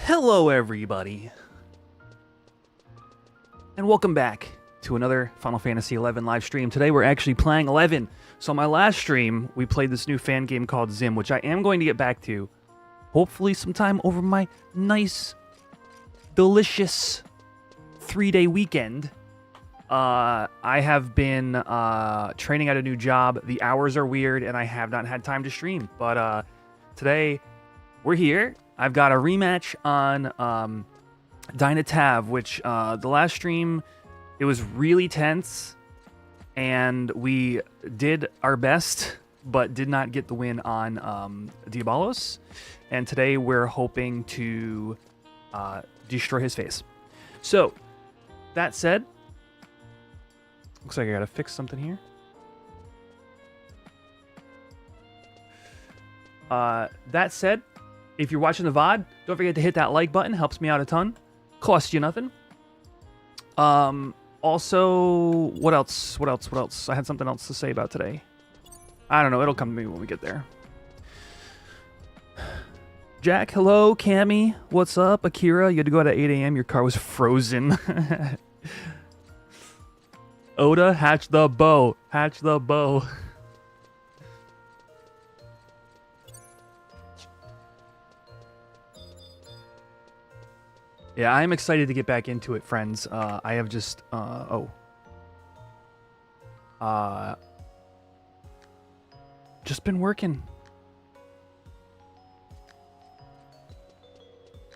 Hello everybody, and welcome back to another Final Fantasy XI live stream. Today we're actually playing 11. So my last stream, we played this new fan game called Zim, which I am going to get back to, hopefully sometime over my nice, delicious 3-day weekend. I have been training at a new job. The hours are weird, and I have not had time to stream. But today, we're here. I've got a rematch on DynaTav, which the last stream, it was really tense, and we did our best, but did not get the win on Diabolos. And today we're hoping to destroy his face. So, that said, looks like I gotta fix something here. That said, if you're watching the VOD, don't forget to hit that like button. Helps me out a ton. Costs you nothing. Also, what else? I had something else to say about today. I don't know. It'll come to me when we get there. Jack, hello. Cammy, what's up? Akira, you had to go out at 8 a.m. Your car was frozen. Oda, hatch the bow. Hatch the bow. Yeah, I am excited to get back into it, friends. I have just, just been working.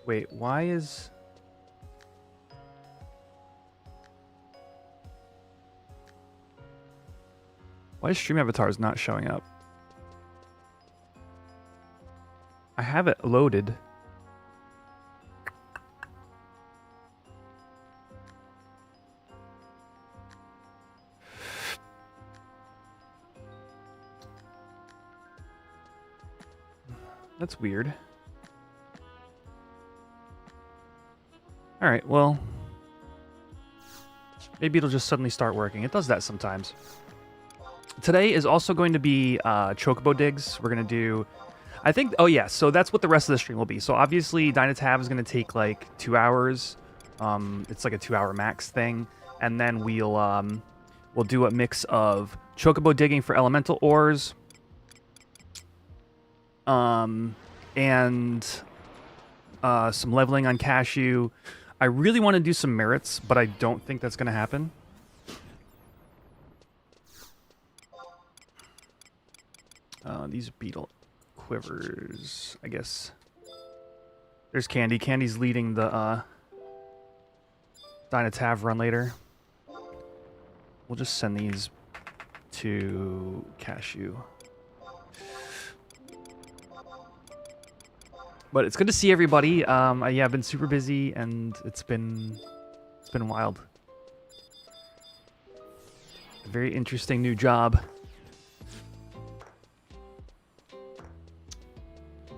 Wait, why is... Why is Stream Avatars not showing up? I have it loaded. That's weird. Alright, well... Maybe it'll just suddenly start working. It does that sometimes. Today is also going to be Chocobo digs. We're going to do... I think... Oh, yeah. So that's what the rest of the stream will be. So obviously, DynaTav is going to take like 2 hours. It's like a 2-hour max thing. And then we'll do a mix of Chocobo digging for elemental ores. And some leveling on Cashew. I really want to do some merits, but I don't think that's going to happen. These beetle quivers, I guess. There's Candy. Candy's leading the DynaTav run later. We'll just send these to Cashew. But it's good to see everybody. Yeah, I've been super busy, and it's been wild. A very interesting new job.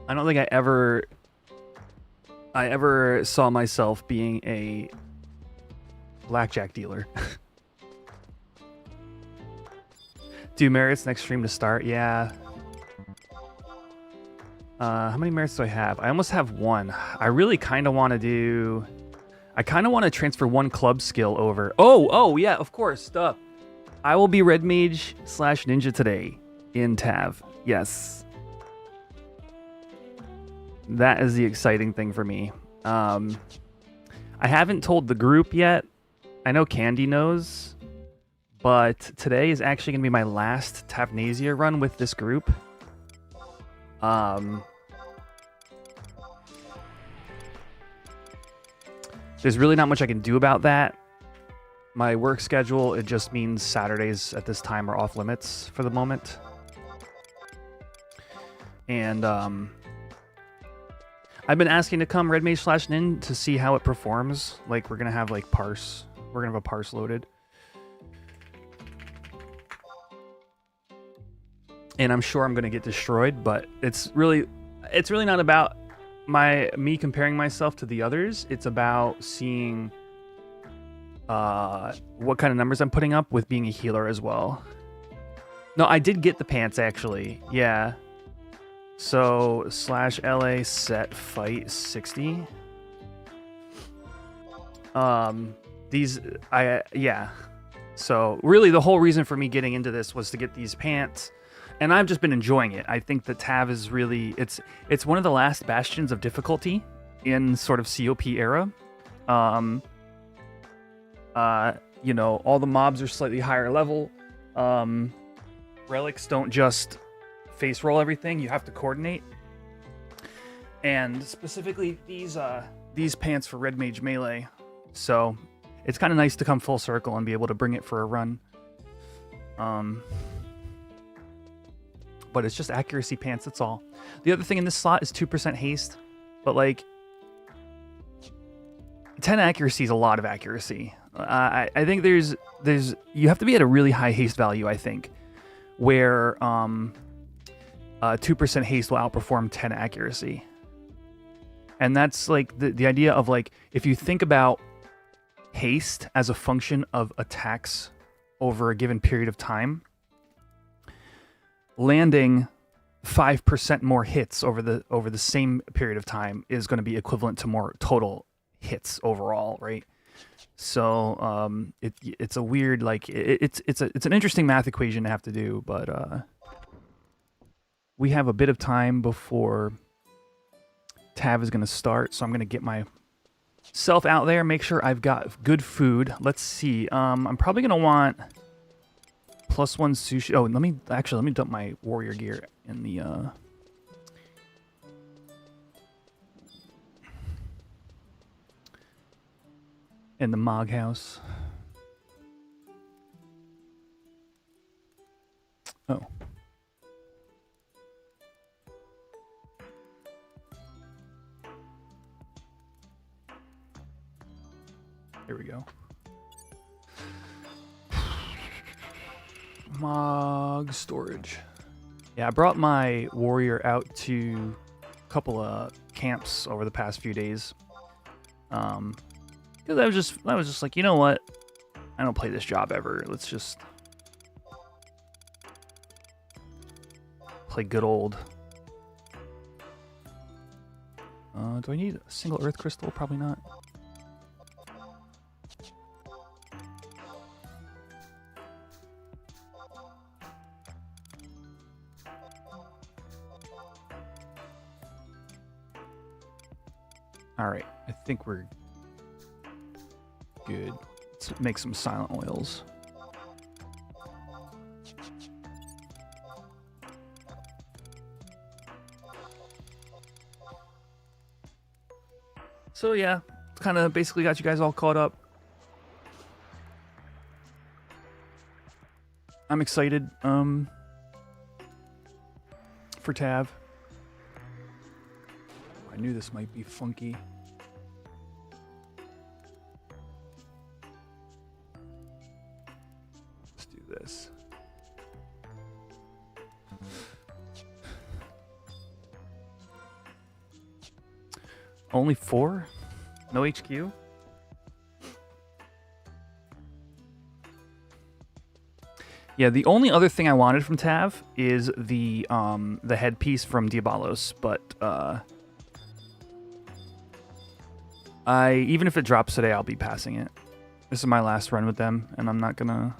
I don't think I ever saw myself being a blackjack dealer. Do merits next stream to start? Yeah. How many merits do I have? I almost have 1. I really kind of want to do... I kind of want to transfer 1 club skill over. Oh, yeah, of course, duh. I will be Red Mage / Ninja today in Tav. Yes. That is the exciting thing for me. I haven't told the group yet. I know Candy knows. But today is actually going to be my last TAVNAZIA run with this group. There's really not much I can do about that. My work schedule, it just means Saturdays at this time are off limits for the moment. And, I've been asking to come Red Mage / Nin to see how it performs. Like, we're gonna have, like, parse. We're gonna have a parse loaded. And I'm sure I'm gonna get destroyed, but it's really not about me comparing myself to the others. It's about seeing what kind of numbers I'm putting up with being a healer as well. No, I did get the pants actually. Yeah. So /LA set fight 60. Yeah. So really the whole reason for me getting into this was to get these pants, and I've just been enjoying it. I think that TAV is really, it's one of the last bastions of difficulty in sort of COP era. You know, all the mobs are slightly higher level. Relics don't just face roll everything, you have to coordinate. And specifically these pants for Red Mage Melee. So it's kind of nice to come full circle and be able to bring it for a run. But it's just accuracy pants, that's all. The other thing in this slot is 2% haste, but like 10 accuracy is a lot of accuracy. I think there's you have to be at a really high haste value, I think, where 2% haste will outperform 10 accuracy. And that's like the idea of like, if you think about haste as a function of attacks over a given period of time, landing 5% more hits over the same period of time is going to be equivalent to more total hits overall, right? So it's a weird, like, it's an interesting math equation to have to do, but we have a bit of time before TAV is going to start, so I'm going to get myself out there, make sure I've got good food. Let's see. I'm probably going to want +1 sushi. Oh, let me dump my warrior gear in the Mog house. Oh. There we go. Mog storage. Yeah, I brought my warrior out to a couple of camps over the past few days. Because I was just like, you know what? I don't play this job ever. Let's just play good old. Do I need a single earth crystal? Probably not. All right, I think we're good. Let's make some silent oils. So yeah, kind of basically got you guys all caught up. I'm excited for TAV. I knew this might be funky. Let's do this. Only 4? No HQ? Yeah, the only other thing I wanted from TAV is the headpiece from Diabolos, but even if it drops today, I'll be passing it. This is my last run with them, and I'm not gonna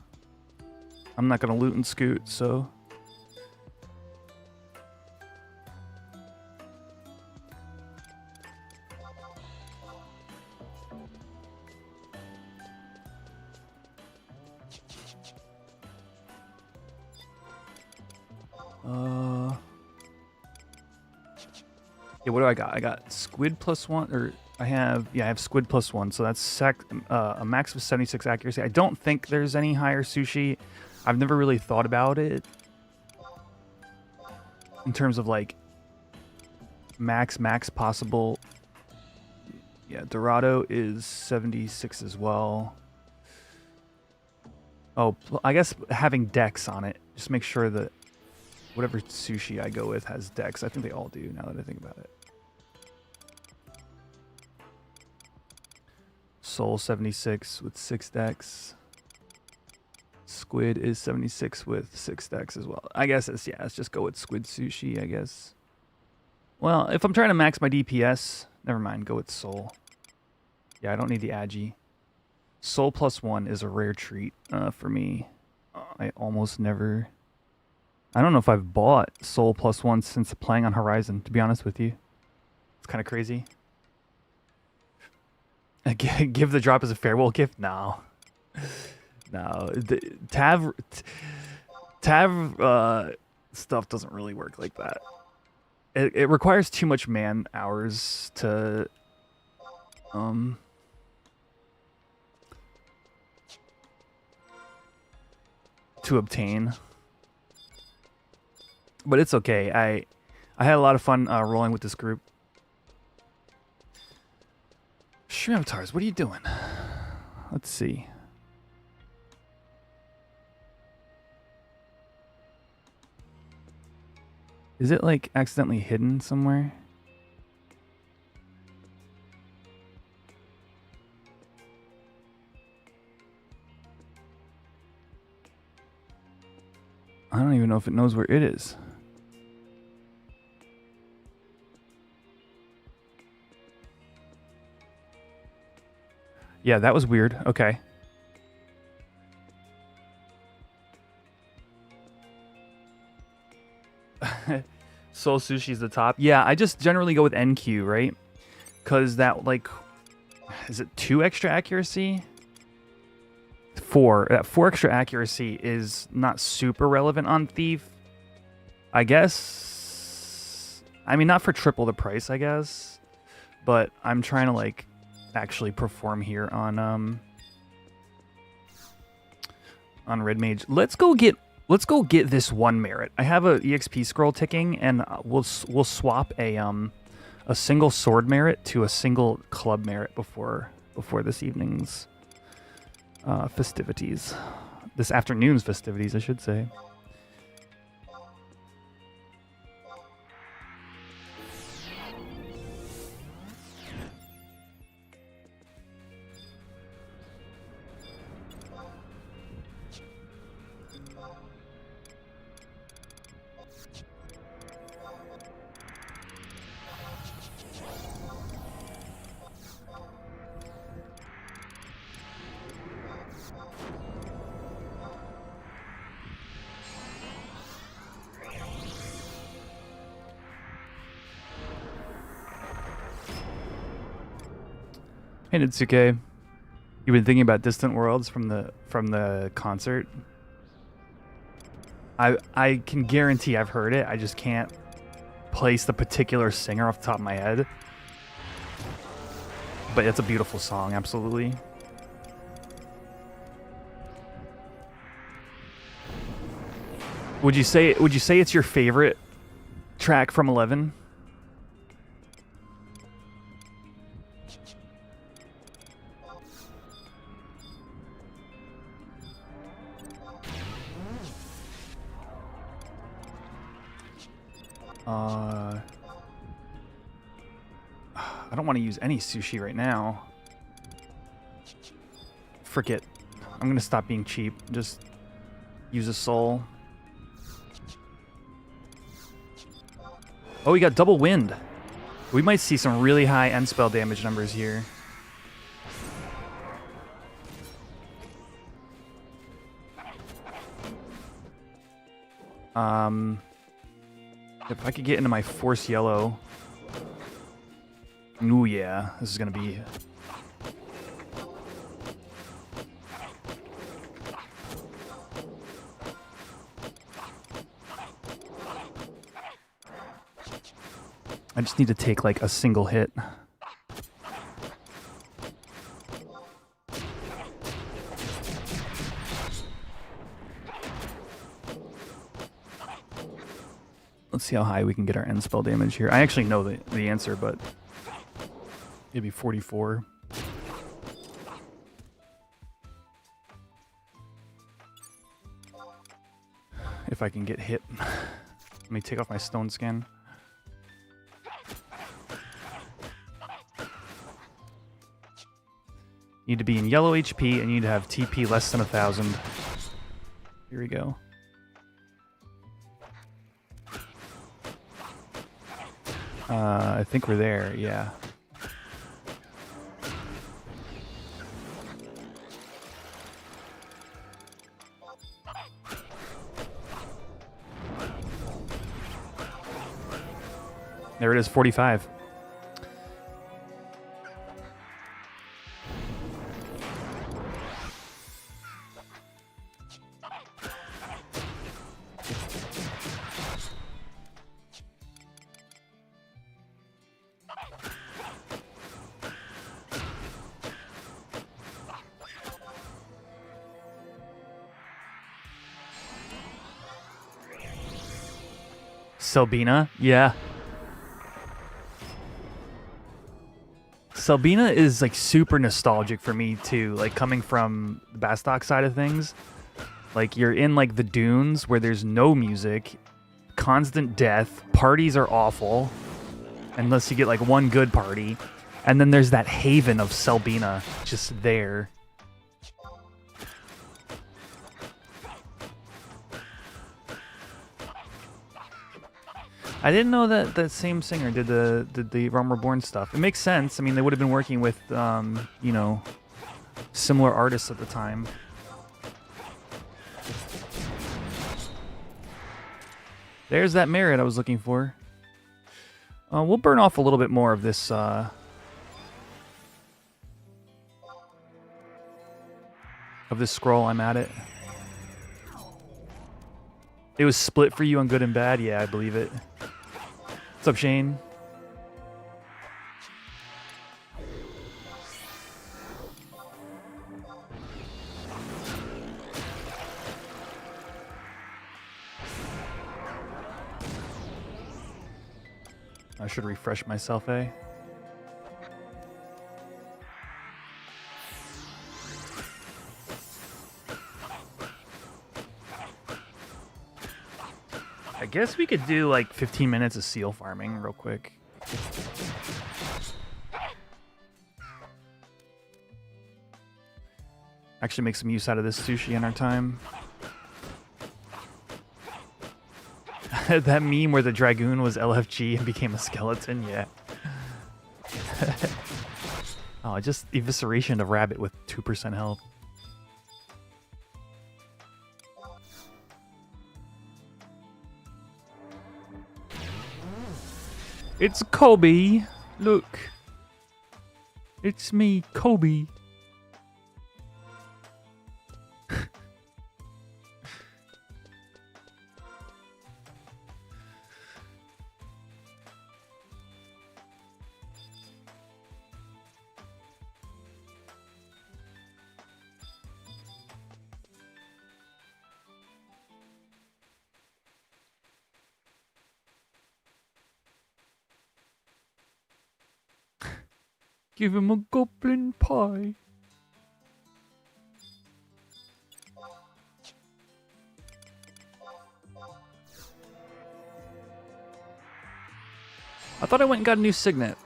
loot and scoot, so. Yeah, what do I got? I got squid +1, or I have squid +1, so that's a max of 76 accuracy. I don't think there's any higher sushi. I've never really thought about it in terms of like max possible. Yeah, Dorado is 76 as well. Oh, I guess having Dex on it, just make sure that whatever sushi I go with has Dex. I think they all do, now that I think about it. Soul 76 with 6 Dex. Squid is 76 with 6 Dex as well. I guess let's just go with squid sushi, I guess. Well, if I'm trying to max my DPS, never mind, go with Soul. Yeah, I don't need the Agi. Soul +1 is a rare treat for me. I almost never... I don't know if I've bought Soul +1 since playing on Horizon, to be honest with you. It's kind of crazy. Give the drop as a farewell gift? No. No. The Tav stuff doesn't really work like that. It requires too much man hours to... to obtain. But it's okay. I had a lot of fun rolling with this group. Stream avatars, what are you doing? Let's see. Is it like accidentally hidden somewhere? I don't even know if it knows where it is. Yeah, that was weird. Okay. Soul Sushi is the top. Yeah, I just generally go with NQ, right? Because that, like... Is it 2 extra accuracy? 4. That 4 extra accuracy is not super relevant on Thief. I guess... I mean, not for triple the price, I guess. But I'm trying to, like... actually perform here on Red Mage. Let's go get this 1 merit. I have a EXP scroll ticking, and we'll swap a single sword merit to a single club merit before this evening's festivities. This afternoon's festivities, I should say. Hey Nitsuke, you've been thinking about Distant Worlds from the concert? I can guarantee I've heard it. I just can't place the particular singer off the top of my head. But it's a beautiful song, absolutely. Would you say it's your favorite track from 11? I don't want to use any sushi right now. Forget. I'm gonna stop being cheap. Just use a soul. Oh, we got double wind. We might see some really high end spell damage numbers here. If I could get into my force yellow. Ooh, yeah. This is gonna be... I just need to take, like, a single hit. Let's see how high we can get our end spell damage here. I actually know the answer, but it'd be 44. If I can get hit. Let me take off my stone skin. Need to be in yellow HP and you need to have TP less than 1,000. Here we go. I think we're there, yeah. There it is, 45. Selbina, yeah. Selbina is like super nostalgic for me too, like coming from the Bastok side of things. Like you're in like the dunes where there's no music, constant death, parties are awful, unless you get like one good party. And then there's that haven of Selbina just there. I didn't know that that same singer did the Realm Reborn stuff. It makes sense. I mean, they would have been working with, you know, similar artists at the time. There's that merit I was looking for. We'll burn off a little bit more of this. Of this scroll. I'm at it. It was split for you on good and bad. Yeah, I believe it. What's up, Shane? I should refresh myself, eh? I guess we could do like 15 minutes of seal farming real quick. Actually make some use out of this sushi in our time. That meme where the Dragoon was LFG and became a skeleton, yeah. Oh, just evisceration of rabbit with 2% health. It's Kobe. Look. It's me, Kobe. Give him a goblin pie. I thought I went and got a new signet.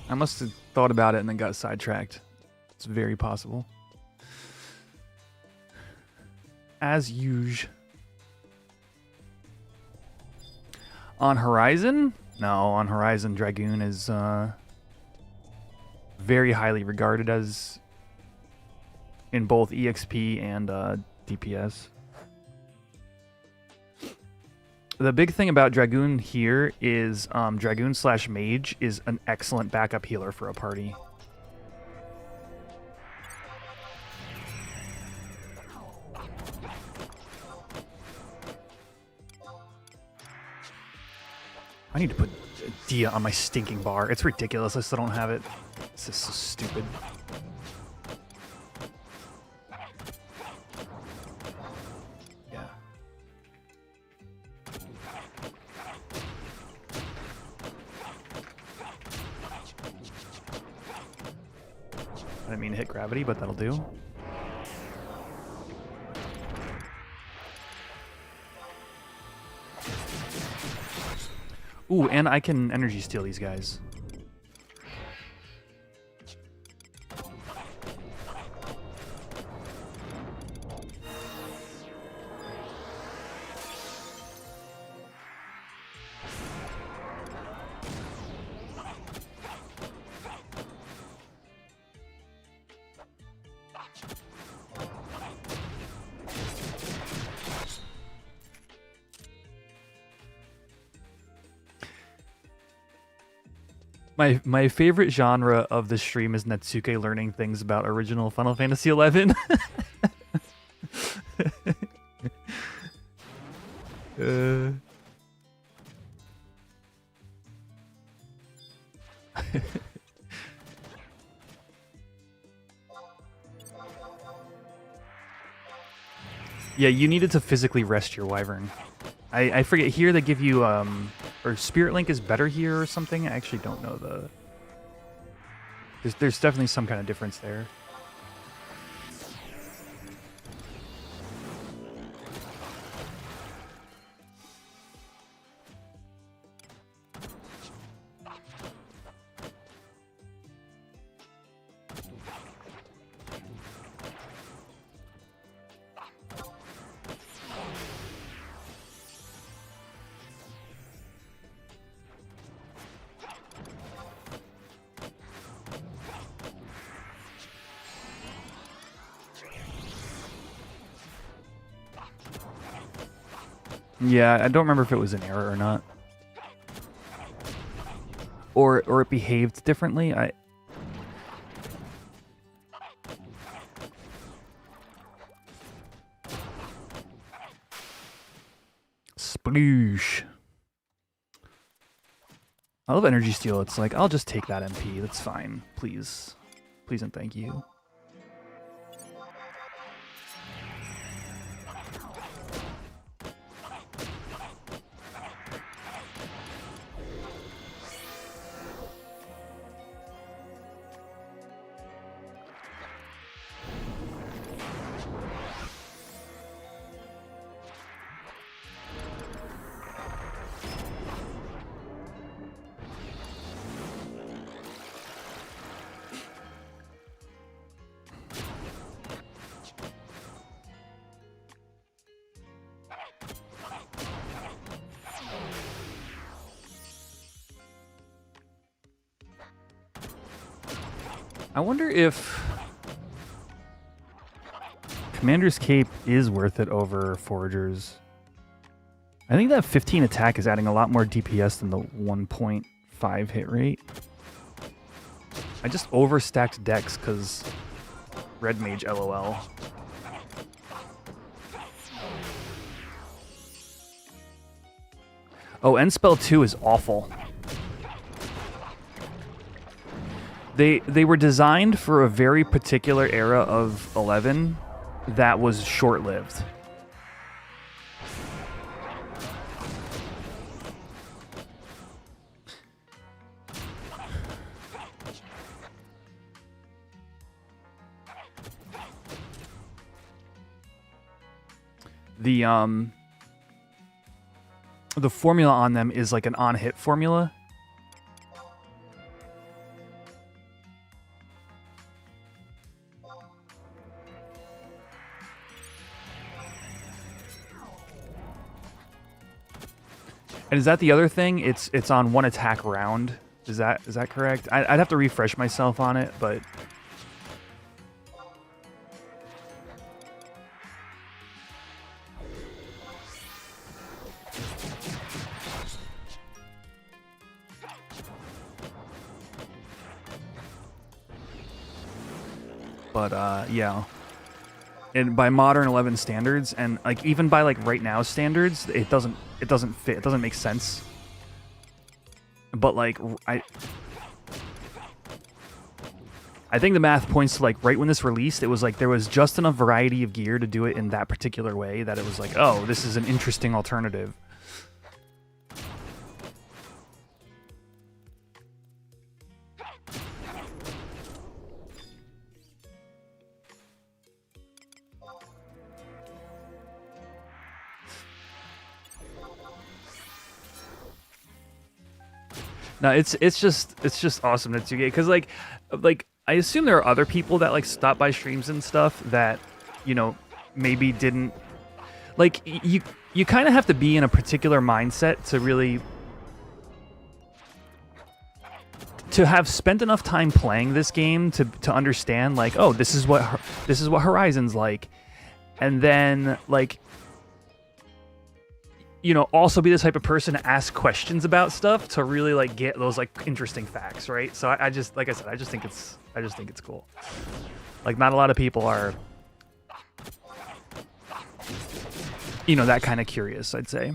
I must have thought about it and then got sidetracked. It's very possible. As usual. On Horizon? No, on Horizon, Dragoon is very highly regarded as in both EXP and DPS. The big thing about Dragoon here is Dragoon / Mage is an excellent backup healer for a party. I need to put Dia on my stinking bar. It's ridiculous. I still don't have it. This is so stupid. Yeah. I didn't mean to hit gravity, but that'll do. Ooh, and I can energy steal these guys. My favorite genre of the stream is Natsuke learning things about original Final Fantasy XI. Yeah, you needed to physically rest your wyvern. I forget, here they give you, or Spirit Link is better here or something? I actually don't know the... There's definitely some kind of difference there. Yeah, I don't remember if it was an error or not. Or it behaved differently. Sploosh. I love Energy Steal. It's like, I'll just take that MP. That's fine. Please. Please and thank you. I wonder if Commander's Cape is worth it over Foragers. I think that 15 attack is adding a lot more DPS than the 1.5 hit rate. I just overstacked Dex because Red Mage LOL. Oh, End Spell 2 is awful. They were designed for a very particular era of 11 that was short-lived. The formula on them is like an on-hit formula. And is that the other thing? It's on one attack round. Is that correct? I'd have to refresh myself on it, but yeah. And by modern 11 standards, and like even by like right now standards, it doesn't fit. It doesn't make sense. But like I think the math points to like right when this released, it was like there was just enough variety of gear to do it in that particular way that it was like, oh, this is an interesting alternative. No, it's just awesome that you get, because like I assume there are other people that like stop by streams and stuff that, you know, maybe didn't like you kind of have to be in a particular mindset to really to have spent enough time playing this game to understand like, oh, this is what Horizon's like. And then like you know, also be the type of person to ask questions about stuff to really like get those like interesting facts, right? So I just, like I said, I just think it's cool. Like, not a lot of people are, you know, that kind of curious, I'd say.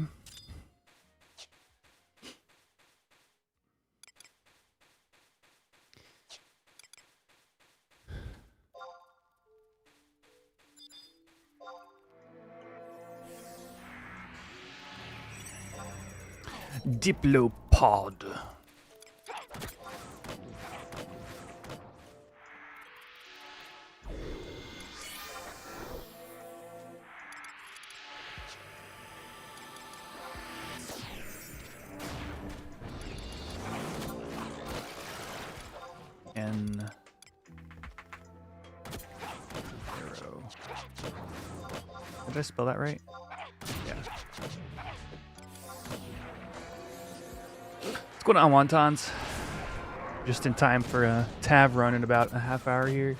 Diplopod. N. Arrow. Did I spell that right? Yeah. What's going on, wontons? Just in time for a TAV run in about a half hour here.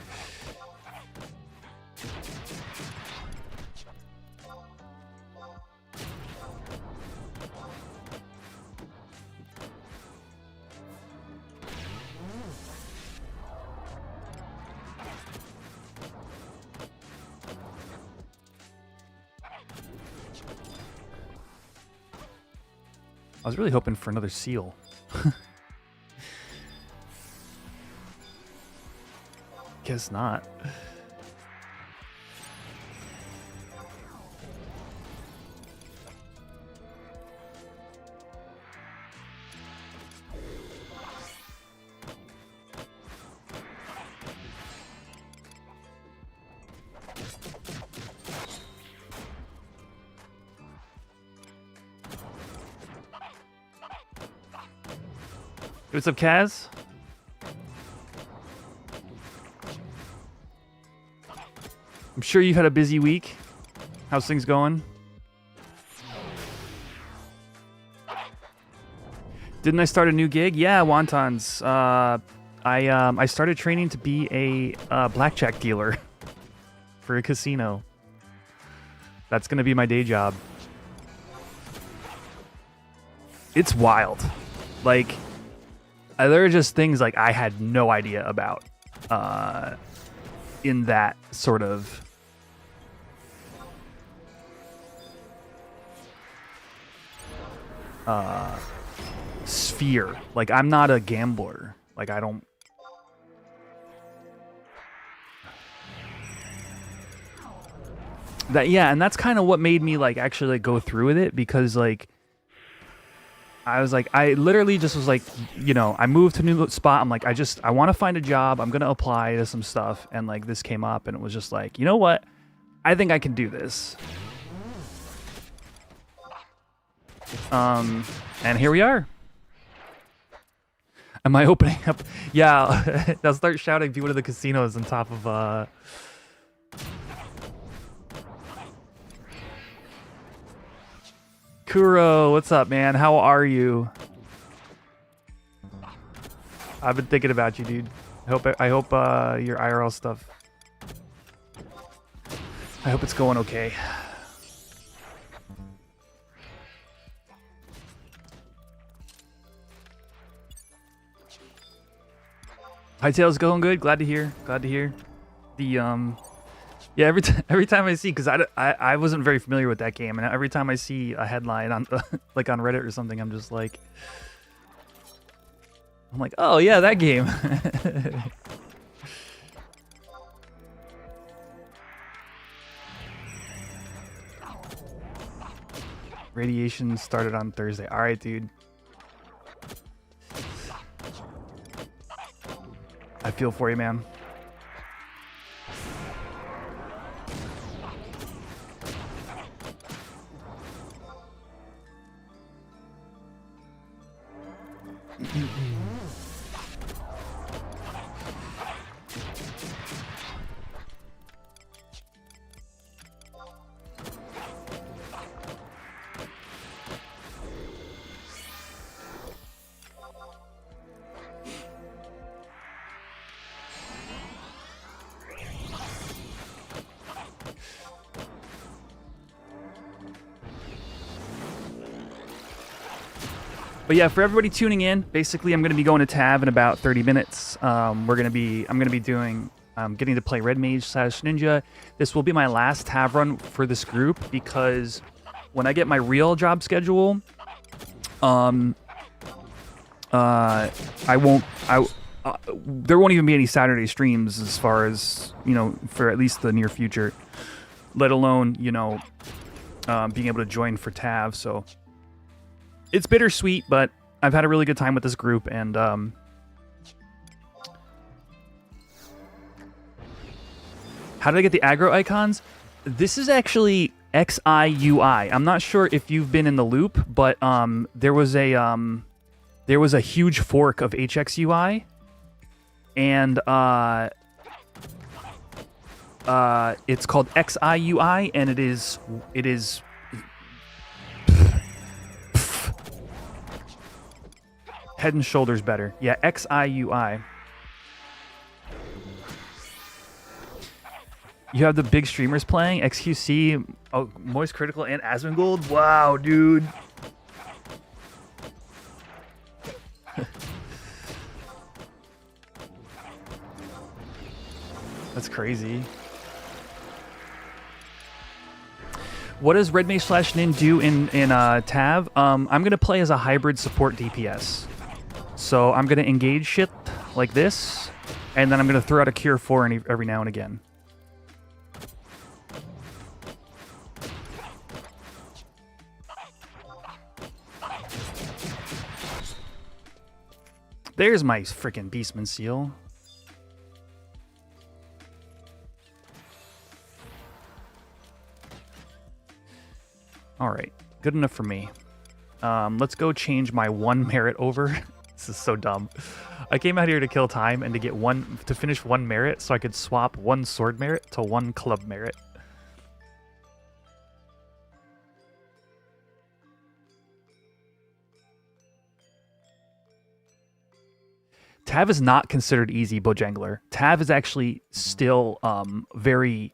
I was really hoping for another seal. Guess not. What's up, Kaz? I'm sure you've had a busy week. How's things going? Didn't I start a new gig? Yeah, wontons. I started training to be a blackjack dealer for a casino. That's gonna be my day job. It's wild. Like, there are just things like I had no idea about in that sort of sphere. Like, I'm not a gambler. Like, I don't. That, yeah, and that's kind of what made me like actually like go through with it, because like I was like, I literally just was like, you know, I moved to a new spot. I'm like, I want to find a job. I'm going to apply to some stuff. And like this came up and it was just like, you know what? I think I can do this. And here we are. Am I opening up? Yeah, I'll start shouting people to the casinos on top of, Kuro, what's up, man? How are you? I've been thinking about you, dude. I hope your IRL stuff, I hope it's going okay. Hightail's going good. Glad to hear. Glad to hear. The yeah, every time I see, because I wasn't very familiar with that game, and every time I see a headline on like on Reddit or something, I'm just like, oh yeah, that game. Radiation started on Thursday. All right, dude. I feel for you, man. But yeah, for everybody tuning in, basically I'm going to be going to TAV in about 30 minutes. I'm going to be doing, getting to play Red Mage / Ninja. This will be my last TAV run for this group because when I get my real job schedule, there won't even be any Saturday streams as far as, you know, for at least the near future, let alone, you know, being able to join for TAV. So it's bittersweet, but I've had a really good time with this group, and how did I get the aggro icons? This is actually XIUI. I'm not sure if you've been in the loop, but there was a huge fork of HXUI, and it's called XIUI, and it is head and shoulders better. Yeah, XIUI. You have the big streamers playing XQC, oh, Moist Critical, and Asmongold. Wow, dude. That's crazy. What does Red Mage / Nin do in TAV? I'm gonna play as a hybrid support DPS. So I'm gonna engage shit like this, and then I'm gonna throw out a Cure 4 every now and again. There's my freaking Beastman seal. All right, good enough for me. Let's go change my 1 merit over. This is so dumb. I came out here to kill time and to finish 1 merit so I could swap 1 sword merit to 1 club merit. TAV is not considered easy, Bojangler. TAV is actually still very...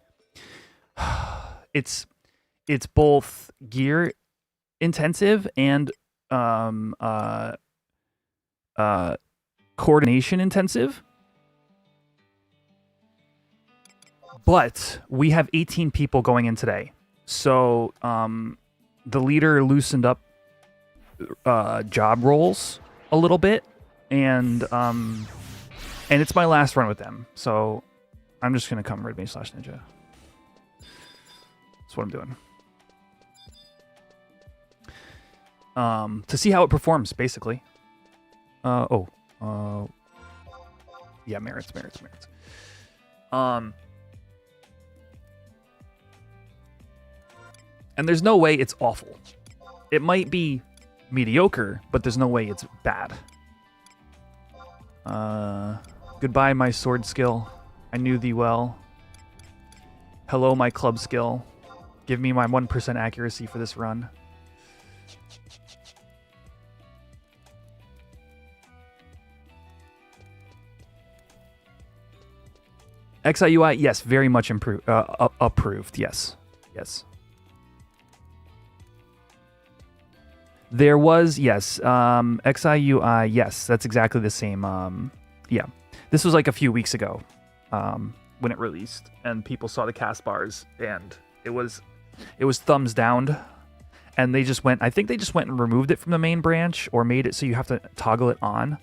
It's both gear intensive and coordination intensive. But we have 18 people going in today. So the leader loosened up job roles a little bit, and it's my last run with them. So I'm just gonna come Red Mage / Ninja. That's what I'm doing. To see how it performs, basically. Yeah, merits. And there's no way it's awful. It might be mediocre, but there's no way it's bad. Goodbye, my sword skill. I knew thee well. Hello, my club skill. Give me my 1% accuracy for this run. XIUI, yes, very much improved, approved, yes. There was, yes, XIUI, yes, that's exactly the same, yeah. This was like a few weeks ago when it released, and people saw the cast bars, and it was thumbs down, and they just went, I think they just went and removed it from the main branch, or made it so you have to toggle it on,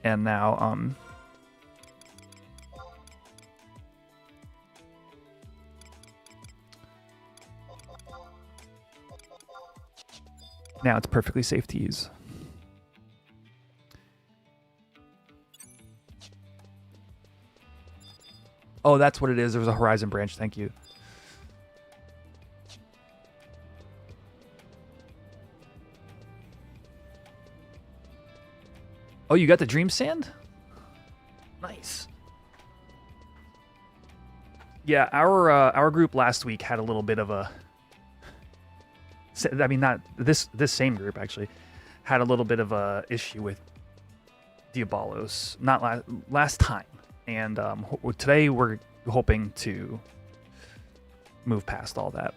and now, now it's perfectly safe to use. Oh, that's what it is. There was a Horizon branch. Thank you. Oh, you got the Dream Sand? Nice. Yeah, our group last week had a little bit of a... I mean, not this same group actually had a little bit of a issue with Diabolos, not last time, and today we're hoping to move past all that.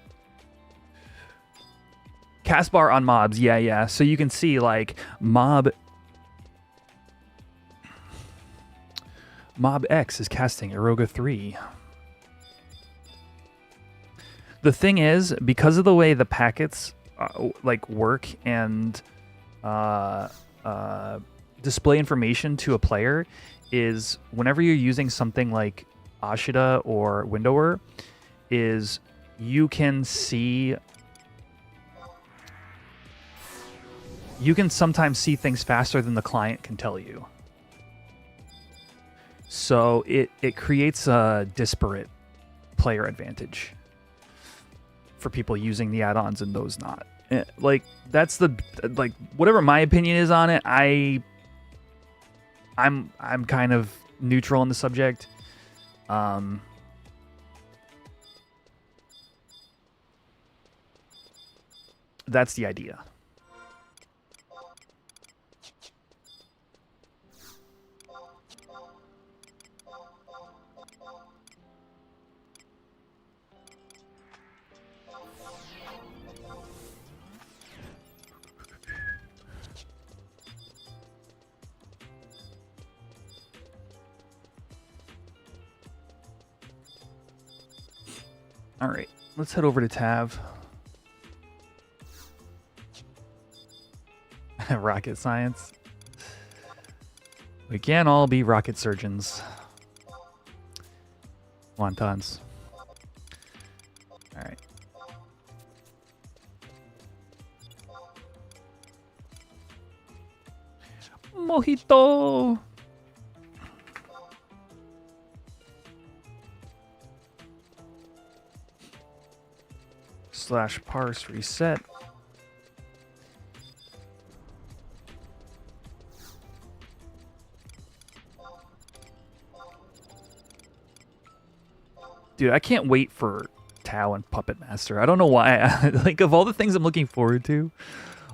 Cast bar on mobs, yeah. So you can see like Mob X is casting Eroga 3. The thing is, because of the way the packets like work and display information to a player, is whenever you're using something like Ashida or Windower, is you can see. You can sometimes see things faster than the client can tell you. So it creates a disparate player advantage for people using the add-ons and those not. Like, that's the, like, whatever my opinion is on it, I'm kind of neutral on the subject. That's the idea. All right, let's head over to Tav. Rocket science. We can't all be rocket surgeons. Wontons. All right. Mojito. / parse reset. Dude, I can't wait for Tau and Puppet Master. I don't know why. Like, of all the things I'm looking forward to,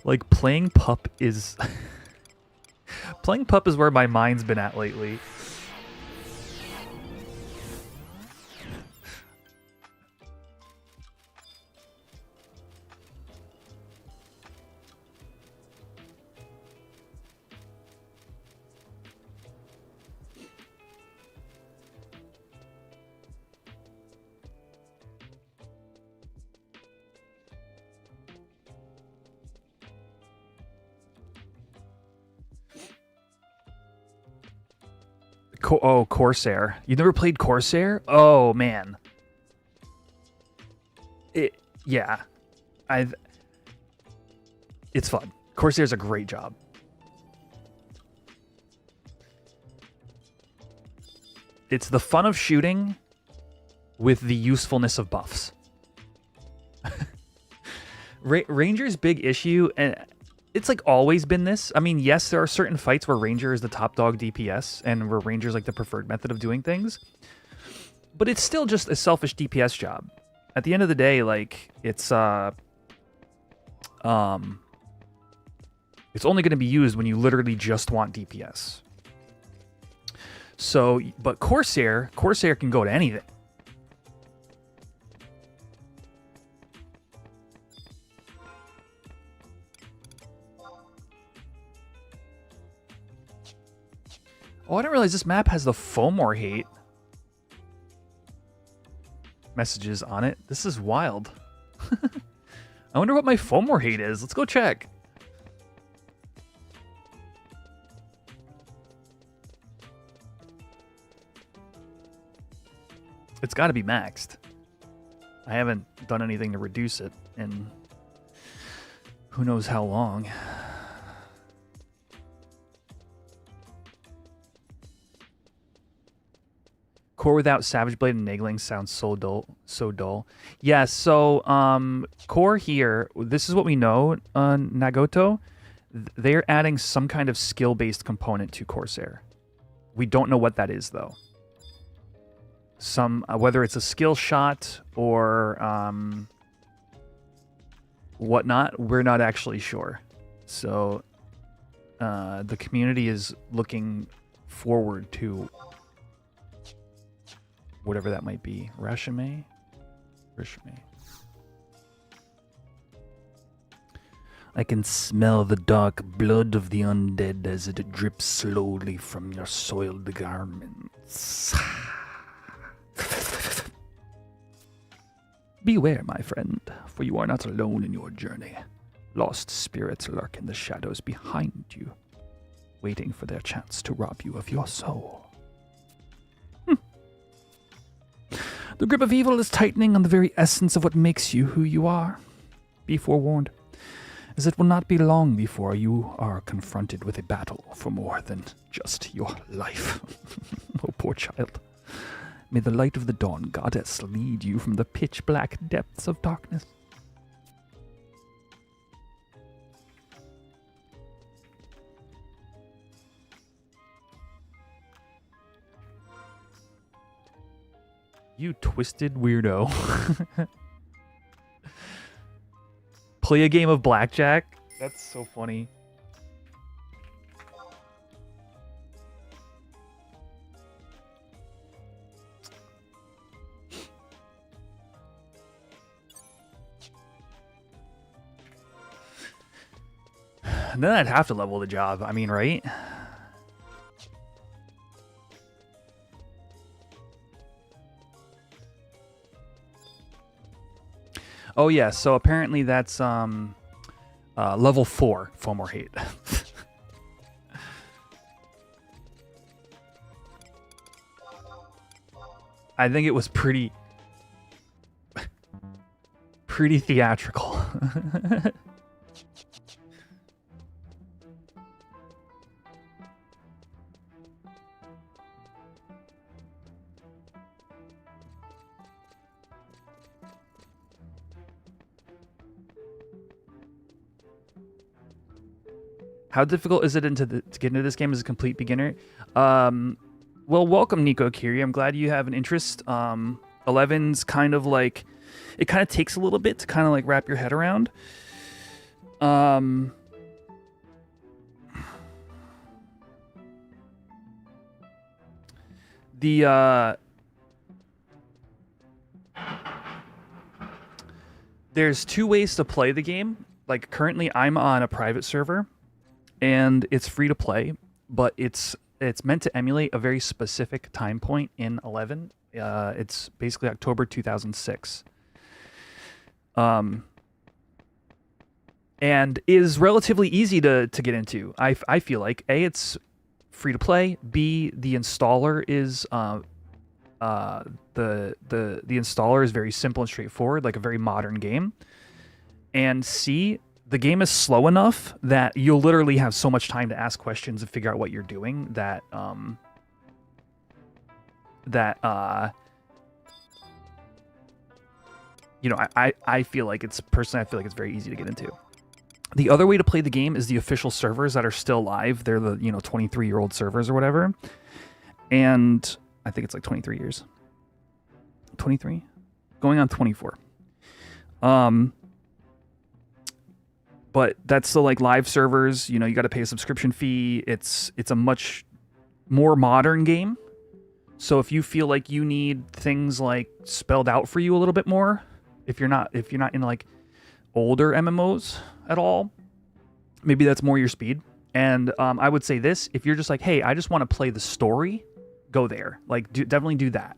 like, playing Pup is... playing Pup is where my mind's been at lately. Oh, Corsair. You never played Corsair? Oh, man. Yeah. It's fun. Corsair's a great job. It's the fun of shooting with the usefulness of buffs. Ranger's big issue, and it's like always been this. I mean, yes, there are certain fights where Ranger is the top dog DPS and where Ranger's like the preferred method of doing things. But it's still just a selfish DPS job. At the end of the day, like, it's only going to be used when you literally just want DPS. So, but Corsair can go to anything. Oh, I didn't realize this map has the Fomor hate messages on it. This is wild. I wonder what my Fomor hate is. Let's go check. It's got to be maxed. I haven't done anything to reduce it in who knows how long. Core without Savage Blade and Nagling sounds so dull. Yeah, so Core here, this is what we know on Nagoto. They're adding some kind of skill-based component to Corsair. We don't know what that is, though. Whether it's a skill shot or whatnot, we're not actually sure. So the community is looking forward to whatever that might be. Rashime? I can smell the dark blood of the undead as it drips slowly from your soiled garments. Beware, my friend, for you are not alone in your journey. Lost spirits lurk in the shadows behind you, waiting for their chance to rob you of your soul. The grip of evil is tightening on the very essence of what makes you who you are. Be forewarned, as it will not be long before you are confronted with a battle for more than just your life. Oh, poor child. May the light of the dawn goddess lead you from the pitch-black depths of darkness. You twisted weirdo. Play a game of blackjack? That's so funny. And then I'd have to level the job. I mean, right? Oh yeah, so apparently that's level 4 fomor hate. I think it was pretty theatrical. How difficult is it to get into this game as a complete beginner? Well, welcome, Nico Kiri. I'm glad you have an interest. 11's kind of like, it kind of takes a little bit to kind of like wrap your head around. There's 2 ways to play the game. Like currently I'm on a private server and it's free to play, but it's meant to emulate a very specific time point in 11. It's basically October 2006. And is relatively easy to get into. I feel like A, it's free to play. B, the installer is the installer is very simple and straightforward, like a very modern game. And C, the game is slow enough that you'll literally have so much time to ask questions and figure out what you're doing that you know, I feel like it's very easy to get into. The other way to play the game is the official servers that are still live. They're the, 23-year-old servers or whatever. And I think it's like 23 years. 23? Going on 24. But that's the like live servers, you got to pay a subscription fee. It's a much more modern game. So if you feel like you need things like spelled out for you a little bit more, if you're not in like older MMOs at all, maybe that's more your speed. And I would say this, if you're just like, hey, I just want to play the story, go there. Like definitely do that.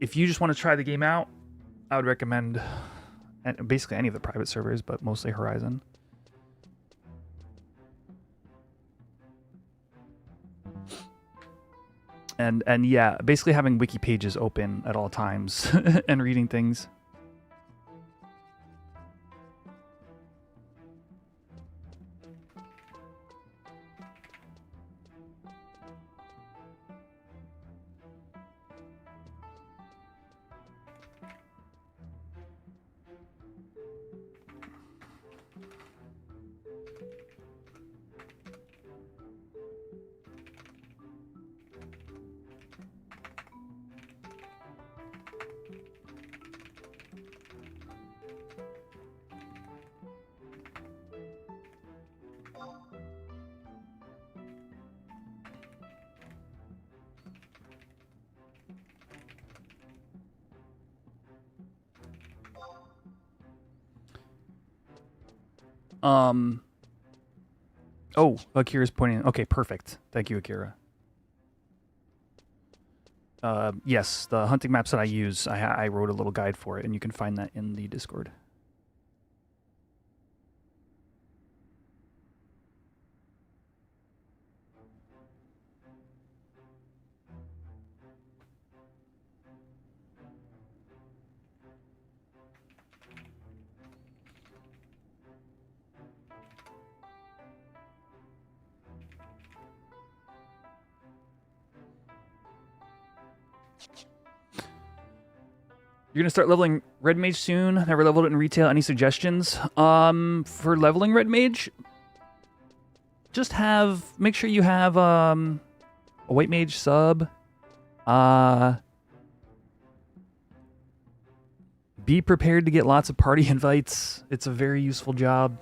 If you just want to try the game out, I would recommend basically any of the private servers, but mostly Horizon. And yeah, basically having wiki pages open at all times and reading things. Oh, Akira's pointing. Okay, perfect. Thank you, Akira. Yes, the hunting maps that I use, I wrote a little guide for it, and you can find that in the Discord. You're gonna start leveling Red Mage soon. Never leveled it in retail. Any suggestions? For leveling Red Mage, just make sure you have a White Mage sub. Be prepared to get lots of party invites. It's a very useful job.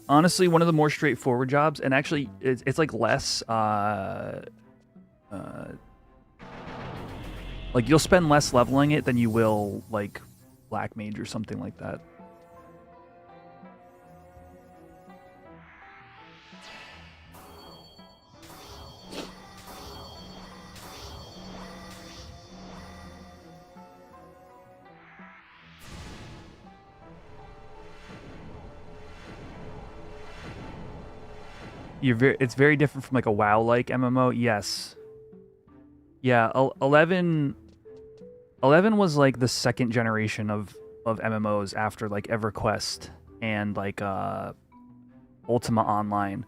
Honestly, one of the more straightforward jobs, and actually, it's like less, like you'll spend less leveling it than you will like Black Mage or something like that. It's very different from like a WoW-like MMO. Yes. Yeah, 11 was like the second generation of MMOs after like EverQuest and like Ultima Online,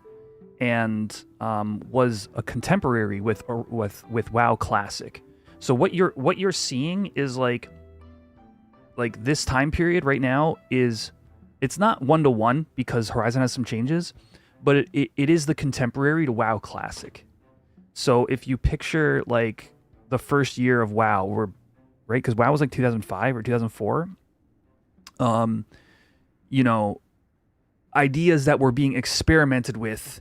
and was a contemporary with WoW Classic. So what you're seeing is like this time period right now is, it's not 1-to-1 because Horizon has some changes, but it is the contemporary to WoW Classic. So if you picture like the first year of WoW, right? Because WoW was like 2005 or 2004. You know, ideas that were being experimented with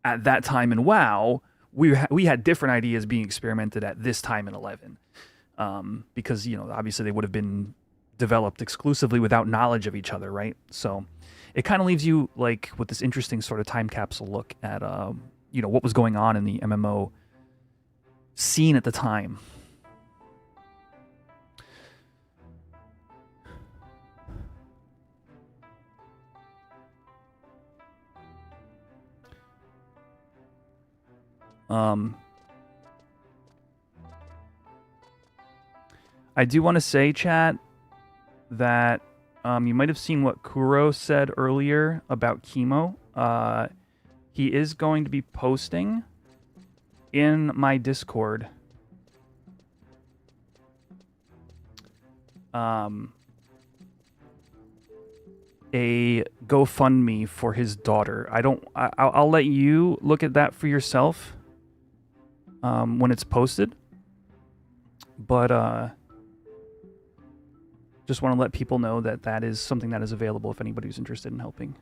at that time in WoW, we had different ideas being experimented at this time in 11. Because, you know, obviously they would have been developed exclusively without knowledge of each other, right? So it kind of leaves you like with this interesting sort of time capsule look at you know, what was going on in the MMO scene at the time. I do want to say, chat, that you might have seen what Kuro said earlier about chemo. He is going to be posting in my Discord a GoFundMe for his daughter. I'll let you look at that for yourself when it's posted. But just want to let people know that that is something that is available if anybody's interested in helping.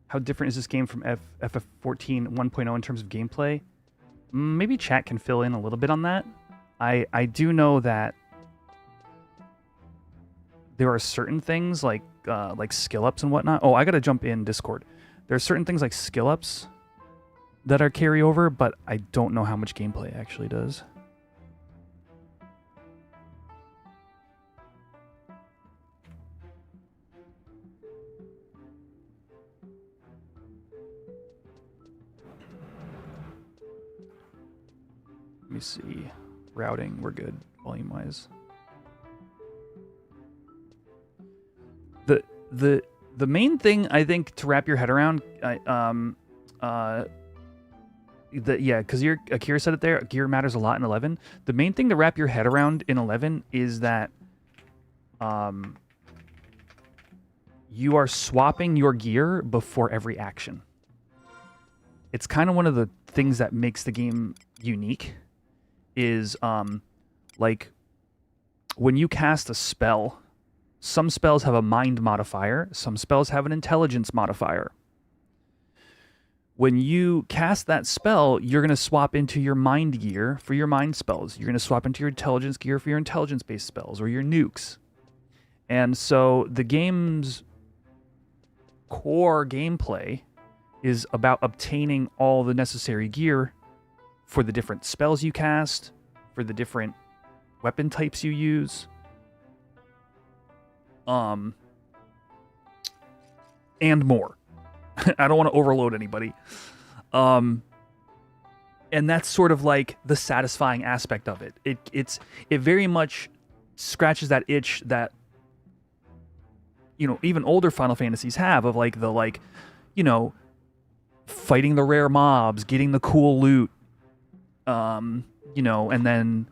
How different is this game from FF14 1.0 in terms of gameplay? Maybe chat can fill in a little bit on that. I do know that there are certain things like skill ups and whatnot. Oh, I gotta jump in Discord. There are certain things like skill ups that are carryover, but I don't know how much gameplay actually does. Let me see. Routing, we're good volume-wise. The main thing I think to wrap your head around, yeah, because Akira said it there. Gear matters a lot in 11. The main thing to wrap your head around in 11 is that you are swapping your gear before every action. it's kind of one of the things that makes the game unique is like when you cast a spell, some spells have a mind modifier, some spells have an intelligence modifier. When you cast that spell, you're going to swap into your mind gear for your mind spells. You're going to swap into your intelligence gear for your intelligence-based spells or your nukes. And so the game's core gameplay is about obtaining all the necessary gear for the different spells you cast, for the different weapon types you use. And more. I don't want to overload anybody. And that's sort of like the satisfying aspect of it. It very much scratches that itch that, you know, even older Final Fantasies have of like the you know, fighting the rare mobs, getting the cool loot, you know, and then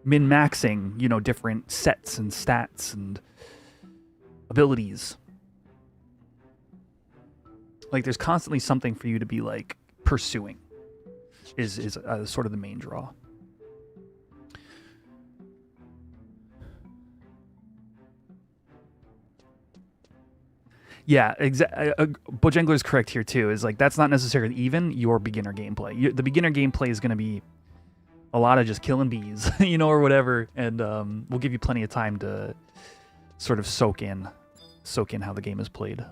min-maxing, you know, different sets and stats and abilities. Like, there's constantly something for you to be, like, pursuing is sort of the main draw. Yeah, Bojangler is correct here, too. Is like, that's not necessarily even your beginner gameplay. The beginner gameplay is going to be a lot of just killing bees, you know, or whatever, and we'll give you plenty of time to sort of soak in how the game is played.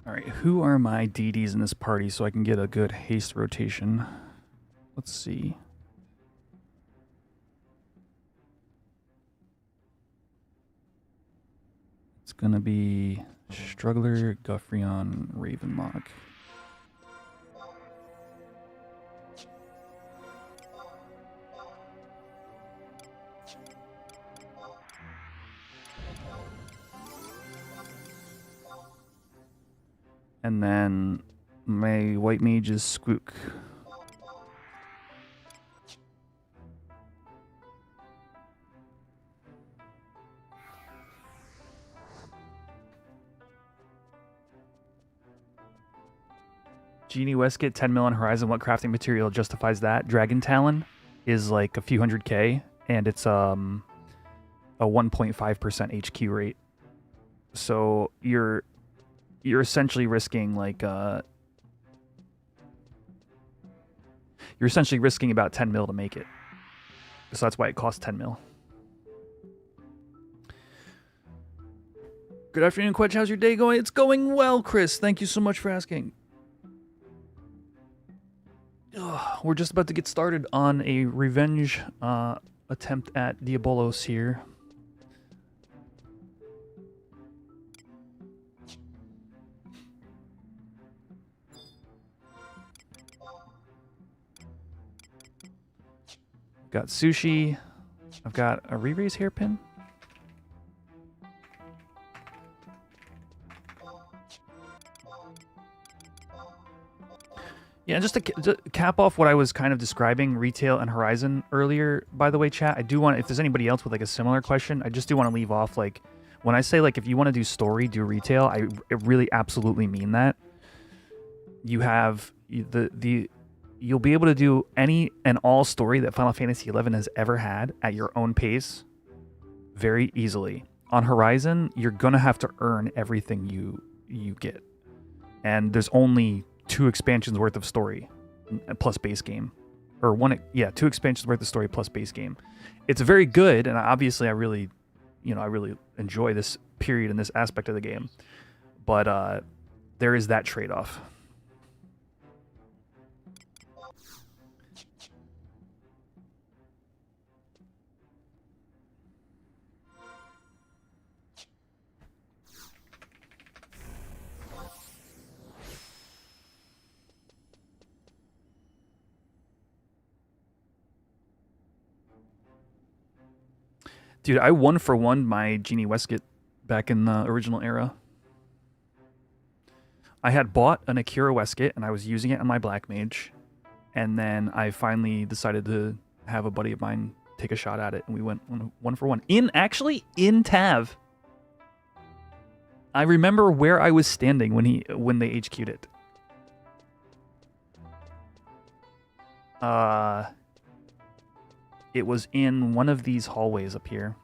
Alright, who are my DDs in this party so I can get a good haste rotation? Let's see. It's gonna be Struggler, Guffrion, Ravenlock. And then my white mage is Skook. Genie Westgate, 10 mil on Horizon. What crafting material justifies that? Dragon Talon is like a few 100k, and it's a 1.5% HQ rate. So you're essentially risking like you're essentially risking about 10 mil to make it. So that's why it costs 10 mil. Good afternoon, Quetch. How's your day going? It's going well, Chris. Thank you so much for asking. We're just about to get started on a revenge attempt at Diabolos here. Got sushi. I've got a re-raise hairpin. Yeah, just to cap off what I was kind of describing, retail and Horizon earlier, by the way, chat, I do want, if there's anybody else with like a similar question, I just do want to leave off, like, when I say, like, if you want to do story, do retail, I really absolutely mean that. You have you'll be able to do any and all story that Final Fantasy XI has ever had at your own pace very easily. On Horizon, you're going to have to earn everything you get. And there's only 2 expansions worth of story plus base game. Or 2 expansions worth of story plus base game. It's very good, and obviously I really enjoy this period and this aspect of the game. But there is that trade-off. Dude, I 1-for-1 my Genie Westgate back in the original era. I had bought an Akira Westgate and I was using it on my Black Mage. And then I finally decided to have a buddy of mine take a shot at it, and we went 1-for-1. Actually, in TAV. I remember where I was standing when they HQ'd it. It was in one of these hallways up here.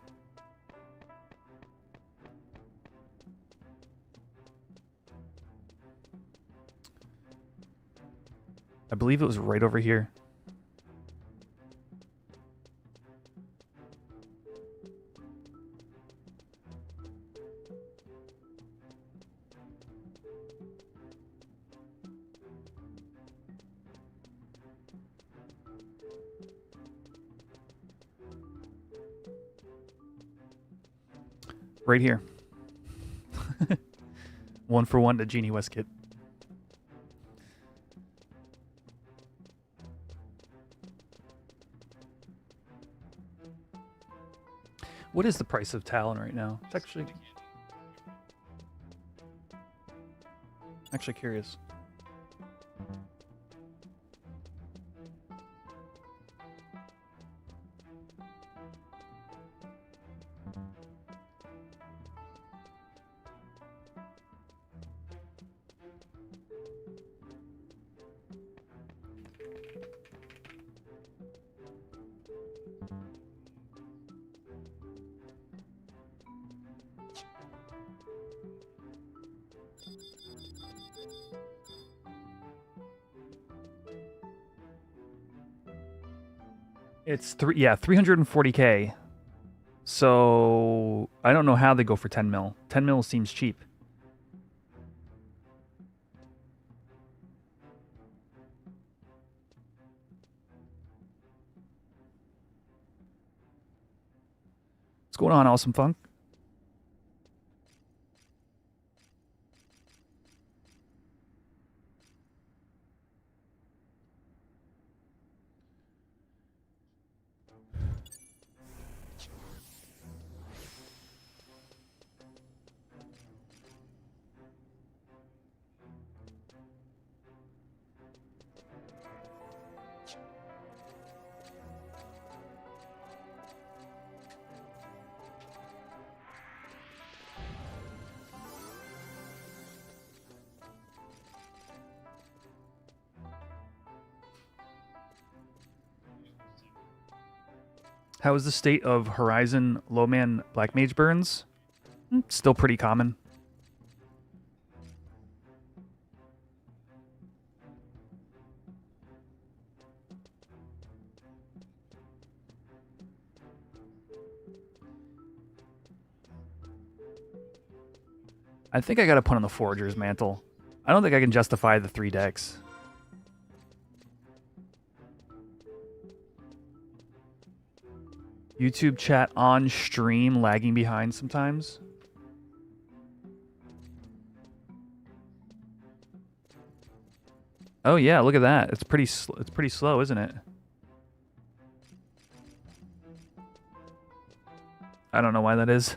I believe it was right over here. Right here. 1-for-1 to Genie Westgate. What is the price of Talon right now? It's actually curious. It's 340K. So I don't know how they go for 10 mil. 10 mil seems cheap. What's going on, Awesome Funk? How is the state of Horizon Lowman Black Mage burns? Still pretty common. I think I gotta put on the Forager's Mantle. I don't think I can justify the 3 decks. YouTube chat on stream lagging behind sometimes. Oh yeah, look at that. It's pretty slow, isn't it? I don't know why that is.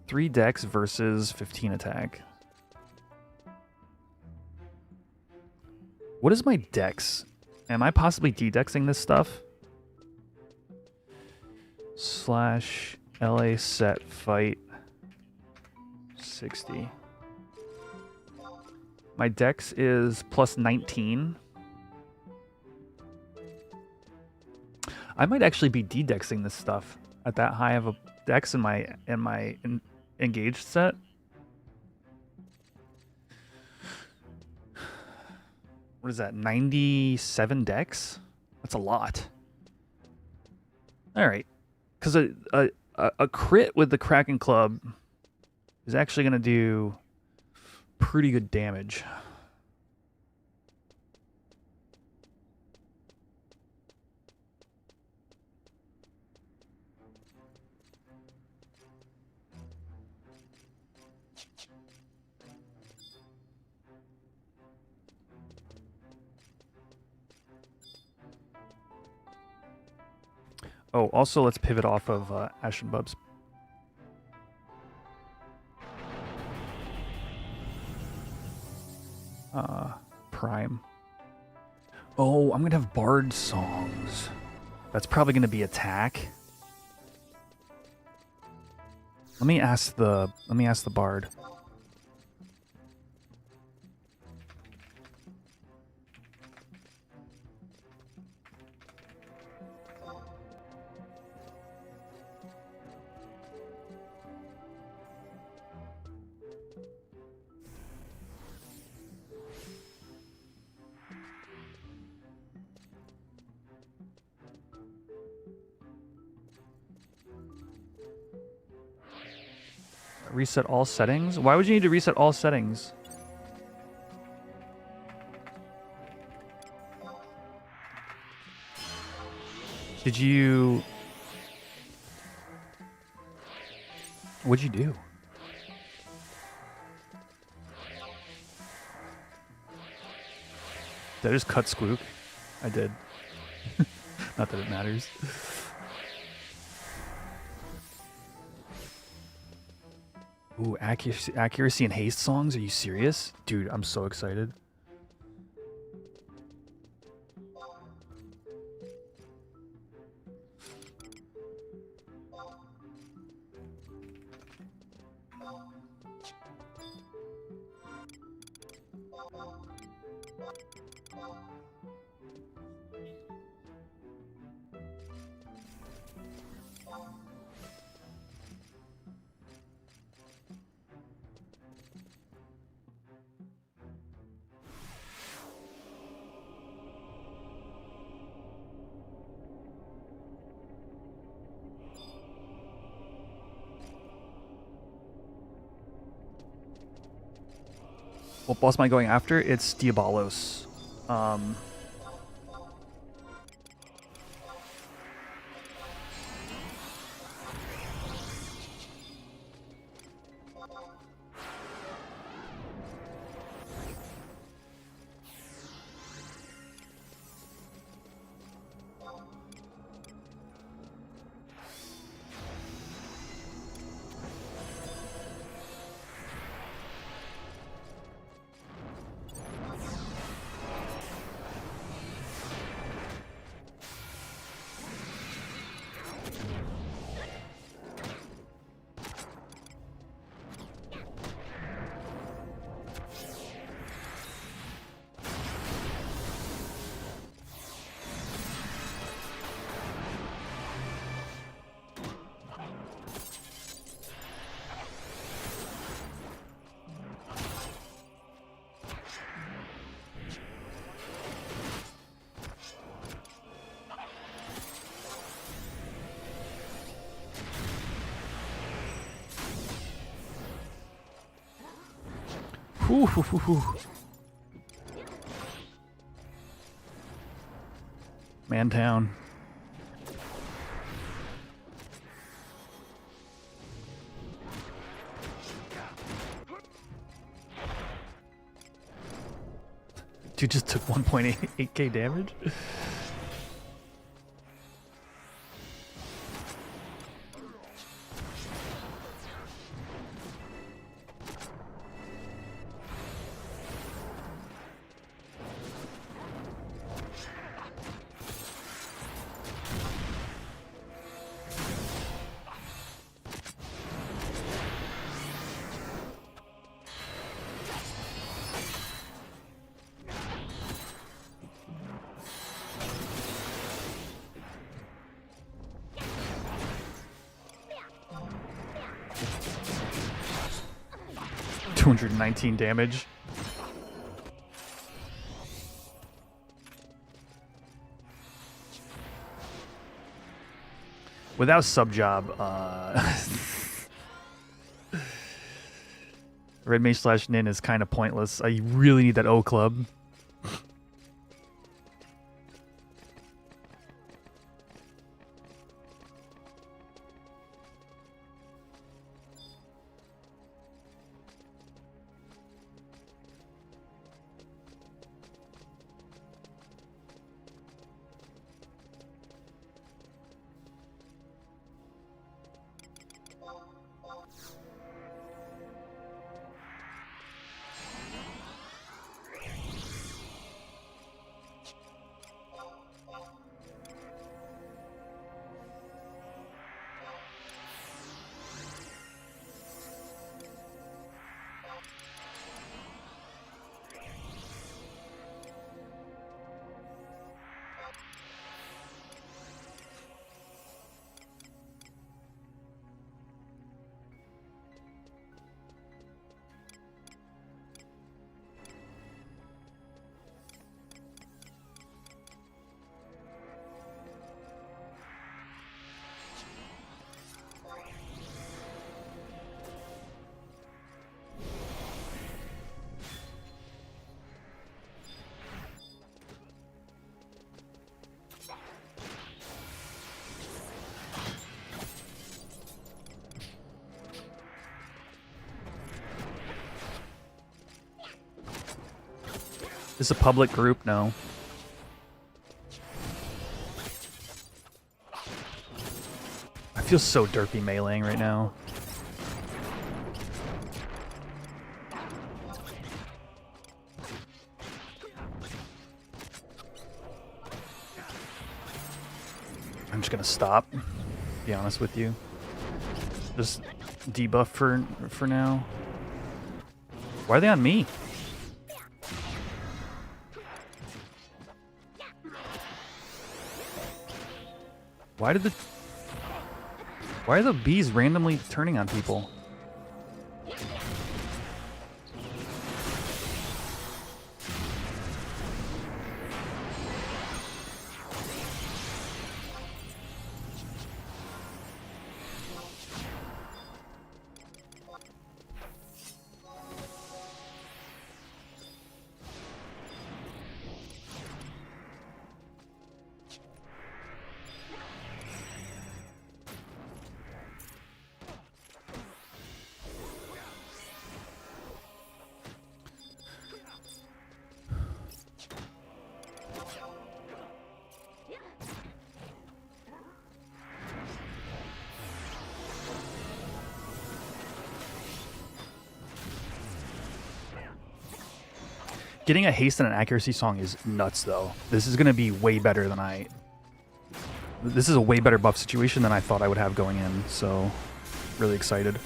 Three decks versus 15 attack. What is my dex? Am I possibly de-dexing this stuff? Slash LA set fight 60. My dex is plus 19. I might actually be de-dexing this stuff at that high of a dex in my engaged set. What is that? 97 dex? That's a lot. All right, because a crit with the Kraken Club is actually going to do pretty good damage. Oh, also let's pivot off of Ashen Bubs. Prime. Oh, I'm gonna have bard songs. That's probably gonna be attack. Let me ask the bard. Reset all settings? Why would you need to reset all settings? Did you... What'd you do? Did I just cut Squook? I did. Not that it matters. Ooh, accuracy and haste songs? Are you serious? Dude, I'm so excited. What boss am I going after? It's Diabolos. Man town. Dude just took 1.8k damage. $219 damage. Without sub job, Red Mage / NIN is kind of pointless. I really need that O club. Is this a public group? No. I feel so derpy meleeing right now. I'm just gonna stop, to be honest with you. Just debuff for now. Why are they on me? Why are the bees randomly turning on people? Getting a haste and an accuracy song is nuts, though. This is going to be way better than This is a way better buff situation than I thought I would have going in, so really excited.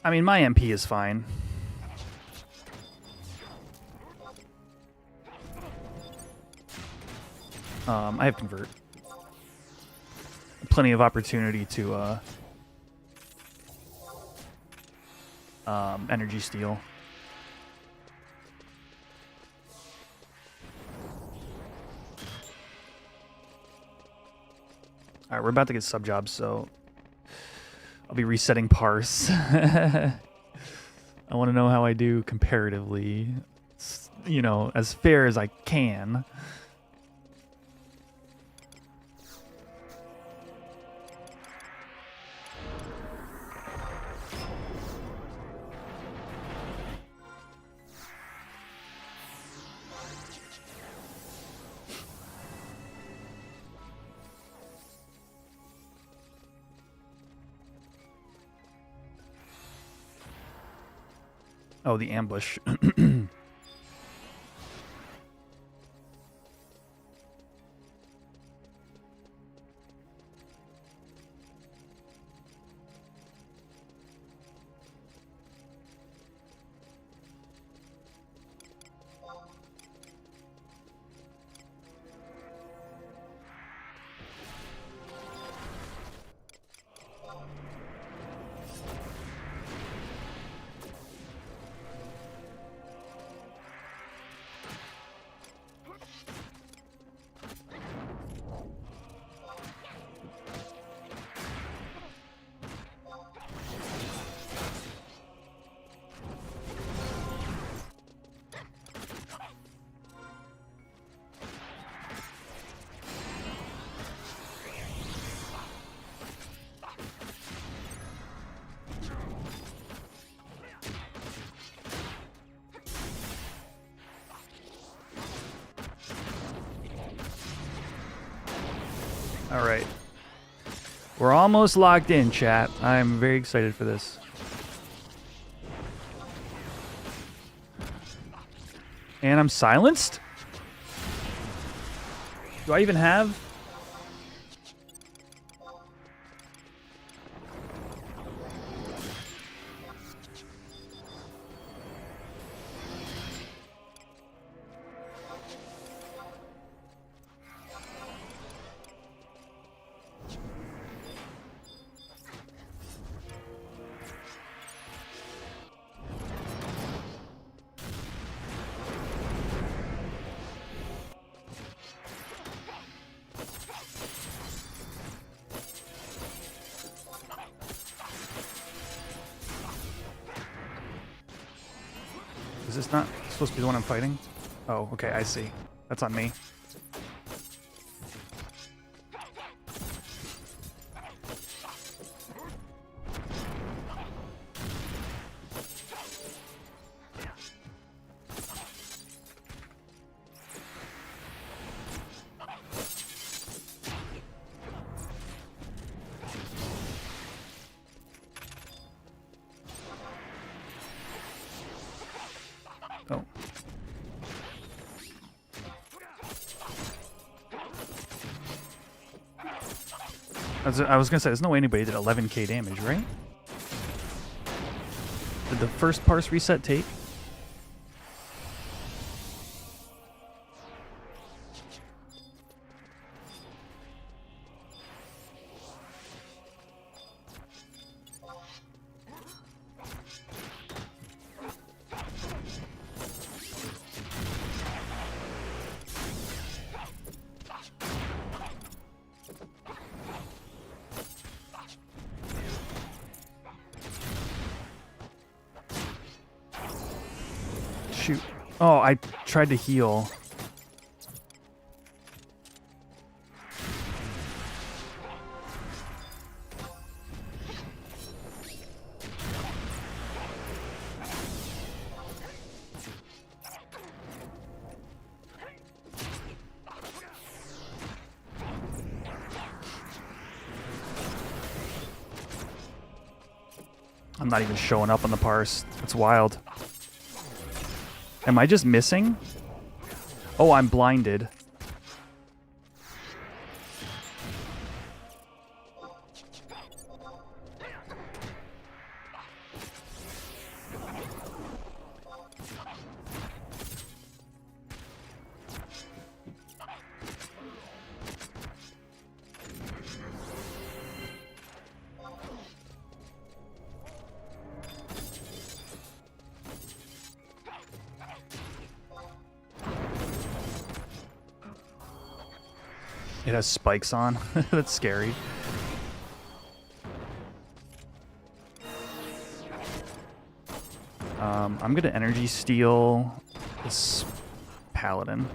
I mean, my MP is fine. I have Convert. Plenty of opportunity to Energy Steal. Alright, we're about to get sub jobs, so I'll be resetting parse. I want to know how I do comparatively. You know, as fair as I can. Oh, the ambush. All right. We're almost locked in, chat. I'm very excited for this. And I'm silenced? Do I even have? Is this not supposed to be the one I'm fighting? Oh, okay, I see. That's on me. Oh. I was gonna say, there's no way anybody did 11k damage, right? Did the first parse reset take? Shoot. Oh, I tried to heal. I'm not even showing up on the parse. It's wild. Am I just missing? Oh, I'm blinded. It has spikes on. That's scary. I'm gonna energy steal this paladin.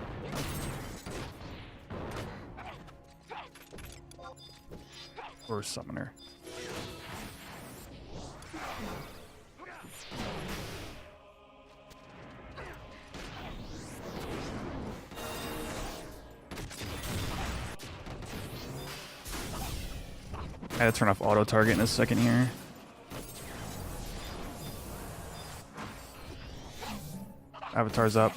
Or summoner. I gotta turn off auto target in a second here. Avatar's up.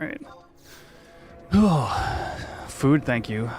Alright. Oh, food, thank you.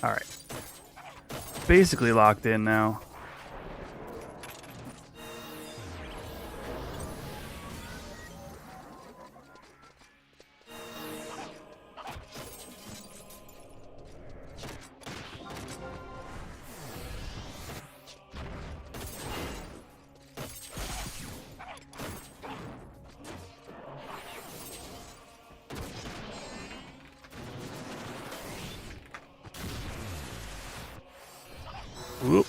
Alright. Basically locked in now. Whoop.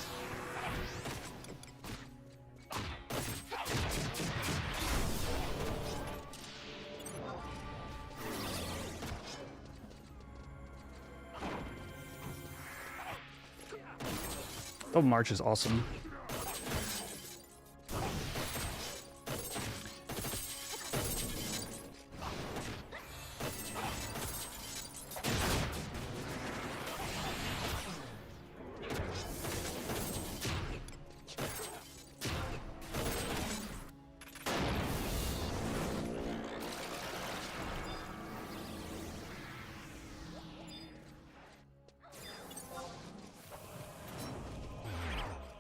Oh, March is awesome.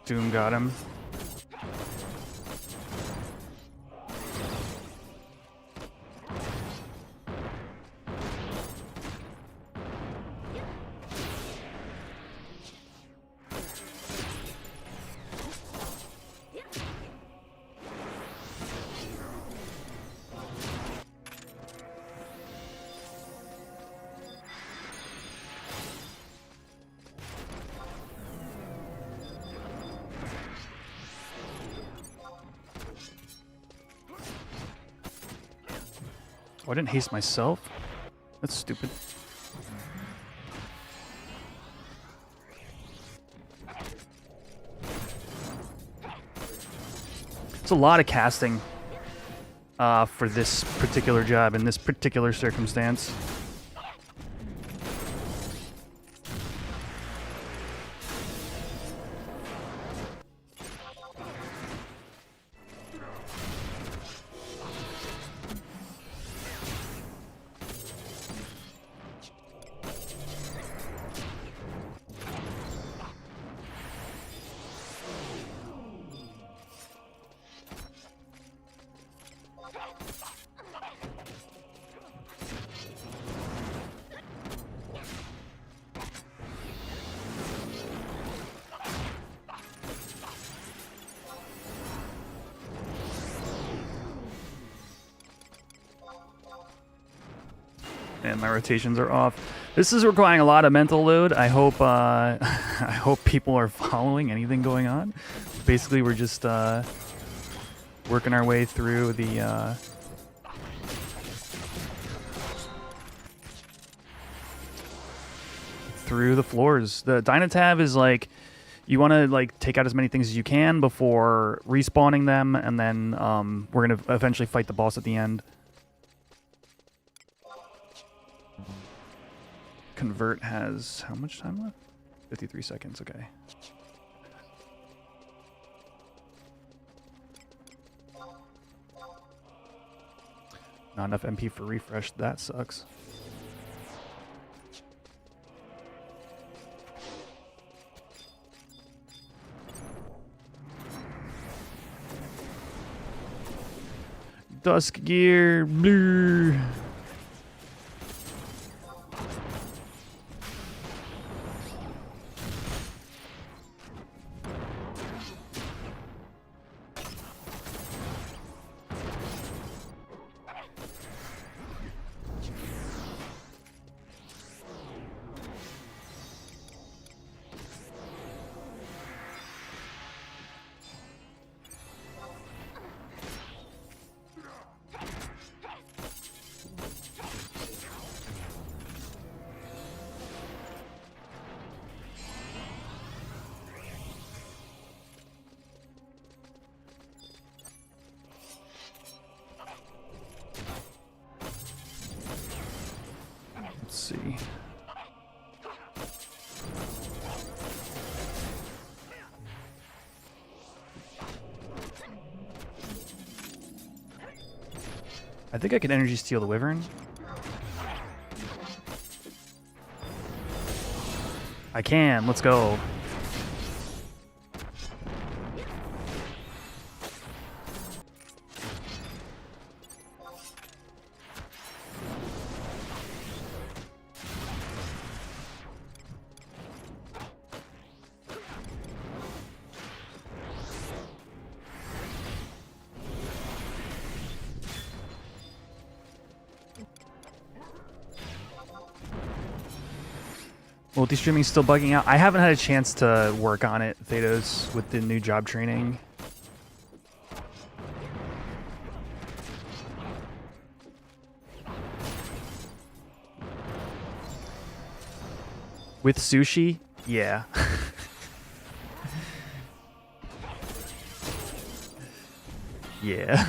Doom got him. Oh, I didn't haste myself? That's stupid. It's a lot of casting for this particular job in this particular circumstance. And my rotations are off. This is requiring a lot of mental load. I hope I hope people are following anything going on. Basically, we're just working our way through the floors. The Dynatav is like, you want to like take out as many things as you can before respawning them, and then we're gonna eventually fight the boss at the end. Convert has how much time left? 53 seconds, okay. Not enough MP for refresh, that sucks. Dusk gear, blue. see. I think I can energy steal the wyvern. I can. Let's go. Multi-streaming's still bugging out. I haven't had a chance to work on it, Thedos, with the new job training. With sushi? Yeah. Yeah.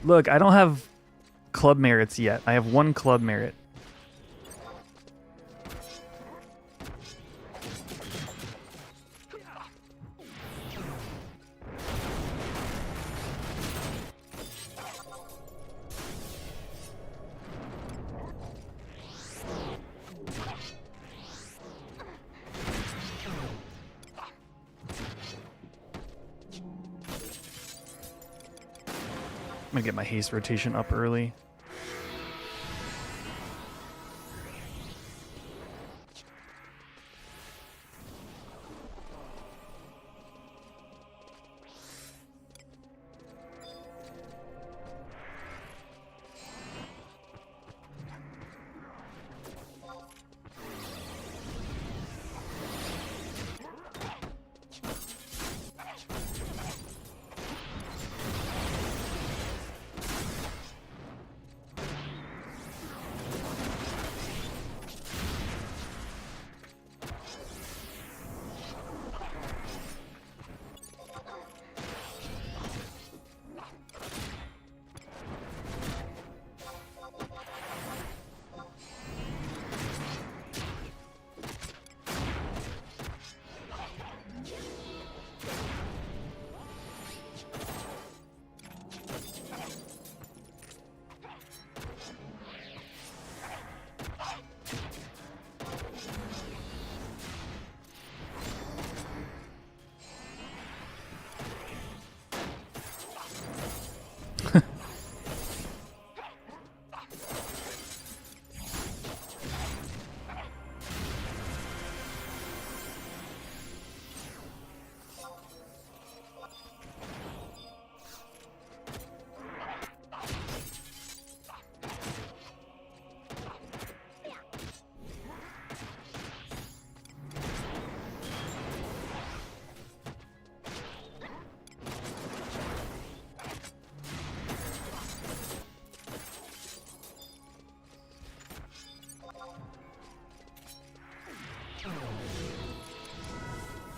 Look, I don't have club merits yet. I have 1 club merit. I'm gonna get my haste rotation up early.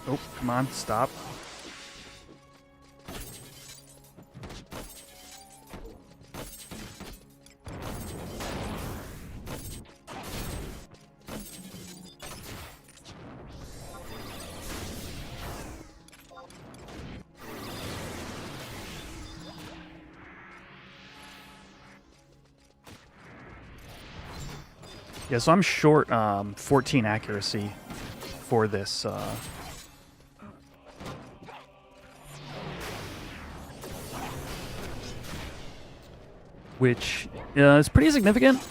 Oh, come on, stop. Yeah, so I'm short 14 accuracy for this. Which is pretty significant.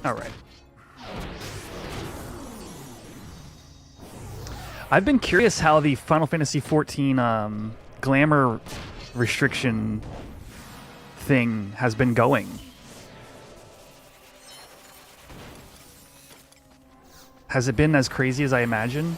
All right. I've been curious how the Final Fantasy XIV glamour restriction thing has been going. Has it been as crazy as I imagined?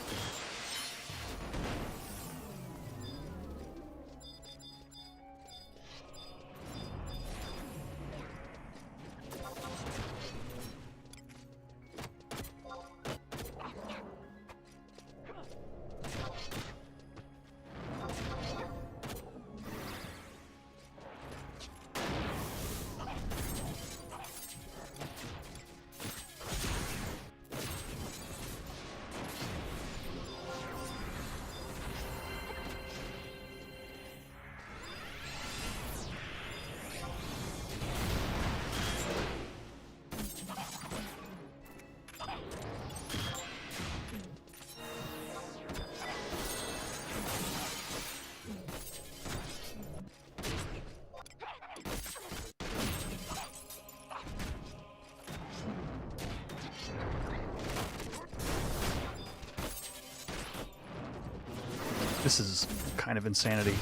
This is kind of insanity.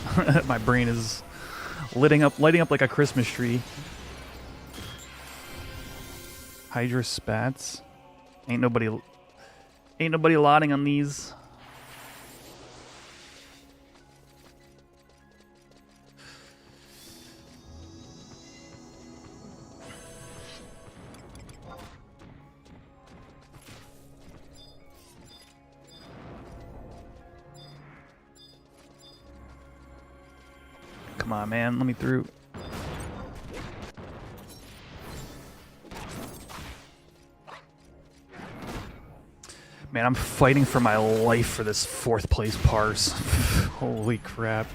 My brain is lighting up like a Christmas tree. Hydra spats. Ain't nobody lotting on these. Come on, man. Let me through. Man, I'm fighting for my life for this 4th place parse. Holy crap.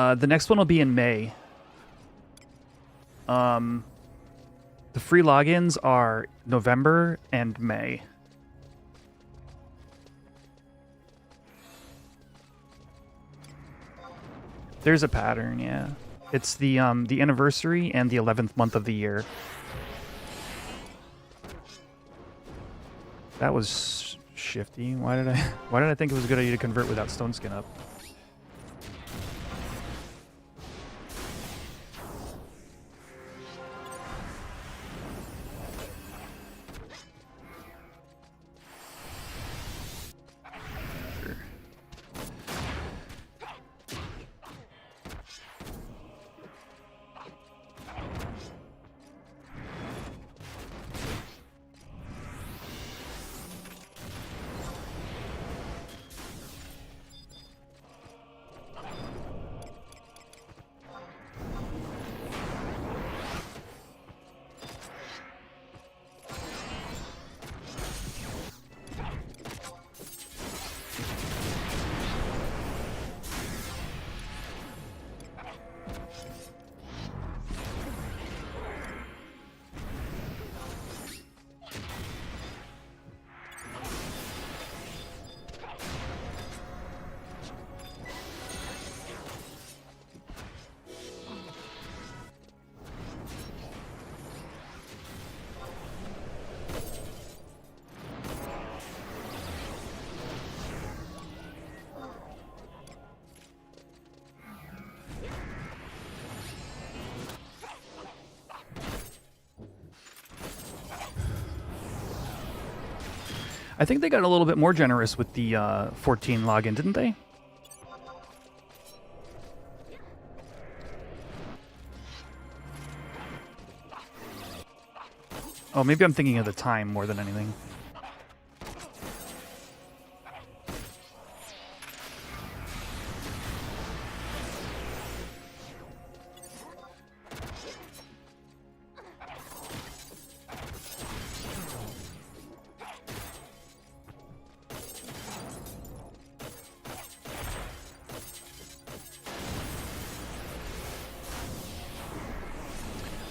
The next one will be in May. The free logins are November and May. There's a pattern, yeah. It's the anniversary and the 11th month of the year. That was shifty. Why did I think it was a good idea to convert without stone skin up? I think they got a little bit more generous with the 14 login, didn't they? Oh, maybe I'm thinking of the time more than anything.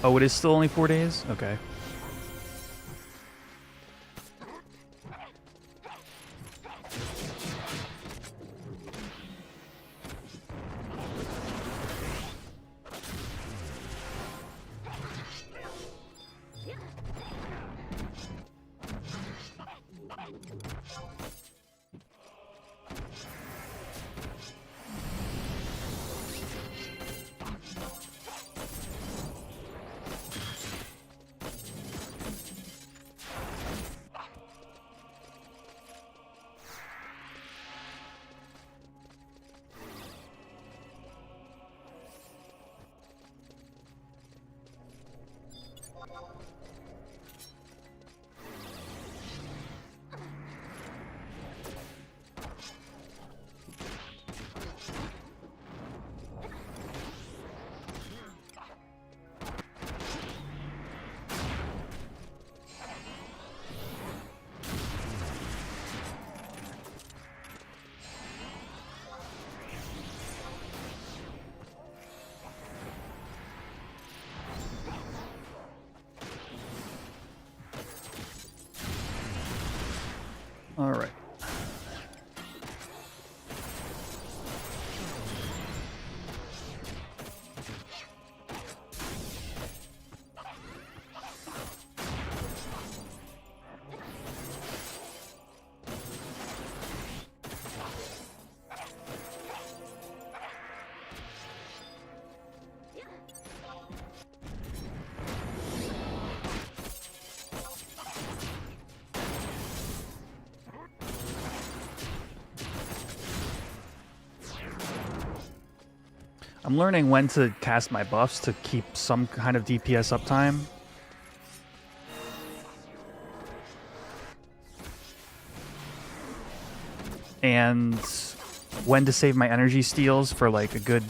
Oh, it is still only 4 days? Okay. All right. I'm learning when to cast my buffs to keep some kind of DPS uptime. And when to save my energy steals for like a good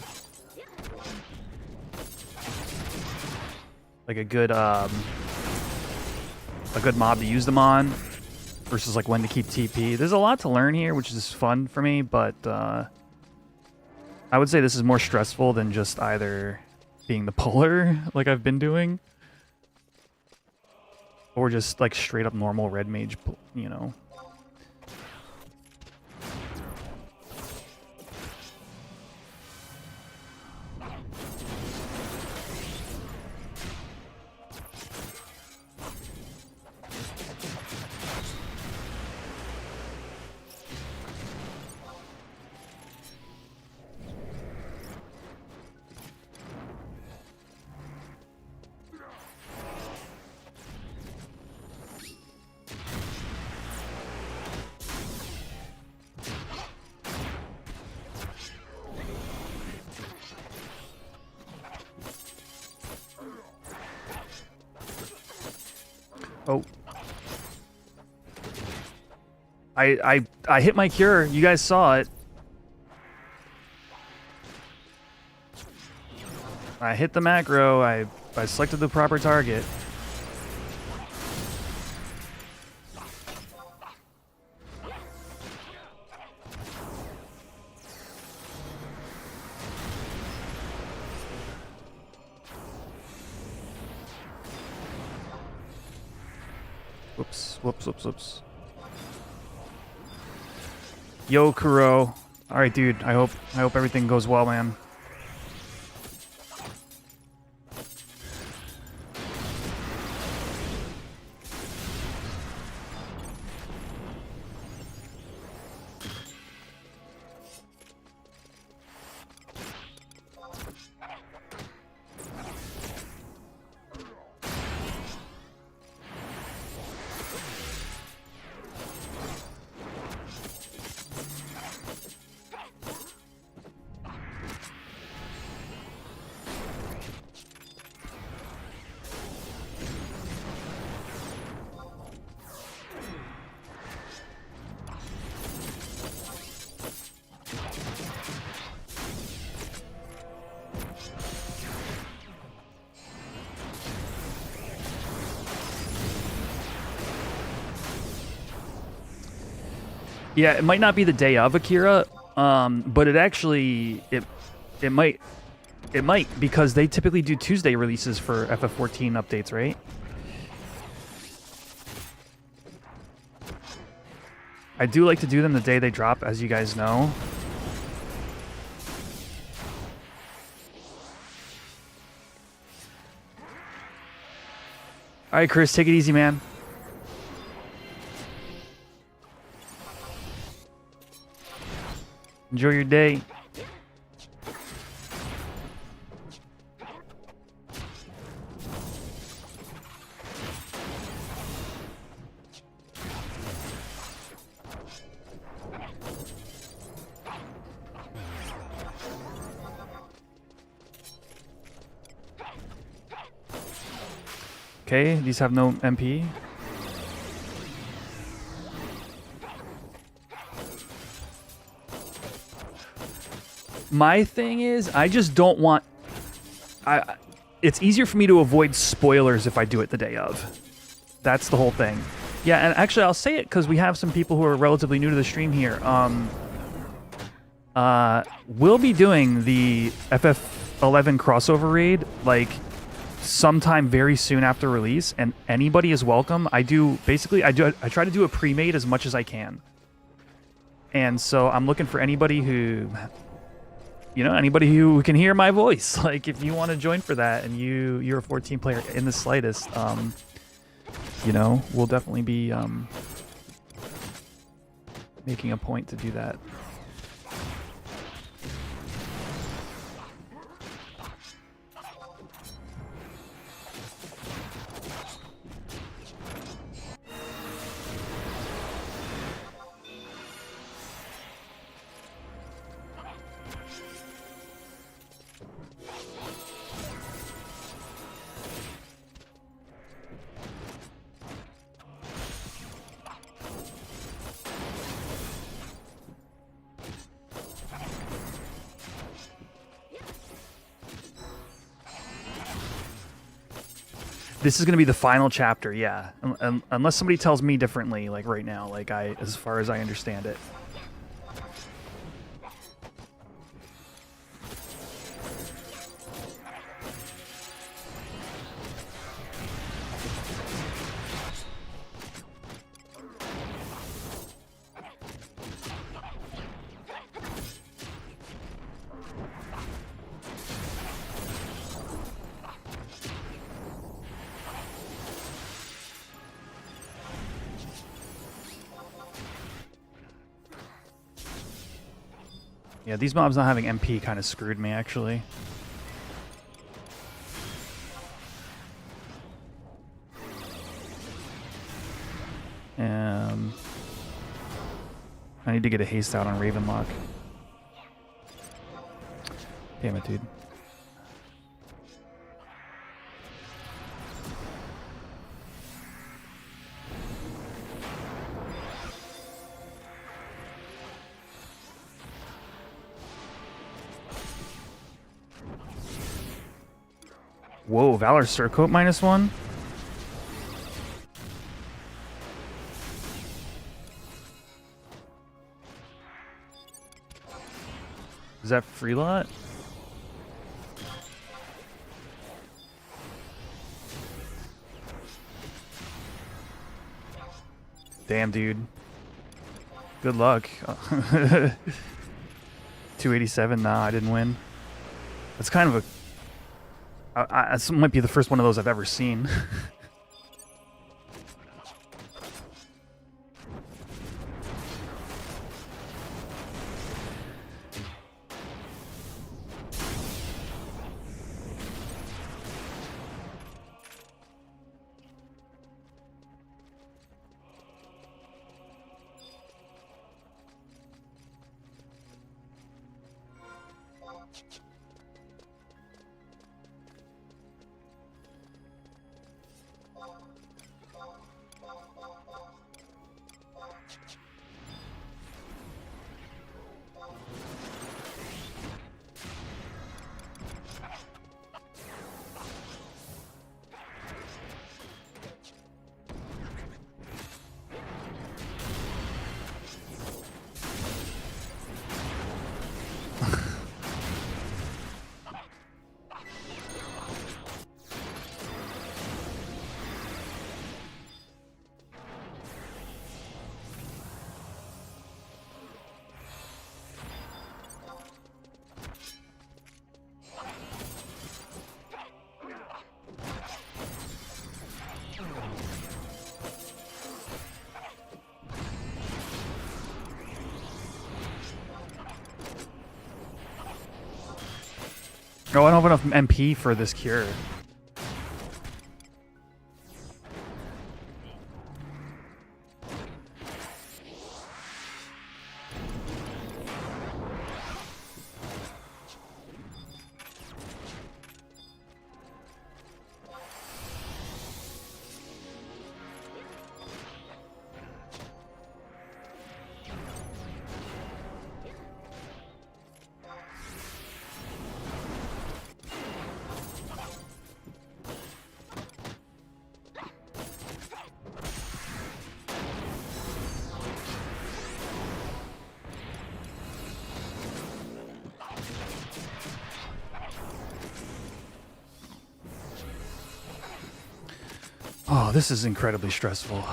mob to use them on versus like when to keep TP. There's a lot to learn here, which is fun for me, but I would say this is more stressful than just either being the puller like I've been doing or just like straight up normal red mage, you know. Oh. I hit my cure. You guys saw it. I hit the macro. I selected the proper target. Whoops. Yo, Kuro. All right, dude. I hope everything goes well, man. Yeah, it might not be the day of Akira, but it actually it might because they typically do Tuesday releases for FF14 updates, right? I do like to do them the day they drop, as you guys know. All right, Chris, take it easy, man. Enjoy your day. Okay, these have no MP. My thing is, I just don't want... it's easier for me to avoid spoilers if I do it the day of. That's the whole thing. Yeah, and actually I'll say it because we have some people who are relatively new to the stream here. We'll be doing the FF11 crossover raid, like, sometime very soon after release, and anybody is welcome. I try to do a pre-made as much as I can. And so I'm looking for anybody who... anybody who can hear my voice. Like, if you want to join for that and you're a 14 player in the slightest, we'll definitely be making a point to do that. This is going to be the final chapter, yeah. Unless somebody tells me differently, like right now, like as far as I understand it. Yeah, these mobs not having MP kind of screwed me, actually. I need to get a haste out on Ravenlock. Damn it, dude. Whoa, Valor Surcoat -1? Is that free lot? Damn, dude. Good luck. 287? Nah, I didn't win. That's kind of a... this might be the first one of those I've ever seen. Oh, I don't have enough MP for this cure. Oh, this is incredibly stressful.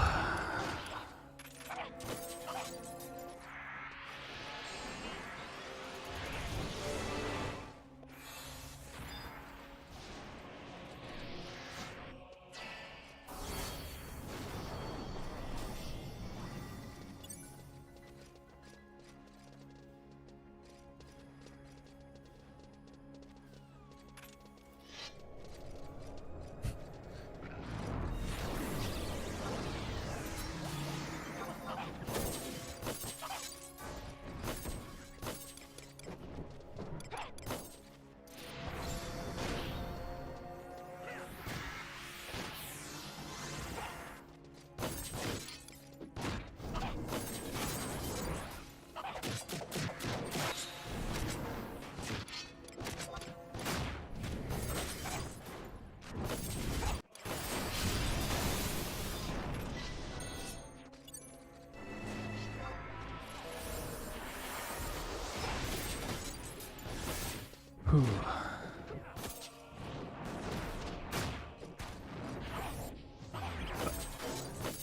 Whew.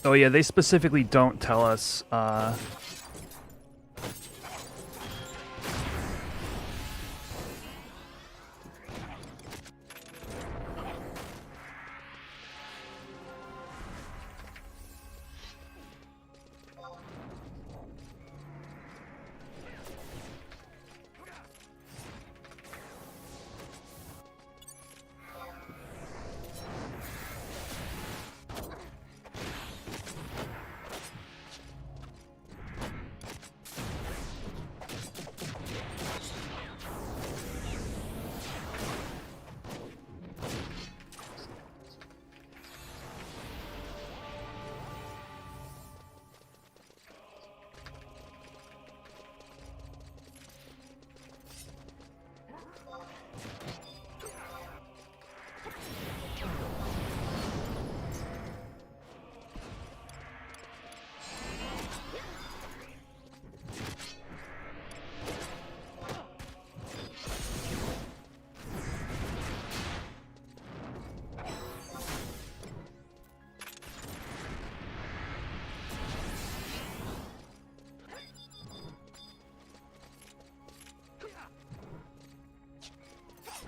Oh yeah, they specifically don't tell us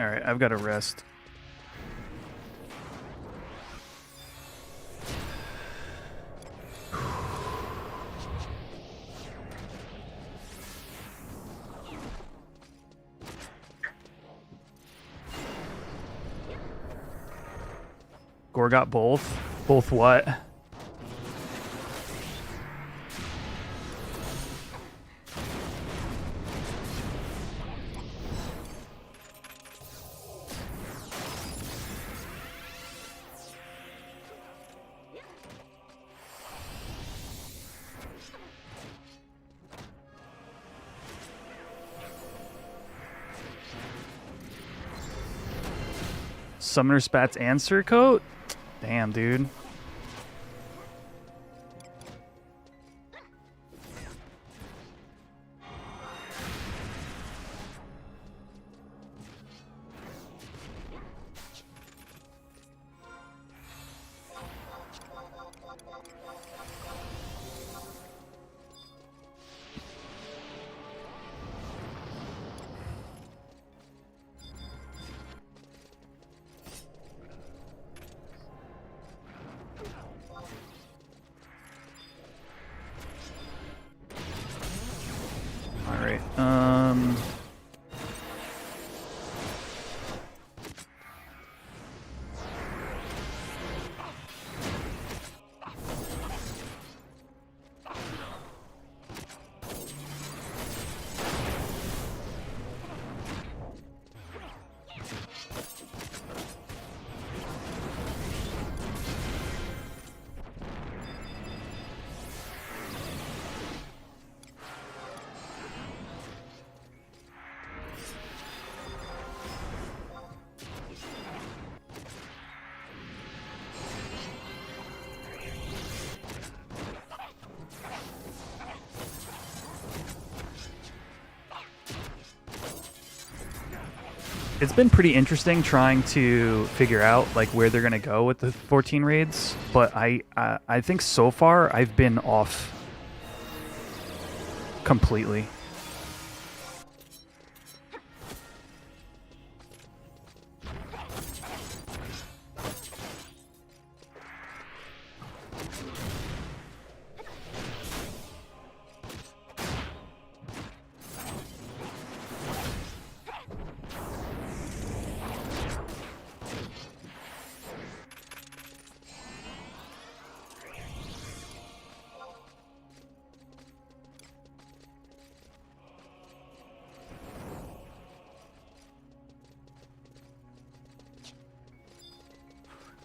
all right, I've got to rest. Gore got both. Both what? Summoner Spats answer coat? Damn, dude. It's been pretty interesting trying to figure out like where they're gonna go with the 14 raids, but I think so far I've been off completely.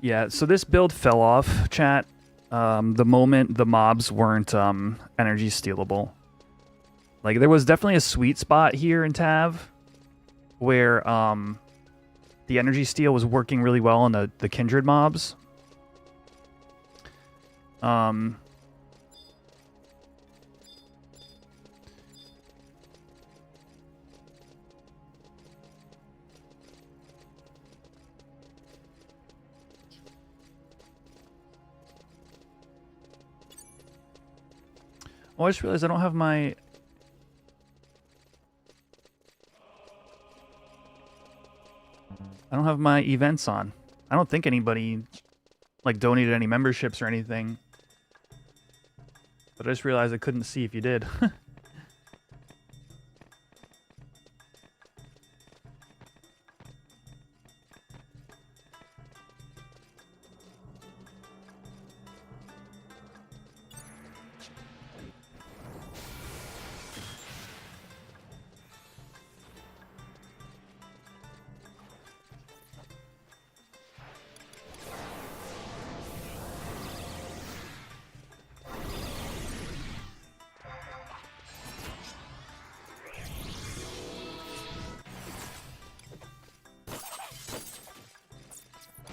Yeah, so this build fell off, chat, the moment the mobs weren't energy stealable. Like, there was definitely a sweet spot here in Tav where the energy steal was working really well on the kindred mobs. Oh, I just realized I don't have my... I don't have my events on. I don't think anybody, like, donated any memberships or anything. But I just realized I couldn't see if you did.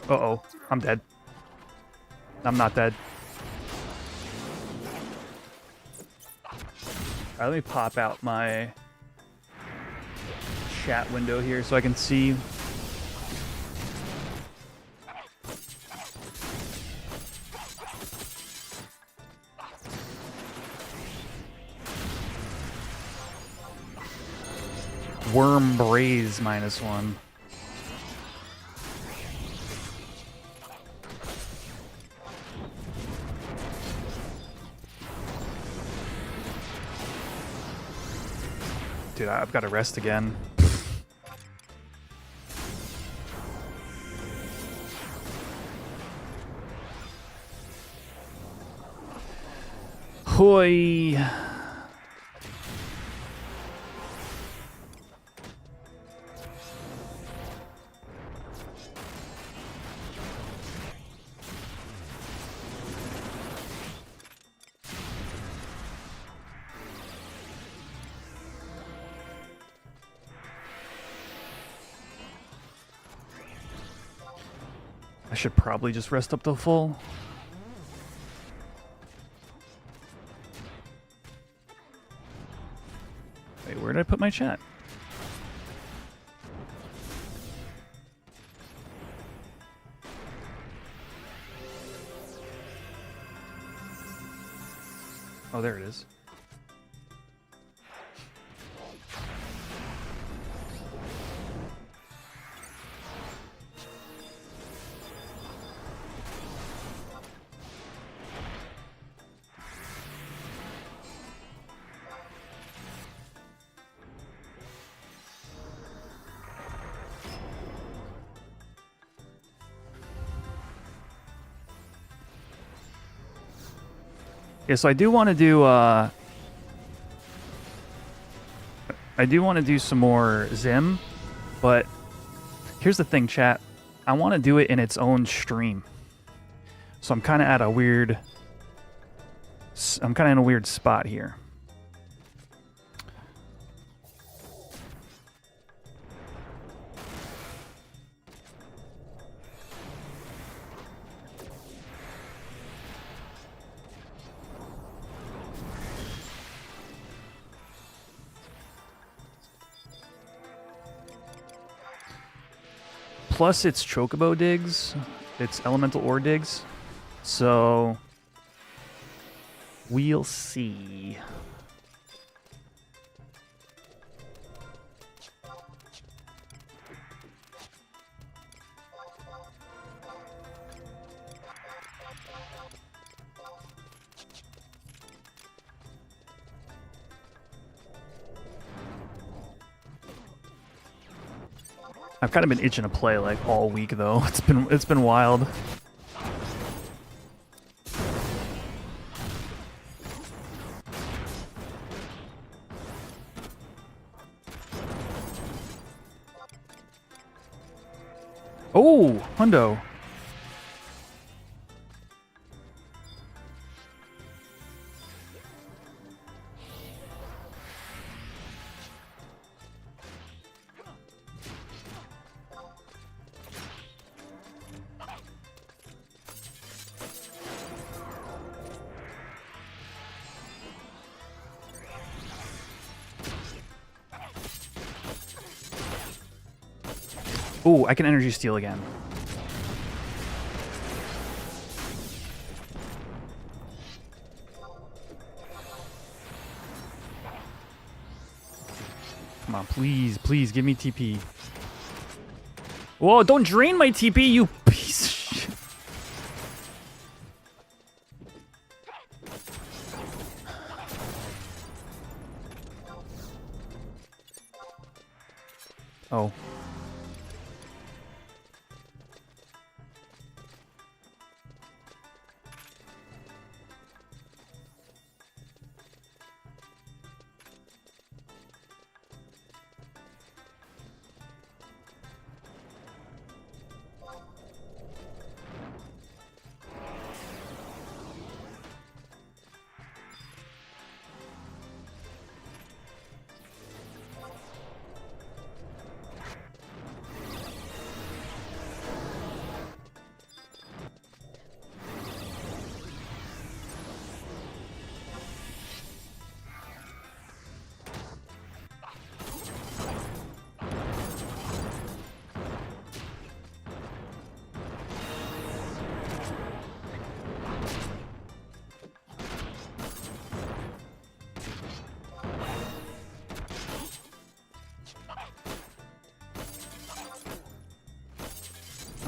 Uh-oh, I'm dead. I'm not dead. Alright, let me pop out my chat window here so I can see. Worm Braze -1. Dude, I've got to rest again. Hoi. I should probably just rest up to full. Wait, where did I put my chat? Oh, there it is. Yeah, so I do want to do some more Zim, but here's the thing, chat. I want to do it in its own stream. So I'm kind of at a weird... I'm kind of in a weird spot here. plus it's Chocobo digs. It's elemental ore digs. So we'll see. I've kind of been itching to play like all week though. It's been wild. Oh, hundo. Ooh, I can energy steal again. Come on, please, please, give me TP. Whoa, don't drain my TP, you piece of shit. Oh.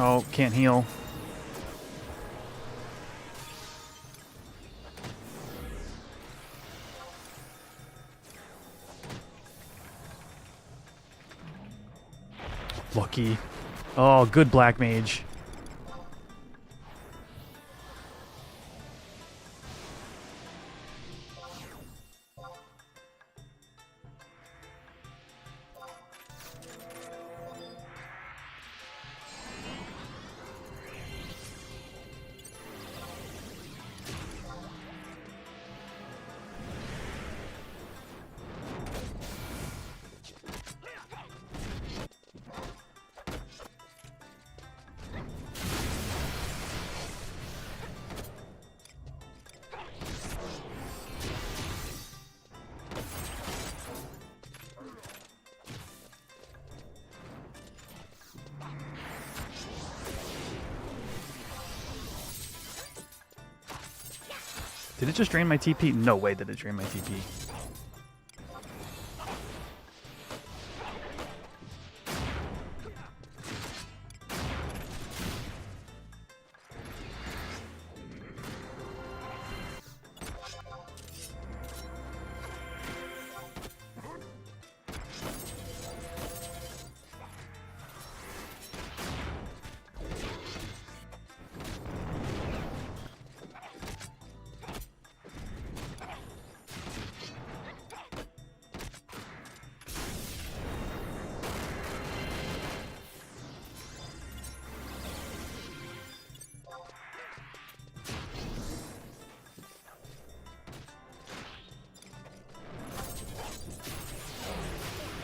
Oh, can't heal. Lucky. Oh, good black mage. Did it just drain my TP? No way did it drain my TP.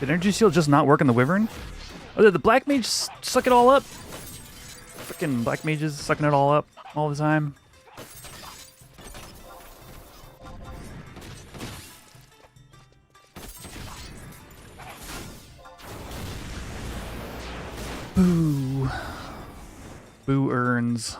Did Energy Seal just not work on the Wyvern? Oh, did the Black Mage suck it all up? Freaking Black Mages sucking it all up all the time. Boo. Boo earns.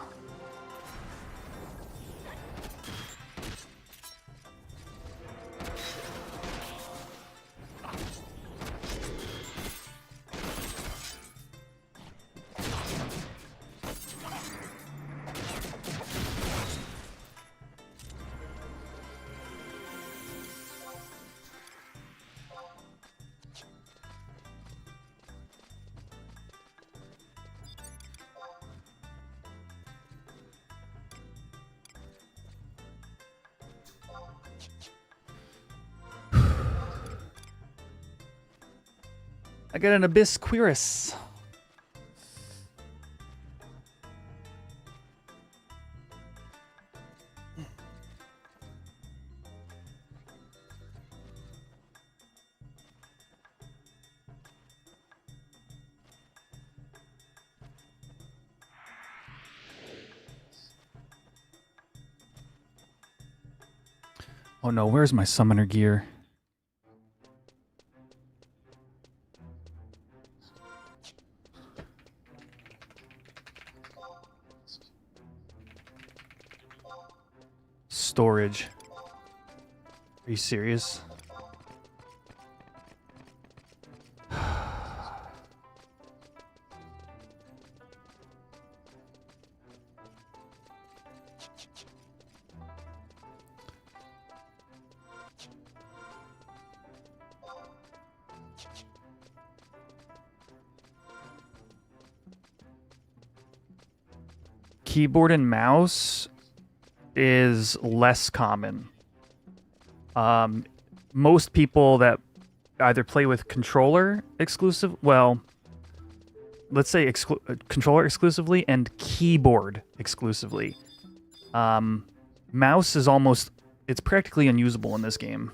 I got an Abyss Quirus. Oh no, where's my summoner gear? Storage. Are you serious? Keyboard and mouse is less common. Most people that either play with controller exclusive, well, let's say controller exclusively and keyboard exclusively. Mouse is almost, it's practically unusable in this game.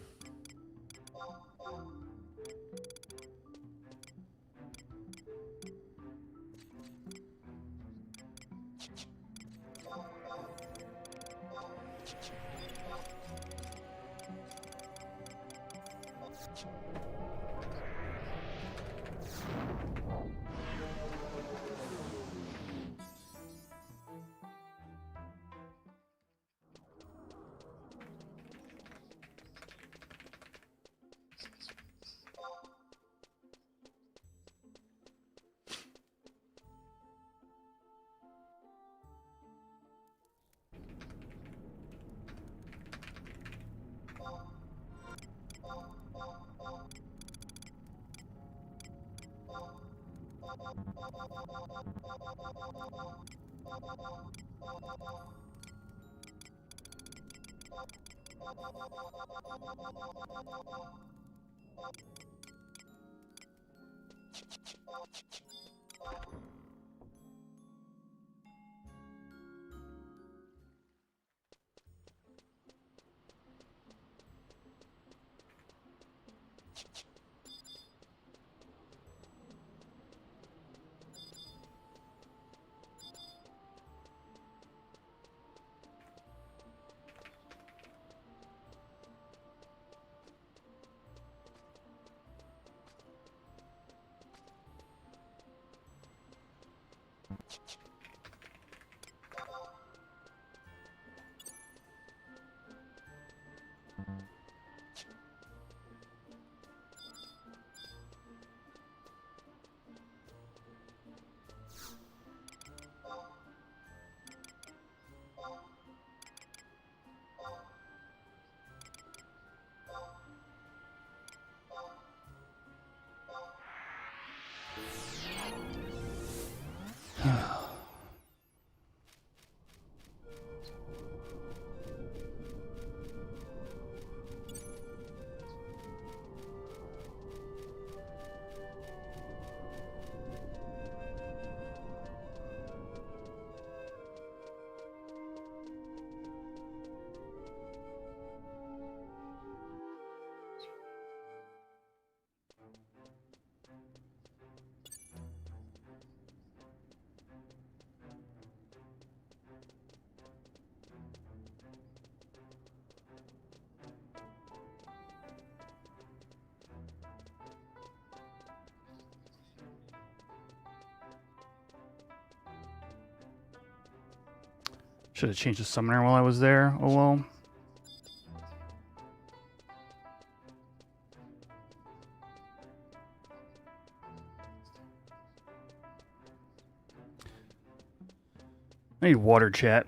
Should have changed the summoner while I was there. Oh well. I need water, chat.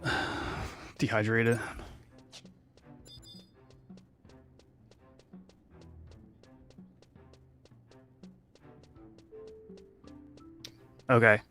Dehydrated. Okay.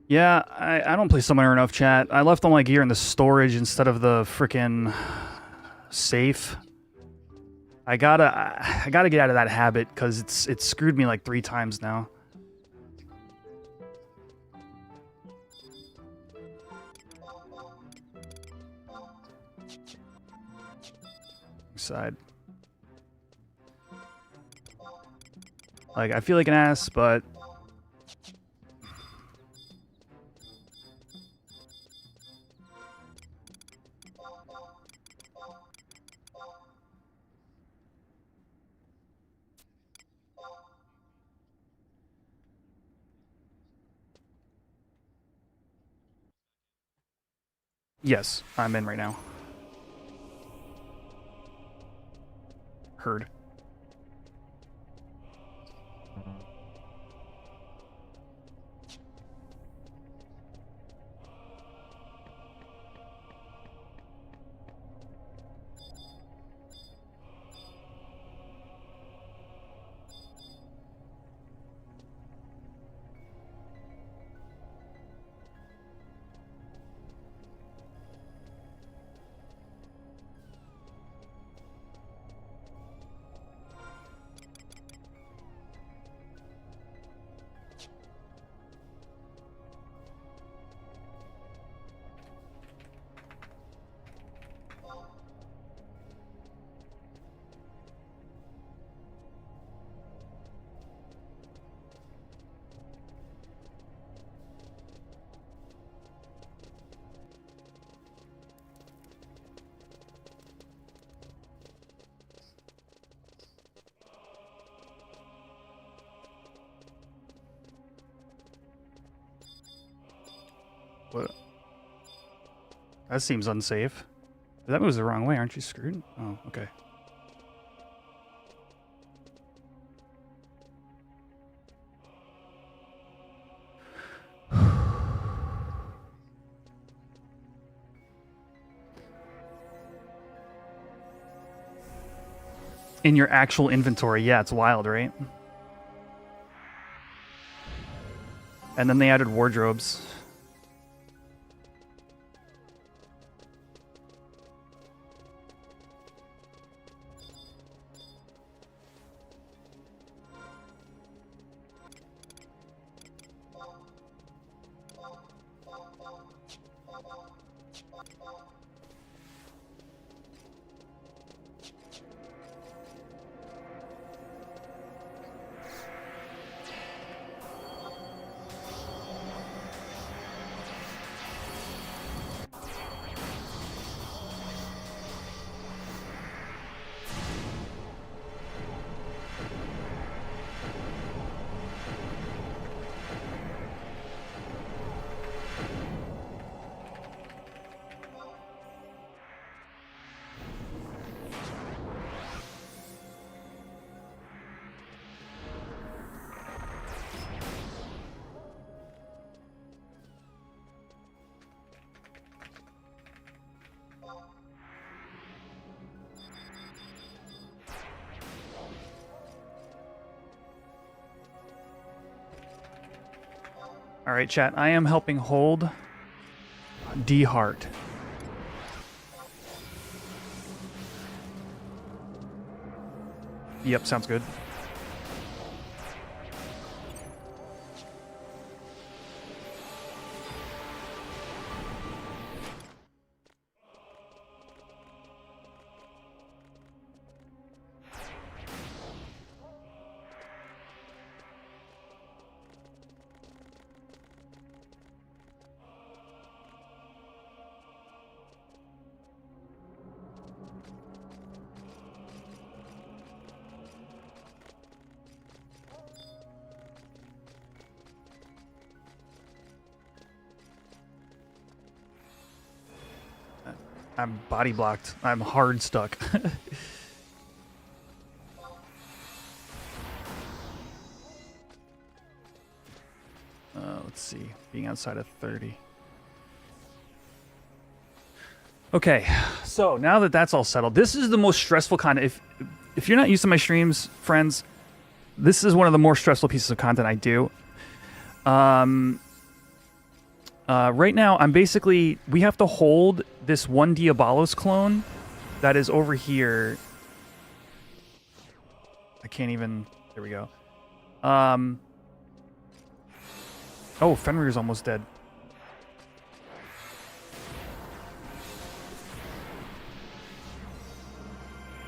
Yeah, I don't play Summoner enough, chat. I left all my gear in the storage instead of the frickin' safe. I gotta get out of that habit because it's screwed me like 3 times now. Side. Like, I feel like an ass, but yes, I'm in right now. Heard. What? That seems unsafe. That moves the wrong way, aren't you screwed? Oh, okay. In your actual inventory, yeah, it's wild, right? And then they added wardrobes. All right, chat. I am helping hold D Heart. Yep, sounds good. I'm body blocked. I'm hard stuck. Let's see. Being outside of 30. Okay, so now that that's all settled, this is the most stressful kind of... If you're not used to my streams, friends, this is one of the more stressful pieces of content I do. Right now, I'm basically... We have to hold this one Diabolos clone that is over here. I can't even... There we go. Oh, Fenrir's almost dead.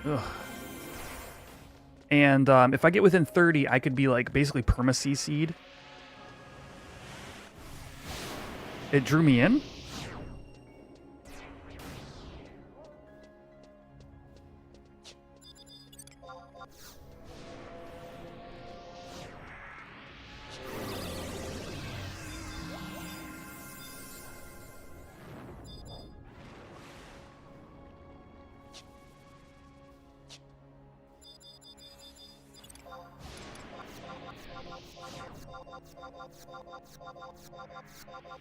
Ugh. And if I get within 30, I could be like basically perma-CC'd. It drew me in?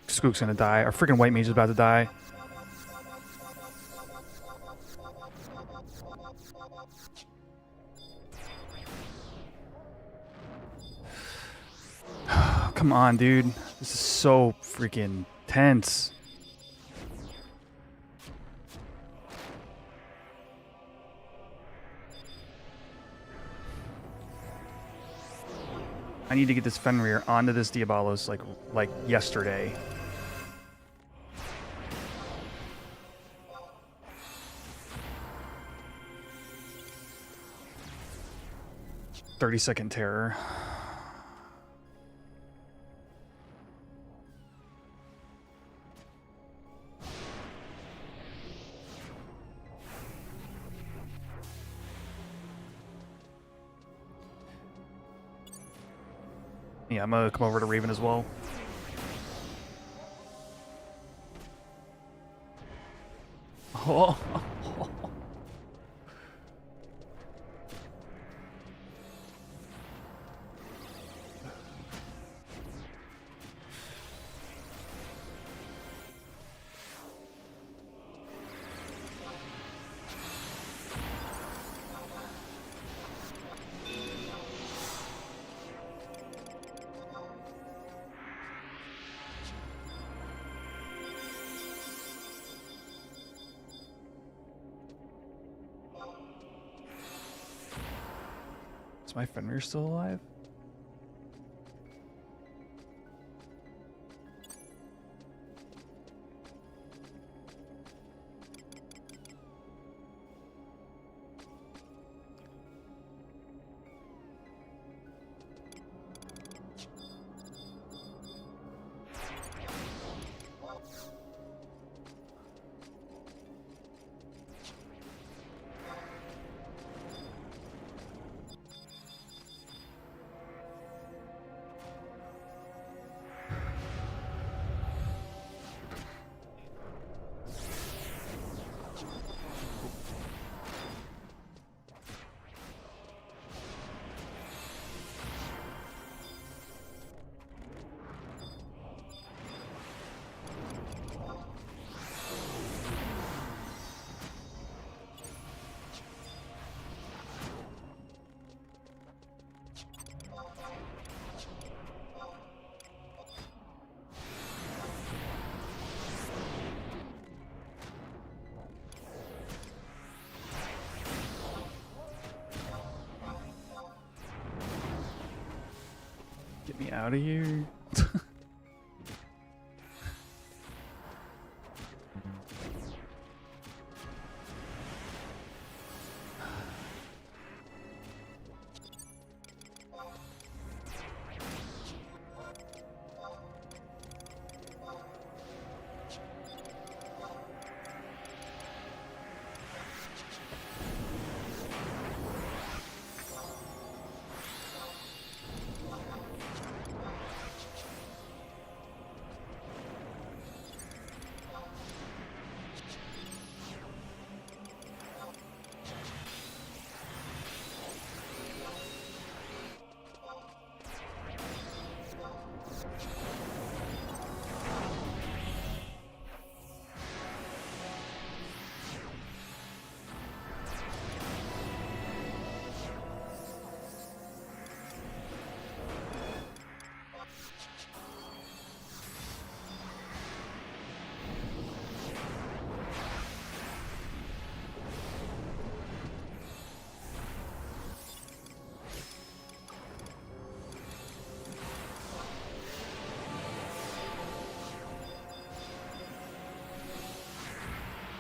Skook's gonna die. Our freaking white mage is about to die. Come on, dude. This is so freaking tense. I need to get this Fenrir onto this Diabolos like yesterday. "30-second terror." Yeah, I'm gonna come over to Raven as well. Oh. Is my Fenrir still alive? Get me out of here.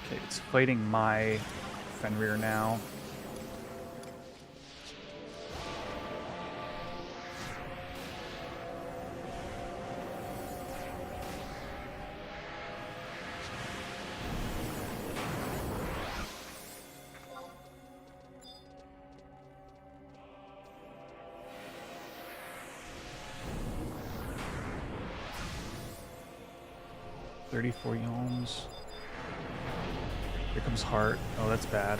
Okay, it's fighting my Fenrir now. $34 yalms. Here comes Heart. Oh, that's bad.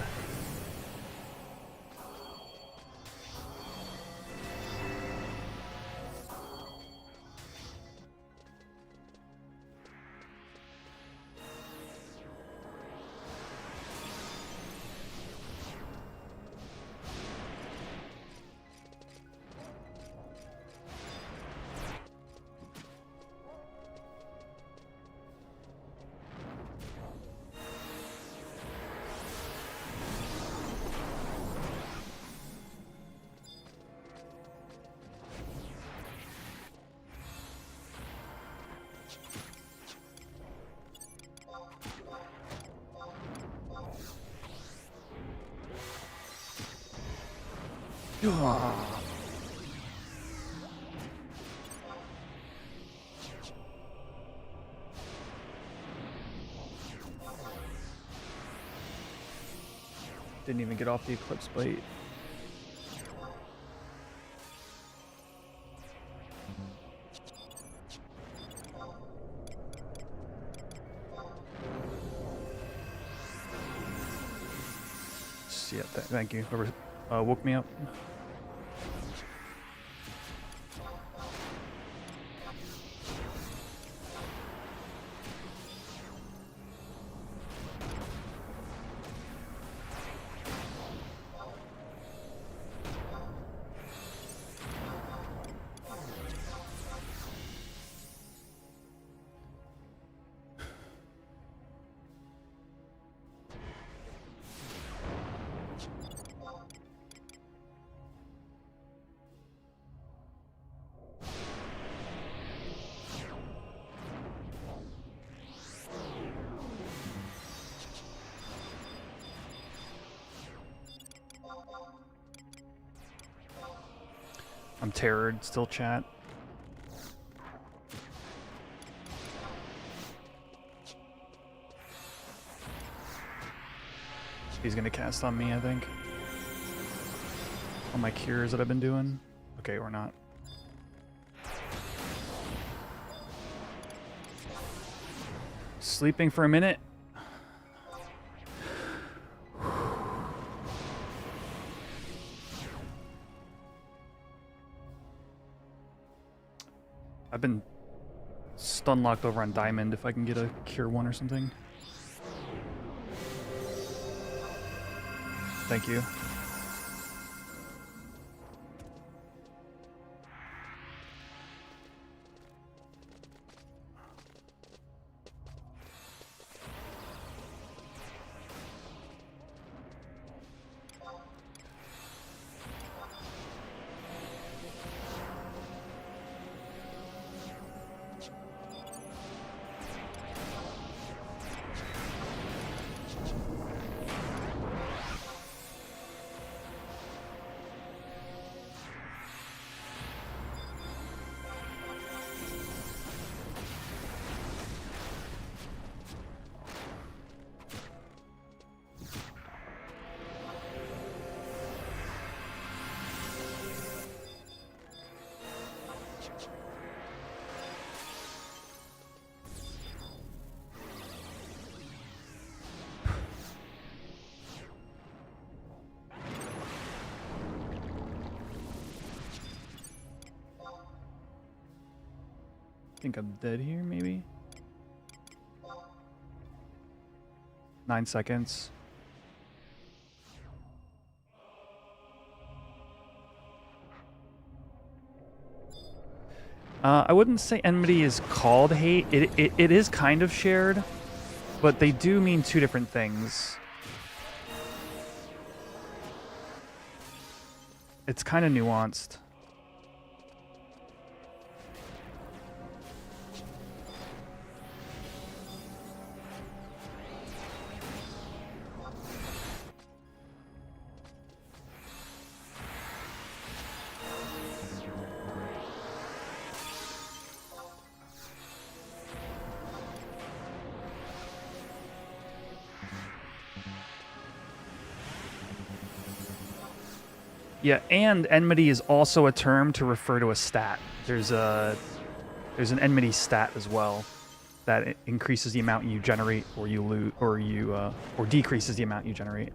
Didn't even get off the Eclipse Bite. Yeah, thank you. Whoever woke me up. I'm terrored, still chat. He's gonna cast on me, I think. On my cures that I've been doing. Okay, or not. Sleeping for a minute. I've been stun locked over on Diamond if I can get a Cure 1 or something. Thank you. think I'm dead here, maybe? 9 seconds. I wouldn't say enmity is called hate. It is kind of shared, but they do mean two different things. It's kind of nuanced. Yeah, and enmity is also a term to refer to a stat. There's an enmity stat as well that it increases the amount you generate, or you lose, or decreases the amount you generate.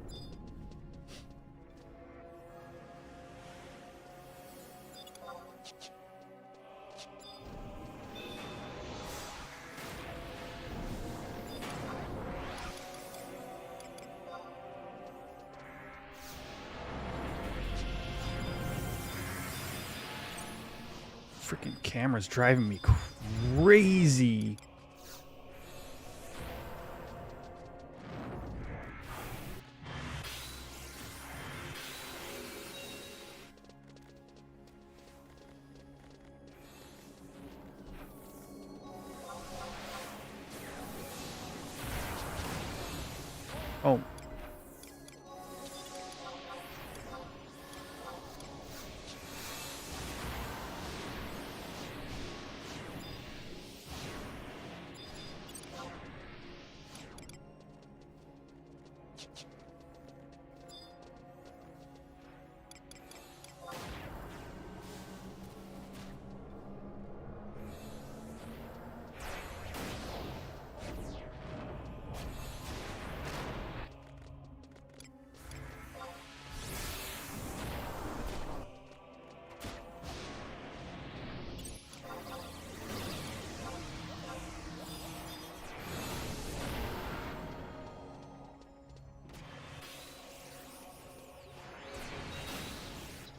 Freaking camera's driving me crazy. Oh.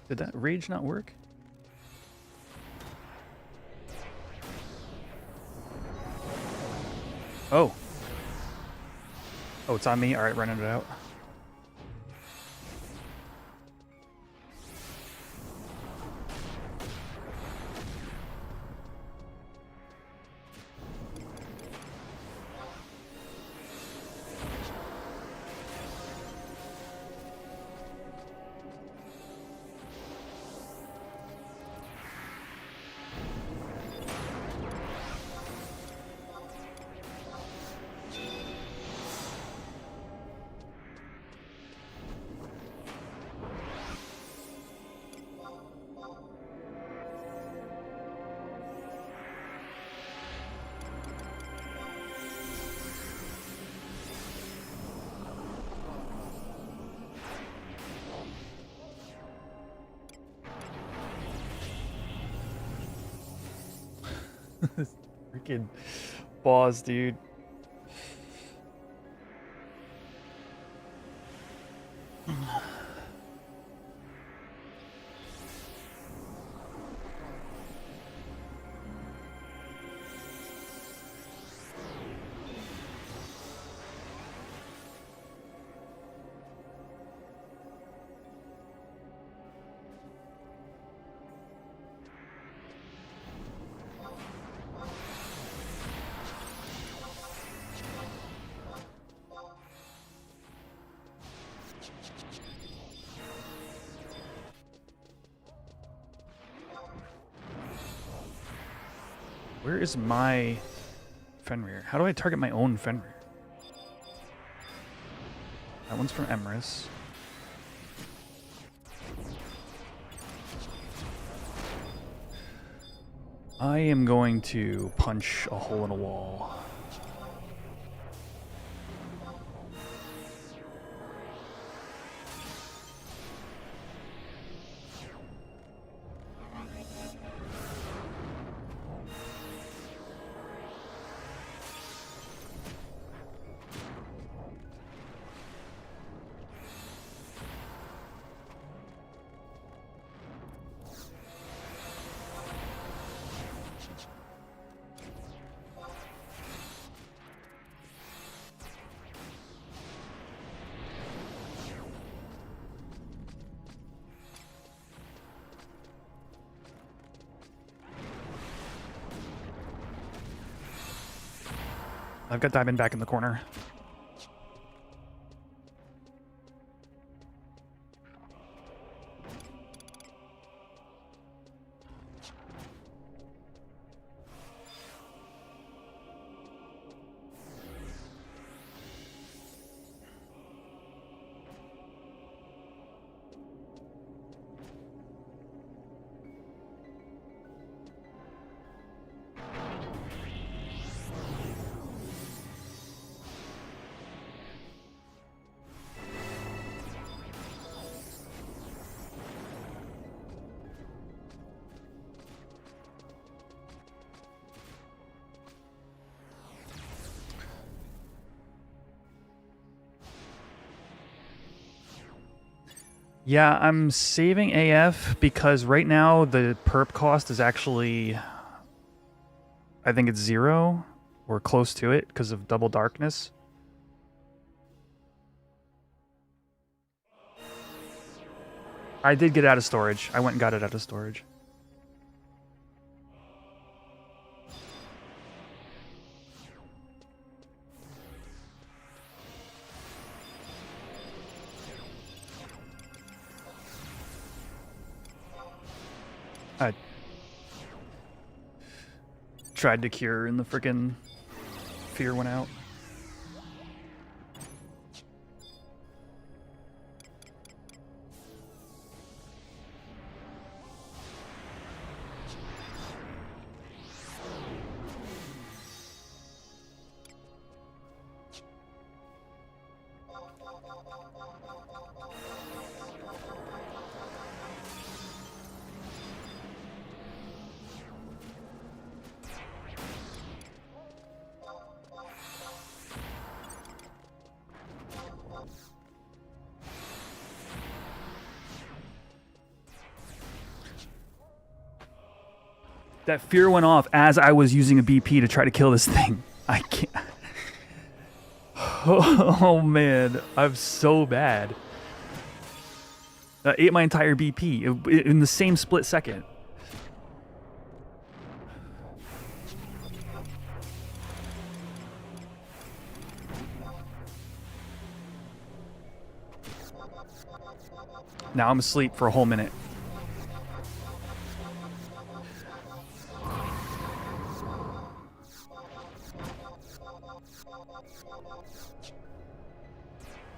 Did that rage not work? Oh. Oh, it's on me? Alright, running it out. Freaking boss, dude. Where is my Fenrir? How do I target my own Fenrir? That one's from Emrys. I am going to punch a hole in a wall. I've got Diamond back in the corner. Yeah, I'm saving AF because right now the perp cost is actually, I think it's 0 or close to it because of double darkness. I did get out of storage. I went and got it out of storage. I tried to cure and the frickin' fear went out. That fear went off as I was using a BP to try to kill this thing. I can't. Oh man, I'm so bad. Ate my entire BP in the same split second. Now I'm asleep for a whole minute.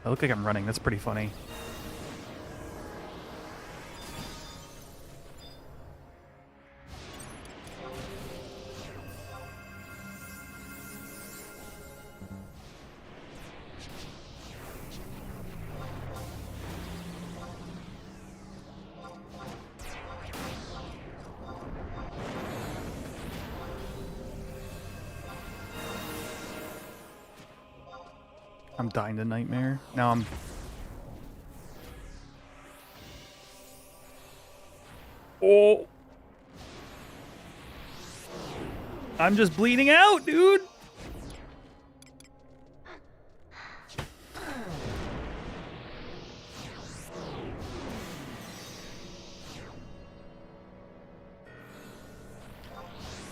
I look like I'm running. That's pretty funny. I'm dying to nightmare. Now I'm... Oh! I'm just bleeding out, dude!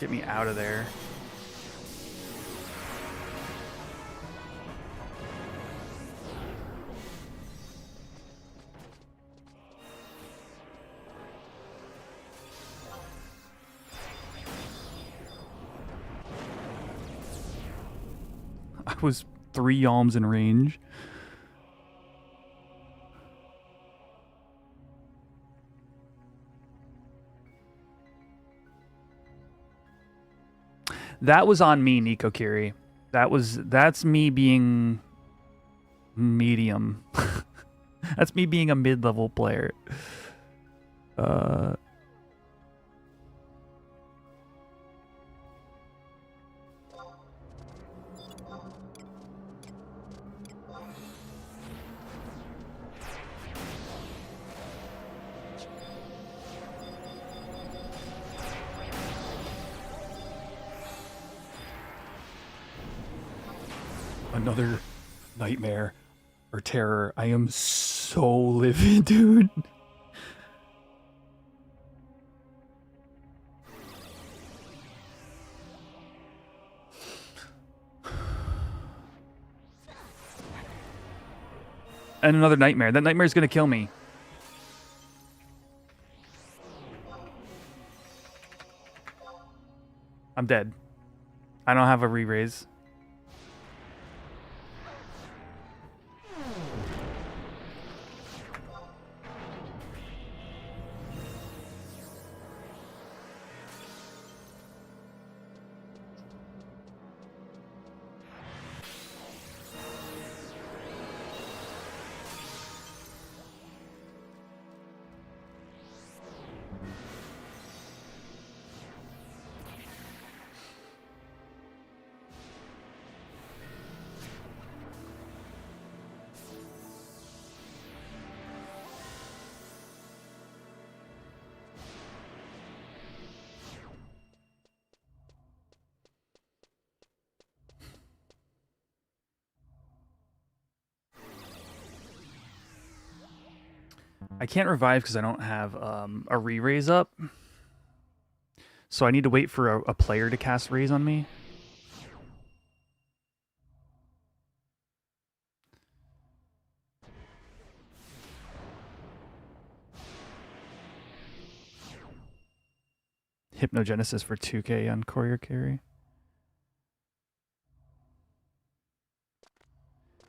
Get me out of there. I was 3 yalms in range. That was on me, Nico Kiri. That's me being medium. That's me being a mid-level player. Another nightmare or terror. I am so livid, dude. And another nightmare. That nightmare is going to kill me. I'm dead. I don't have a re-raise. I can't revive because I don't have a re-raise up. So I need to wait for a player to cast raise on me. Hypnogenesis for 2k on Courier Carry.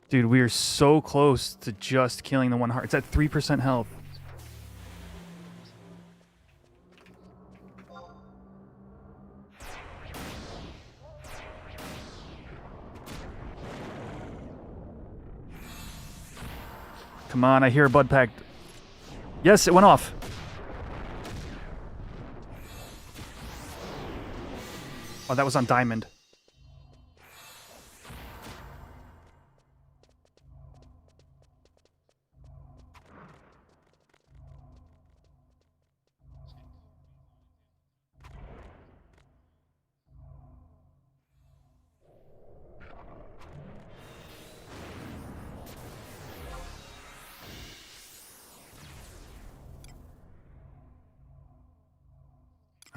Dude, we are so close to just killing the one heart. It's at 3% health. Come on, I hear a Bud Pact. Yes, it went off. Oh, that was on Diamond.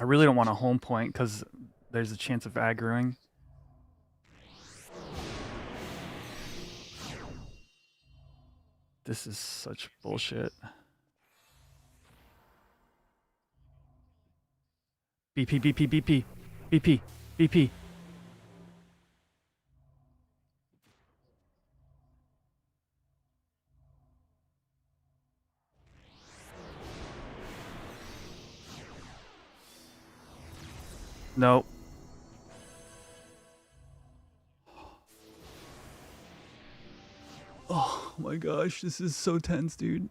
I really don't want a home point because there's a chance of aggroing. This is such bullshit. BP, BP, BP, BP, BP. No. Oh my gosh, this is so tense, dude.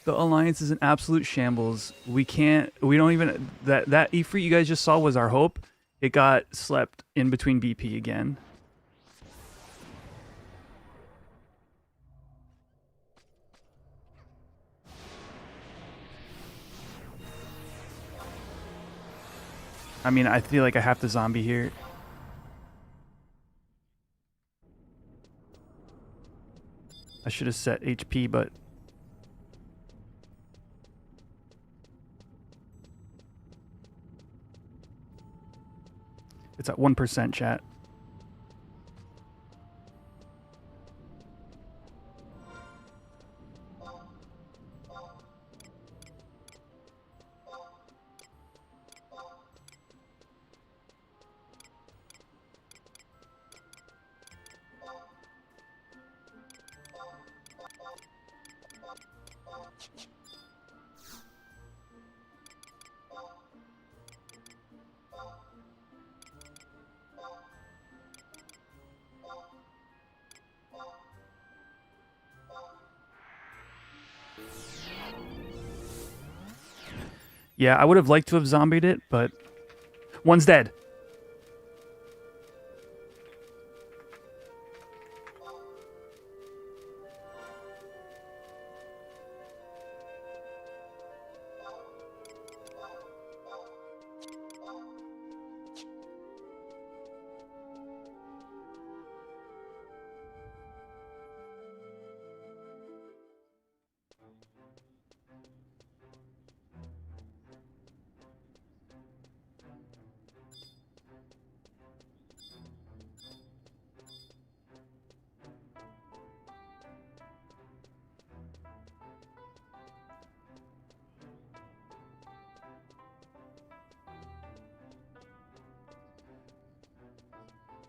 The Alliance is an absolute shambles. We don't even, that Ifrit you guys just saw was our hope. It got slept in between BP again. I mean, I feel like I have to zombie here. I should have set HP, but... It's at 1%, chat. Yeah, I would have liked to have zombied it, but one's dead.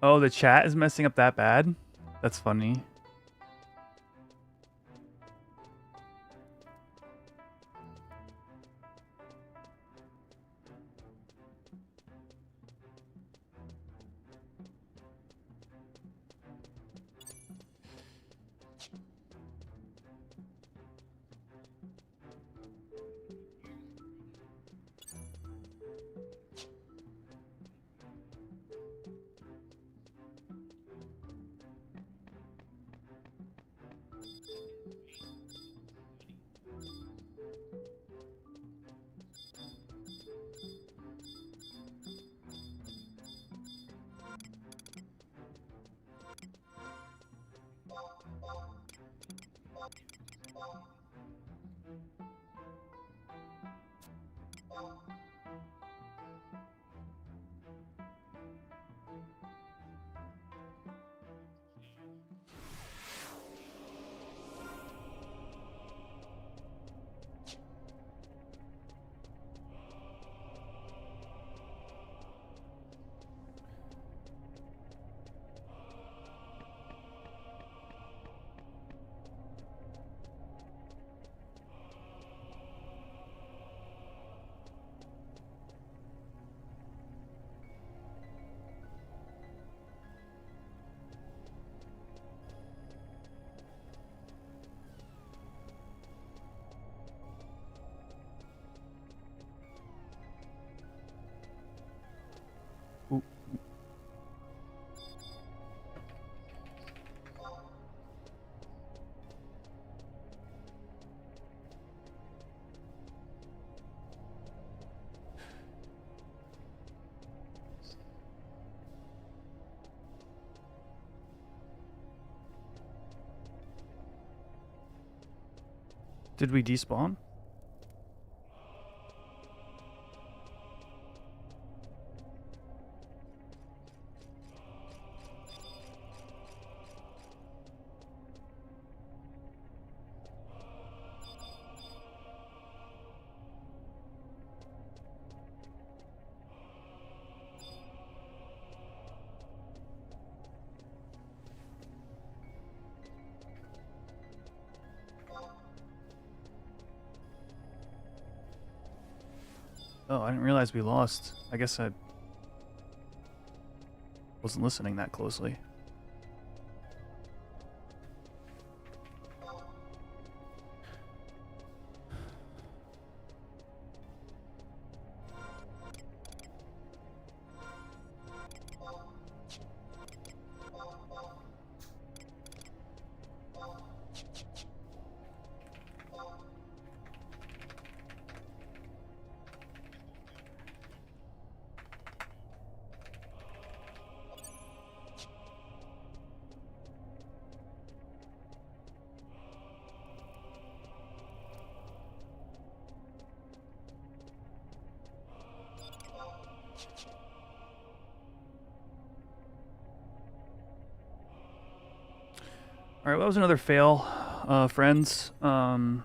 Oh, the chat is messing up that bad? That's funny. Did we despawn? Oh, I didn't realize we lost. I guess I wasn't listening that closely. All right, well, that was another fail, friends. The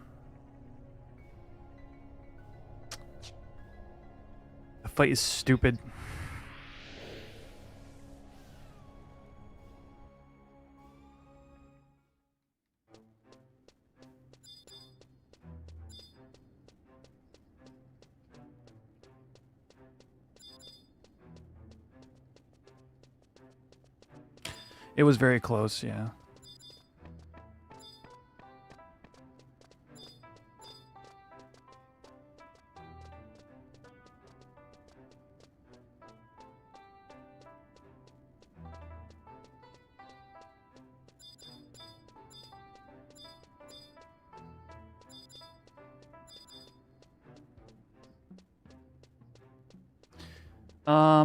fight is stupid. It was very close, yeah.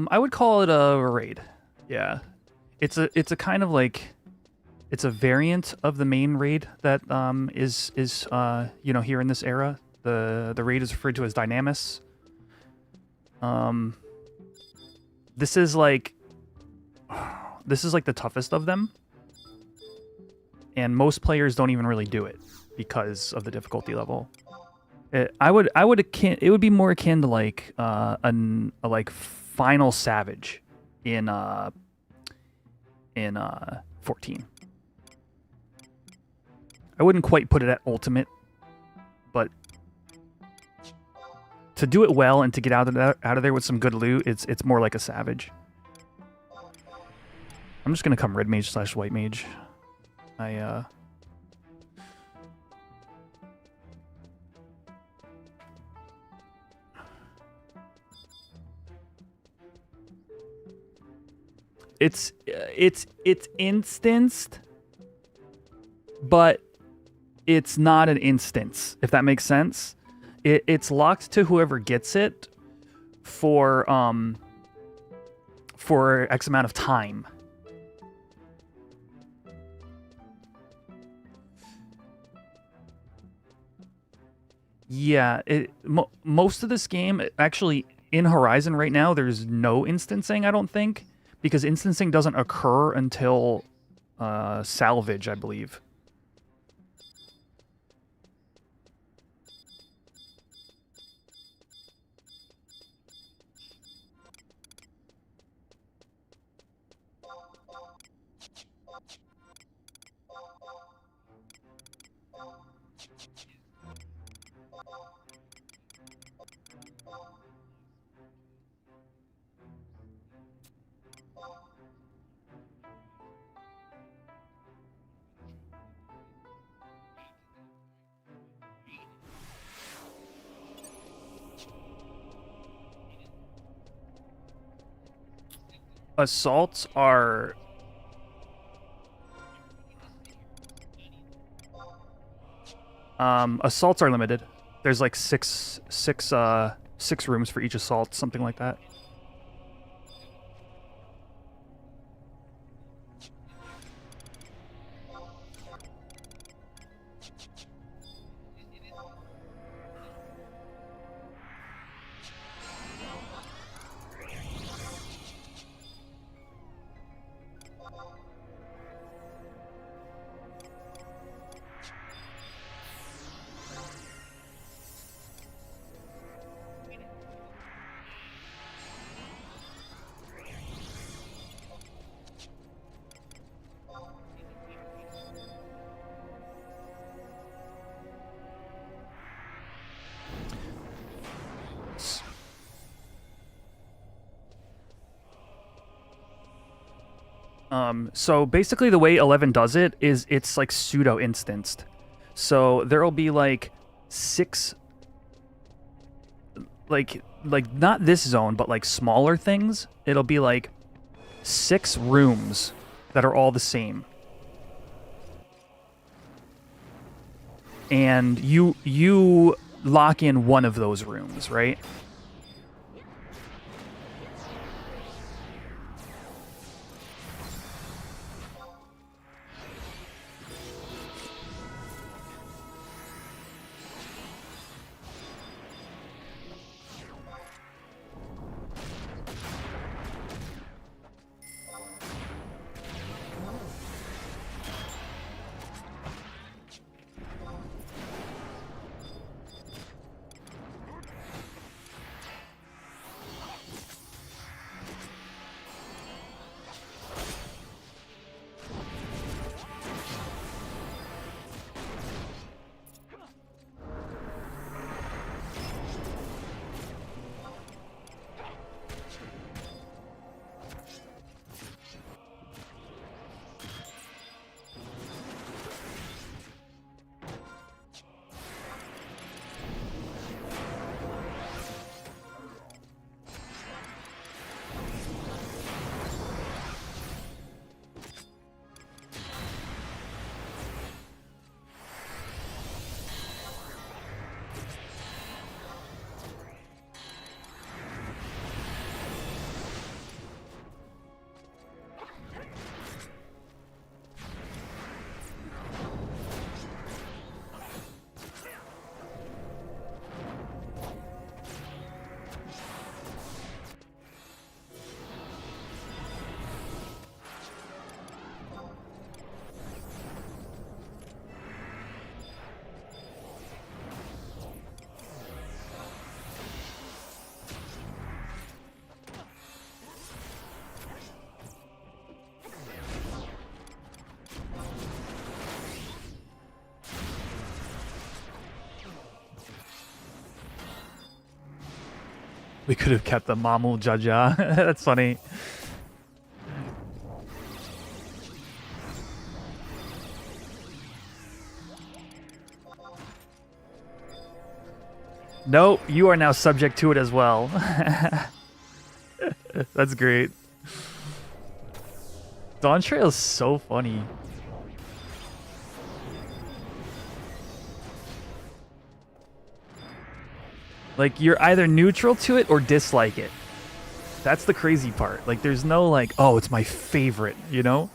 I would call it a raid. Yeah. It's a kind of like, it's a variant of the main raid that is you know, here in this era. The raid is referred to as Dynamis. This is like the toughest of them. And most players don't even really do it because of the difficulty level. It would be more akin to like a like Final Savage in in 14. I wouldn't quite put it at ultimate, but to do it well and to get out of there with some good loot, it's more like a savage. I'm just gonna come red mage / white mage. It's instanced, but it's not an instance, if that makes sense. It's locked to whoever gets it for X amount of time. Yeah, most of this game, actually, in Horizon right now, there's no instancing, I don't think, because instancing doesn't occur until salvage, I believe. Assaults are... assaults are limited. There's like six rooms for each assault, something like that. So basically the way 11 does it is it's like pseudo-instanced. So there'll be like 6, like not this zone, but like smaller things. It'll be like 6 rooms that are all the same. And you lock in one of those rooms, right? We could have kept the Mamul Jaja. That's funny. Nope, you are now subject to it as well. That's great. Dawn Trail is so funny. Like, you're either neutral to it or dislike it. That's the crazy part. Like, there's no, like, oh, it's my favorite, you know?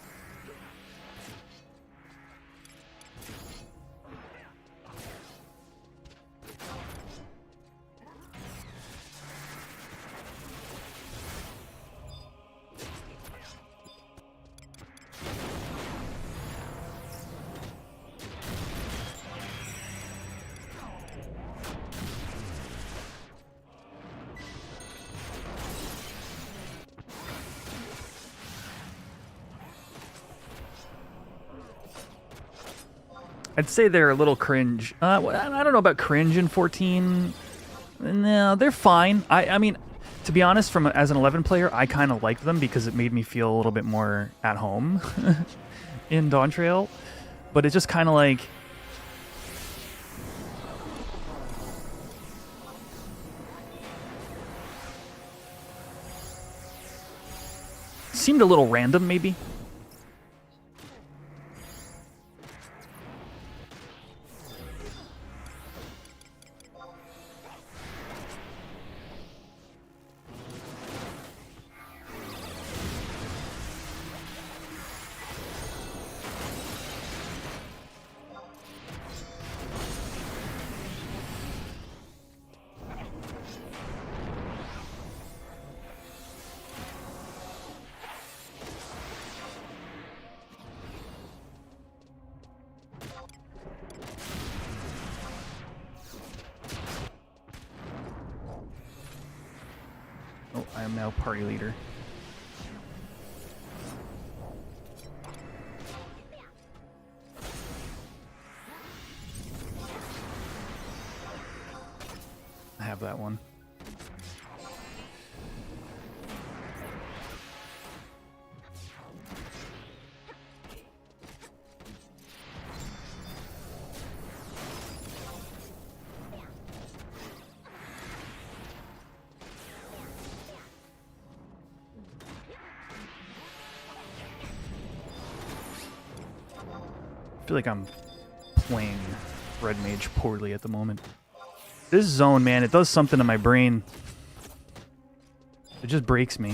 I'd say they're a little cringe. I don't know about cringe in 14. No, they're fine. I mean, to be honest, as an 11 player, I kind of liked them because it made me feel a little bit more at home in Dawn Trail. But it's just kind of like... seemed a little random, maybe. Oh, I am now party leader. I have that one. I feel like I'm playing Red Mage poorly at the moment. This zone, man, it does something to my brain. It just breaks me.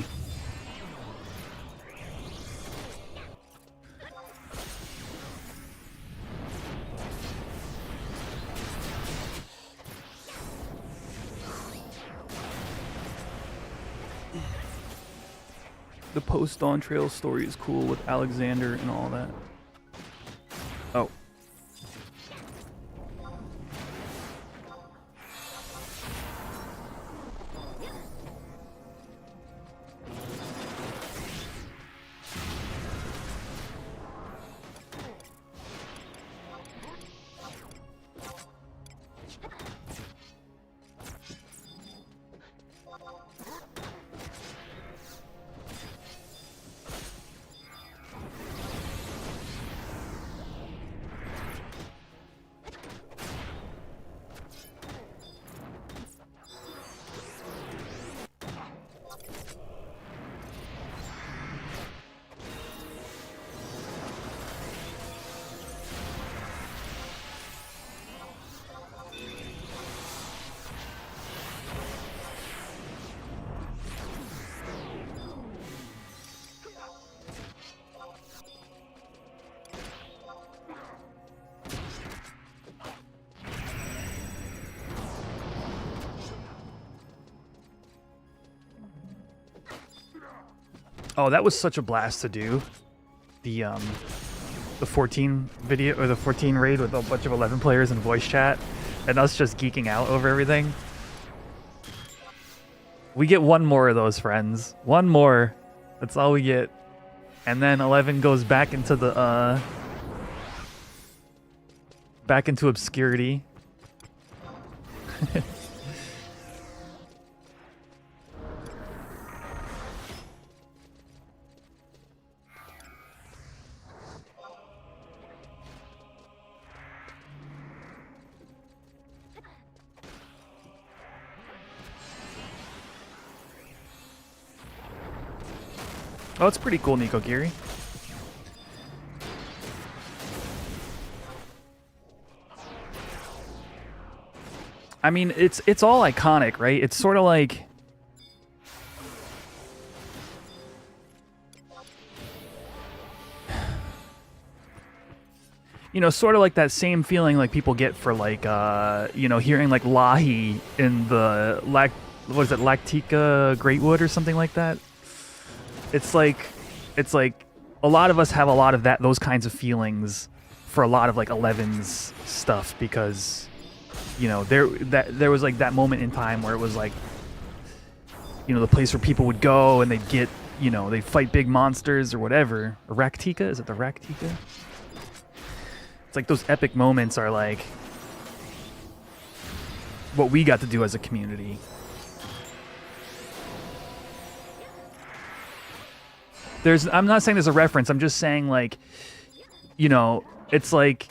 The Post-Dawn Trail story is cool with Alexander and all that. Oh. Oh, that was such a blast to do. The 14 video or the 14 raid with a bunch of 11 players in voice chat and us just geeking out over everything. We get one more of those, friends. One more. That's all we get. And then 11 goes back into the back into obscurity. Oh, it's pretty cool, Nico Giri. I mean, it's all iconic, right? It's sort of like... You know, sort of like that same feeling like people get for like, you know, hearing like Lahi in the what is it, Lactica Greatwood or something like that. It's like a lot of us have a lot of those kinds of feelings for a lot of like 11's stuff because, you know, there was like that moment in time where it was like, you know, the place where people would go and they'd get, you know, they'd fight big monsters or whatever. Raktika? Is it the Raktika? It's like those epic moments are like what we got to do as a community. I'm not saying there's a reference, I'm just saying like, you know, it's like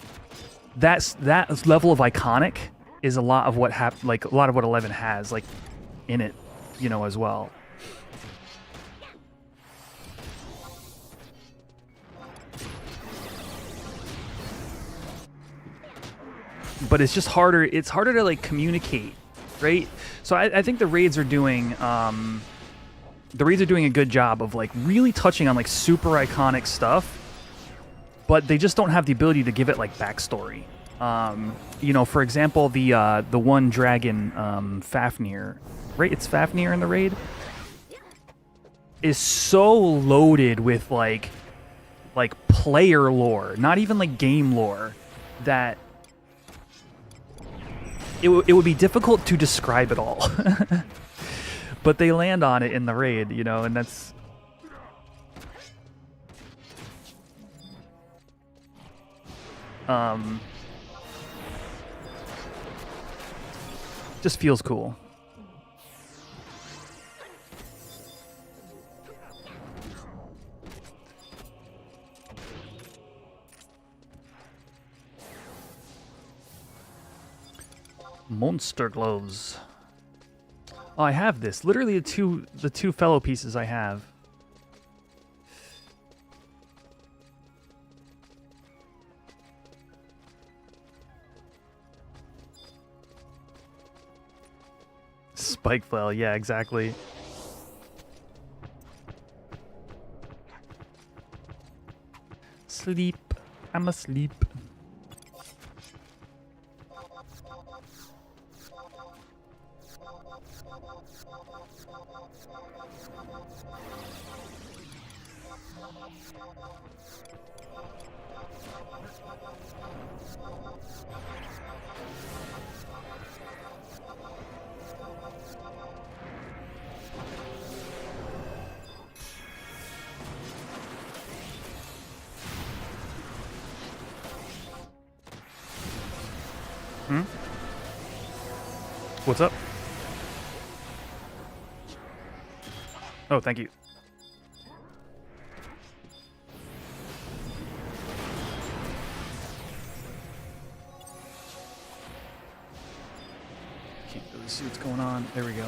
that level of iconic is a lot of what like a lot of what 11 has like in it, you know, as well. But it's just harder. It's harder to like communicate, right? So I think the raids are doing a good job of like really touching on like super iconic stuff, but they just don't have the ability to give it like backstory. You know, for example, the one dragon, Fafnir, right? It's Fafnir in the raid. Is so loaded with like player lore, not even like game lore, that it would be difficult to describe it all. But they land on it in the raid, you know, and that's... just feels cool. Monster gloves. Oh, I have this. Literally the two fellow pieces I have. Spike flail, yeah, exactly. Sleep. I'm asleep. What's up? Oh, thank you. Can't really see what's going on. There we go.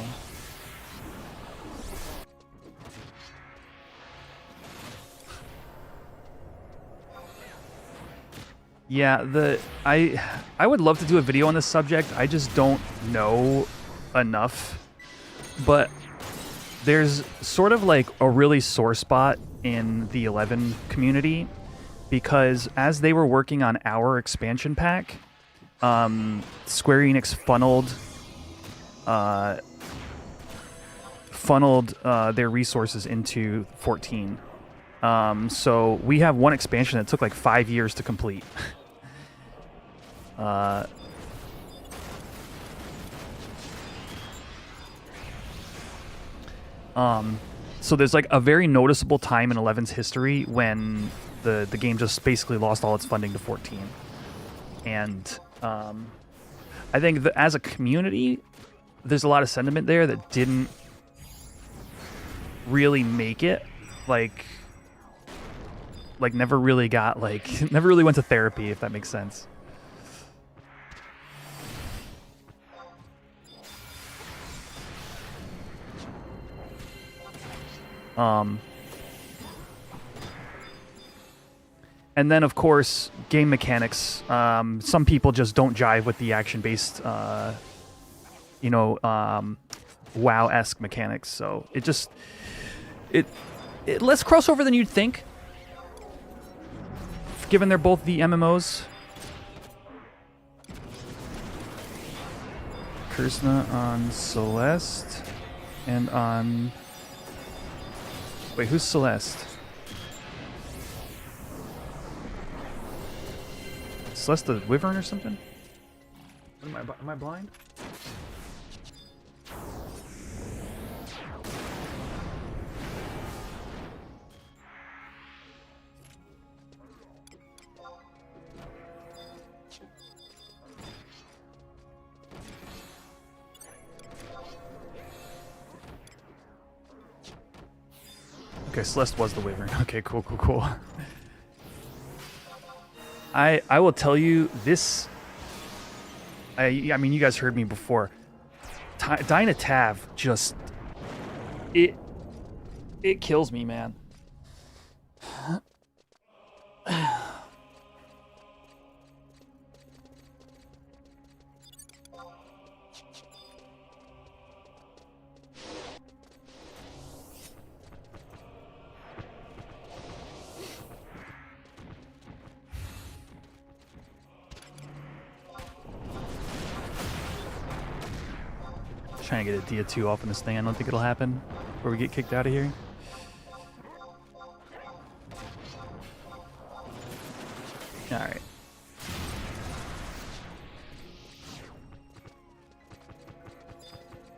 Yeah, I would love to do a video on this subject. I just don't know enough. But there's sort of like a really sore spot in the 11 community because as they were working on our expansion pack, Square Enix funneled their resources into 14. So we have one expansion that took like 5 years to complete. So there's like a very noticeable time in 11's history when the game just basically lost all its funding to 14. And I think that as a community, there's a lot of sentiment there that didn't really make it. Like never really got never really went to therapy, if that makes sense. And then, of course, game mechanics. Some people just don't jive with the action-based, you know, WoW-esque mechanics. So it just it less crossover than you'd think, given they're both the MMOs. Kursna on Celeste and on... Wait, who's Celeste? Celeste the Wyvern or something? Am I blind? Okay, Celeste was the Wyvern. Okay, cool, cool, cool. I will tell you this. I mean, you guys heard me before. Dyna just it kills me, man. Trying to get a Dia 2 off in this thing. I don't think it'll happen before we get kicked out of here. Alright.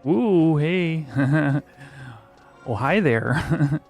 Ooh, hey. Oh, hi there.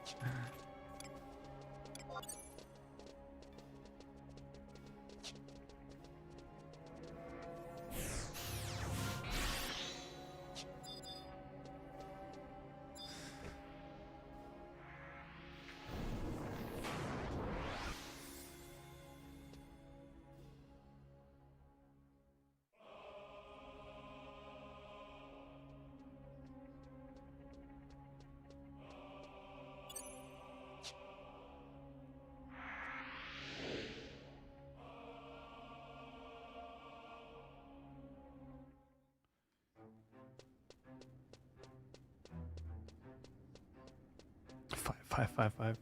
Five.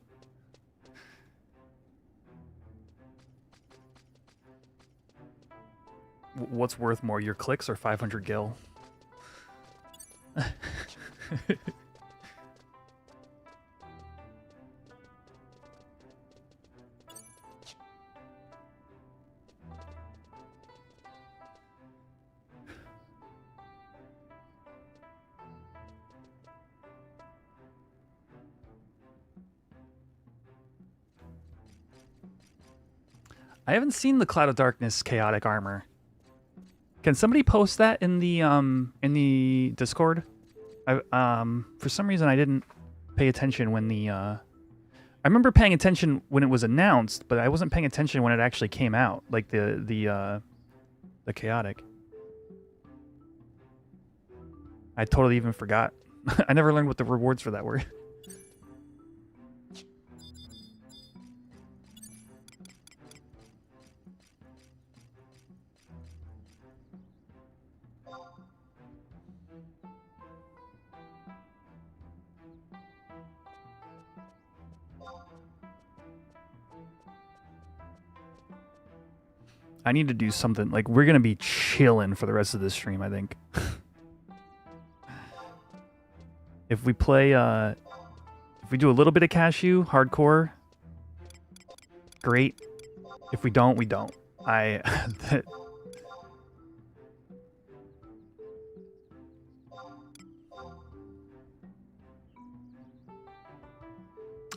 What's worth more, your clicks or 500 gil? I haven't seen the Cloud of Darkness chaotic armor. Can somebody post that in the Discord? For some reason I didn't pay attention when the I remember paying attention when it was announced, but I wasn't paying attention when it actually came out, like the chaotic. I totally even forgot. I never learned what the rewards for that were. I need to do something. Like, we're going to be chilling for the rest of this stream, I think. If we play, if we do a little bit of cashew, hardcore, great. If we don't, we don't.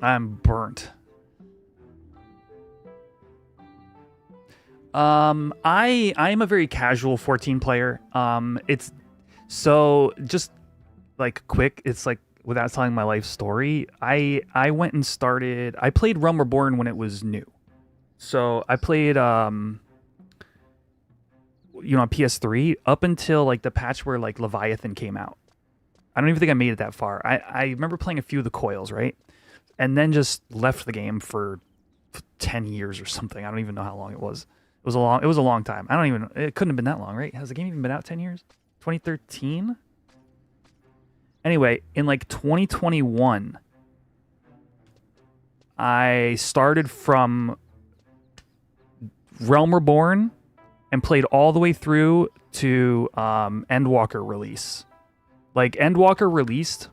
I'm burnt. I am a very casual 14 player. It's so just like quick. It's like without telling my life story. I went and started. I played Realm Reborn when it was new. So I played on PS3 up until like the patch where like Leviathan came out. I don't even think I made it that far. I remember playing a few of the coils, right? And then just left the game for 10 years or something. I don't even know how long it was. It was a long time. It couldn't have been that long, right? Has the game even been out 10 years? 2013? Anyway, in like 2021, I started from Realm Reborn and played all the way through to Endwalker release. Like, Endwalker released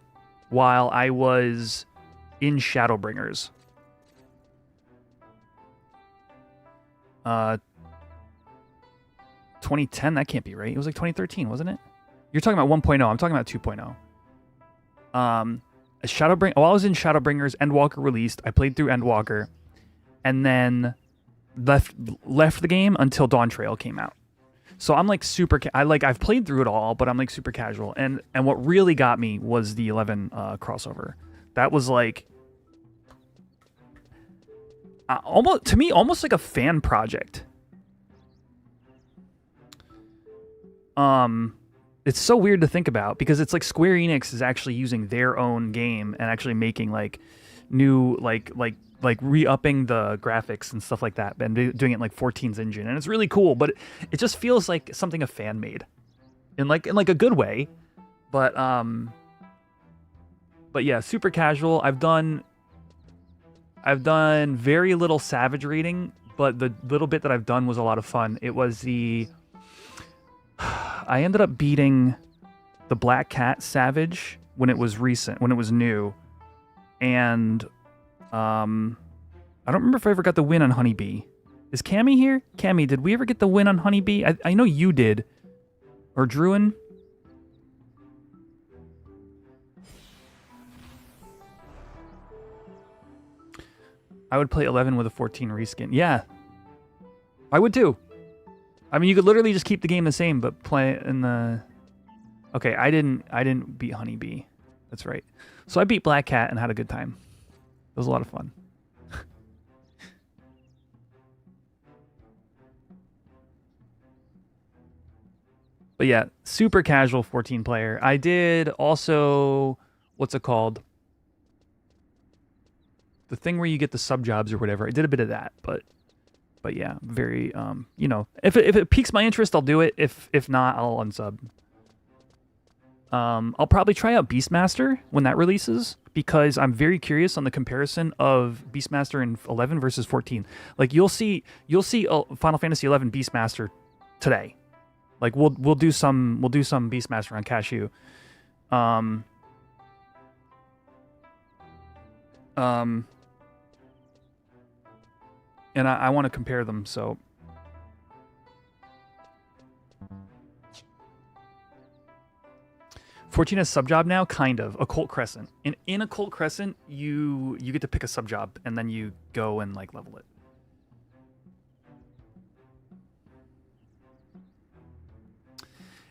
while I was in Shadowbringers. 2010, that can't be right. It was like 2013, wasn't it? You're talking about 1.0. I'm talking about 2.0. While I was in Shadowbringers, Endwalker released. I played through Endwalker, and then left the game until Dawn Trail came out. So I'm like super. I've played through it all, but I'm like super casual. And what really got me was the 11 crossover. That was like almost like a fan project. It's so weird to think about because it's like Square Enix is actually using their own game and actually making like new like re-upping the graphics and stuff like that and doing it in like 14's engine, and it's really cool, but it just feels like something a fan made in like a good way. But yeah, super casual. I've done very little Savage raiding, but the little bit that I've done was a lot of fun. It was I ended up beating the Black Cat Savage when it was new, and I don't remember if I ever got the win on Honeybee. Is Cammy here? Cammy, did we ever get the win on Honeybee? I know you did. Or Druin? I would play 11 with a 14 reskin. Yeah. I would too. I mean, you could literally just keep the game the same, but play in the... Okay, I didn't beat Honeybee. That's right. So I beat Black Cat and had a good time. It was a lot of fun. But yeah, super casual 14 player. I did also... What's it called? The thing where you get the sub jobs or whatever. I did a bit of that, but yeah, very you know, if it piques my interest, I'll do it. If not, I'll unsub. I'll probably try out Beastmaster when that releases because I'm very curious on the comparison of Beastmaster in 11 versus 14. Like you'll see Final Fantasy 11 Beastmaster today. Like we'll do some Beastmaster on Cashew. And I want to compare them, so... 14 has sub-job now? Kind of. Occult Crescent. In Occult Crescent, you get to pick a sub-job, and then you go and, like, level it.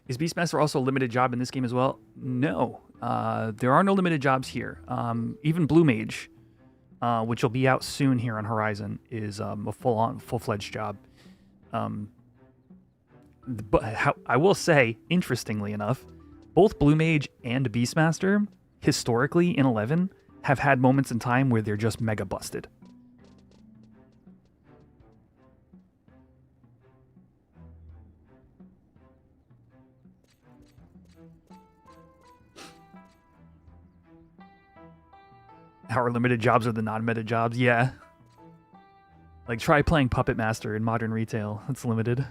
Is Beastmaster also a limited job in this game as well? No. There are no limited jobs here. Even Blue Mage... which will be out soon here on Horizon, is a full-fledged job. But I will say, interestingly enough, both Blue Mage and Beastmaster, historically in 11, have had moments in time where they're just mega busted. Our limited jobs are the non-meta jobs, yeah. Like, try playing Puppet Master in modern retail. It's limited.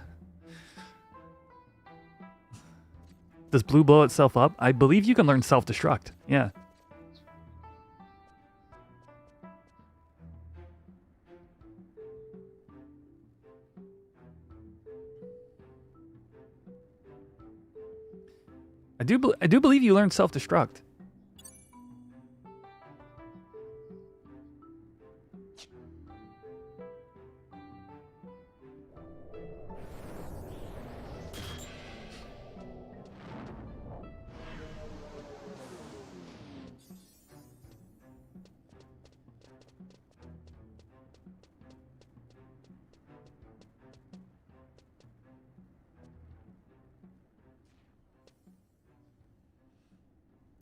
Does blue blow itself up? I believe you can learn self-destruct, yeah. I do believe you learn self-destruct.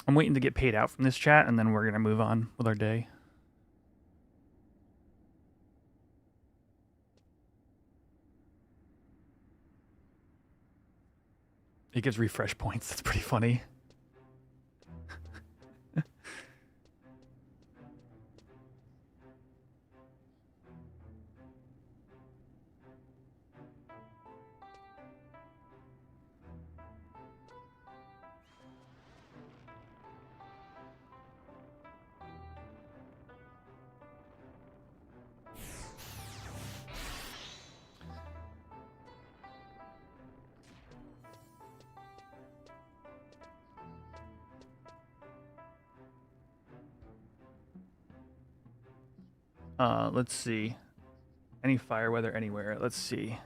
I'm waiting to get paid out from this chat, and then we're going to move on with our day. It gives refresh points. That's pretty funny. Let's see. Any fire weather anywhere. Let's see.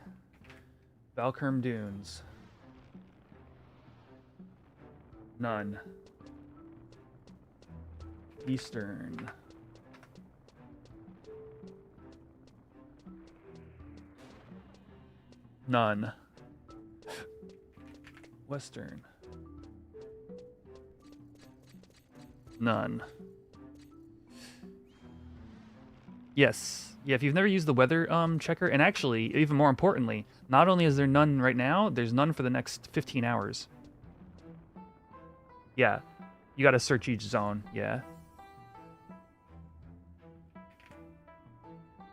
Valkerm Dunes. None. Eastern. None. Western. None. Yes. Yeah, if you've never used the weather checker, and actually, even more importantly, not only is there none right now, there's none for the next 15 hours. Yeah. You gotta search each zone, yeah.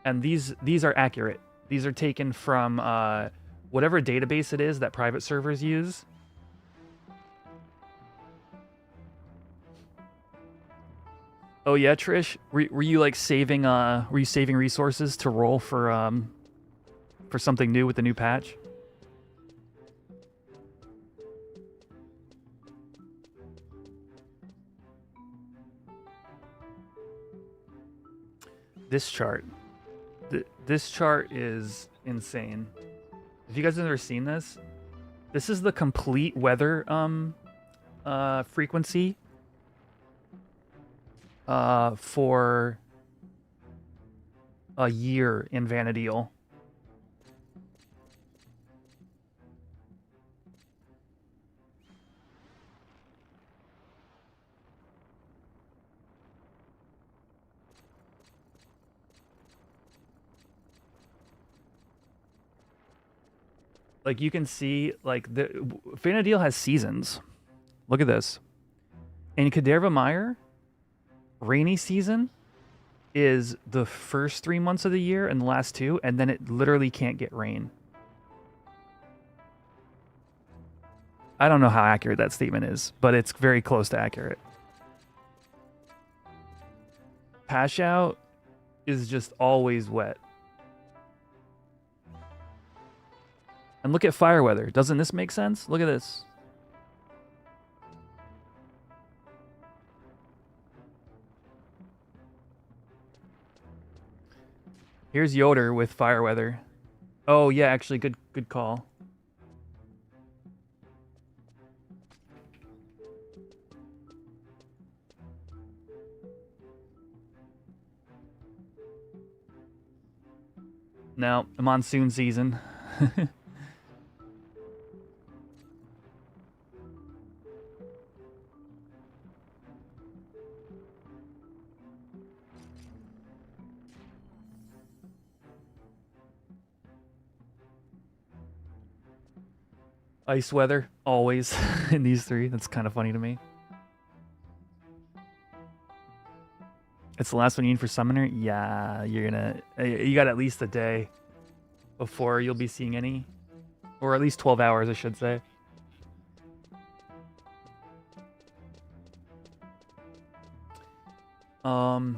And these are accurate. These are taken from whatever database it is that private servers use. Oh yeah, Trish, were you like saving resources to roll for something new with the new patch? This chart. This chart is insane. If you guys have never seen this, this is the complete weather frequency for a year in Vana'diel. Like you can see, like the Vana'diel has seasons. Look at this. In Kaderva Mire, rainy season is the first 3 months of the year and the last 2, and then it literally can't get rain. I don't know how accurate that statement is, but it's very close to accurate. Pash out is just always wet. And look at fire weather. Doesn't this make sense? Look at this. Here's Yoder with fire weather. Oh yeah, actually good call. No, monsoon season. Ice weather, always, in these 3. That's kind of funny to me. It's the last one you need for Summoner? Yeah, you got at least a day before you'll be seeing any. Or at least 12 hours, I should say. But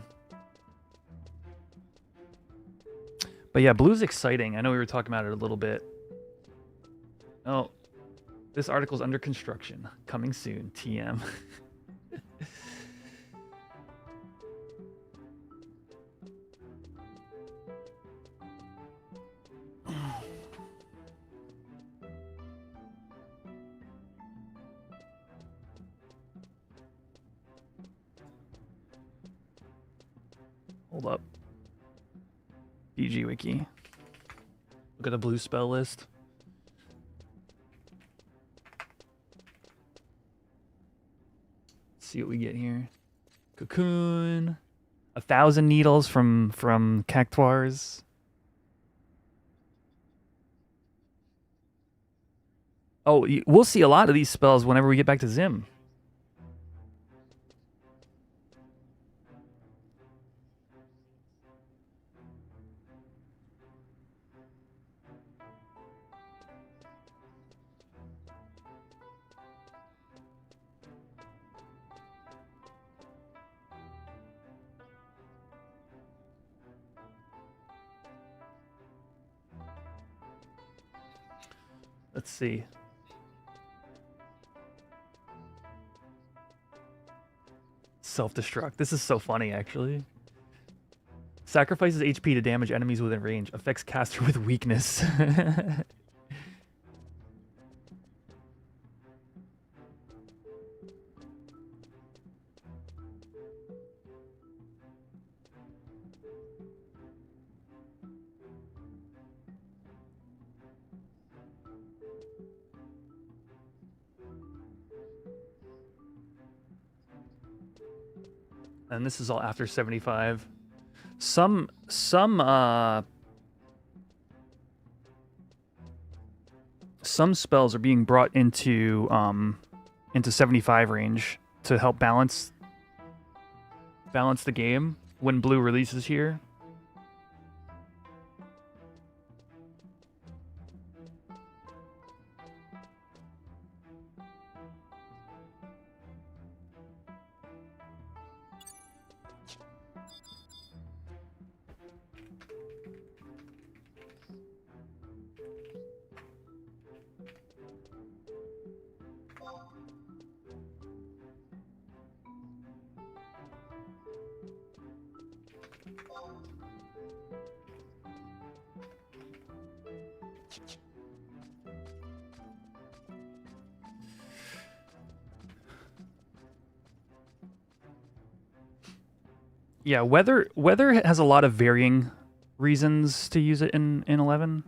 yeah, blue's exciting. I know we were talking about it a little bit. Oh. This article's under construction. Coming soon. TM. Hold up. BG Wiki. Look at the blue spell list. See what we get here. Cocoon. 1,000 needles from Cactuars. Oh, we'll see a lot of these spells whenever we get back to Zim. Let's see. Self-destruct. This is so funny, actually. Sacrifices HP to damage enemies within range. Affects caster with weakness. And this is all after 75. Some spells are being brought into 75 range to help balance the game when blue releases here. Yeah, weather has a lot of varying reasons to use it in 11.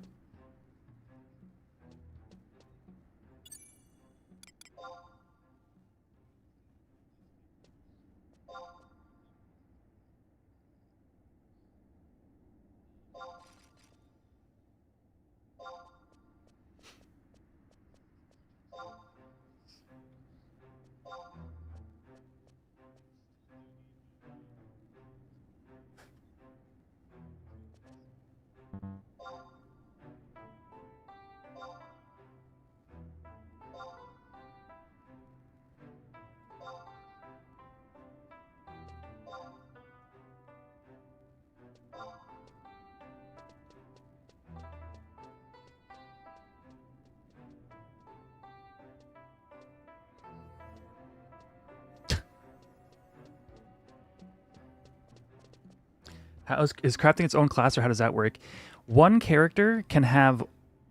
Is crafting its own class, or how does that work? One character can have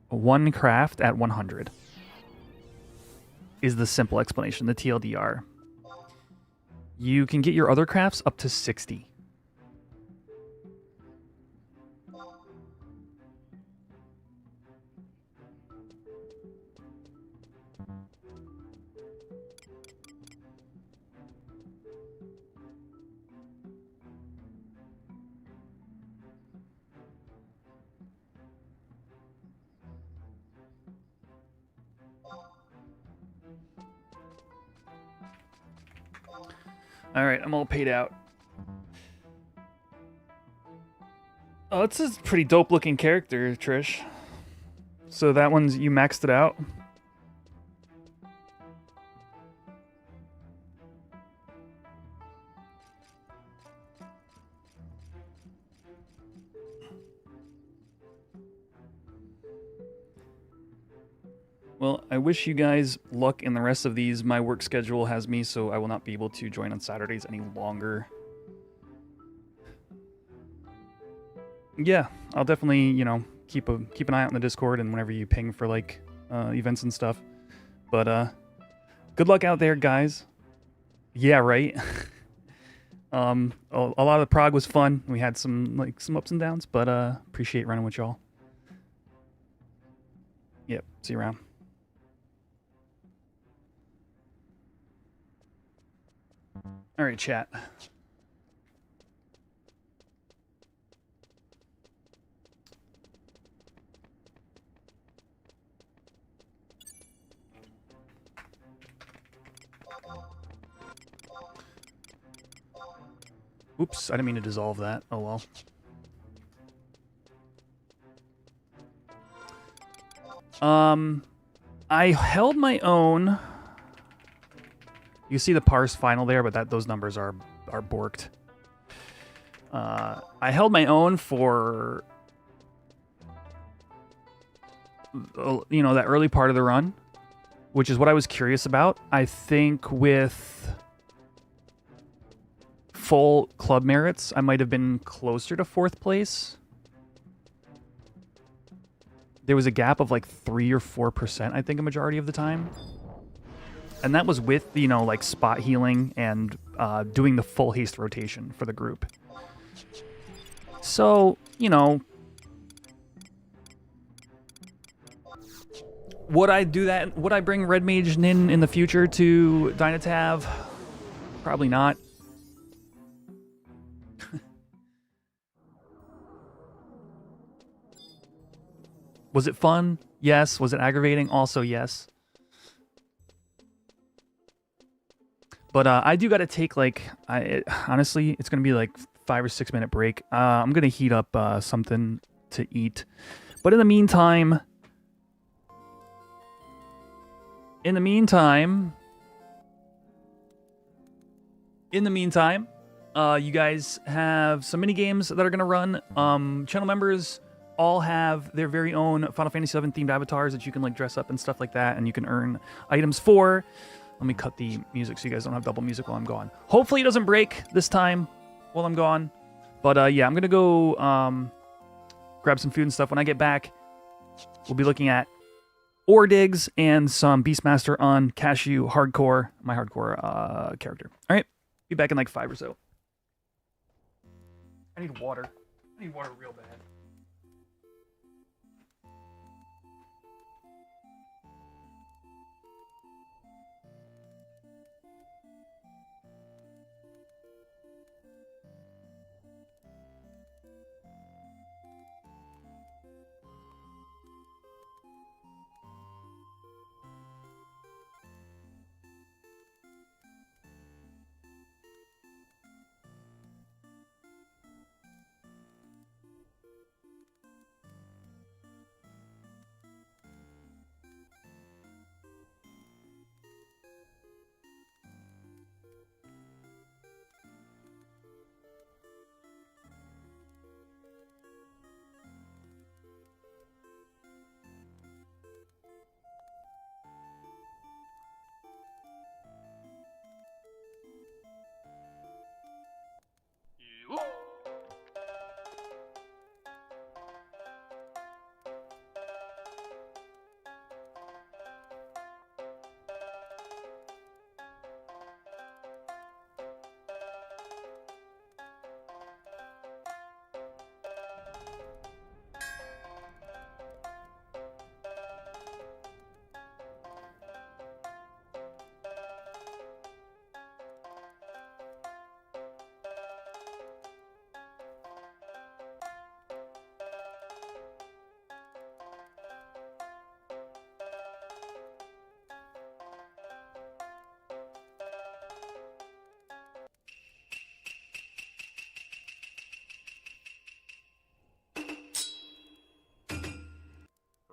one craft at 100. Is the simple explanation, the TLDR. You can get your other crafts up to 60. All right, I'm all paid out. Oh, it's a pretty dope looking character, Trish. So that one's, you maxed it out? Well, I wish you guys luck in the rest of these. My work schedule has me, so I will not be able to join on Saturdays any longer. Yeah, I'll definitely, you know, keep an eye out on the Discord and whenever you ping for like events and stuff. But good luck out there, guys. Yeah, right. A lot of the Prague was fun. We had some ups and downs, but appreciate running with y'all. Yep, see you around. All right, chat. Oops, I didn't mean to dissolve that. Oh well. I held my own. You see the parse final there, but those numbers are borked. I held my own for that early part of the run, which is what I was curious about. I think with full club merits, I might have been closer to 4th place. There was a gap of like 3 or 4%, I think, a majority of the time. And that was with, like spot healing and doing the full haste rotation for the group. So, would I do that? Would I bring Red Mage NIN in the future to Dynatav? Probably not. Was it fun? Yes. Was it aggravating? Also, yes. But I do got to take, like, honestly, it's going to be like 5 or 6 minute break. I'm going to heat up something to eat. But in the meantime, you guys have some mini games that are going to run. Channel members all have their very own Final Fantasy VII themed avatars that you can like dress up and stuff like that, and you can earn items for. Let me cut the music so you guys don't have double music while I'm gone. Hopefully it doesn't break this time while I'm gone. But yeah, I'm going to go grab some food and stuff. When I get back, we'll be looking at ore digs and some Beastmaster on Cashew Hardcore, my hardcore character. All right, be back in like 5 or so. I need water. I need water real bad.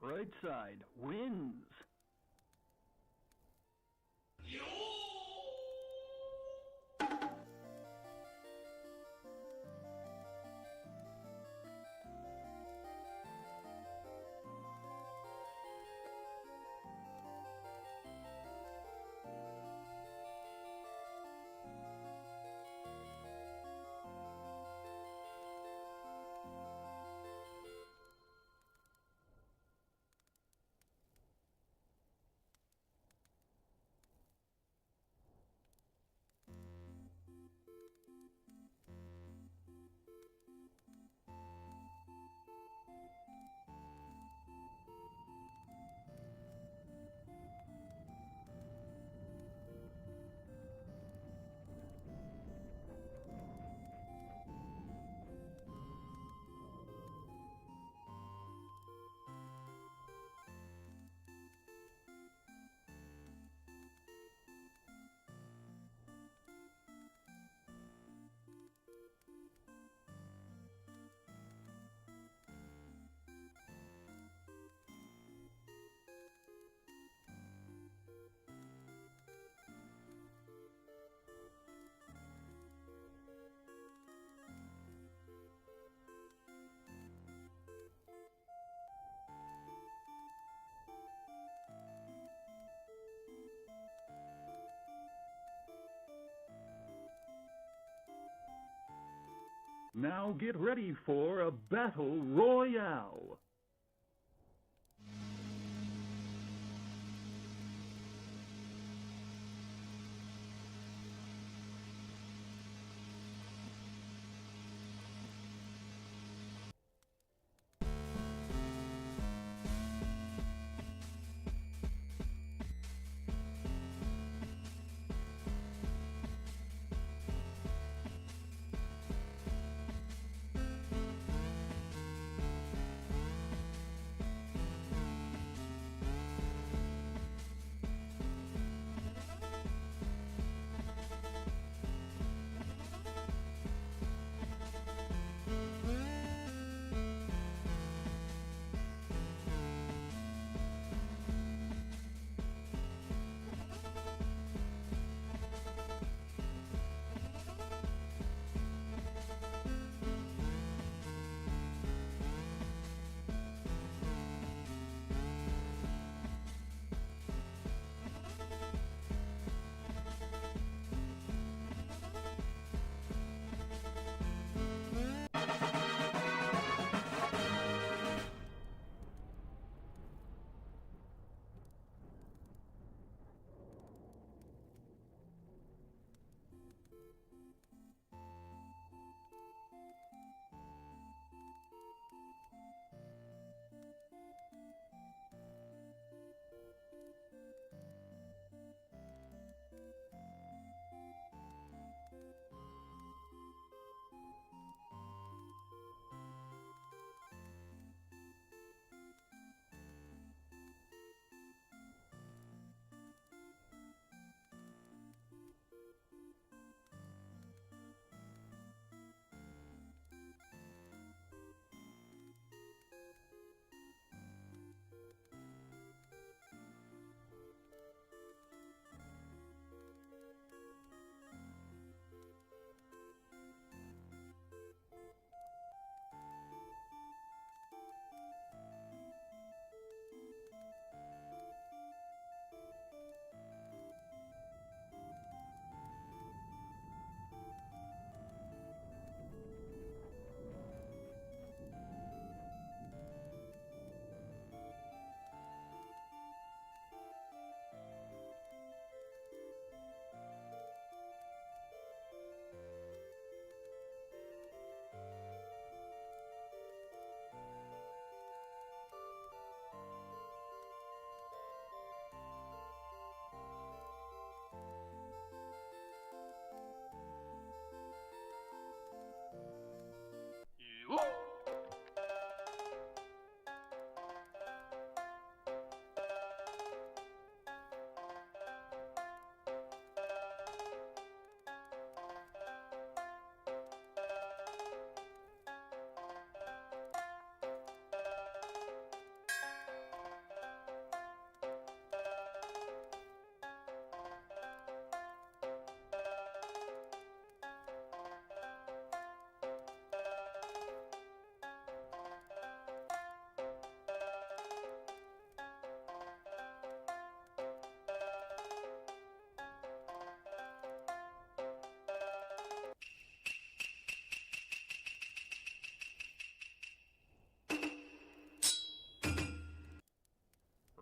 Right side wins. Now get ready for a battle royale.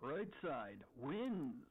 Right side wins.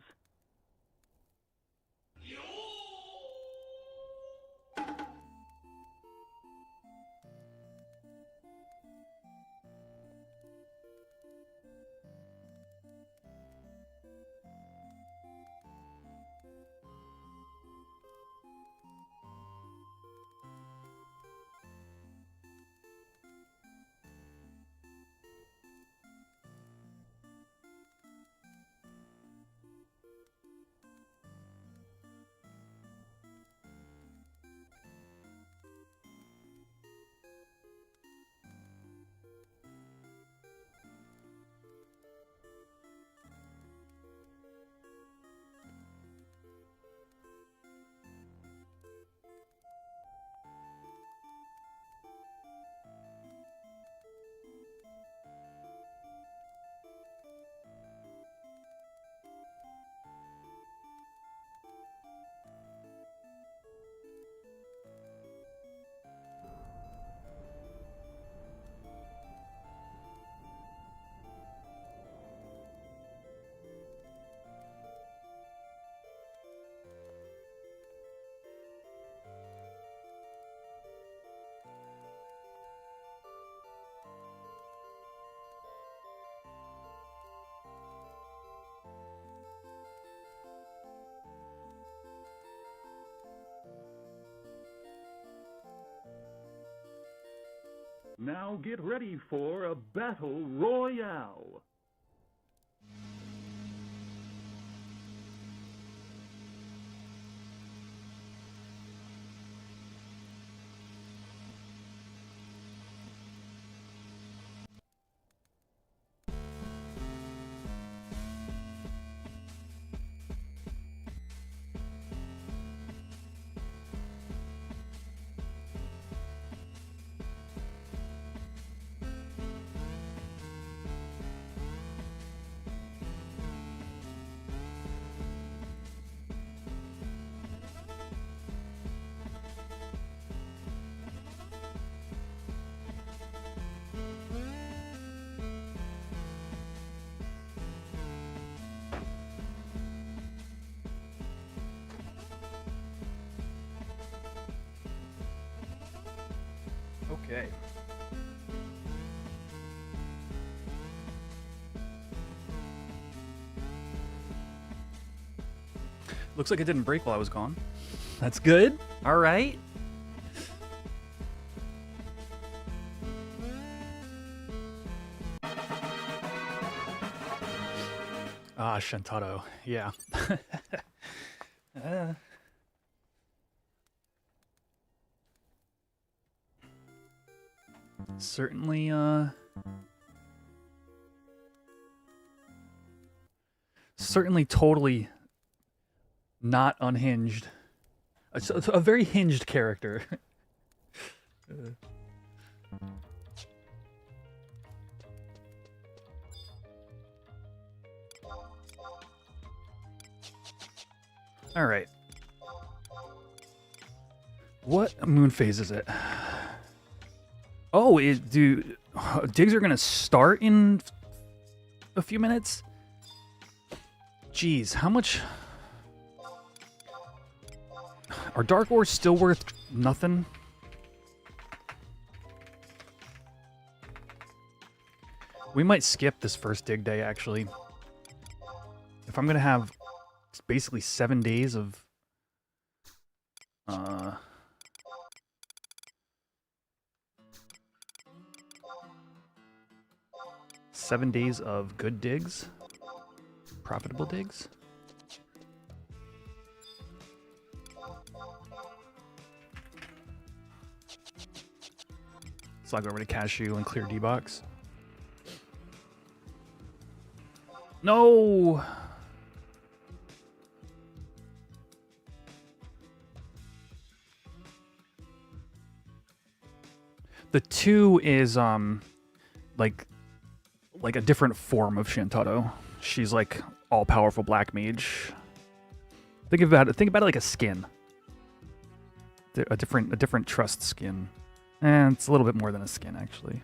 Now get ready for a battle royale. Okay. Looks like it didn't break while I was gone. That's good. All right. Ah, Shantado. Yeah. Certainly, certainly totally not unhinged. It's a very hinged character. All right. What moon phase is it? Oh, digs are gonna start in a few minutes? Jeez, how much? Are Dark Ores still worth nothing? We might skip this first dig day, actually. If I'm gonna have basically 7 days of 7 days of good digs, profitable digs. So I'll go over to Cashew and clear D-Box. No! The 2 is like a different form of Shantado. She's like all-powerful black mage. Think about it like a skin. A different trust skin. And it's a little bit more than a skin, actually.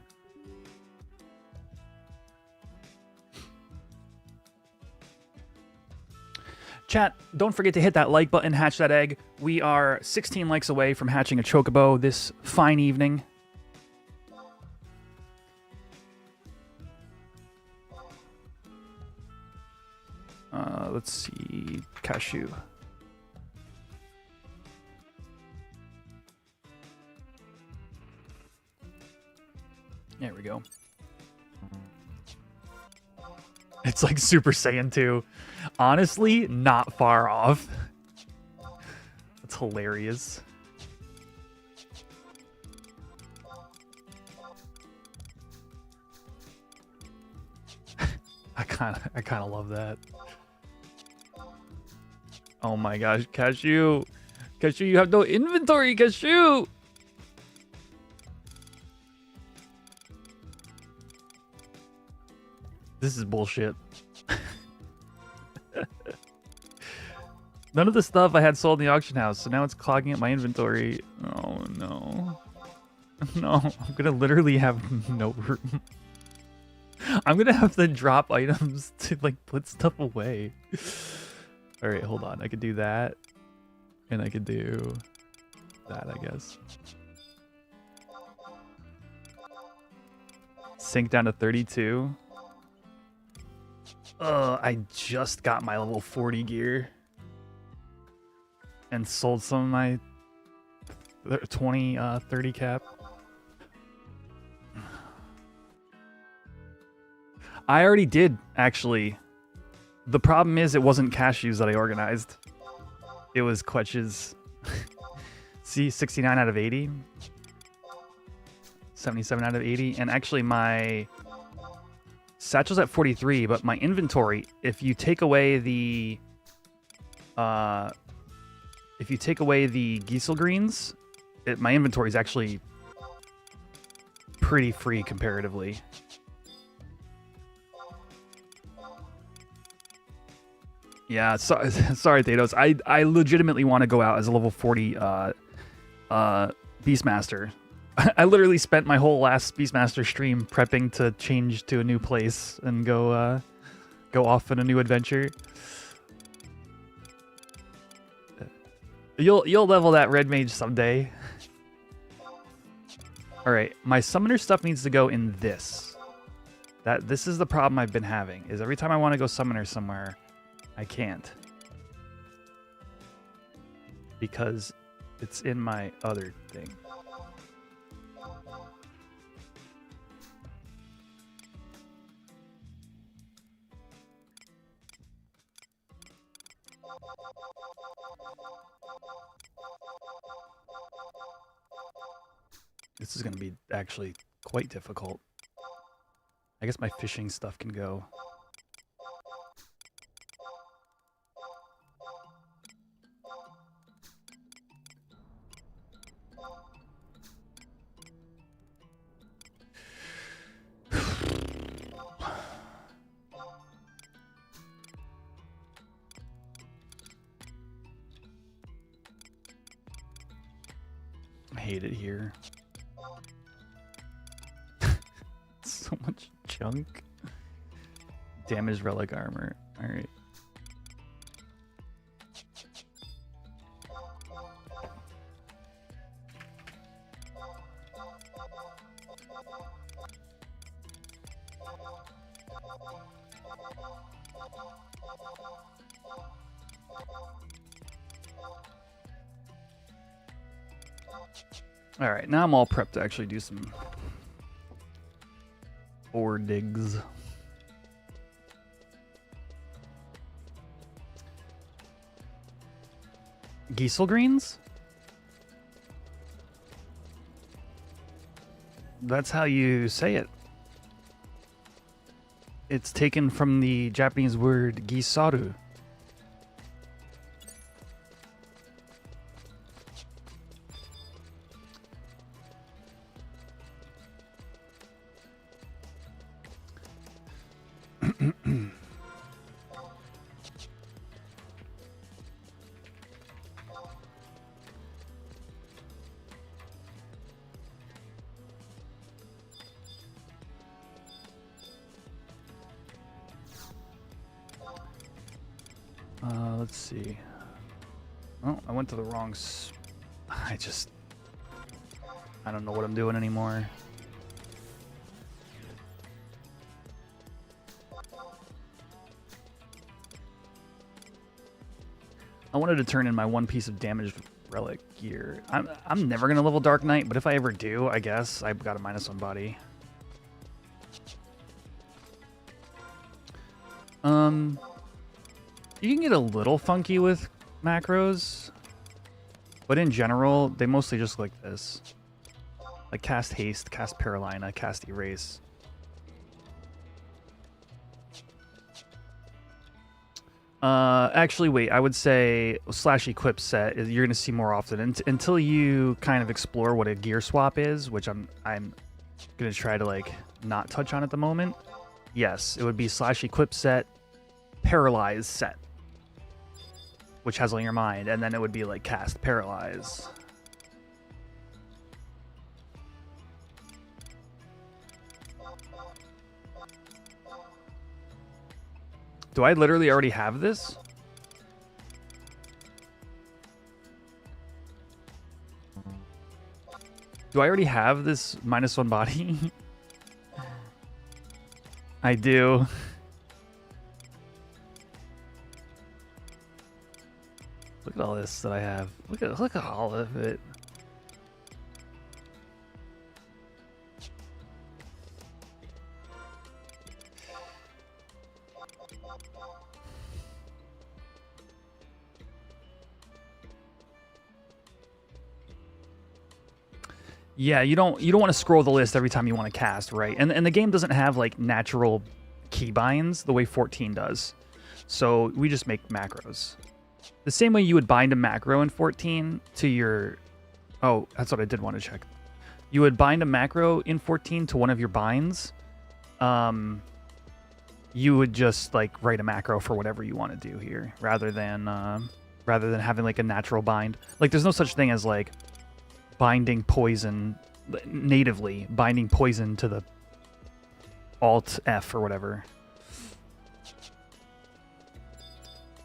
Chat, don't forget to hit that like button, hatch that egg. We are 16 likes away from hatching a Chocobo this fine evening. Let's see, Cashew. There we go. It's like Super Saiyan 2. Honestly, not far off. That's hilarious. I kind of love that. Oh my gosh, Cashew. Cashew, you have no inventory, Cashew. This is bullshit. None of the stuff I had sold in the auction house, so now it's clogging up my inventory. Oh no. No, I'm gonna literally have no room. I'm gonna have to drop items to like put stuff away. Alright, hold on. I could do that. And I could do that, I guess. Sink down to 32. I just got my level 40 gear. And sold some of my 30 cap. I already did, actually. The problem is it wasn't cashews that I organized. It was Quetch's. See, 69 out of 80. 77 out of 80. And actually my satchel's at 43, but my inventory, if you take away the Giesel greens, my inventory is actually pretty free comparatively. Yeah, sorry, Thanos. I legitimately want to go out as a level 40 Beastmaster. I literally spent my whole last Beastmaster stream prepping to change to a new place and go off on a new adventure. You'll level that red mage someday. All right, my summoner stuff needs to go in this. This is the problem I've been having. Is every time I want to go summoner somewhere, I can't. Because it's in my other thing. This is going to be actually quite difficult. I guess my fishing stuff can go. I hate it here. So much junk. Damaged relic armor. All right. All right, now I'm all prepped to actually do some ore digs. Giesel greens? That's how you say it. It's taken from the Japanese word gisaru. Let's see. Oh, I went to the wrong I don't know what I'm doing anymore. I wanted to turn in my one piece of damaged relic gear. I'm never gonna level Dark Knight, but if I ever do, I guess I've got a -1 body. You can get a little funky with macros, but in general, they mostly just look like this. Like cast haste, cast Paralina, cast erase. Actually, wait, I would say /equip set is you're gonna see more often until you kind of explore what a gear swap is, which I'm gonna try to like not touch on at the moment. Yes, it would be /equip set, paralyze set, which has on your mind, and then it would be like cast paralyze. Do I literally already have this? Do I already have this -1 body? I do. Look at all this that I have. Look at all of it. Yeah, you don't want to scroll the list every time you want to cast, right? And the game doesn't have like natural keybinds the way 14 does. So we just make macros. The same way you would bind a macro in 14 to your... Oh, that's what I did want to check. You would bind a macro in 14 to one of your binds. You would just like write a macro for whatever you want to do here, rather than having like a natural bind. Like there's no such thing as like binding poison natively, binding poison to the Alt F or whatever.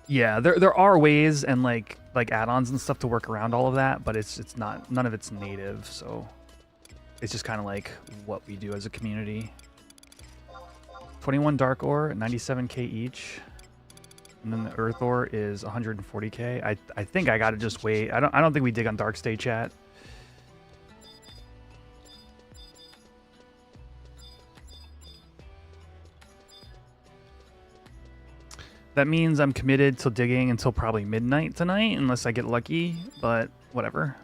Yeah, there are ways and like add-ons and stuff to work around all of that, but it's not, none of it's native, so it's just kind of like what we do as a community. 21 dark ore, 97k each, and then the earth ore is 140k. I think I gotta just wait. I don't think we dig on dark state chat. That means I'm committed to digging until probably midnight tonight, unless I get lucky, but whatever.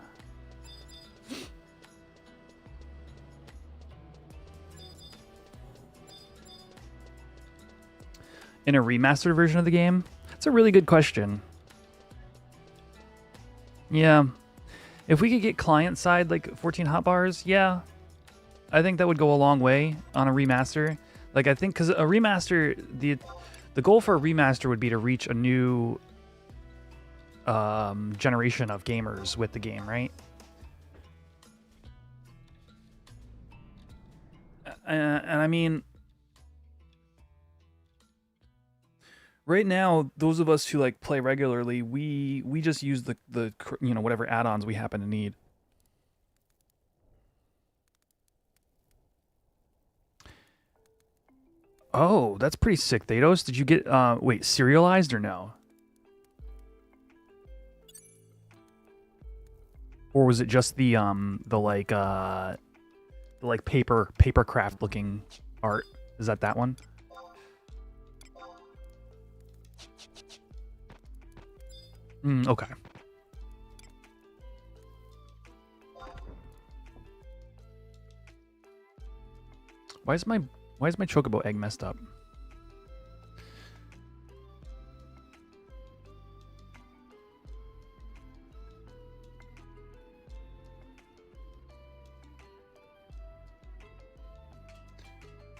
In a remastered version of the game? That's a really good question. Yeah. If we could get client-side, like 14 hotbars, yeah. I think that would go a long way on a remaster. Like, I think, because a remaster, the goal for a remaster would be to reach a new generation of gamers with the game, right? And I mean, right now, those of us who like play regularly, we just use the you know, whatever add-ons we happen to need. Oh, that's pretty sick, Thanos. Did you get wait, serialized or no? Or was it just the paper craft looking art? Is that one? Okay. Why is my Chocobo egg messed up?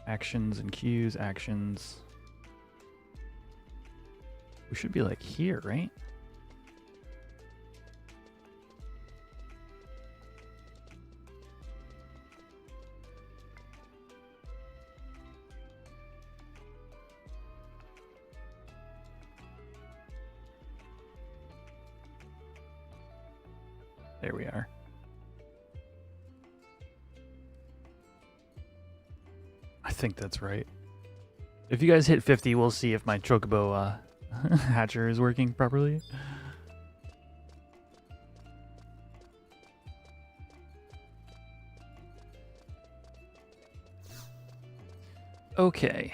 Actions and queues, actions. We should be like here, right? There we are. I think that's right. If you guys hit 50, we'll see if my Chocobo hatcher is working properly. Okay.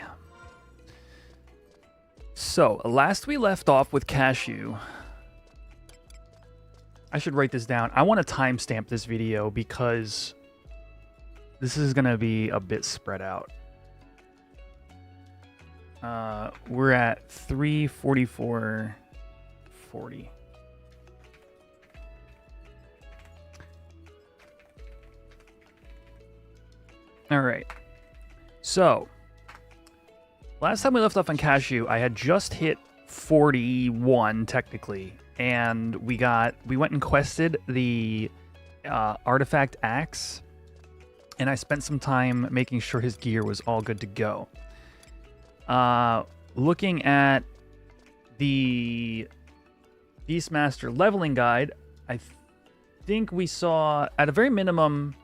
So, last we left off with Cashew. I should write this down. I want to timestamp this video because this is going to be a bit spread out. We're at 3:44:40. All right. So, last time we left off on Cashew, I had just hit 41 technically. And we went and quested the artifact axe, and I spent some time making sure his gear was all good to go. Looking at the Beastmaster leveling guide, I think we saw, at a very minimum,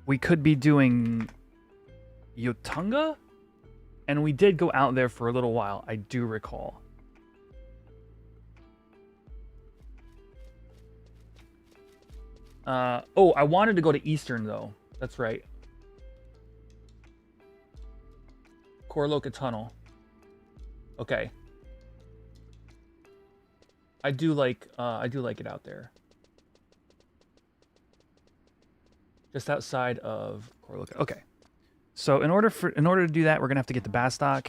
we could be doing Yotunga, and we did go out there for a little while, I do recall. Oh, I wanted to go to Eastern, though. That's right. Korloka Tunnel. Okay. I do like it out there. Just outside of Korloka. Okay. So in order to do that, we're gonna have to get the Bastock.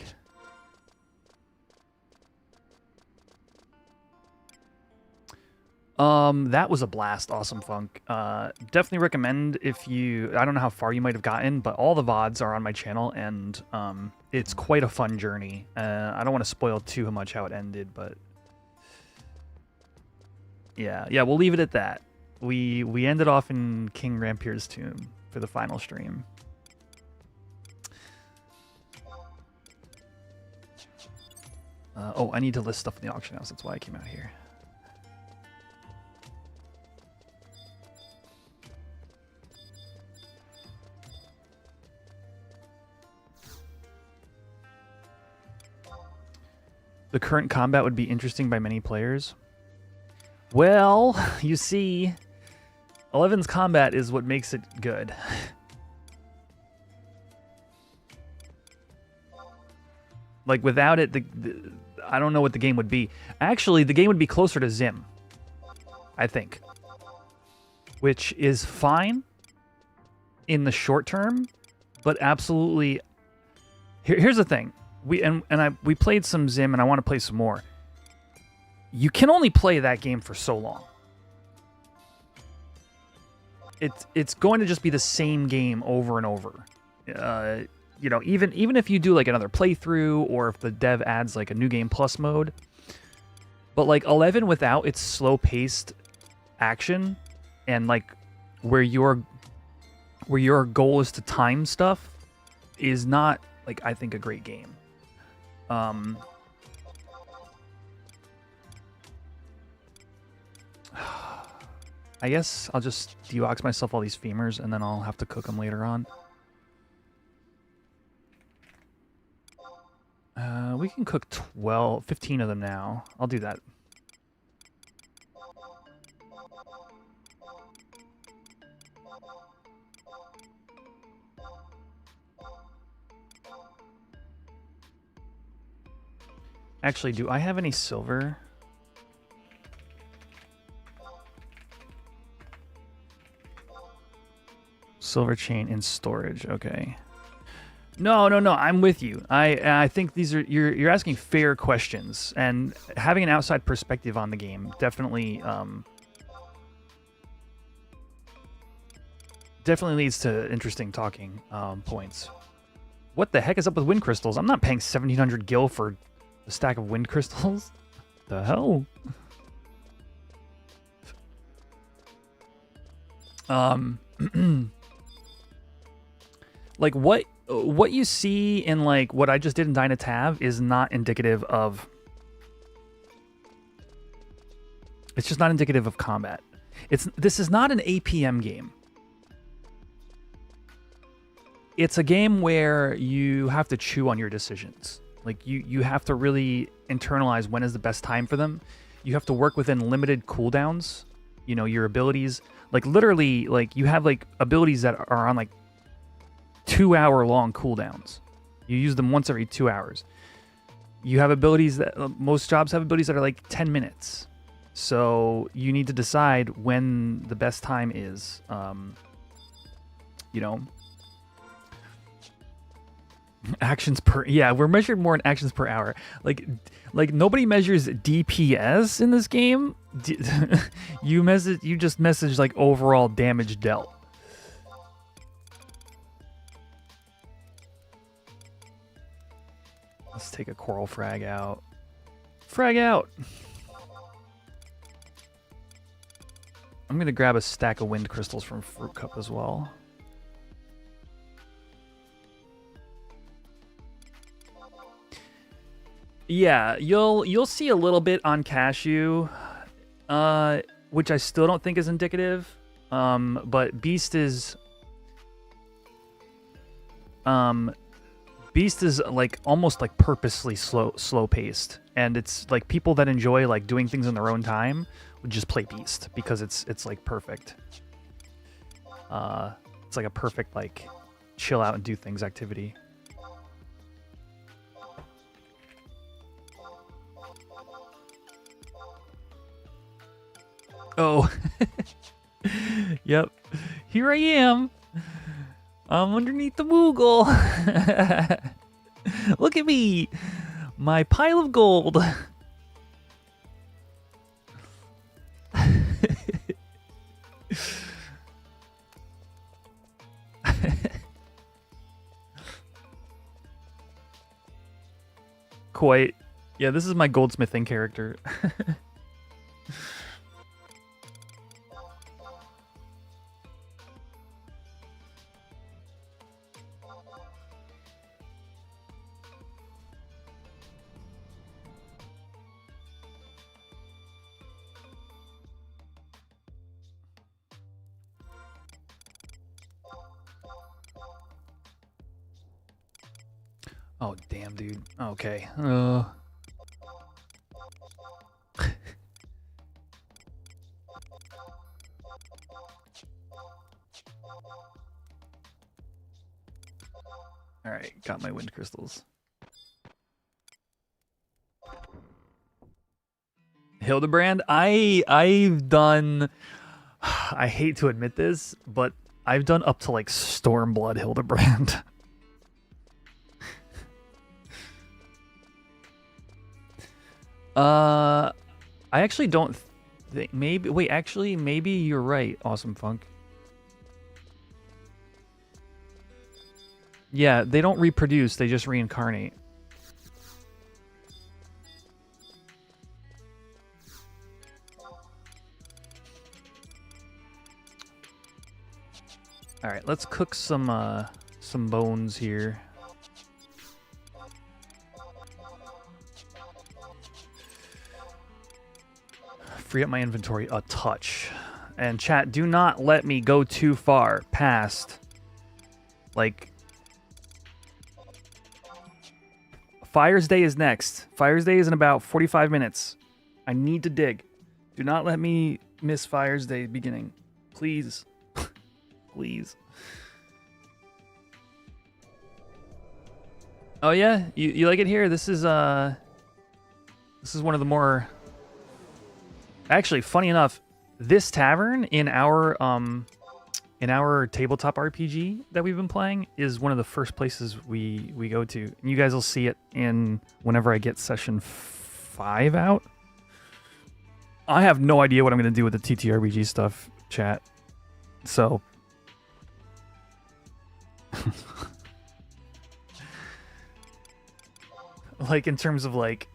That was a blast. Awesome Funk. Definitely recommend if you... I don't know how far you might have gotten, but all the VODs are on my channel, and it's quite a fun journey. I don't want to spoil too much how it ended, but... Yeah, we'll leave it at that. We ended off in King Rampier's tomb for the final stream. Oh, I need to list stuff in the auction house. That's why I came out here. The current combat would be interesting by many players. Well, you see, 11's combat is what makes it good. Like, without it, I don't know what the game would be. Actually, the game would be closer to Zim, I think. Which is fine in the short term, but absolutely... Here's the thing. We played some Zim, and I want to play some more. You can only play that game for so long. It's going to just be the same game over and over. You know, even if you do like another playthrough, or if the dev adds like a new game plus mode. But like 11 without its slow-paced action, and like where your goal is to time stuff, is not like, I think, a great game. I guess I'll just deox myself all these femurs, and then I'll have to cook them later on. We can cook 15 of them now. I'll do that. Actually, do I have any silver? Silver chain in storage. Okay. No. I'm with you. I think these are you're asking fair questions, and having an outside perspective on the game definitely leads to interesting talking points. What the heck is up with wind crystals? I'm not paying 1,700 gil for a stack of wind crystals. The hell? Like what you see in like what I just did in Dynatab is not indicative of... It's just not indicative of combat. This is not an APM game. It's a game where you have to chew on your decisions. Like you have to really internalize when is the best time for them. You have to work within limited cooldowns. You know, your abilities, like literally, like you have like abilities that are on like 2-hour long cooldowns. You use them once every 2 hours. You have abilities that most jobs have abilities that are like 10 minutes. So you need to decide when the best time is. You know, actions per... Yeah, we're measured more in actions per hour. Like nobody measures DPS in this game. You just message like overall damage dealt. Let's take a coral frag out. Frag out! I'm gonna grab a stack of wind crystals from Fruit Cup as well. Yeah, you'll see a little bit on Cashew, which I still don't think is indicative. But Beast is like almost like purposely slow paced, and it's like people that enjoy like doing things in their own time would just play Beast because it's like perfect. It's like a perfect like chill out and do things activity. Oh. Yep. Here I am. I'm underneath the Moogle. Look at me. My pile of gold. Quite. Yeah, this is my goldsmithing character. Oh, damn, dude. Okay. Alright, got my wind crystals. Hildebrand, I've done... I hate to admit this, but I've done up to, like, Stormblood Hildebrand. I actually don't think... Maybe... Wait, actually, maybe you're right, Awesome Funk. Yeah, they don't reproduce, they just reincarnate. Alright, let's cook some bones here. Free up my inventory a touch. And chat, do not let me go too far past, like... Fire's Day is next. Fire's Day is in about 45 minutes. I need to dig. Do not let me miss Fire's Day beginning. Please. Please. Oh yeah? You like it here? This is one of the more... Actually, funny enough, this tavern in our tabletop RPG that we've been playing is one of the first places we go to. And you guys will see it in whenever I get session 5 out. I have no idea what I'm going to do with the TTRPG stuff, chat. So... like, in terms of, like...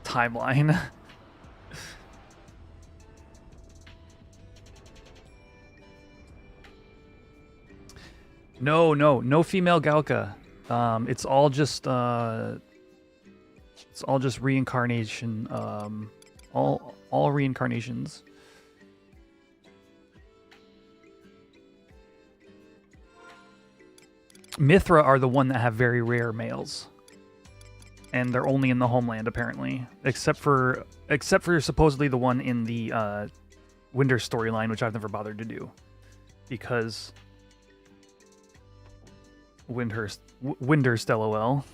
timeline. No female Galka. It's all just reincarnation. All reincarnations. Mithra are the one that have very rare males. And they're only in the homeland, apparently. Except for supposedly the one in the Winder storyline, which I've never bothered to do. Because... Windhurst LOL.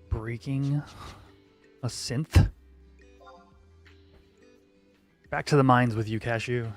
Breaking a synth? Back to the mines with you, Cashew.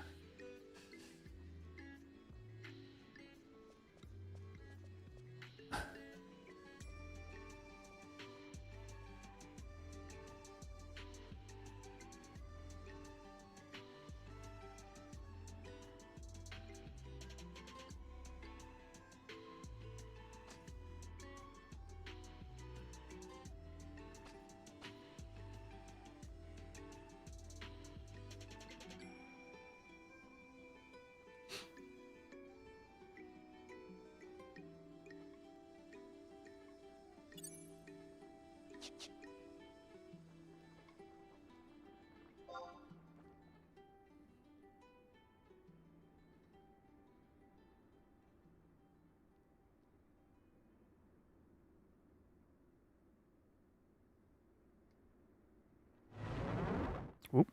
Whoop.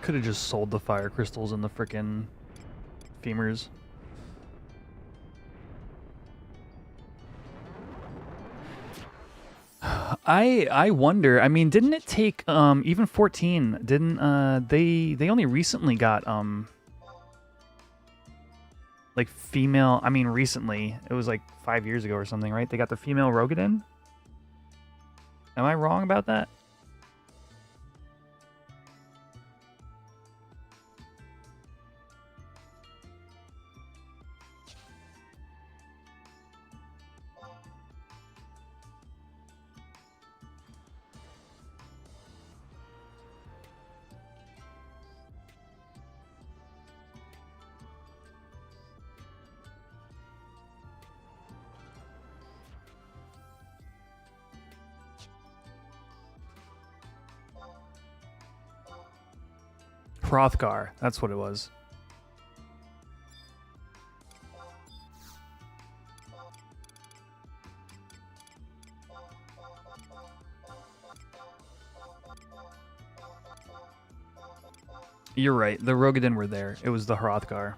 Could have just sold the fire crystals and the frickin' femurs. I wonder. I mean, didn't it take even 14? Didn't they only recently got like female? I mean, recently it was like 5 years ago or something, right? They got the female Rogadin. Am I wrong about that? Hrothgar, that's what it was. You're right, the Rogadin were there. It was the Hrothgar.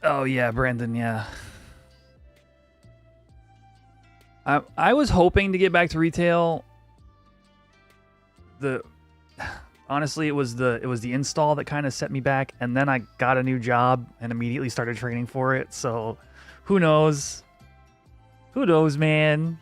Oh yeah, Brandon, yeah. I was hoping to get back to retail. Honestly, it was the install that kind of set me back, and then I got a new job and immediately started training for it. So, who knows? Who knows, man?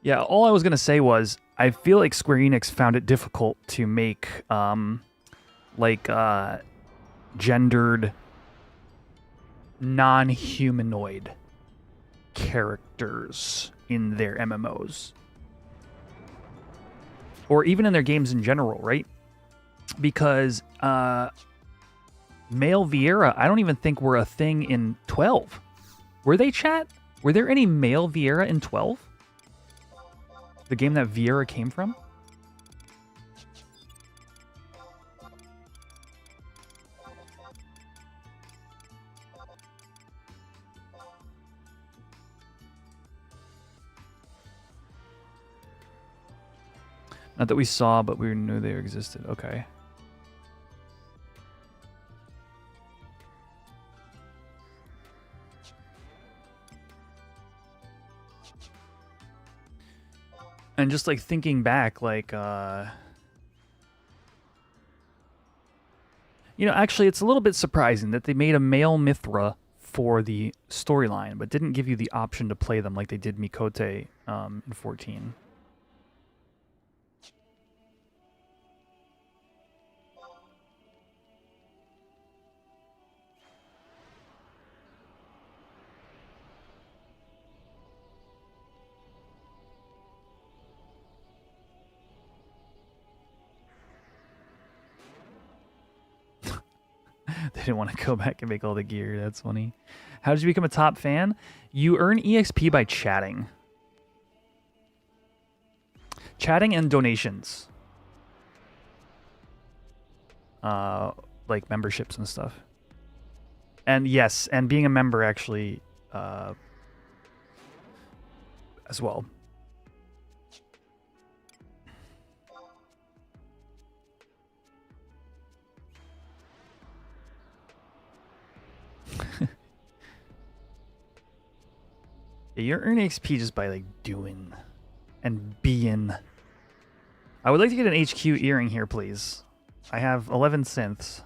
Yeah, all I was going to say was I feel like Square Enix found it difficult to make gendered non-humanoid characters in their MMOs. Or even in their games in general, right? Because male Vieira, I don't even think were a thing in 12. Were they, chat? Were there any male Vieira in 12? The game that Vieira came from? Not that we saw, but we knew they existed. Okay. And just like thinking back, like, actually it's a little bit surprising that they made a male Mithra for the storyline, but didn't give you the option to play them like they did Mikote in 14. They didn't want to go back and make all the gear. That's funny. How did you become a top fan? You earn EXP by chatting. Chatting and donations. Like memberships and stuff. And yes, and being a member actually as well. You're earning XP just by like doing and being. I would like to get an HQ earring here, please. I have 11 synths.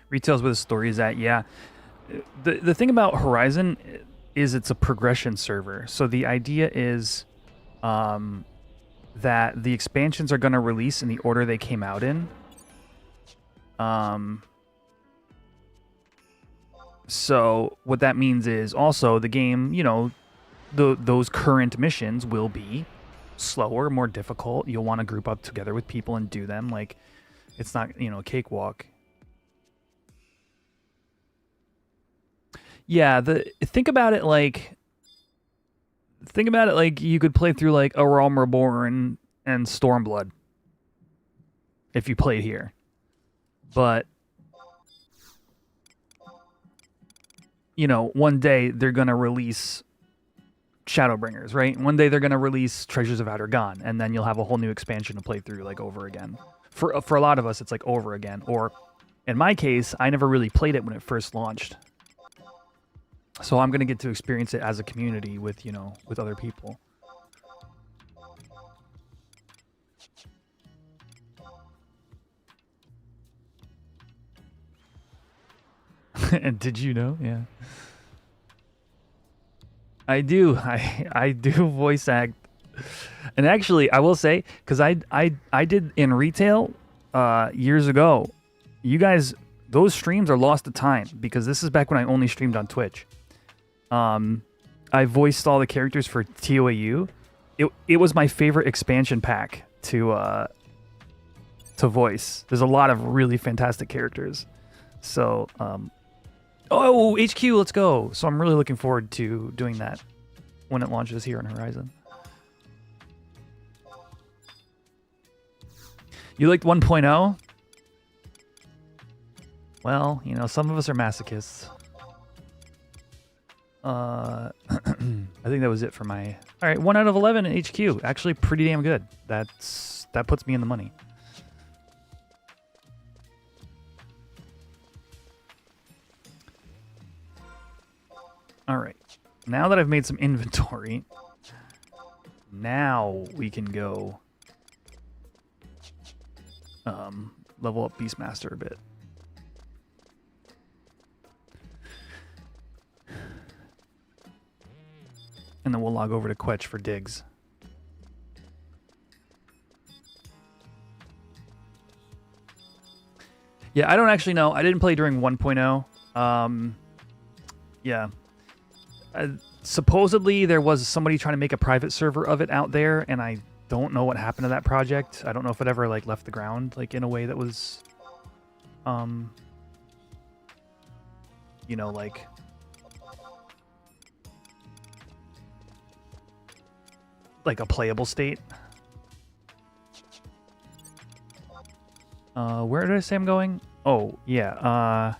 Retail's where the story is at. Yeah. The thing about Horizon is it's a progression server. So the idea is that the expansions are going to release in the order they came out in. So what that means is also the game, you know, those current missions will be slower, more difficult. You'll want to group up together with people and do them. Like, it's not, you know, a cakewalk. Yeah, think about it like you could play through like A Realm Reborn and Stormblood if you played here. But you know, one day they're going to release Shadowbringers, right? One day they're going to release Treasures of Outer Gone, and then you'll have a whole new expansion to play through like over again. For a lot of us, it's like over again. Or in my case, I never really played it when it first launched. So I'm going to get to experience it as a community with, you know, with other people. And did you know? Yeah. I do. I do voice act. And actually, I will say, because I did in retail years ago, you guys, those streams are lost to time because this is back when I only streamed on Twitch. I voiced all the characters for TOAU. It was my favorite expansion pack to voice. There's a lot of really fantastic characters. So, oh, HQ, let's go. So I'm really looking forward to doing that when it launches here on Horizon. You liked 1.0? Well, you know, some of us are masochists. I think that was it for my... All right, 1 out of 11 in HQ. Actually, pretty damn good. That puts me in the money. All right. Now that I've made some inventory, now we can go level up Beastmaster a bit. And then we'll log over to Quetch for digs. Yeah, I don't actually know. I didn't play during 1.0. Yeah. Supposedly there was somebody trying to make a private server of it out there, and I don't know what happened to that project. I don't know if it ever like left the ground like in a way that was you know, like a playable state. Where did I say I'm going? Oh, yeah,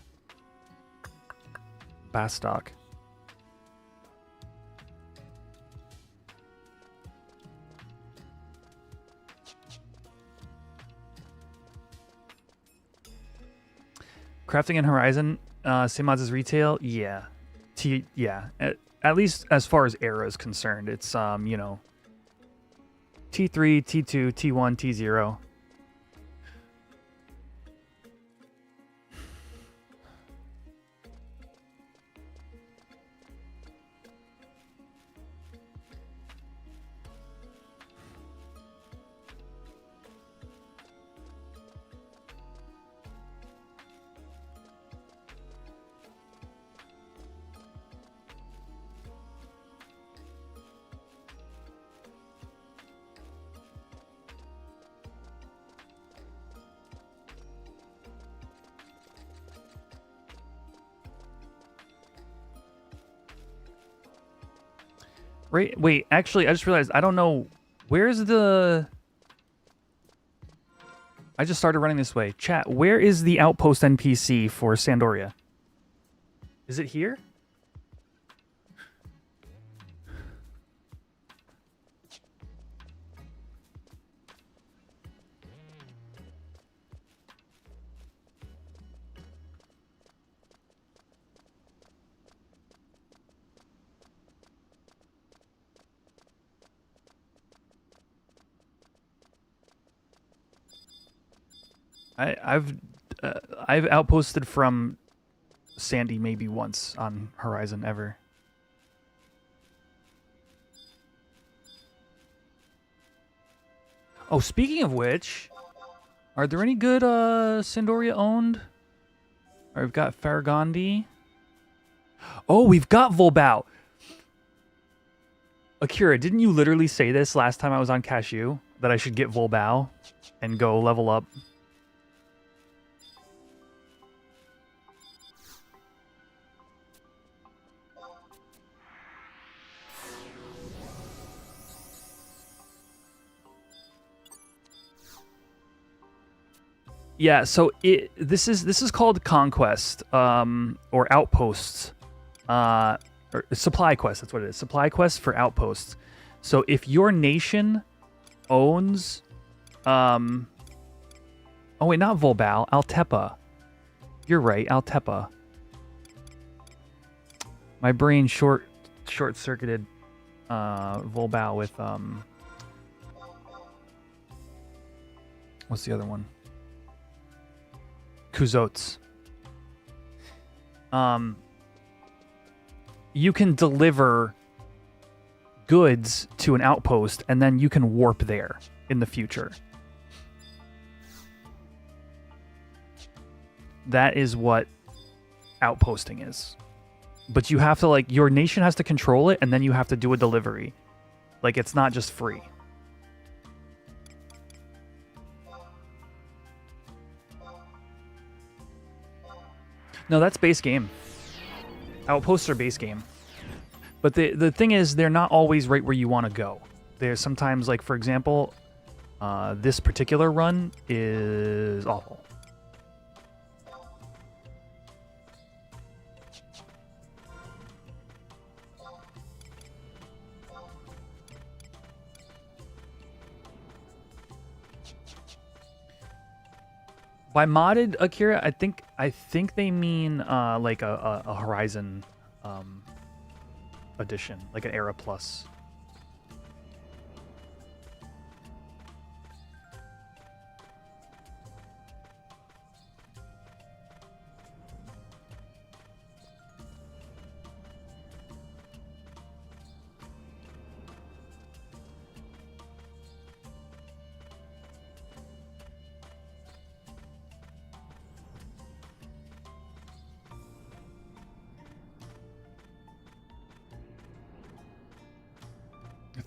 Bastock. Crafting in Horizon, same odds as retail? Yeah. Yeah. At least as far as era is concerned, it's, you know, T3, T2, T1, T0. Right, wait, actually, I just realized, I don't know, where's the... I just started running this way. Chat, where is the outpost NPC for Sandoria? Is it here? I've outposted from Sandy maybe once on Horizon ever. Oh, speaking of which, are there any good Sandoria owned? Or we've got Farragondi. Oh, we've got Volbao. Akira, didn't you literally say this last time I was on Cashew? That I should get Volbao and go level up? Yeah, so this is called Conquest, or Outposts, or Supply Quest. That's what it is. Supply Quest for Outposts. So if your nation owns, oh wait, not Volbao, Altepa. You're right, Altepa. My brain short-circuited Volbao with what's the other one? Kuzots. You can deliver goods to an outpost, and then you can warp there in the future. That is what outposting is. But you have to, like, your nation has to control it, and then you have to do a delivery. Like, it's not just free. No, that's base game. Outposts are base game. But the thing is, they're not always right where you want to go. There's sometimes, like, for example, this particular run is awful. By modded, Akira, I think they mean like a Horizon edition, like an Era Plus.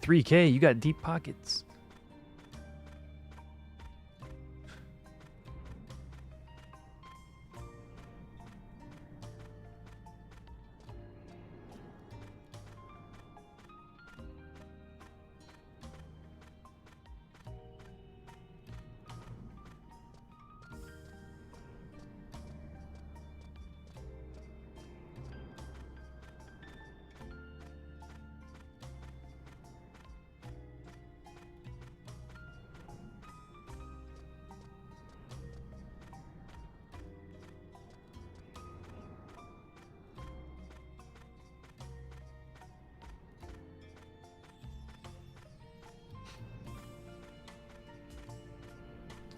$3K, you got deep pockets.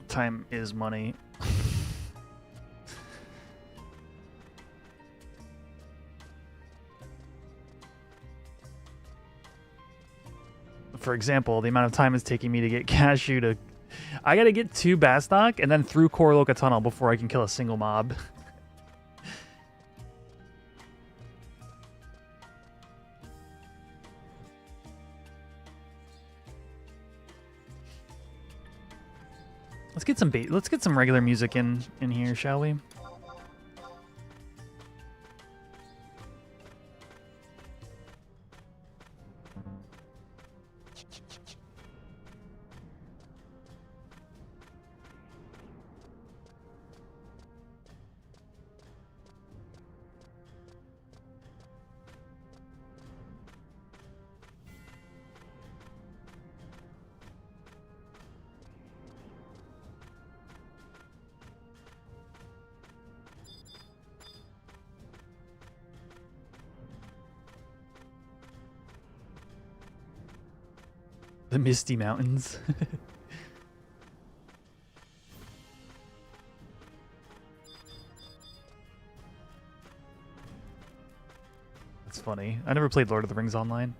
Time is money. For example, the amount of time it's taking me to get Cashew to... I gotta get 2 Bastok and then through Korloka Tunnel before I can kill a single mob. Let's get some regular music in here, shall we? The Misty Mountains. That's funny. I never played Lord of the Rings Online.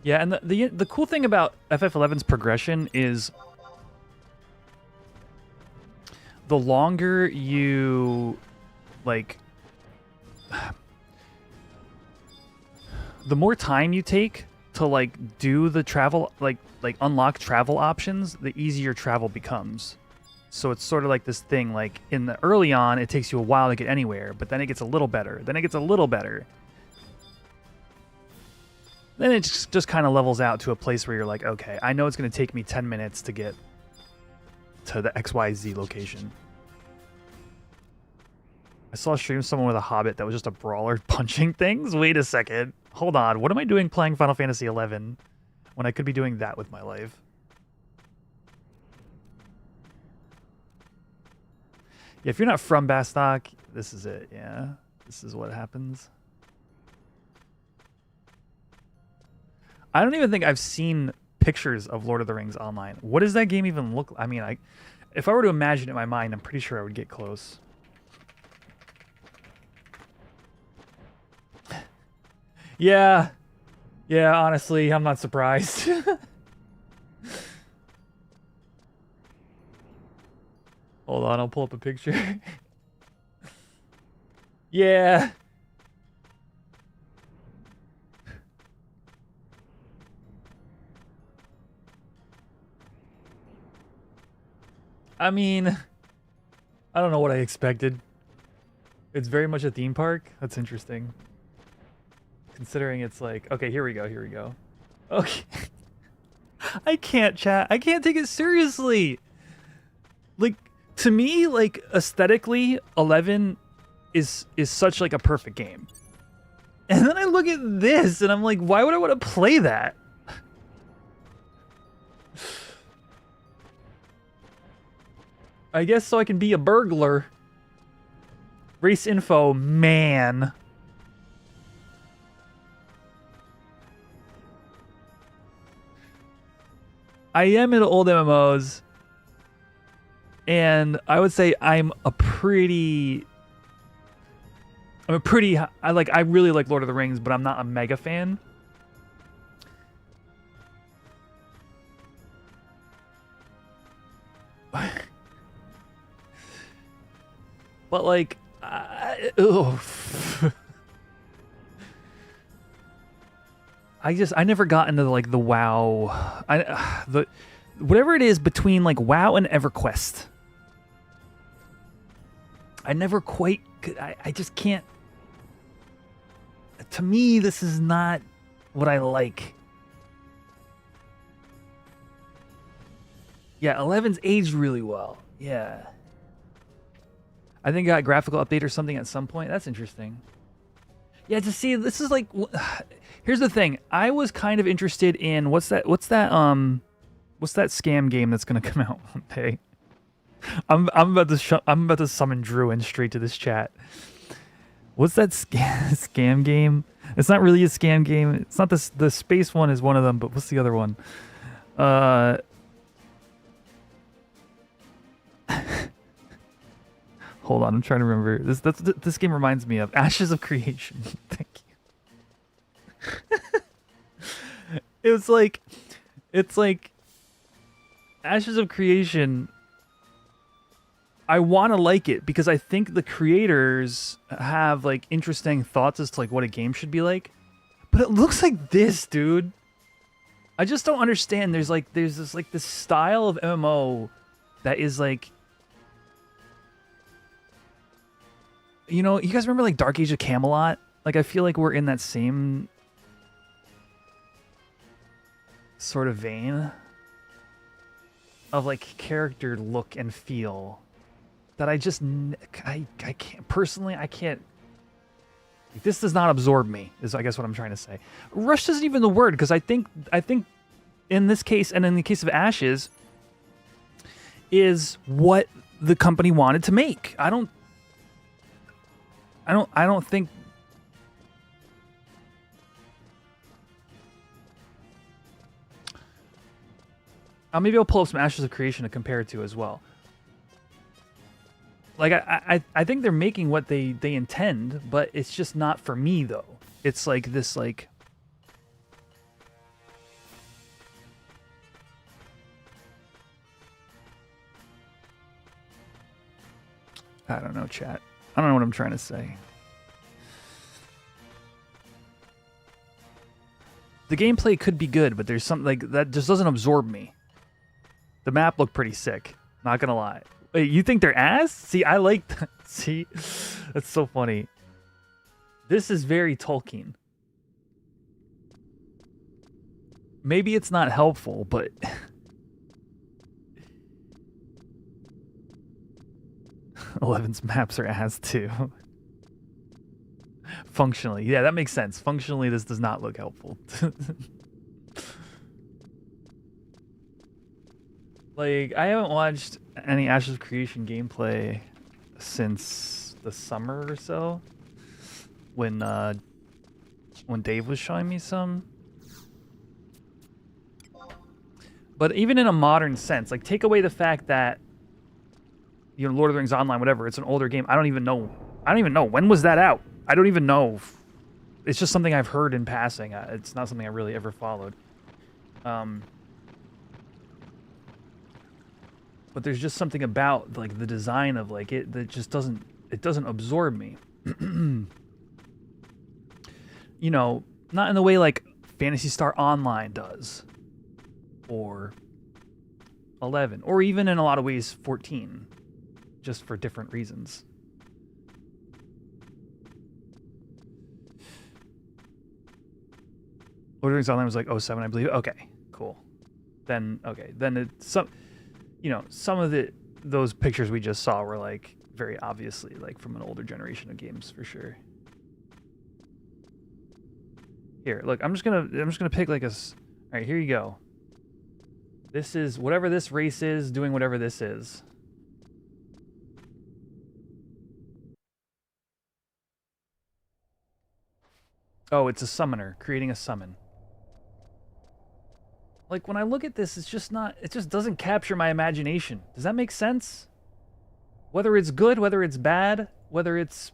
Yeah, and the cool thing about FF11's progression is the longer you like the more time you take to like do the travel like unlock travel options, the easier travel becomes. So it's sort of like this thing, like in the early on it takes you a while to get anywhere, but then it gets a little better, then it gets a little better. Then it just kind of levels out to a place where you're like, okay, I know it's going to take me 10 minutes to get to the XYZ location. I saw a stream of someone with a Hobbit that was just a brawler punching things. Wait a second. Hold on. What am I doing playing Final Fantasy XI when I could be doing that with my life? Yeah, if you're not from Bastok, this is it. Yeah, this is what happens. I don't even think I've seen pictures of Lord of the Rings Online. What does that game even look like? I mean, if I were to imagine it in my mind, I'm pretty sure I would get close. Yeah. Yeah, honestly, I'm not surprised. Hold on, I'll pull up a picture. Yeah. I mean, I don't know what I expected. It's very much a theme park. That's interesting. Considering it's like, okay, here we go. Okay. I can't chat. I can't take it seriously. Like, to me, like, aesthetically, 11 is such like a perfect game. And then I look at this and I'm like, why would I want to play that? I guess so I can be a burglar. Race info, man. I am into old MMOs. And I would say I really like Lord of the Rings, but I'm not a mega fan. But like, I never got into like the WoW, whatever it is between like WoW and EverQuest. I never quite, I just can't. To me, this is not what I like. Yeah, 11's aged really well. Yeah. I think got a graphical update or something at some point. That's interesting. Yeah, to see, this is like, here's the thing. I was kind of interested in what's that scam game that's gonna come out one day. I'm about to summon Drew in straight to this chat. What's that scam game? It's not really a scam game. It's not the space one is one of them, but what's the other one? Hold on, I'm trying to remember. This game reminds me of Ashes of Creation. Thank you. It's like Ashes of Creation. I want to like it because I think the creators have like interesting thoughts as to like what a game should be like. But it looks like this, dude. I just don't understand. There's this style of MMO that is like, you know, you guys remember like Dark Age of Camelot? Like I feel like we're in that same sort of vein of like character look and feel that I can't personally, I can't. This does not absorb me, is I guess what I'm trying to say. Rush isn't even the word, because I think in this case, and in the case of Ashes, is what the company wanted to make. I don't think. Maybe I'll pull up some Ashes of Creation to compare it to as well. Like, I think they're making what they intend, but it's just not for me, though. It's like this, like... I don't know, chat. I don't know what I'm trying to say. The gameplay could be good, but there's something like that just doesn't absorb me. The map looked pretty sick. Not gonna lie. Wait, you think they're ass? See, I like that. See, that's so funny. This is very Tolkien. Maybe it's not helpful, but... Eleven's maps are ass too. Functionally. Yeah, that makes sense. Functionally, this does not look helpful. Like, I haven't watched any Ashes of Creation gameplay since the summer or so. When Dave was showing me some. But even in a modern sense, like, take away the fact that, you know, Lord of the Rings Online, whatever, it's an older game. I don't even know. When was that out? I don't even know. It's just something I've heard in passing. It's not something I really ever followed. But there's just something about, like, the design of, like, it that just doesn't absorb me. You know, not in the way like Phantasy Star Online does. Or 11. Or even in a lot of ways 14. Just for different reasons. Lord of the Rings Online was like 07, I believe. Okay, cool. Then, okay. Then it's some... You know, some of those pictures we just saw were, like, very obviously, like, from an older generation of games, for sure. Here, look, I'm just gonna pick, like, alright, here you go. This is, whatever this race is, doing whatever this is. Oh, it's a summoner, creating a summon. Like, when I look at this, it's just not... It just doesn't capture my imagination. Does that make sense? Whether it's good, whether it's bad, whether it's...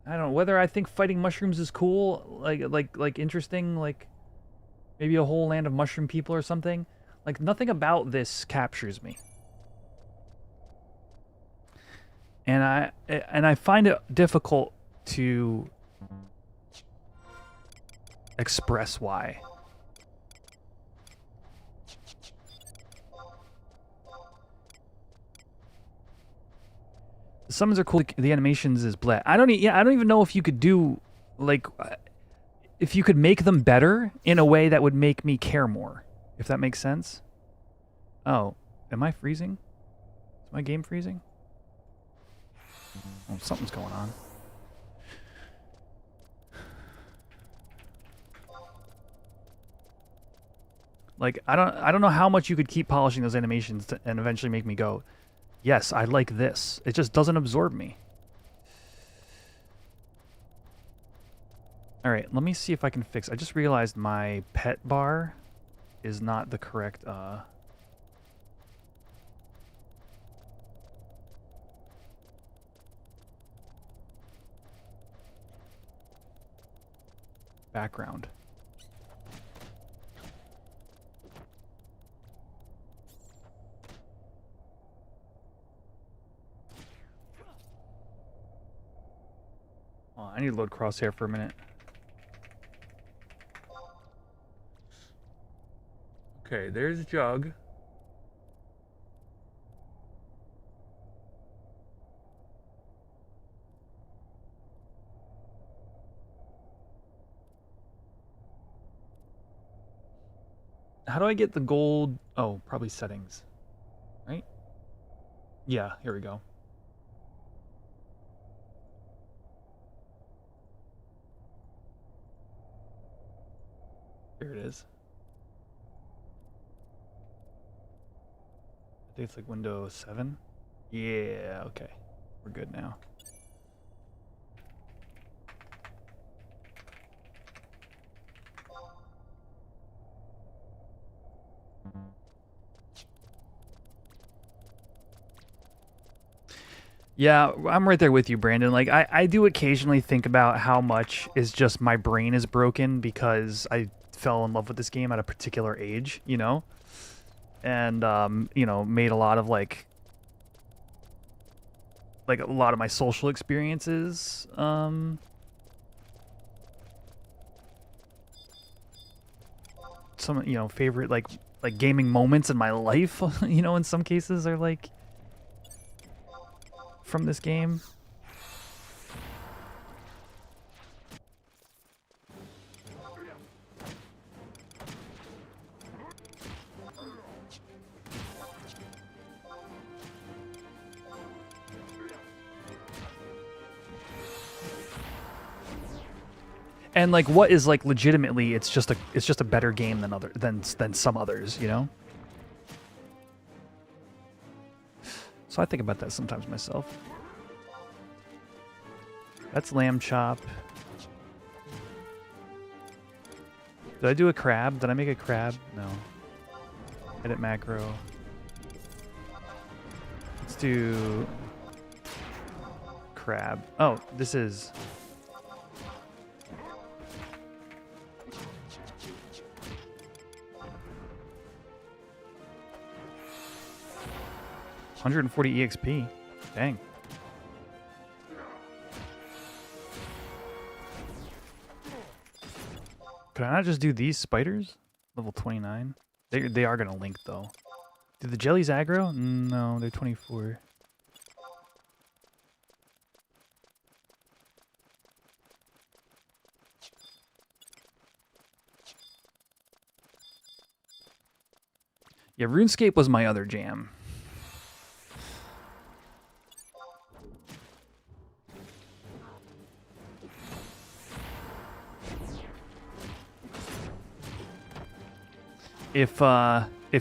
I don't know, whether I think fighting mushrooms is cool, like interesting, like... Maybe a whole land of mushroom people or something. Like, nothing about this captures me. And I find it difficult to express why. The summons are cool. The animations is bleh. I don't even know if you could do, like, if you could make them better in a way that would make me care more. If that makes sense. Oh, am I freezing? Is my game freezing? Oh, something's going on. Like, I don't know how much you could keep polishing those animations and eventually make me go, yes, I like this. It just doesn't absorb me. Alright, let me see if I can fix... I just realized my pet bar is not the correct... background. Oh, I need to load crosshair for a minute. Okay, there's Jug. How do I get the gold? Oh, probably settings. Right? Yeah, here we go. Here it is. I think it's like Windows 7. Yeah, okay. We're good now. Yeah, I'm right there with you, Brandon. Like, I do occasionally think about how much is just my brain is broken because I fell in love with this game at a particular age, you know? And, you know, made a lot of, like a lot of my social experiences, some, you know, favorite, like gaming moments in my life, you know, in some cases are, like, from this game. And like, what is like legitimately? It's just a better game than some others, you know. So I think about that sometimes myself. That's lamb chop. Did I do a crab? Did I make a crab? No. Edit macro. Let's do crab. Oh, this is. $140 EXP. Dang. Could I not just do these spiders? Level 29. They are gonna link though. Do the jellies aggro? No, they're 24. Yeah, RuneScape was my other jam. If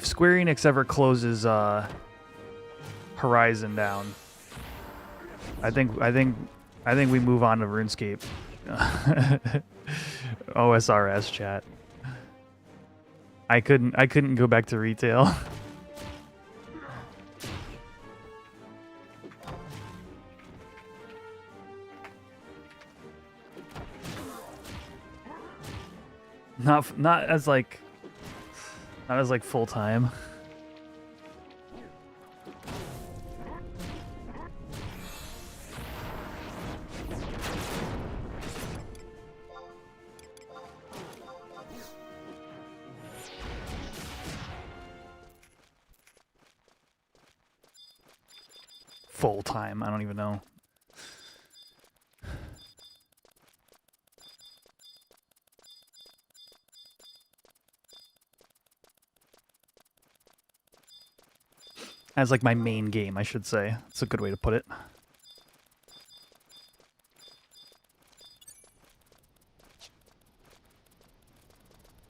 Square Enix ever closes Horizon down, I think we move on to RuneScape. OSRS chat. I couldn't go back to retail. Not as like full time. Full time, I don't even know. As like my main game, I should say. That's a good way to put it.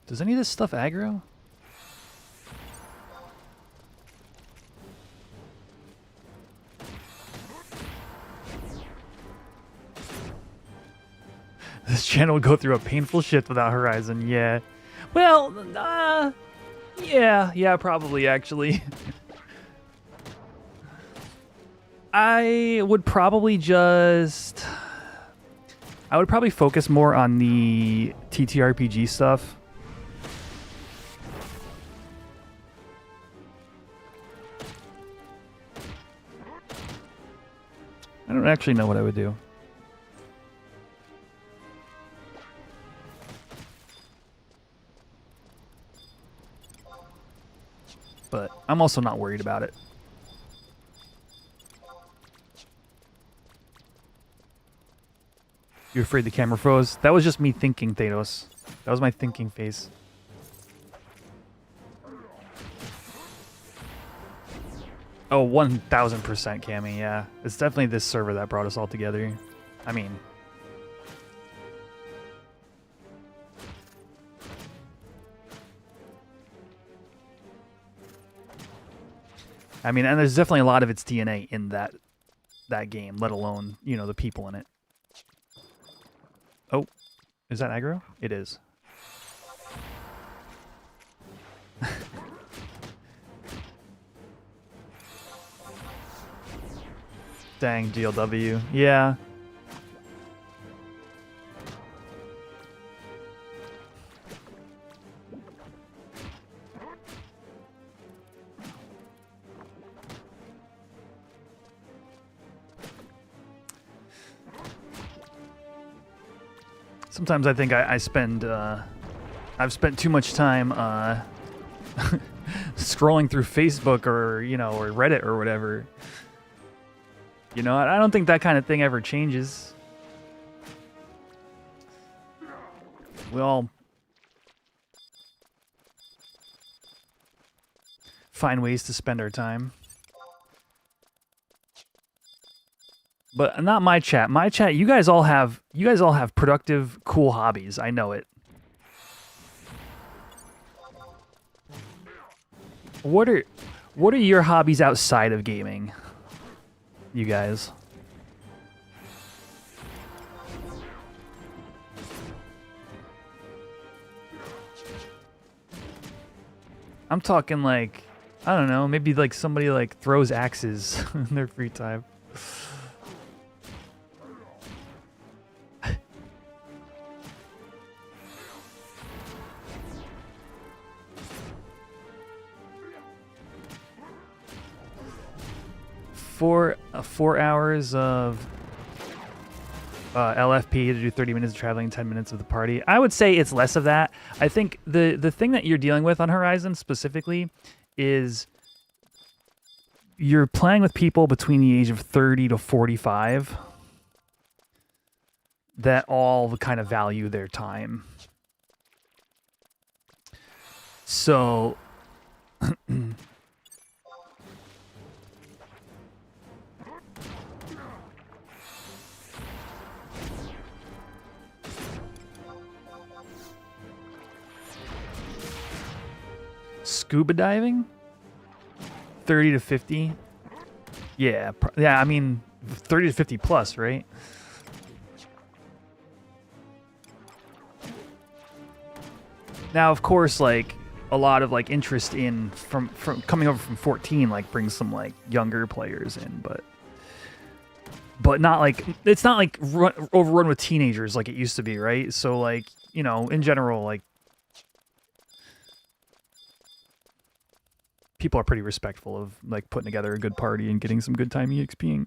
Does any of this stuff aggro? This channel would go through a painful shift without Horizon, yeah. Well, yeah, probably, actually. I would probably focus more on the TTRPG stuff. I don't actually know what I would do. But I'm also not worried about it. You're afraid the camera froze? That was just me thinking, Thanos. That was my thinking face. Oh, 1000% Cammy, yeah. It's definitely this server that brought us all together. I mean... and there's definitely a lot of its DNA in that game, let alone, you know, the people in it. Oh, is that aggro? It is. Dang, GLW. Yeah. Sometimes I think I've spent too much time scrolling through Facebook or, you know, or Reddit or whatever. You know, I don't think that kind of thing ever changes. We all find ways to spend our time. But not my chat. My chat, you guys all have productive, cool hobbies. I know it. What are your hobbies outside of gaming? You guys. I'm talking like, I don't know, maybe like somebody like throws axes in their free time. Four hours of LFP to do 30 minutes of traveling, 10 minutes of the party. I would say it's less of that. I think the thing that you're dealing with on Horizon specifically is you're playing with people between the age of 30 to 45 that all kind of value their time. So scuba diving? 30 to 50? Yeah, I mean 30 to 50 plus, right? Now, of course, like a lot of like interest in from coming over from 14 like brings some like younger players in, but not like it's not like overrun with teenagers like it used to be, right? So like, you know, in general, like people are pretty respectful of like putting together a good party and getting some good time EXPing.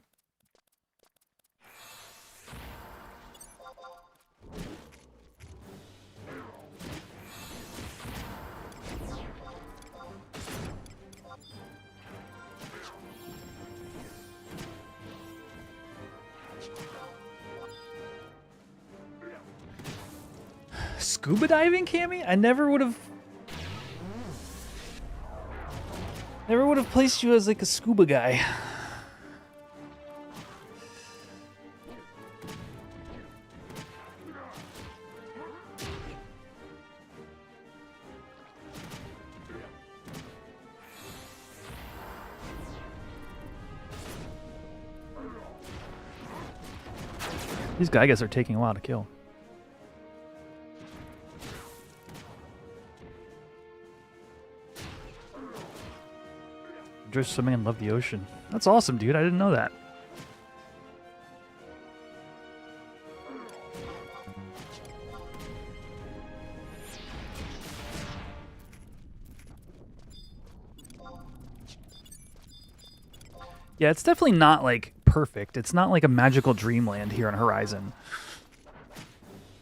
Scuba diving, Cammy? I never would have placed you as like a scuba guy. These guys, I guess, are taking a while to kill. Enjoy swimming and love the ocean. That's awesome, dude. I didn't know that. Yeah, it's definitely not like perfect. It's not like a magical dreamland here on Horizon.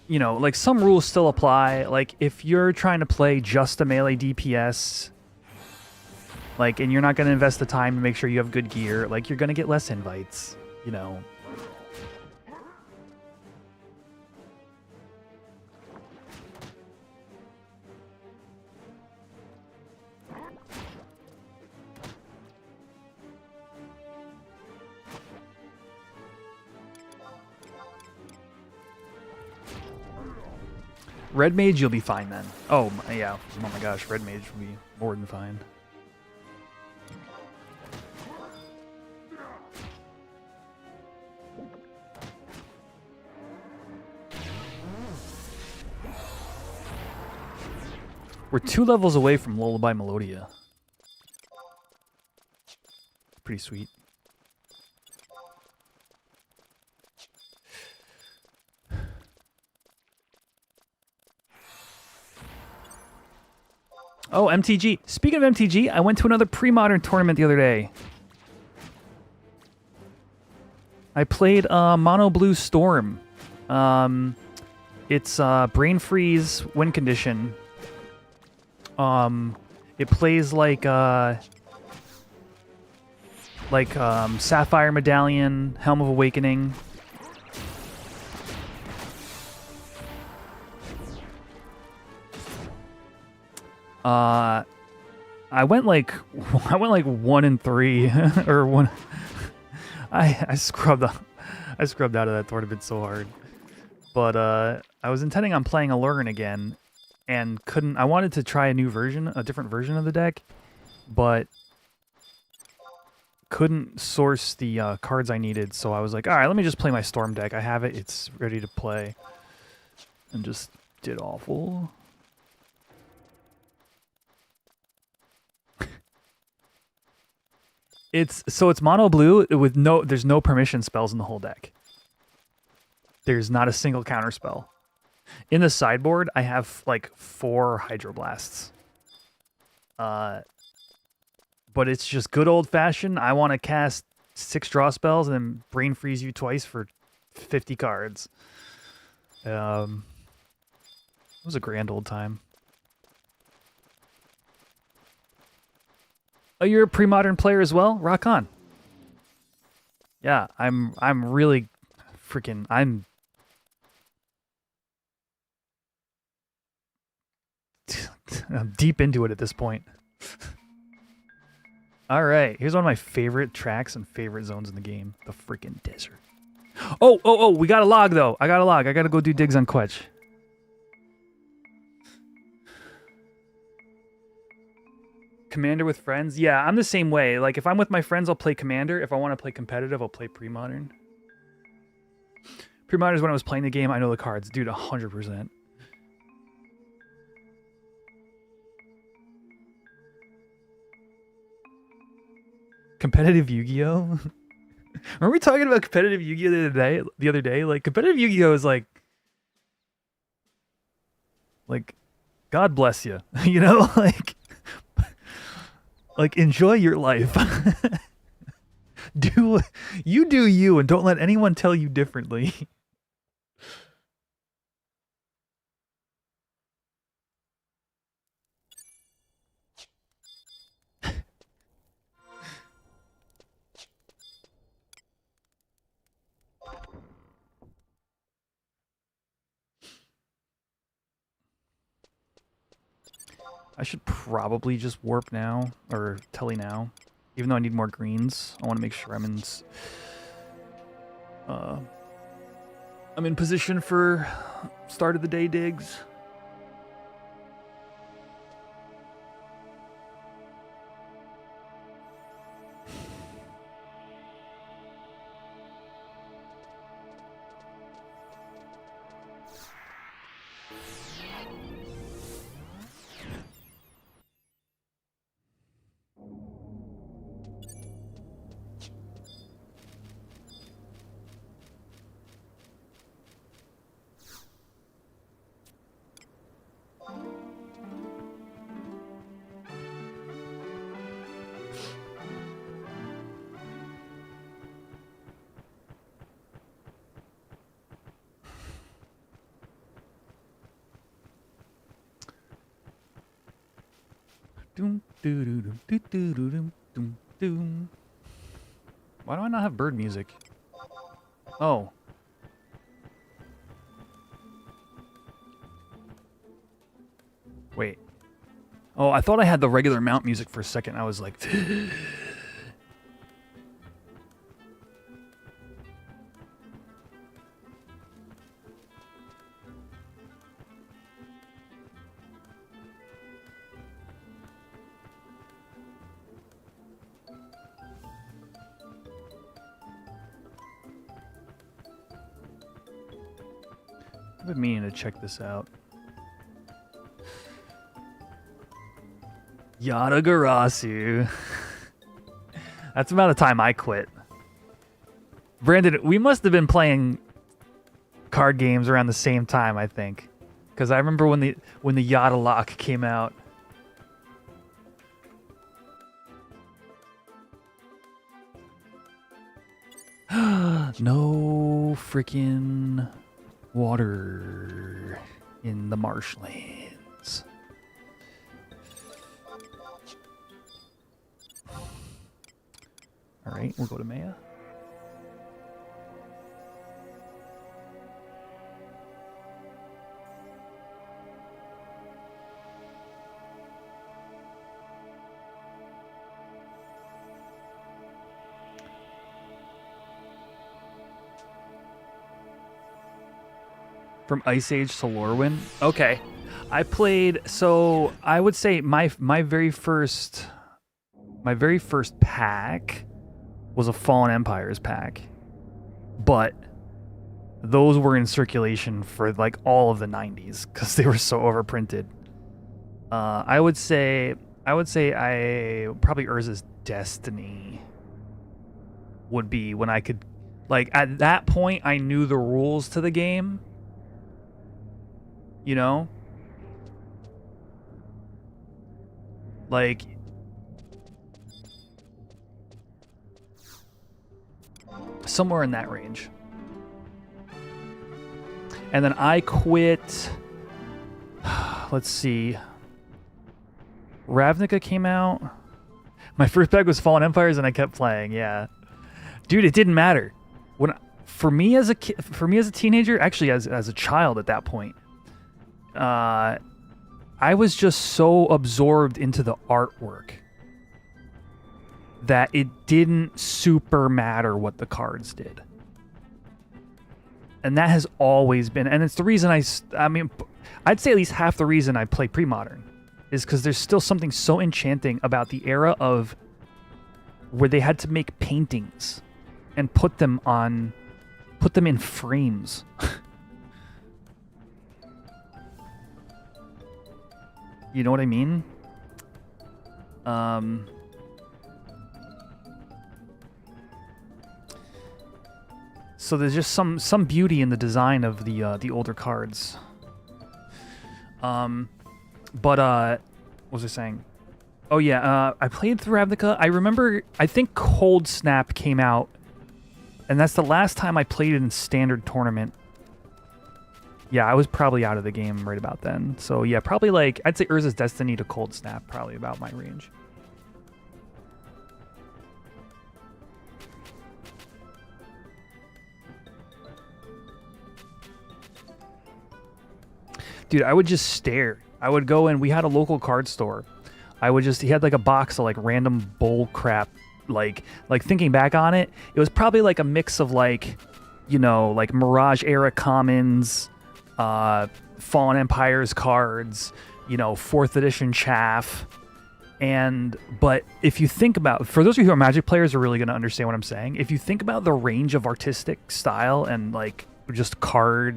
You know, like some rules still apply. Like if you're trying to play just a melee DPS, like, and you're not going to invest the time to make sure you have good gear, like, you're going to get less invites, you know. Red Mage, you'll be fine then. Oh, yeah. Oh my gosh, Red Mage will be more than fine. We're 2 levels away from Lullaby Melodia. Pretty sweet. Oh, MTG. Speaking of MTG, I went to another pre-modern tournament the other day. I played Mono Blue Storm. It's Brain Freeze win condition. It plays like Sapphire Medallion, Helm of Awakening. I went like 1-3 or one. I scrubbed out of that tournament so hard. But I was intending on playing Allurn again, and couldn't. I wanted to try a different version of the deck, but couldn't source the cards I needed. So I was like, all right, let me just play my Storm deck. I have it; it's ready to play, and just did awful. It's mono blue with there's no permission spells in the whole deck. There's not a single counter spell. In the sideboard, I have like 4 Hydroblasts. But it's just good old fashioned. I want to cast 6 draw spells and then brain freeze you twice for 50 cards. It was a grand old time. Oh, you're a pre-modern player as well? Rock on. Yeah, I'm really freaking I'm deep into it at this point. All right, here's one of my favorite tracks and favorite zones in the game, the freaking desert. Oh, we got a log though. I got a log. I got to go do digs on Quetch. Commander with friends? Yeah, I'm the same way. Like, if I'm with my friends, I'll play Commander. If I want to play competitive, I'll play Pre-Modern. Pre-Modern is when I was playing the game. I know the cards. Dude, 100%. Competitive Yu-Gi-Oh? Were we talking about competitive Yu-Gi-Oh the other day? Like, competitive Yu-Gi-Oh is like, God bless you. You know? Like, enjoy your life. do you and don't let anyone tell you differently. I should probably just warp now, or tele now. Even though I need more greens, I want to make sure I'm in position for start of the day digs. Why do I not have bird music? Oh. Wait. Oh, I thought I had the regular mount music for a second. I was like... I've been meaning to check this out. Yatagarasu. That's about the time I quit. Brandon, we must have been playing card games around the same time, I think. Because I remember when the Yata Lock came out. No freaking water in the marshlands. All right, we'll go to Maya. From Ice Age to Lorwyn. Okay. I played, so I would say my very first pack was a Fallen Empires pack. But those were in circulation for like all of the 90s because they were so overprinted. I would say probably Urza's Destiny would be when I could, like, at that point I knew the rules to the game. You know? Like, somewhere in that range. And then I quit. Let's see. Ravnica came out. My first pack was Fallen Empires, and I kept playing. Yeah, dude, it didn't matter. For me as a teenager, actually as a child at that point, I was just so absorbed into the artwork that it didn't super matter what the cards did. And that has always been, and it's the reason I mean, I'd say at least half the reason I play pre-modern is because there's still something so enchanting about the era of where they had to make paintings and put them in frames. You know what I mean? So there's just some beauty in the design of the older cards. But what was I saying? Oh yeah, I played through Ravnica. I remember, I think Cold Snap came out, and that's the last time I played it in standard tournament. Yeah, I was probably out of the game right about then. So yeah, probably like, I'd say Urza's Destiny to Cold Snap, probably about my range. Dude, I would just stare. I would go in, we had a local card store. He had like a box of like random bull crap. Like thinking back on it, it was probably like a mix of like, you know, like Mirage era commons, Fallen Empires cards, you know, 4th edition chaff. But if you think about, for those of you who are Magic players are really going to understand what I'm saying. If you think about the range of artistic style and like just that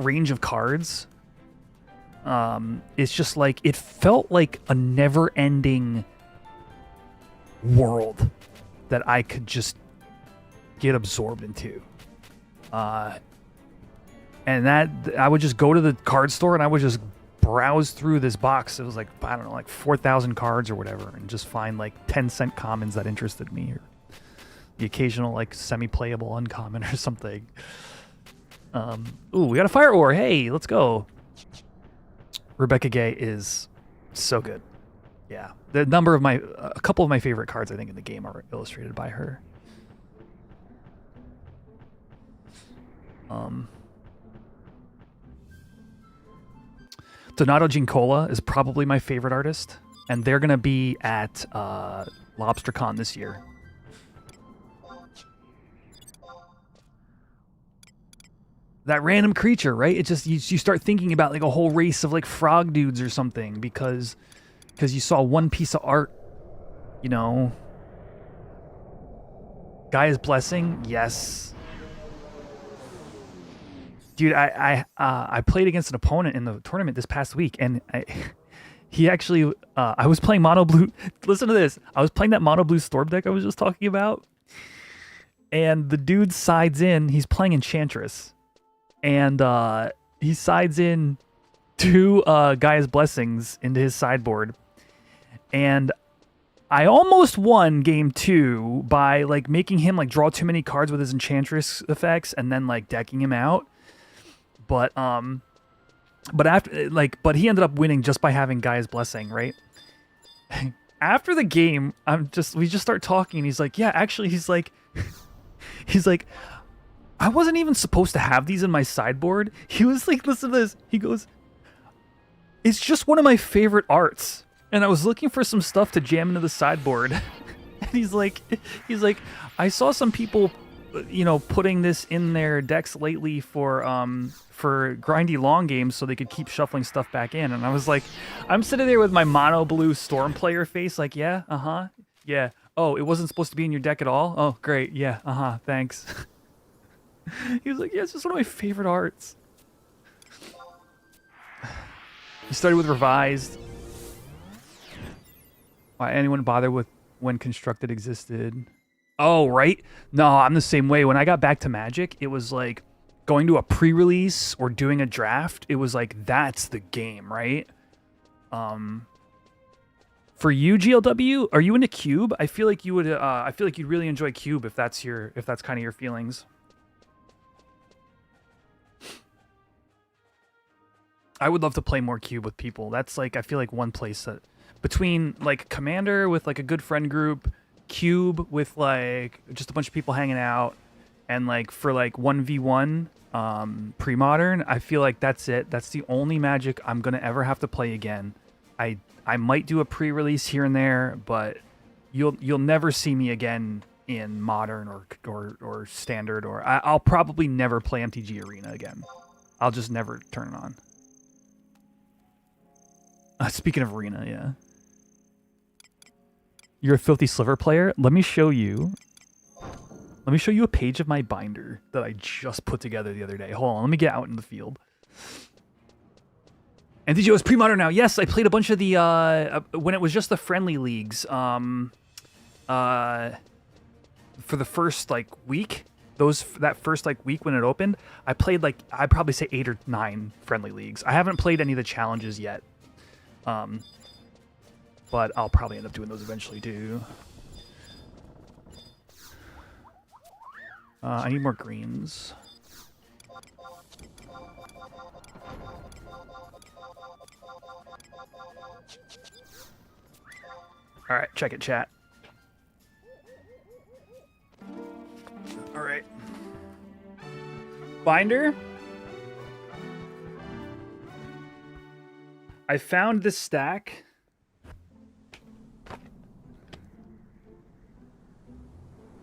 range of cards, it's just like, it felt like a never-ending world that I could just get absorbed into. And that, I would just go to the card store and I would just browse through this box. It was like, I don't know, like 4,000 cards or whatever, and just find like 10-cent commons that interested me, or the occasional like semi-playable uncommon or something. Ooh, we got a fire ore. Hey, let's go. Rebecca Gay is so good. Yeah, a couple of my favorite cards I think in the game are illustrated by her. Donato Giancola is probably my favorite artist, and they're gonna be at LobsterCon this year. That random creature, right? It just, you start thinking about like a whole race of like frog dudes or something because you saw one piece of art, you know. Gaia's Blessing, yes. Dude, I played against an opponent in the tournament this past week, and he actually, I was playing mono blue. Listen to this. I was playing that mono blue Storm deck I was just talking about, and the dude sides in. He's playing Enchantress, and he sides in 2 Gaia's Blessings into his sideboard, and I almost won game 2 by like making him like draw too many cards with his Enchantress effects and then like decking him out. But after but he ended up winning just by having Gaia's Blessing, right? After the game, we just start talking and he's like, yeah, actually he's like I wasn't even supposed to have these in my sideboard. He was like, listen to this. He goes, it's just one of my favorite arts. And I was looking for some stuff to jam into the sideboard. And he's like, I saw some people, you know, putting this in their decks lately for grindy long games so they could keep shuffling stuff back in. And I was like, I'm sitting there with my mono blue Storm player face like, yeah, yeah. Oh, it wasn't supposed to be in your deck at all? Oh, great. Yeah, thanks. He was like, yeah, it's just one of my favorite arts. He started with Revised. Why anyone bother with when Constructed existed? Oh, right? No, I'm the same way. When I got back to Magic, it was like going to a pre-release or doing a draft. It was like, that's the game, right? For you, GLW, are you into Cube? I feel like you would. I feel like you'd really enjoy Cube if that's kind of your feelings. I would love to play more Cube with people. That's like, I feel like one place that between like Commander with like a good friend group, Cube with like just a bunch of people hanging out, and like for like 1v1 pre-modern, I feel like that's it. That's the only Magic I'm gonna ever have to play again. I might do a pre-release here and there, but you'll never see me again in modern or standard, or I'll probably never play MTG Arena again. I'll just never turn it on. Speaking of Arena, yeah. You're a Filthy Sliver player? Let me show you a page of my binder that I just put together the other day. Hold on, let me get out in the field. MTGO is pre-modern now. Yes, I played a bunch of the when it was just the friendly leagues. For the first like week, that first like week when it opened, I played like I'd probably say 8 or 9 friendly leagues. I haven't played any of the challenges yet. But I'll probably end up doing those eventually too. I need more greens. All right, check it, chat. All right. Binder. I found this stack.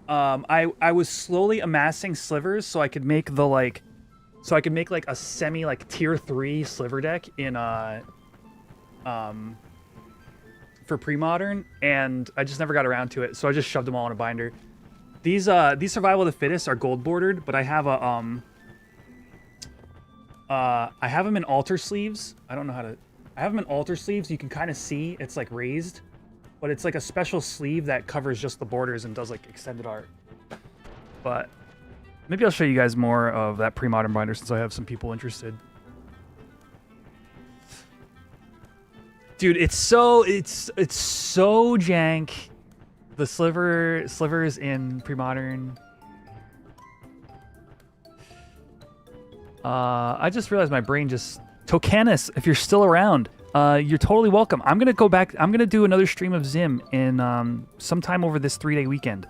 I was slowly amassing slivers so I could make the like a semi like tier 3 sliver deck in for pre-modern, and I just never got around to it, so I just shoved them all in a binder. These Survival of the Fittest are gold bordered, but I have a I have them in altar sleeves. I don't know how to. I have them in altar sleeves. You can kind of see it's like raised, but it's like a special sleeve that covers just the borders and does like extended art. But maybe I'll show you guys more of that pre-modern binder since I have some people interested. Dude, it's so jank. The slivers in pre-modern. I just realized my brain just... Tocanis, if you're still around, you're totally welcome. I'm going to go back. I'm going to do another stream of Zim in sometime over this 3-day weekend.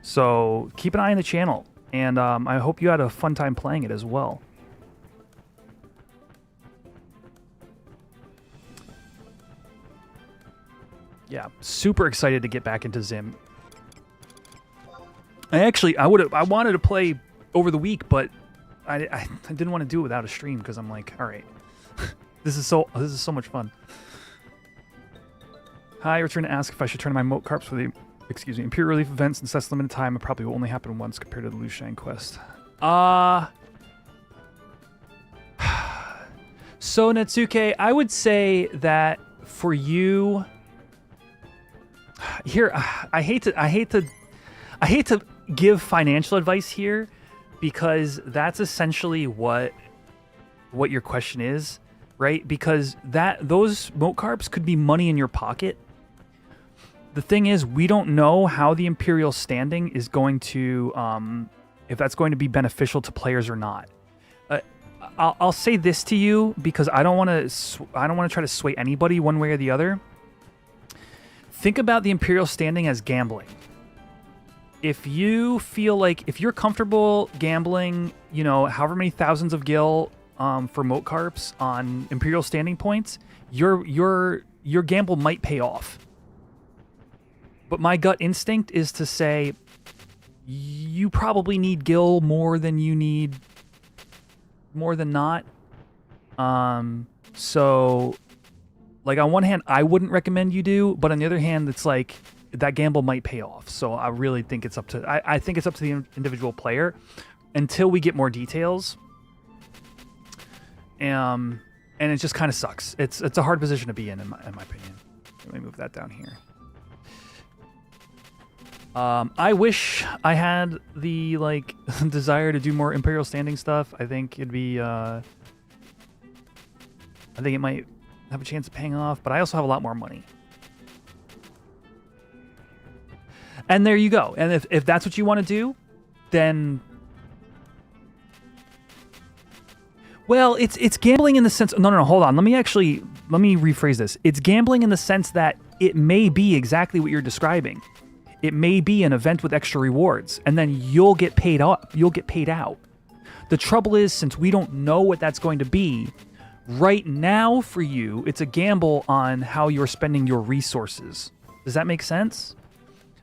So keep an eye on the channel. And I hope you had a fun time playing it as well. Yeah, super excited to get back into Zim. I wanted to play over the week, but I didn't want to do it without a stream because I'm like, all right, this is so much fun. Hi, return to ask if I should turn my moat carps for the Imperial Relief events and sets limited time. It probably will only happen once compared to the Lushine quest. So Natsuke, I would say that for you. Here, I hate to give financial advice here, because that's essentially what your question is, right? Because those moat carps could be money in your pocket. The thing is, we don't know how the Imperial standing is going to, if that's going to be beneficial to players or not. I'll say this to you because I don't want to try to sway anybody one way or the other. Think about the Imperial standing as gambling. If you feel like, if you're comfortable gambling, you know, however many thousands of gil for moat carps on Imperial standing points, your gamble might pay off. But my gut instinct is to say you probably need gil more than you need, more than not. So, like, on one hand, I wouldn't recommend you do, but on the other hand, it's like that gamble might pay off. So I really think it's up to, I think it's up to the individual player until we get more details. And it just kind of sucks. It's a hard position to be in my opinion. Let me move that down here. I wish I had the, like, desire to do more Imperial standing stuff. I think it'd be, I think it might have a chance of paying off, but I also have a lot more money. And there you go. And if that's what you want to do, then, well, it's gambling in the sense, no, hold on. Let me rephrase this. It's gambling in the sense that it may be exactly what you're describing. It may be an event with extra rewards, and then you'll get paid up. You'll get paid out. The trouble is, since we don't know what that's going to be, right now for you, it's a gamble on how you're spending your resources. Does that make sense?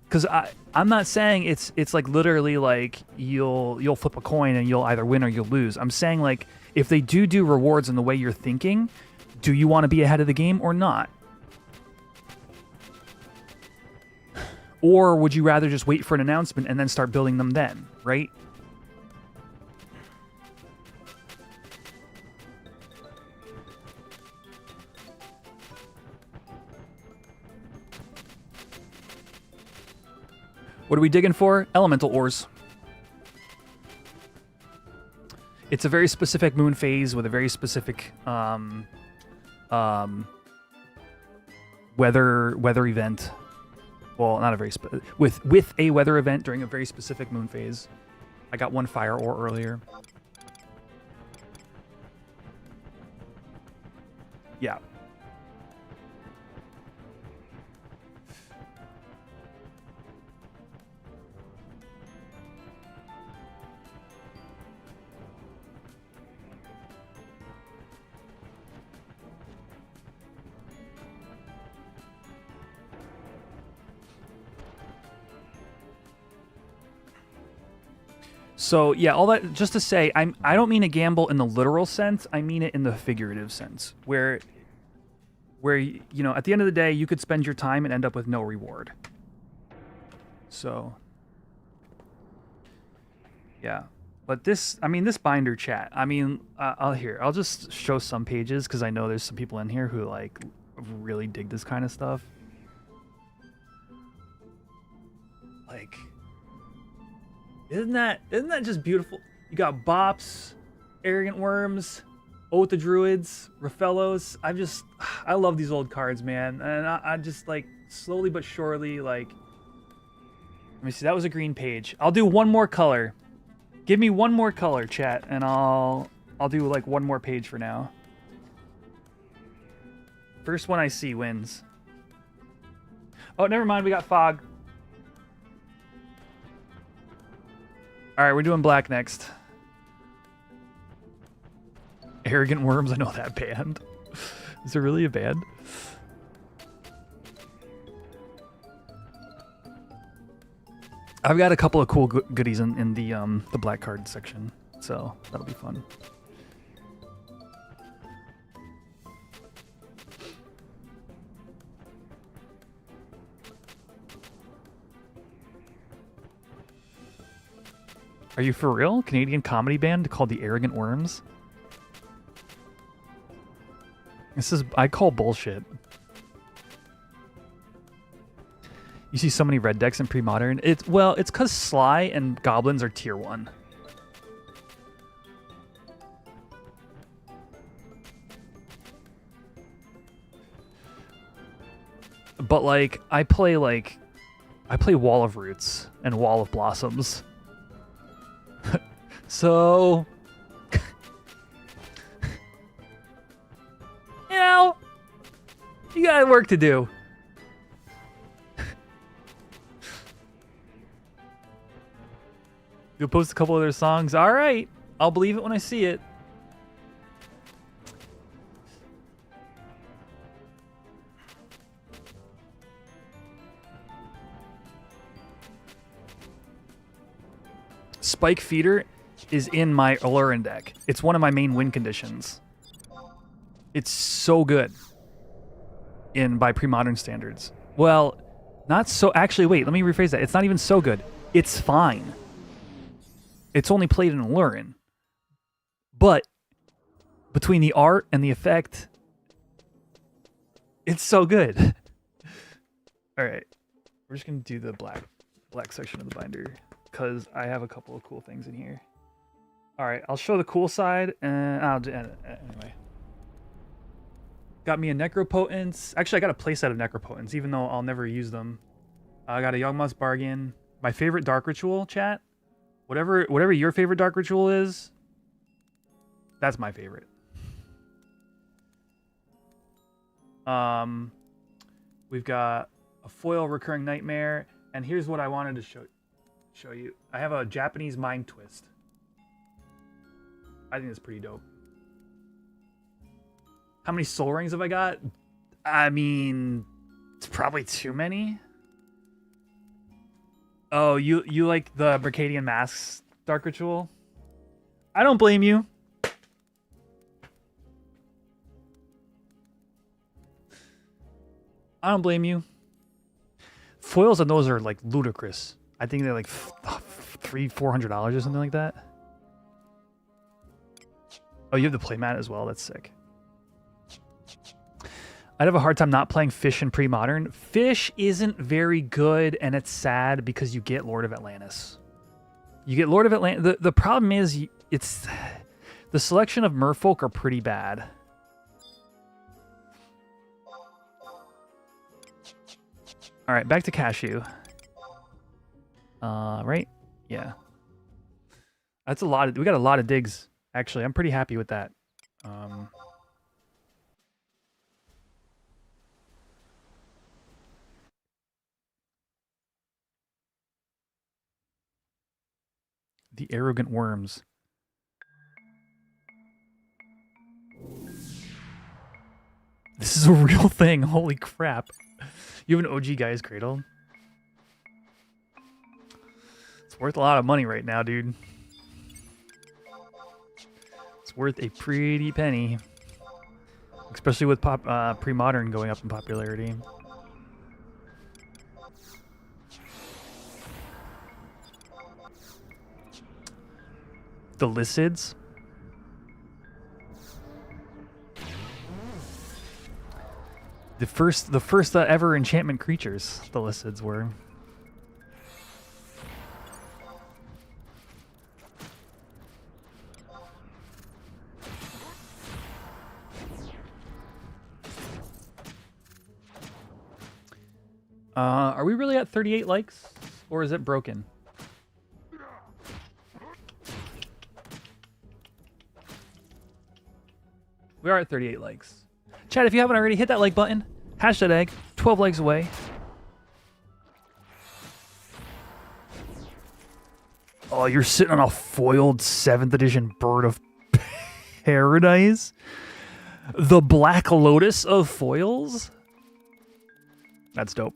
Because I'm not saying it's like literally like you'll flip a coin and you'll either win or you'll lose. I'm saying, like, if they do rewards in the way you're thinking, do you want to be ahead of the game or not? Or would you rather just wait for an announcement and then start building them then, right? What are we digging for? Elemental ores. It's a very specific moon phase with a very specific weather event. Well, not a very with a weather event during a very specific moon phase. I got one fire ore earlier. Yeah. So yeah, all that just to say, I don't mean a gamble in the literal sense. I mean it in the figurative sense, where you know, at the end of the day, you could spend your time and end up with no reward. So yeah, but this, I mean, this binder chat. I mean, I'll just show some pages because I know there's some people in here who like really dig this kind of stuff. Like, isn't that just beautiful? You got Bops, Arrogant Worms, Oath of Druids, Rafellos. I love these old cards, man. And I just, like, slowly but surely, like, let me see, that was a green page. I'll do one more color. Give me one more color, chat, and I'll do, like, one more page for now. First one I see wins. Oh, never mind, we got Fog. All right, we're doing black next. Arrogant Worms, I know that band. Is there really a band? I've got a couple of cool goodies in the black card section, so that'll be fun. Are you for real? Canadian comedy band called the Arrogant Worms? I call bullshit. You see so many red decks in pre-modern. It's because Sly and Goblins are tier 1. but like I play Wall of Roots and Wall of Blossoms. So you know, you got work to do. You'll post a couple of their songs. All right, I'll believe it when I see it. Spike Feeder is in my Alurin deck. It's one of my main win conditions. It's so good by pre-modern standards. Well, not so... Actually, wait, let me rephrase that. It's not even so good. It's fine. It's only played in Alurin. But between the art and the effect, it's so good. All right. We're just going to do the black section of the binder because I have a couple of cool things in here. All right, I'll show the cool side, and I'll do anyway. Got me a Necropotence. Actually, I got a playset of Necropotence, even though I'll never use them. I got a Yawgmoth's Bargain. My favorite Dark Ritual, chat. Whatever your favorite Dark Ritual is, that's my favorite. We've got a foil Recurring Nightmare, and here's what I wanted to show you. I have a Japanese Mind Twist. I think it's pretty dope. How many soul rings have I got? I mean, it's probably too many. Oh, you like the Mercadian Masks Dark Ritual? I don't blame you. I don't blame you. Foils on those are like ludicrous. I think they're like $300-$400 or something like that. Oh, you have the playmat as well. That's sick. I'd have a hard time not playing Fish in pre-modern. Fish isn't very good, and it's sad because you get Lord of Atlantis. You get Lord of Atlantis. The problem is it's the selection of merfolk are pretty bad. All right, back to Cashew. Right? Yeah. That's a lot. We got a lot of digs. Actually, I'm pretty happy with that. The Arrogant Worms. This is a real thing. Holy crap. You have an OG Guy's Cradle? It's worth a lot of money right now, dude. It's worth a pretty penny. Especially with pre-modern going up in popularity. The Lycids. The first ever enchantment creatures, the Lycids were. Are we really at 38 likes? Or is it broken? We are at 38 likes. Chat, if you haven't already, hit that like button. Hash that egg. 12 likes away. Oh, you're sitting on a foiled 7th edition Bird of Paradise? The Black Lotus of foils? That's dope.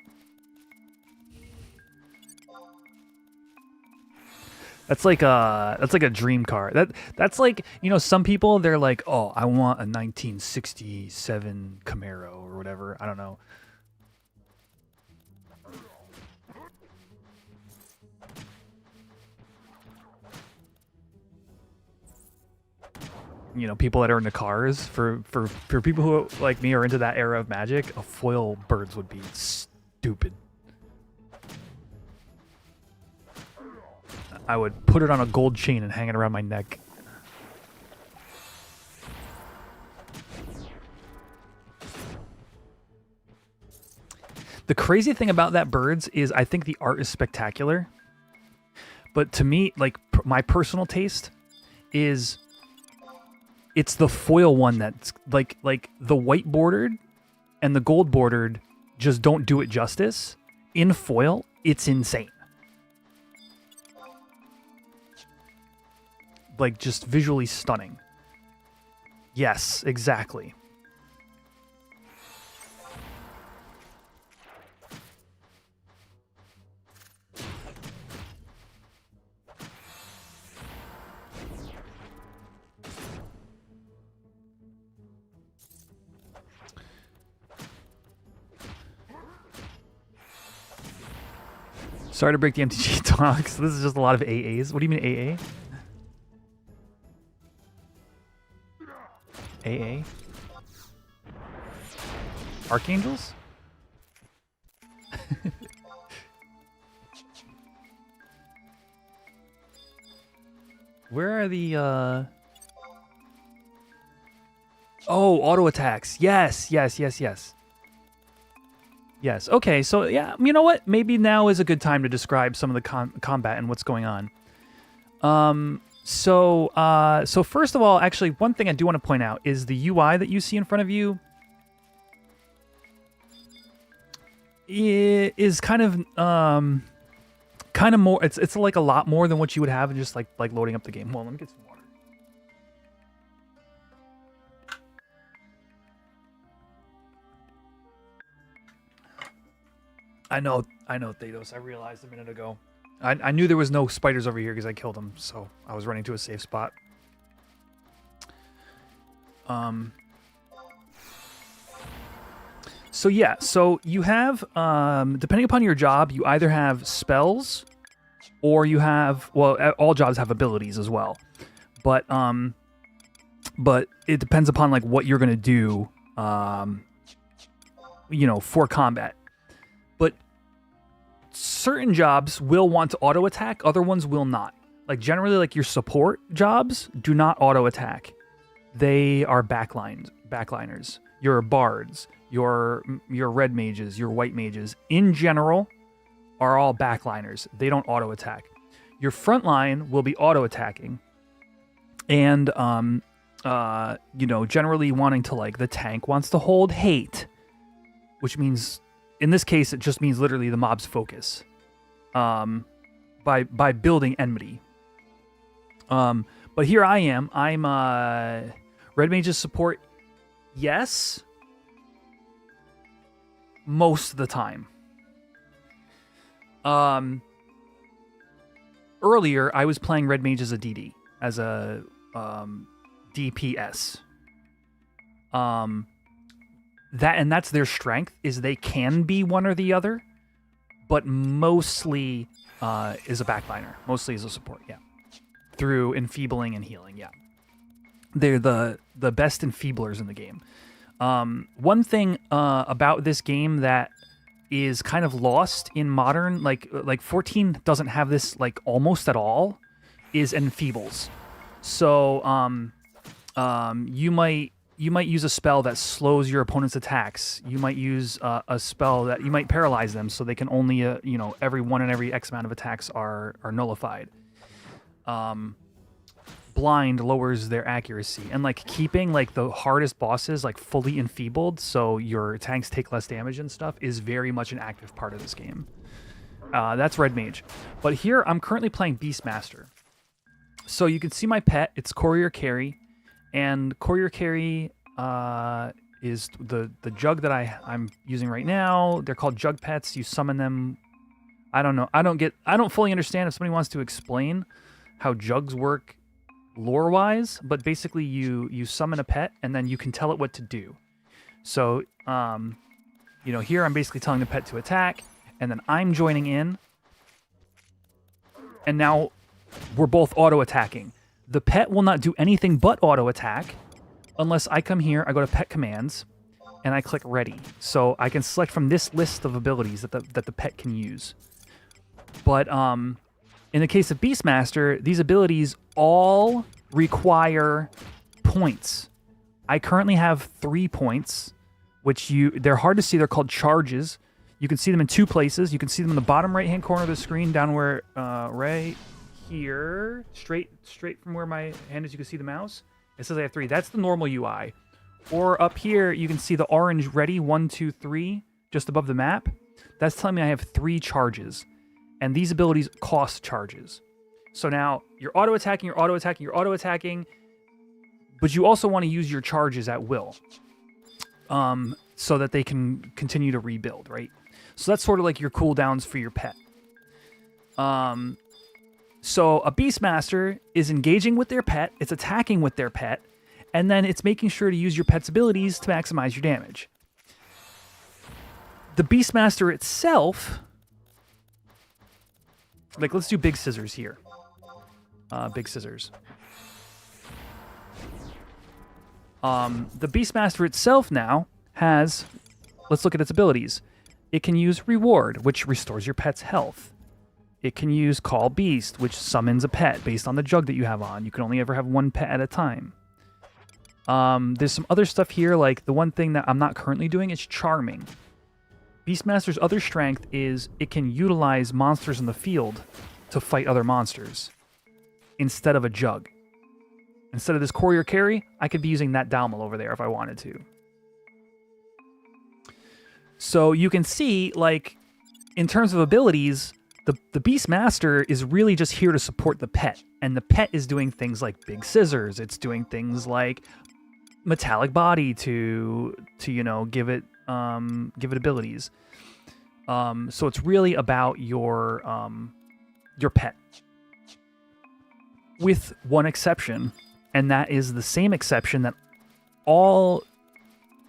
That's like a dream car. That's like, you know, some people, they're like, oh, I want a 1967 Camaro or whatever. I don't know. You know, people that are into cars. For people who like me are into that era of Magic, a foil birds would be stupid. I would put it on a gold chain and hang it around my neck. The crazy thing about that birds is I think the art is spectacular. But to me, like my personal taste is it's the foil one that's like the white bordered and the gold bordered just don't do it justice. In foil, it's insane. Like just visually stunning. Yes, exactly. Sorry to break the MTG talks. This is just a lot of AAs. What do you mean AA? AA? Archangels? Where are the Oh, auto attacks. Yes. Yes. Okay, so yeah, you know what? Maybe now is a good time to describe some of the combat and what's going on. So first of all, actually, one thing I do want to point out is the UI that you see in front of you is kind of more. It's like a lot more than what you would have just like loading up the game. Well, let me get some water. I know, Thanos. I realized a minute ago. I knew there was no spiders over here because I killed them, so I was running to a safe spot. So yeah, so you have, depending upon your job, you either have spells, or you have, well, all jobs have abilities as well, but it depends upon like what you're gonna do, you know, for combat. But certain jobs will want to auto attack, other ones will not. Like generally, like your support jobs do not auto attack. They are backliners. Your bards, your red mages, your white mages, in general, are all backliners. They don't auto attack. Your front line will be auto attacking, and you know, generally wanting to, like, the tank wants to hold hate, which means, in this case, it just means literally the mob's focus, by building enmity. But here I am. I'm red mage's support. Yes, most of the time. Earlier, I was playing red mage as a DD, as a DPS. That's their strength, is they can be one or the other, but mostly is a backliner, mostly is a support, yeah. Through enfeebling and healing, yeah. They're the best enfeeblers in the game. One thing about this game that is kind of lost in modern, like 14 doesn't have this like almost at all, is enfeebles. So you might use a spell that slows your opponent's attacks. You might use a spell that you might paralyze them, so they can only you know, every X amount of attacks are nullified. Blind lowers their accuracy, and like keeping like the hardest bosses like fully enfeebled, so your tanks take less damage and stuff, is very much an active part of this game. That's red mage, but here I'm currently playing Beastmaster. So you can see my pet. It's Courier Carry, and Courier Carry is the jug that I'm using right now. They're called jug pets. You summon them. I don't know. I don't fully understand. If somebody wants to explain how jugs work lore-wise, but basically you summon a pet and then you can tell it what to do. So you know, here I'm basically telling the pet to attack, and then I'm joining in, and now we're both auto-attacking. The pet will not do anything but auto-attack unless I come here, I go to pet commands, and I click ready. So I can select from this list of abilities that the pet can use. But in the case of Beastmaster, these abilities all require points. I currently have 3 points, which they're hard to see. They're called charges. You can see them in two places. You can see them in the bottom right-hand corner of the screen, down where, right here, straight from where my hand is, you can see the mouse. It says I have 3. That's the normal UI. Or up here, you can see the orange ready, 1, 2, 3, just above the map. That's telling me I have 3 charges. And these abilities cost charges. So now, you're auto-attacking, you're auto-attacking, you're auto-attacking, but you also want to use your charges at will. So that they can continue to rebuild, right? So that's sort of like your cooldowns for your pet. So a Beastmaster is engaging with their pet, it's attacking with their pet, and then it's making sure to use your pet's abilities to maximize your damage. The Beastmaster itself... Like, let's do Big Scissors here. Big Scissors. The Beastmaster itself now has... Let's look at its abilities. It can use Reward, which restores your pet's health. It can use Call Beast, which summons a pet based on the jug that you have on. You can only ever have one pet at a time. There's some other stuff here, like the one thing that I'm not currently doing is Charming. Beastmaster's other strength is it can utilize monsters in the field to fight other monsters instead of a jug. Instead of this courier carry, I could be using that Dalmal over there if I wanted to. So you can see, like, in terms of abilities, the Beastmaster is really just here to support the pet. And the pet is doing things like Big Scissors. It's doing things like Metallic Body to you know, give it abilities. So it's really about your pet. With one exception, and that is the same exception that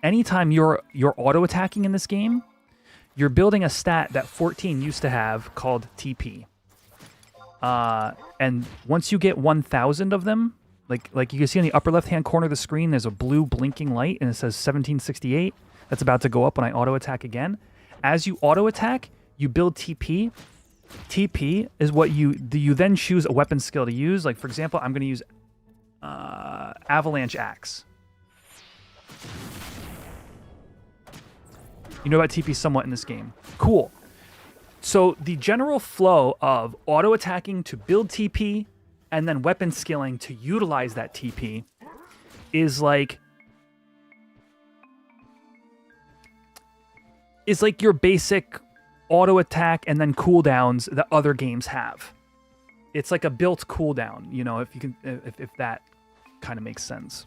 anytime you're auto-attacking in this game, you're building a stat that 14 used to have called TP. And once you get 1,000 of them, like you can see on the upper left-hand corner of the screen, there's a blue blinking light, and it says 1768. That's about to go up when I auto-attack again. As you auto-attack, you build TP. TP is what you then choose a weapon skill to use. Like, for example, I'm going to use Avalanche Axe. You know about TP somewhat in this game. Cool. So the general flow of auto-attacking to build TP and then weapon skilling to utilize that TP is like your basic auto-attack and then cooldowns that other games have. It's like a built cooldown, you know, if that kind of makes sense.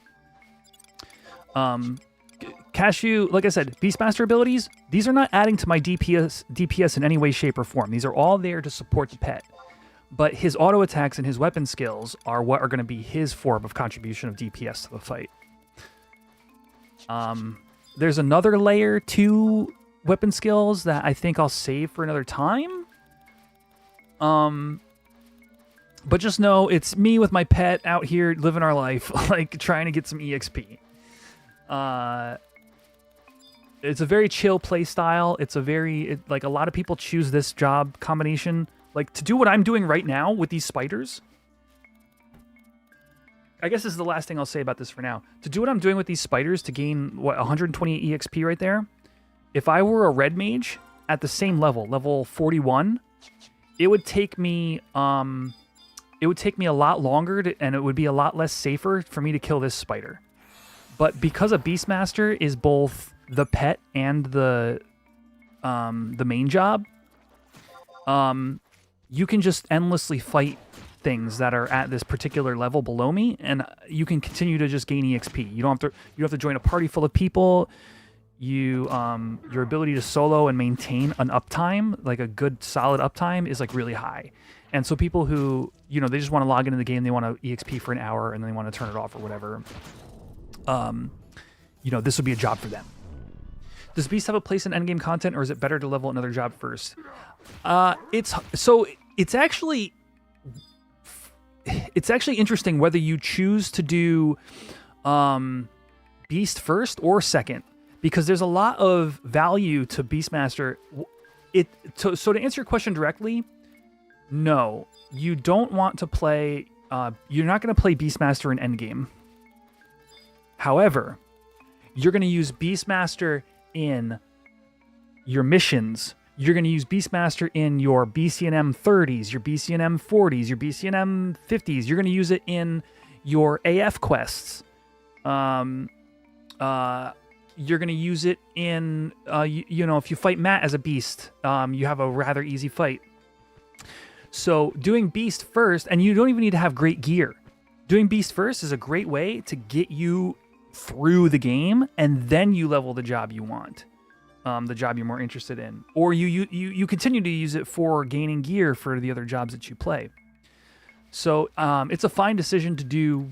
Cashew, like I said, Beastmaster abilities, these are not adding to my DPS in any way, shape, or form. These are all there to support the pet. But his auto attacks and his weapon skills are what are going to be his form of contribution of DPS to the fight. There's another layer to weapon skills that I think I'll save for another time. But just know it's me with my pet out here living our life, like trying to get some EXP. It's a very chill play style. It's like a lot of people choose this job combination, like to do what I'm doing right now with these spiders. I guess this is the last thing I'll say about this for now. To do what I'm doing with these spiders to gain, what, 128 EXP right there? If I were a red mage at the same level 41, it would take me a lot longer and it would be a lot less safer for me to kill this spider. But because a Beastmaster is both the pet and the main job, you can just endlessly fight things that are at this particular level below me, and you can continue to just gain EXP. You don't have to join a party full of people. Your ability to solo and maintain an uptime, like a good solid uptime, is like really high. And so people who, you know, they just want to log into the game, they want to EXP for an hour, and then they want to turn it off or whatever. You know, this would be a job for them. Does Beast have a place in endgame content, or is it better to level another job first? It's actually interesting whether you choose to do Beast first or second, because there's a lot of value to Beastmaster. So to answer your question directly, no, you don't want to play. You're not going to play Beastmaster in endgame. However, you're going to use Beastmaster in your missions. You're going to use Beastmaster in your BCNM 30s, your BCNM 40s, your BCNM 50s. You're going to use it in your AF quests. You're going to use it in, you know, if you fight Matt as a beast, you have a rather easy fight. So doing Beast first, and you don't even need to have great gear. Doing Beast first is a great way to get you through the game, and then you level the job you want, the job you're more interested in. Or you continue to use it for gaining gear for the other jobs that you play. So it's a fine decision to do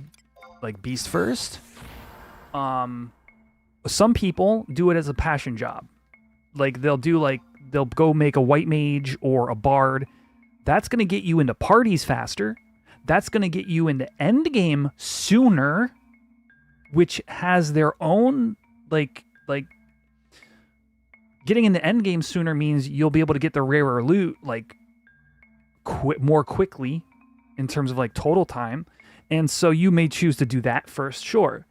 like Beast first. Some people do it as a passion job. Like they'll go make a white mage or a bard. That's going to get you into parties faster. That's going to get you into endgame sooner, which has their own, like getting into endgame sooner means you'll be able to get the rarer loot, like, more quickly in terms of, like, total time. And so you may choose to do that first, sure.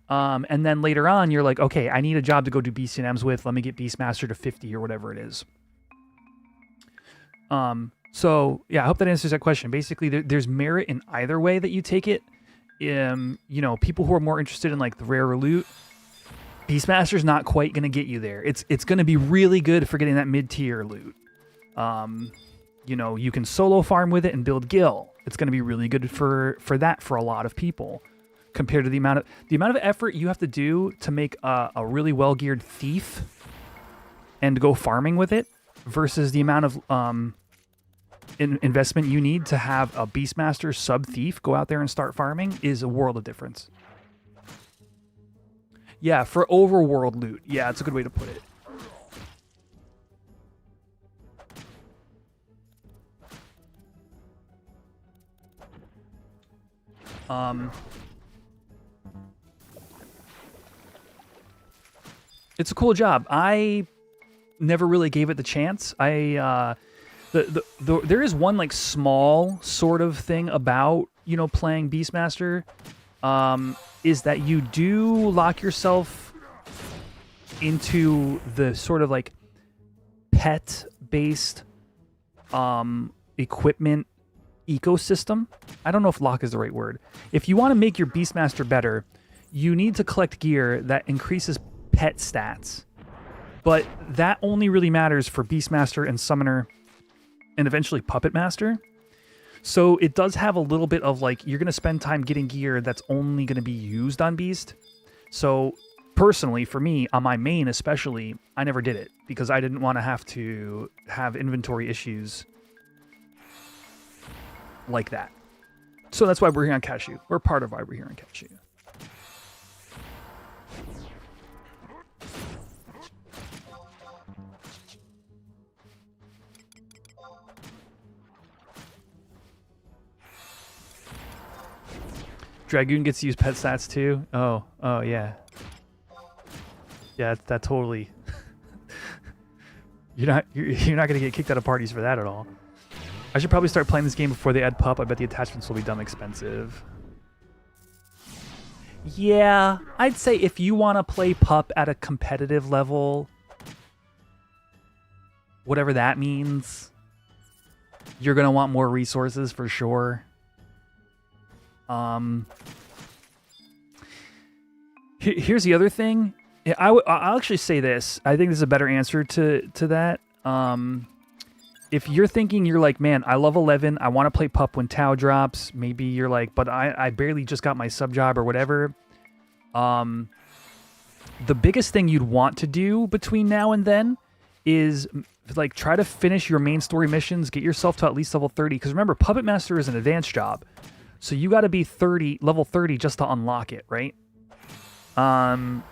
And then later on, you're like, okay, I need a job to go do BCNMs with. Let me get Beastmaster to 50 or whatever it is. So, yeah, I hope that answers that question. Basically, there's merit in either way that you take it. You know, people who are more interested in, like, the rarer loot, Beastmaster's not quite going to get you there. It's going to be really good for getting that mid-tier loot. You know, you can solo farm with it and build Gil. It's going to be really good for that for a lot of people, compared to the amount of effort you have to do to make a really well-geared thief and go farming with it versus the amount of investment you need to have a Beastmaster sub-thief go out there and start farming is a world of difference. Yeah, for overworld loot. Yeah, it's a good way to put it. It's a cool job. I never really gave it the chance. There is one like small sort of thing about, you know, playing Beastmaster, is that you do lock yourself into the sort of like pet-based equipment ecosystem. I don't know if lock is the right word. If you want to make your Beastmaster better, you need to collect gear that increases pet stats. But that only really matters for Beastmaster and Summoner and eventually Puppet Master. So it does have a little bit of like, you're going to spend time getting gear that's only going to be used on Beast. So personally, for me, on my main especially, I never did it because I didn't want to have inventory issues like that. So that's why we're here on Cashew. We're part of why we're here on Cashew. Dragoon gets to use pet stats too. Oh, yeah. Yeah, that totally. You're not gonna get kicked out of parties for that at all. I should probably start playing this game before they add pup. I bet the attachments will be dumb expensive. Yeah, I'd say if you want to play pup at a competitive level, whatever that means, you're gonna want more resources for sure. Here's the other thing. I'll actually say this. I think this is a better answer to that. If you're thinking, you're like, man, I love 11. I want to play pup when Tau drops. Maybe you're like, but I barely just got my sub job or whatever. The biggest thing you'd want to do between now and then is like try to finish your main story missions, get yourself to at least level 30. Because remember, Puppet Master is an advanced job. So you got to be level 30 just to unlock it, right? But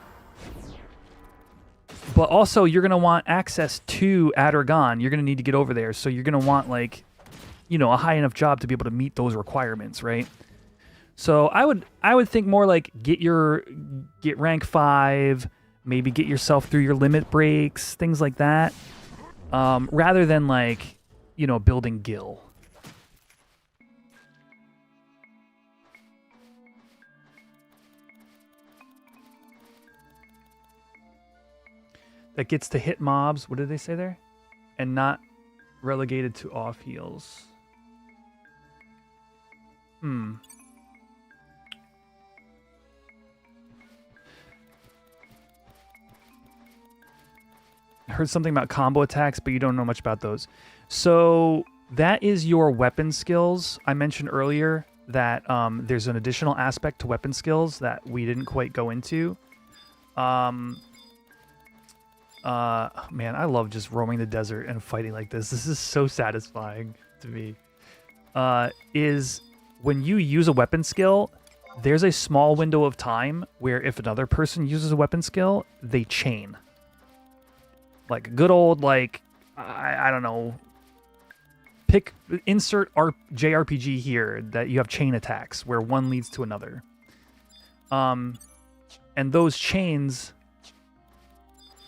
also you're going to want access to Adargon. You're going to need to get over there. So you're going to want like, you know, a high enough job to be able to meet those requirements, right? So I would think more like get rank 5, maybe get yourself through your limit breaks, things like that. Rather than like, you know, building Gil. that gets to hit mobs. What did they say there? And not relegated to off heals. Hmm. I heard something about combo attacks, but you don't know much about those. So that is your weapon skills. I mentioned earlier that there's an additional aspect to weapon skills that we didn't quite go into. Man, I love just roaming the desert and fighting like this. This is so satisfying to me. Is when you use a weapon skill, there's a small window of time where if another person uses a weapon skill, they chain. Like a good old, like, I don't know, insert JRPG here that you have chain attacks where one leads to another. And those chains,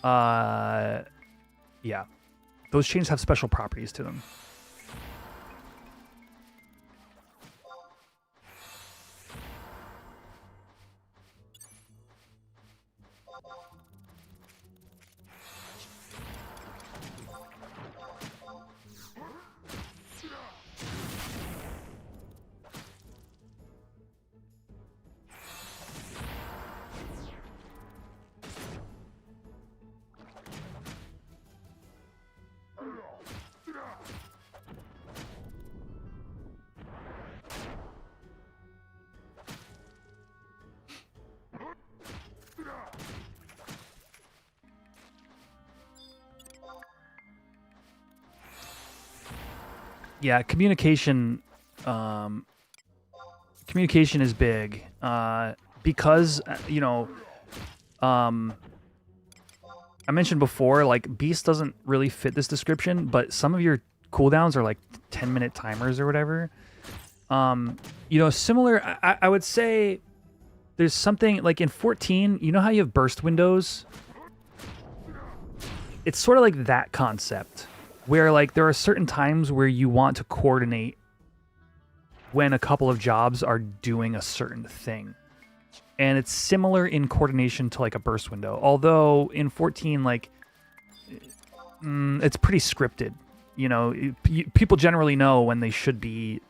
yeah, those chains have special properties to them. Yeah, communication is big because you know, I mentioned before, like, Beast doesn't really fit this description, but some of your cooldowns are like 10-minute timers or whatever. You know, similar, I would say there's something like in 14, you know how you have burst windows? It's sort of like that concept, where like there are certain times where you want to coordinate when a couple of jobs are doing a certain thing. And it's similar in coordination to like a burst window. Although in 14, like, it's pretty scripted. You know, people generally know when they should be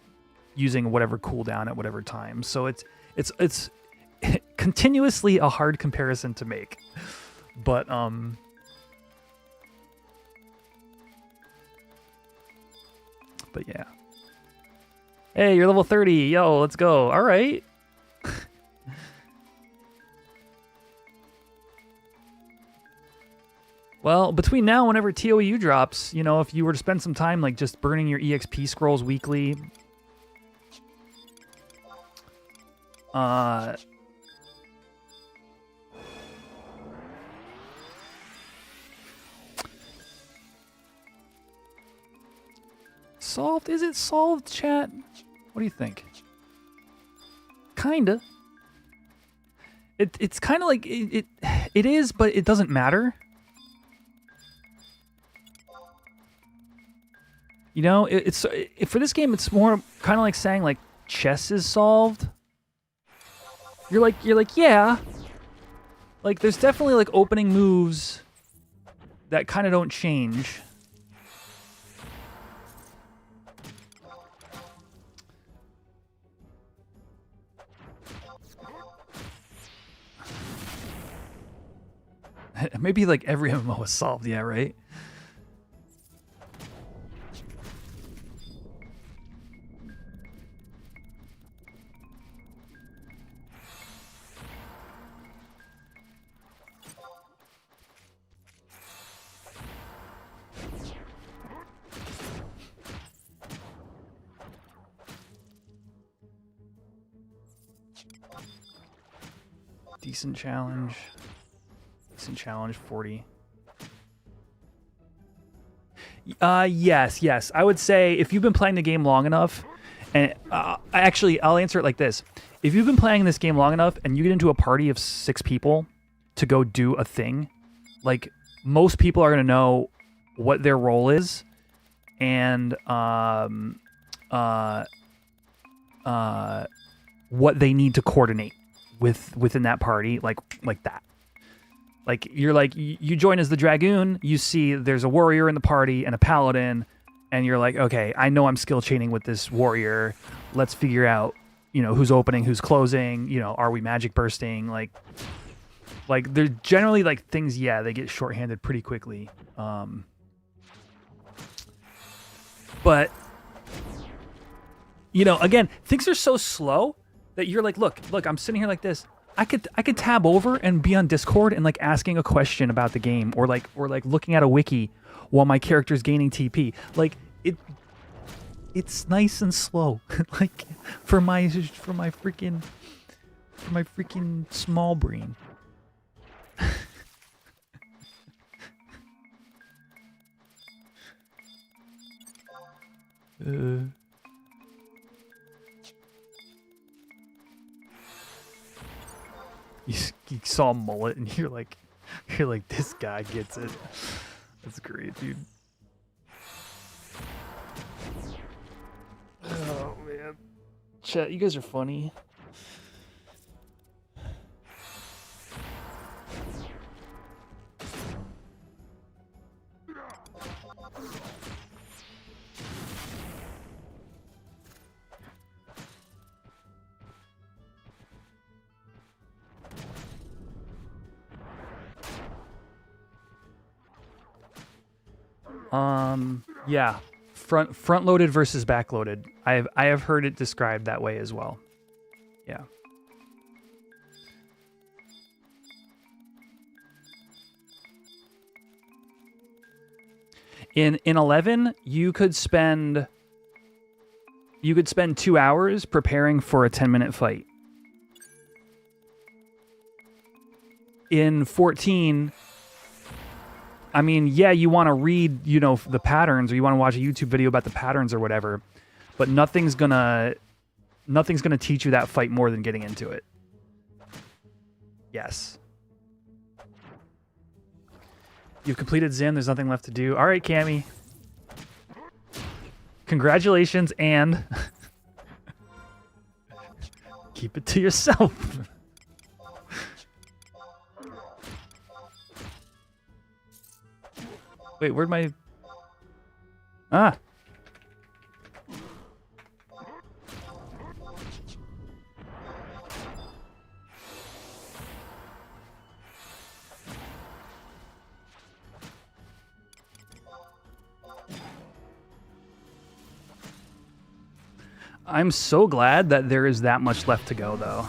using whatever cooldown at whatever time. So it's continuously a hard comparison to make. But yeah. Hey, you're level 30. Yo, let's go. All right. Well, between now and whenever TOEU drops, you know, if you were to spend some time like just burning your EXP scrolls weekly, solved? Is it solved, chat? What do you think? Kinda. It's kind of like it is, but it doesn't matter. You know, for this game, it's more kind of like saying like chess is solved. You're like yeah. Like there's definitely like opening moves that kind of don't change. Maybe like every MMO is solved, yeah, right? Decent challenge. Decent challenge, 40. Yes. I would say if you've been playing the game long enough, and actually, I'll answer it like this. If you've been playing this game long enough and you get into a party of 6 people to go do a thing, like, most people are going to know what their role is and what they need to coordinate within that party, like that. Like, you're like, you join as the Dragoon, you see there's a warrior in the party and a paladin, and you're like, okay, I know I'm skill chaining with this warrior. Let's figure out, you know, who's opening, who's closing, you know, are we magic bursting? Like they're generally like things, yeah, they get shorthanded pretty quickly. But, you know, again, things are so slow that you're like, look, I'm sitting here like this. I could tab over and be on Discord and like asking a question about the game or like looking at a wiki while my character's gaining TP. Like it's nice and slow. Like for my freaking small brain. You saw a mullet and you're like, this guy gets it. That's great, dude. Oh man, chat, you guys are funny. Yeah, front loaded versus back loaded. I have heard it described that way as well. Yeah. In 11, you could spend 2 hours preparing for a 10-minute fight. In 14, I mean, yeah, you want to read, you know, the patterns, or you want to watch a YouTube video about the patterns or whatever, but nothing's gonna teach you that fight more than getting into it. Yes. You've completed Zim. There's nothing left to do. All right, Cammy. Congratulations, and keep it to yourself. Wait, where'd my... Ah. I'm so glad that there is that much left to go, though.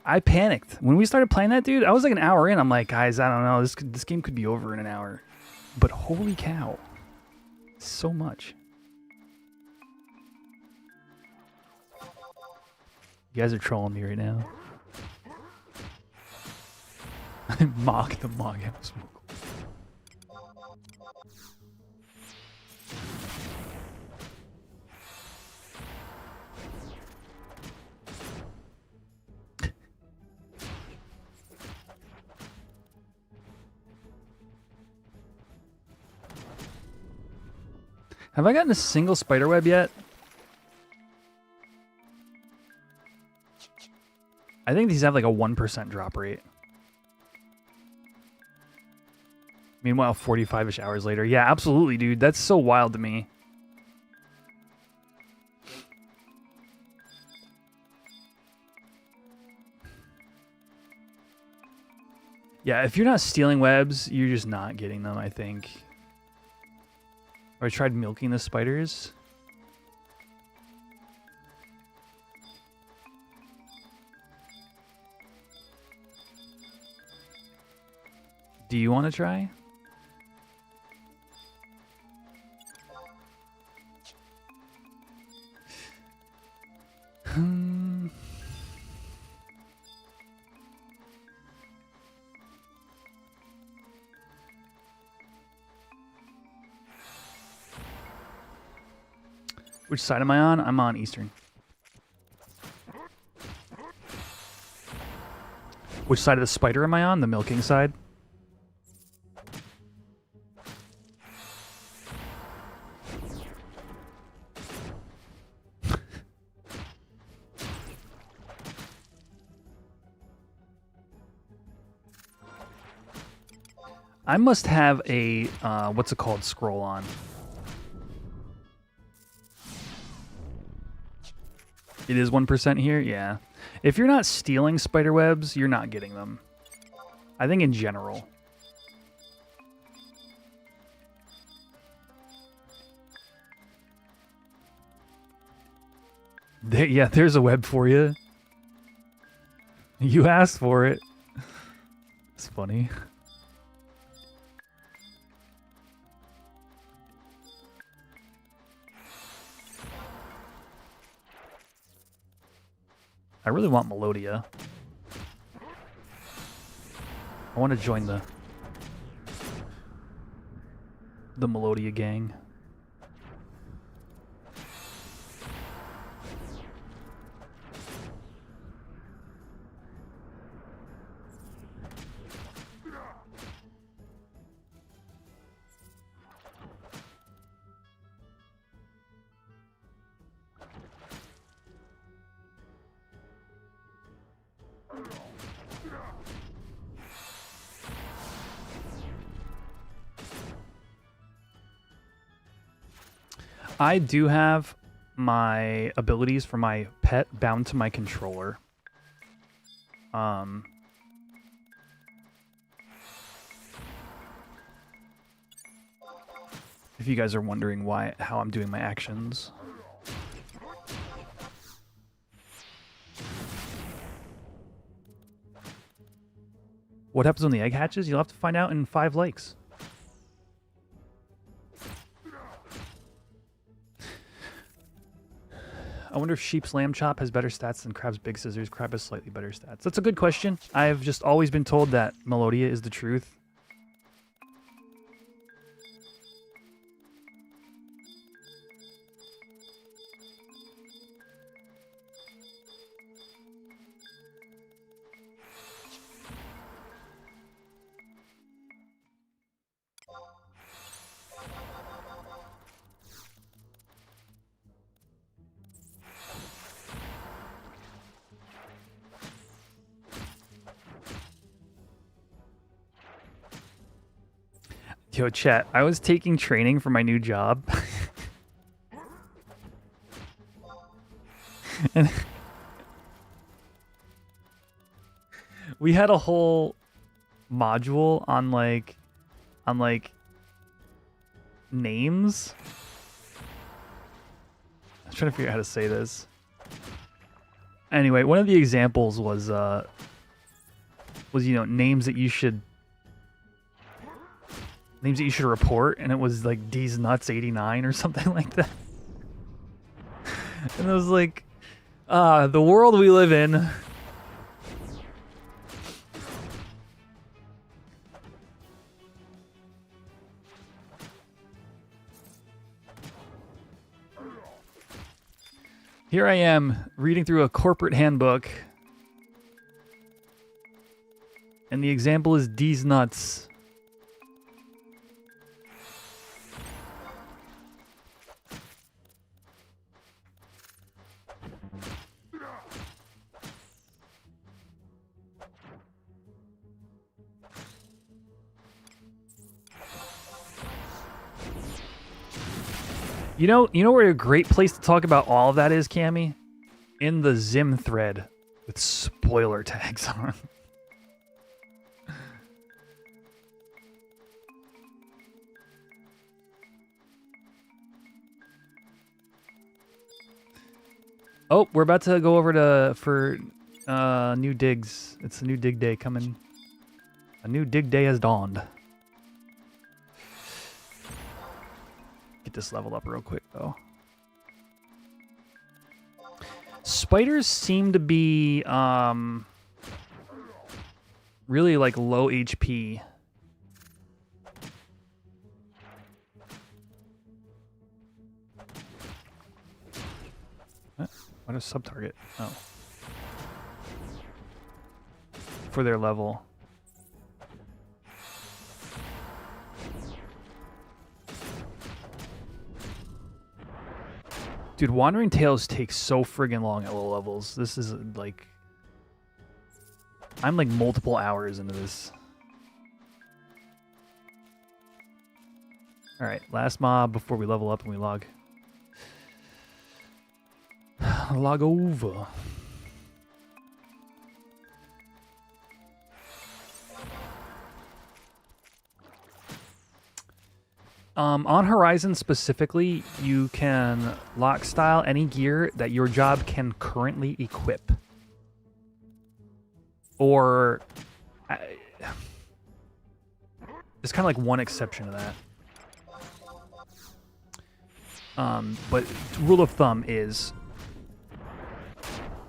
I panicked. When we started playing that, dude, I was like an hour in. I'm like, guys, I don't know. This game could be over in an hour. But holy cow. So much. You guys are trolling me right now. Mock the Mog House. Have I gotten a single spiderweb yet? I think these have like a 1% drop rate. Meanwhile, 45-ish hours later. Yeah, absolutely, dude. That's so wild to me. Yeah, if you're not stealing webs, you're just not getting them, I think. Or I tried milking the spiders. Do you want to try? Which side am I on? I'm on Eastern. Which side of the spider am I on? The milking side? I must have a, what's it called, scroll on. It is 1% here? Yeah. If you're not stealing spider webs, you're not getting them. I think in general. Yeah, there's a web for you. You asked for it. It's funny. I really want Melodia. I want to join the Melodia gang. I do have my abilities for my pet bound to my controller. If you guys are wondering how I'm doing my actions. What happens when the egg hatches? You'll have to find out in 5 likes. I wonder if Sheep's Lamb Chop has better stats than Crab's Big Scissors. Crab has slightly better stats. That's a good question. I've just always been told that Melodia is the truth. Yo, chat, I was taking training for my new job. And we had a whole module on like names. I'm trying to figure out how to say this. Anyway, one of the examples was you know, names that you should report, and it was like D's Nuts 89 or something like that. And it was like, the world we live in. Here I am reading through a corporate handbook, and the example is D's Nuts. You know where a great place to talk about all of that is, Cammy? In the Zim thread with spoiler tags on. Oh, we're about to go over for new digs. It's a new dig day coming. A new dig day has dawned. Get this level up real quick, though. Spiders seem to be really like low HP. What is sub-target? Oh. For their level. Dude, Wandering Tales takes so friggin' long at low levels. This is like... I'm like multiple hours into this. All right, last mob before we level up and we log. Log over. On Horizon specifically, you can lock style any gear that your job can currently equip. Or there's kind of like one exception to that. But rule of thumb is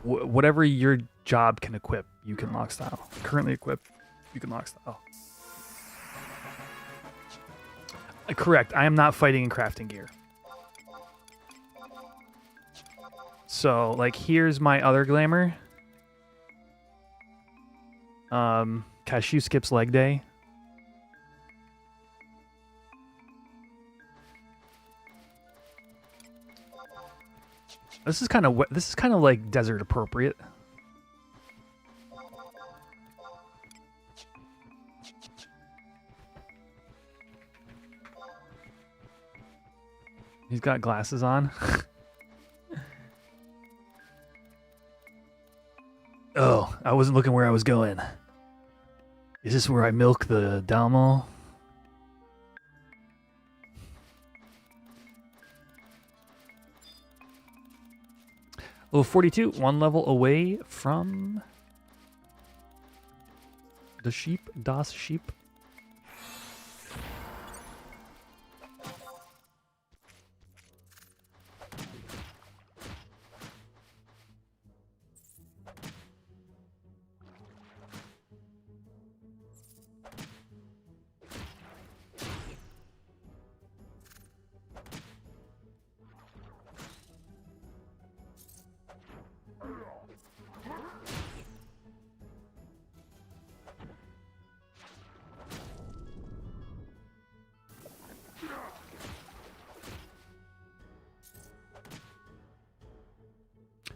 whatever your job can equip, you can lock style. Currently equip, you can lock style. Correct. I am not fighting in crafting gear. So, like, here's my other glamour. Cashew skips leg day. This is kind of like desert appropriate. He's got glasses on. Oh, I wasn't looking where I was going. Is this where I milk the Dalmo? Level 42, one level away from the sheep, Das Sheep.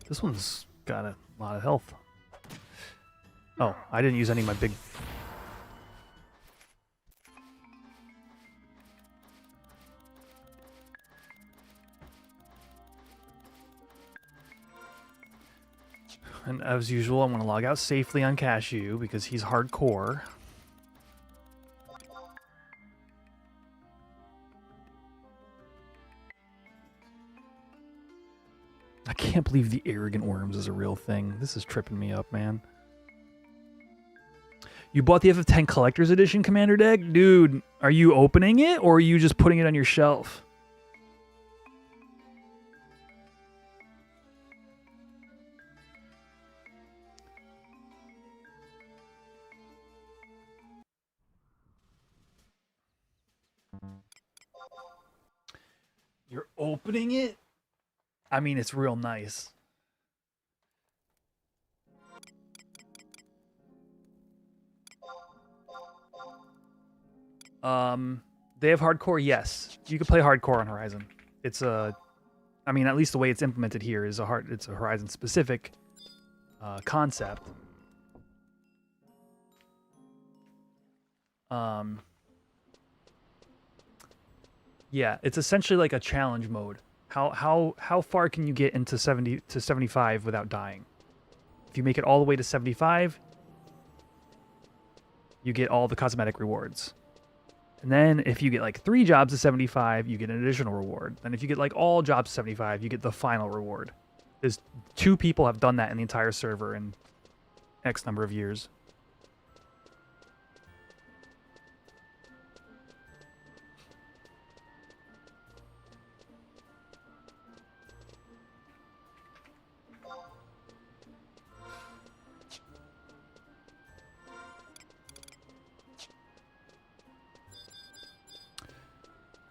This one's got a lot of health. Oh, I didn't use any of my big... And as usual, I'm going to log out safely on Cashew because he's hardcore. I can't believe the arrogant worms is a real thing. This is tripping me up, man. You bought the FF10 Collector's Edition Commander deck? Dude, are you opening it or are you just putting it on your shelf? You're opening it? I mean, it's real nice. They have hardcore, yes. You can play hardcore on Horizon. It's a, I mean, at least the way it's implemented here is it's a Horizon specific concept. Yeah, it's essentially like a challenge mode. How far can you get into 70 to 75 without dying? If you make it all the way to 75, you get all the cosmetic rewards. And then if you get like 3 jobs to 75, you get an additional reward. And if you get like all jobs to 75, you get the final reward. There's 2 people have done that in the entire server in X number of years.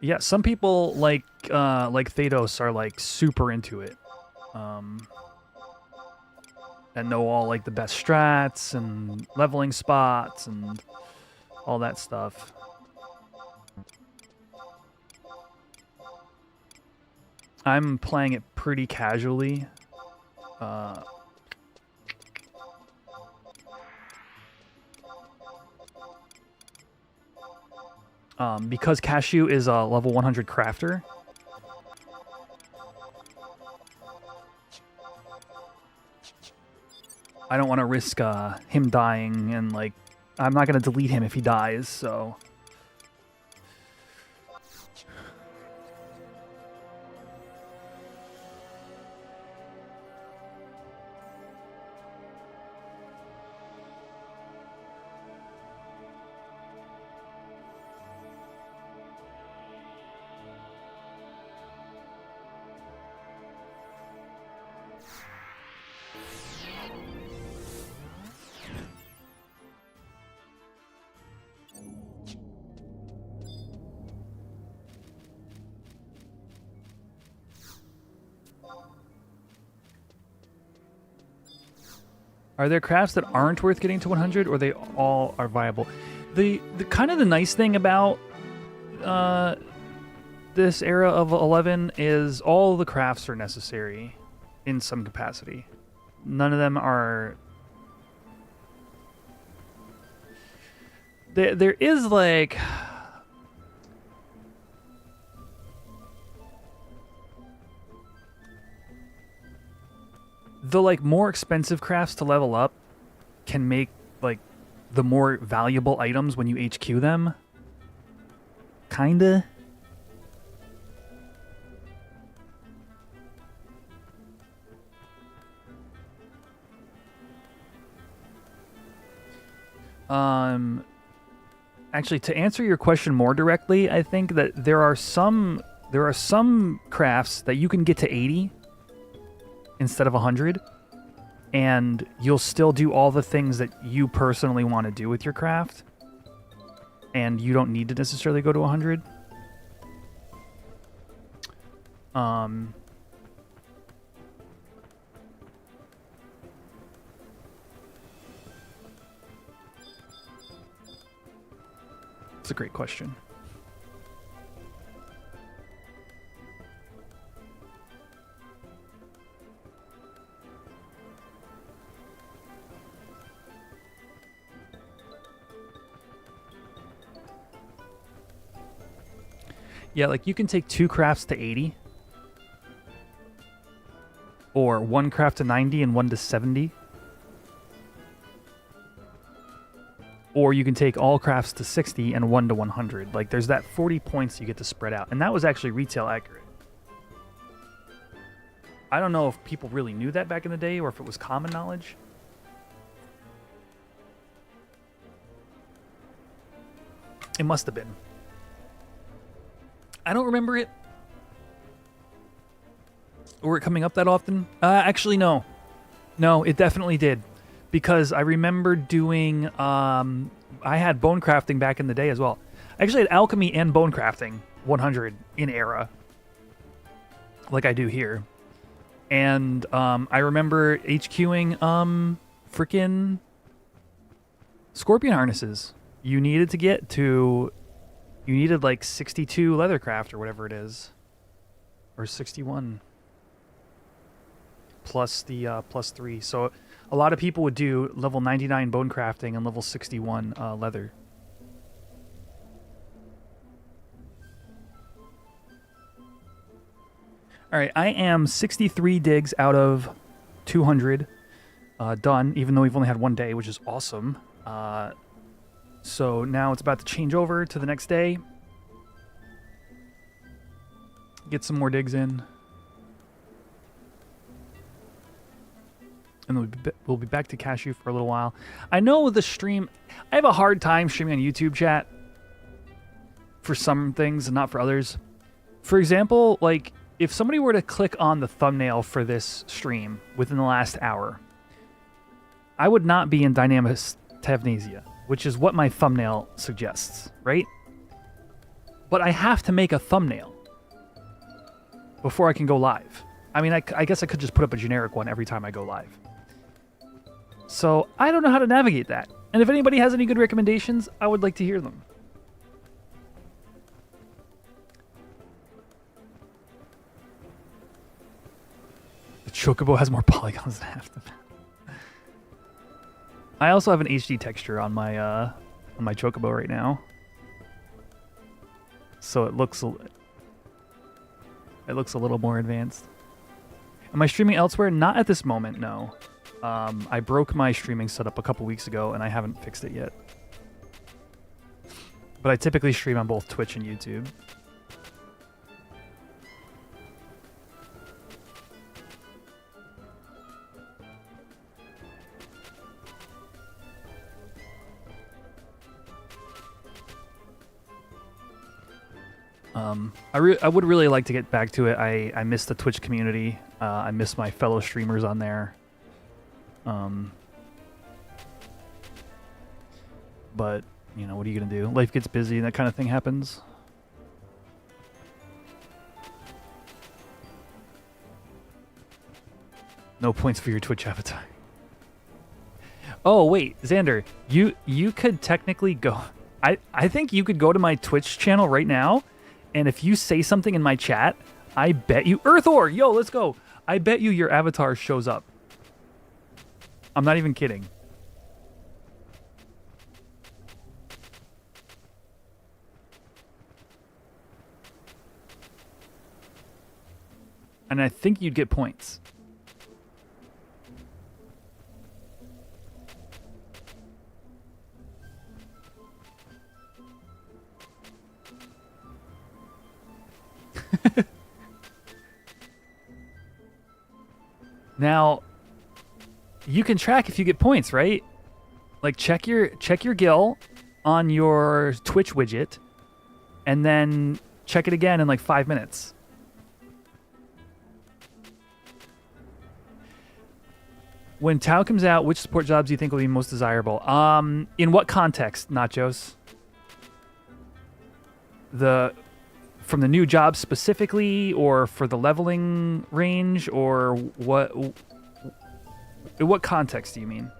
Yeah, some people like Thados are like super into it, and know all like the best strats and leveling spots and all that stuff. I'm playing it pretty casually. because Cashew is a level 100 crafter. I don't want to risk him dying, and like, I'm not going to delete him if he dies, so... Are there crafts that aren't worth getting to 100, or they all are viable? The kind of the nice thing about this era of 11 is all the crafts are necessary in some capacity. None of them are... There is like... The like more expensive crafts to level up can make like the more valuable items when you HQ them. Kinda. Actually, to answer your question more directly, I think that there are some crafts that you can get to 80 instead of 100, and you'll still do all the things that you personally want to do with your craft, and you don't need to necessarily go to 100. It's a great question. Yeah, like you can take 2 crafts to 80. Or 1 craft to 90 and 1 to 70. Or you can take all crafts to 60 and 1 to 100. Like there's that 40 points you get to spread out. And that was actually retail accurate. I don't know if people really knew that back in the day or if it was common knowledge. It must have been. I don't remember it. Or it coming up that often. Actually, no. No, it definitely did. Because I remember doing... I had bone crafting back in the day as well. I actually had alchemy and bone crafting 100 in era. Like I do here. And I remember HQing freaking scorpion harnesses. You needed to get to... You needed like 62 leathercraft or whatever it is. Or 61. Plus the plus 3. So a lot of people would do level 99 bone crafting and level 61 leather. Alright, I am 63 digs out of 200 done, even though we've only had 1 day, which is awesome. So now it's about to change over to the next day. Get some more digs in. And then we'll be back to Cashew for a little while. I know the stream... I have a hard time streaming on YouTube, chat. For some things and not for others. For example, like, if somebody were to click on the thumbnail for this stream within the last hour, I would not be in Dynamis TAVNAZIA, which is what my thumbnail suggests, right? But I have to make a thumbnail before I can go live. I mean, I guess I could just put up a generic one every time I go live. So I don't know how to navigate that. And if anybody has any good recommendations, I would like to hear them. The Chocobo has more polygons than half the map. I also have an HD texture on my Chocobo right now. so it looks a little more advanced. Am I streaming elsewhere? Not at this moment, no. I broke my streaming setup a couple weeks ago, and I haven't fixed it yet. But I typically stream on both Twitch and YouTube. I would really like to get back to it. I miss the Twitch community. I miss my fellow streamers on there. But, you know, what are you going to do? Life gets busy and that kind of thing happens. No points for your Twitch avatar. Oh, wait, Xander, you could technically go... I think you could go to my Twitch channel right now, and if you say something in my chat, I bet you... Earthor! Yo, let's go! I bet you your avatar shows up. I'm not even kidding. And I think you'd get points. Now, you can track if you get points, right? Like check your guild on your Twitch widget, and then check it again in like 5 minutes. When Tau comes out, which support jobs do you think will be most desirable? In what context, Nachos? From the new job specifically, or for the leveling range, or what? In what context do you mean?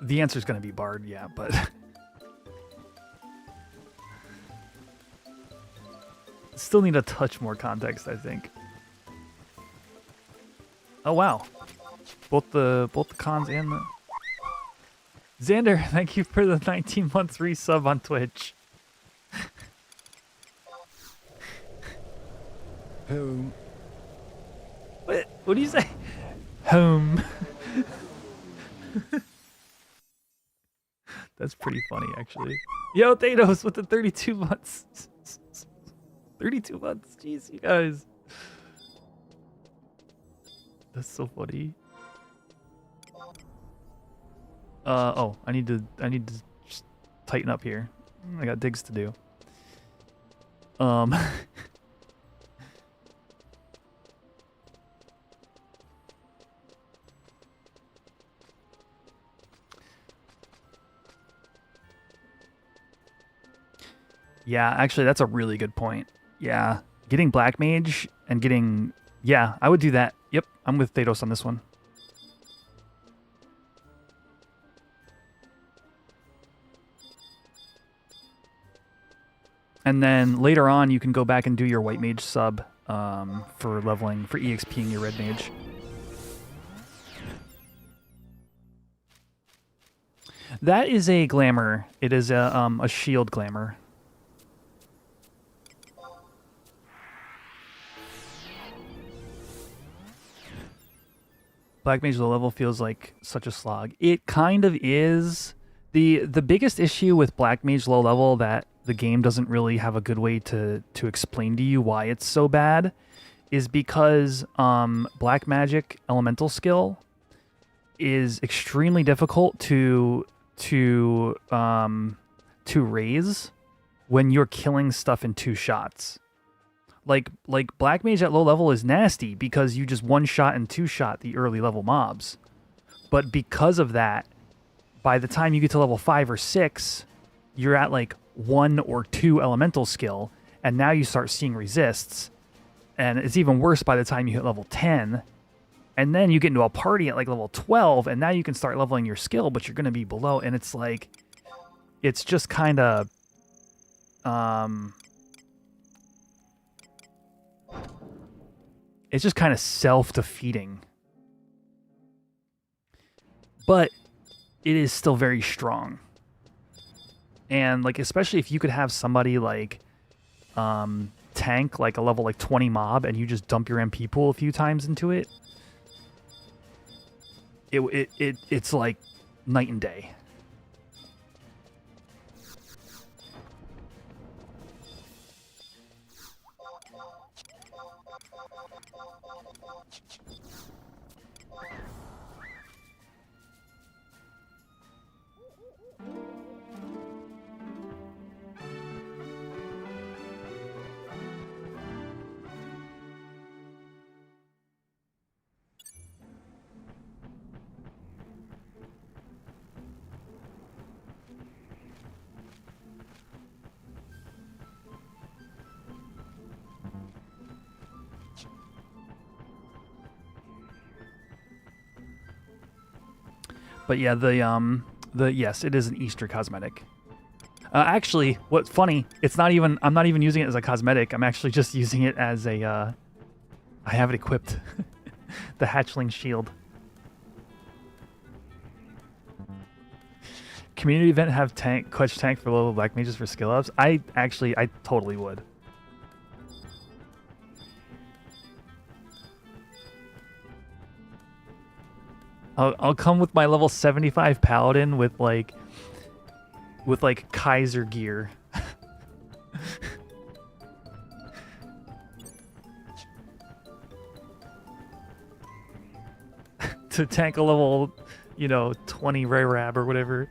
The answer is going to be Bard, yeah, but still need a touch more context, I think. Oh wow, both the cons and the... Xander, thank you for the 19-month resub on Twitch. Home. What do you say? Home. That's pretty funny, actually. Yo, Thanos with the 32 months. 32 months. Jeez, you guys. That's so funny. Oh, I need to just tighten up here. I got digs to do. Yeah, actually, that's a really good point. Yeah, getting Black Mage and getting... Yeah, I would do that. Yep, I'm with Thanos on this one. And then later on, you can go back and do your White Mage sub for leveling, for EXPing your Red Mage. That is a glamour. It is a shield glamour. Black Mage low level feels like such a slog. It kind of is. The biggest issue with Black Mage low level that the game doesn't really have a good way to explain to you why it's so bad is because Black Magic elemental skill is extremely difficult to raise when you're killing stuff in 2 shots. Like Black Mage at low level is nasty because you just 1-shot and 2-shot the early level mobs. But because of that, by the time you get to level 5 or 6, you're at like 1 or 2 elemental skill, and now you start seeing resists. And it's even worse by the time you hit level 10. And then you get into a party at like level 12, and now you can start leveling your skill, but you're going to be below. And it's like, it's just kind of... it's just kind of self-defeating. But it is still very strong. And like especially if you could have somebody like tank like a level like 20 mob and you just dump your MP pool a few times into it, it's like night and day. But yeah, the yes, it is an Easter cosmetic. Actually, what's funny, it's not even, I'm not even using it as a cosmetic. I'm actually just using it as a, I have it equipped. The hatchling shield. Community event have clutch tank for level black mages for skill ups. I totally would. I'll come with my level 75 paladin with like Kaiser gear. To tank a level, 20 Ray Rab or whatever.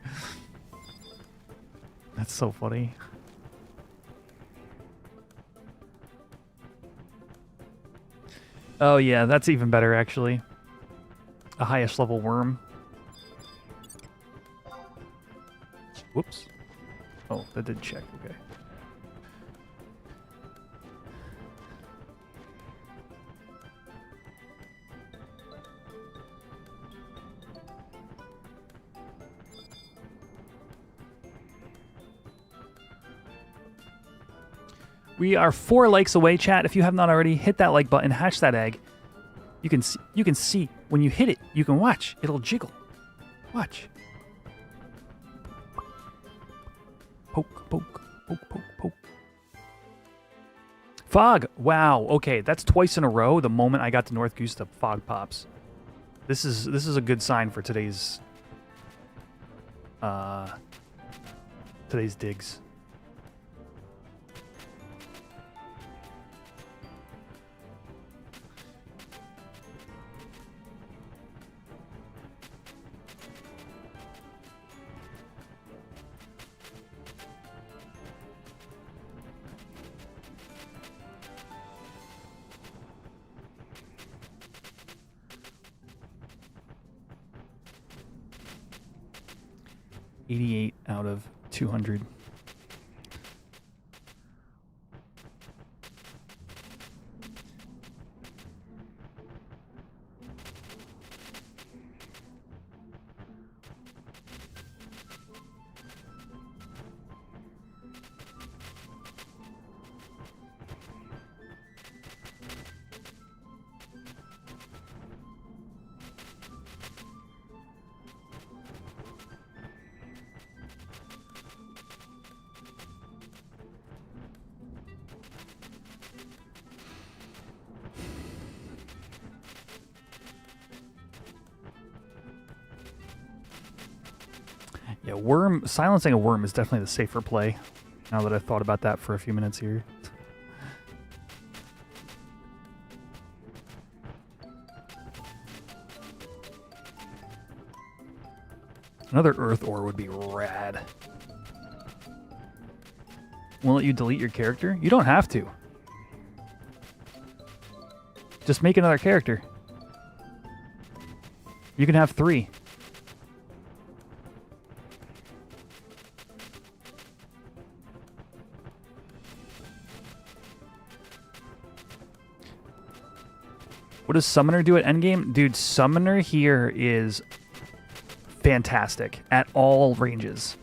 That's so funny. Oh yeah, that's even better actually. A highest level worm. Whoops. Oh, that did check. Okay. We are 4 likes away, chat. If you have not already, hit that like button, hatch that egg. You can see when you hit it. You can watch. It'll jiggle. Watch. Poke, poke, poke, poke, poke. Fog. Wow. Okay, that's twice in a row. The moment I got to North Goose, the fog pops. This is a good sign for today's digs. $88 out of 200. Yeah, silencing a worm is definitely the safer play, now that I've thought about that for a few minutes here. Another earth ore would be rad. Won't let you delete your character? You don't have to. Just make another character. You can have 3. What does Summoner do at endgame? Dude, Summoner here is fantastic at all ranges.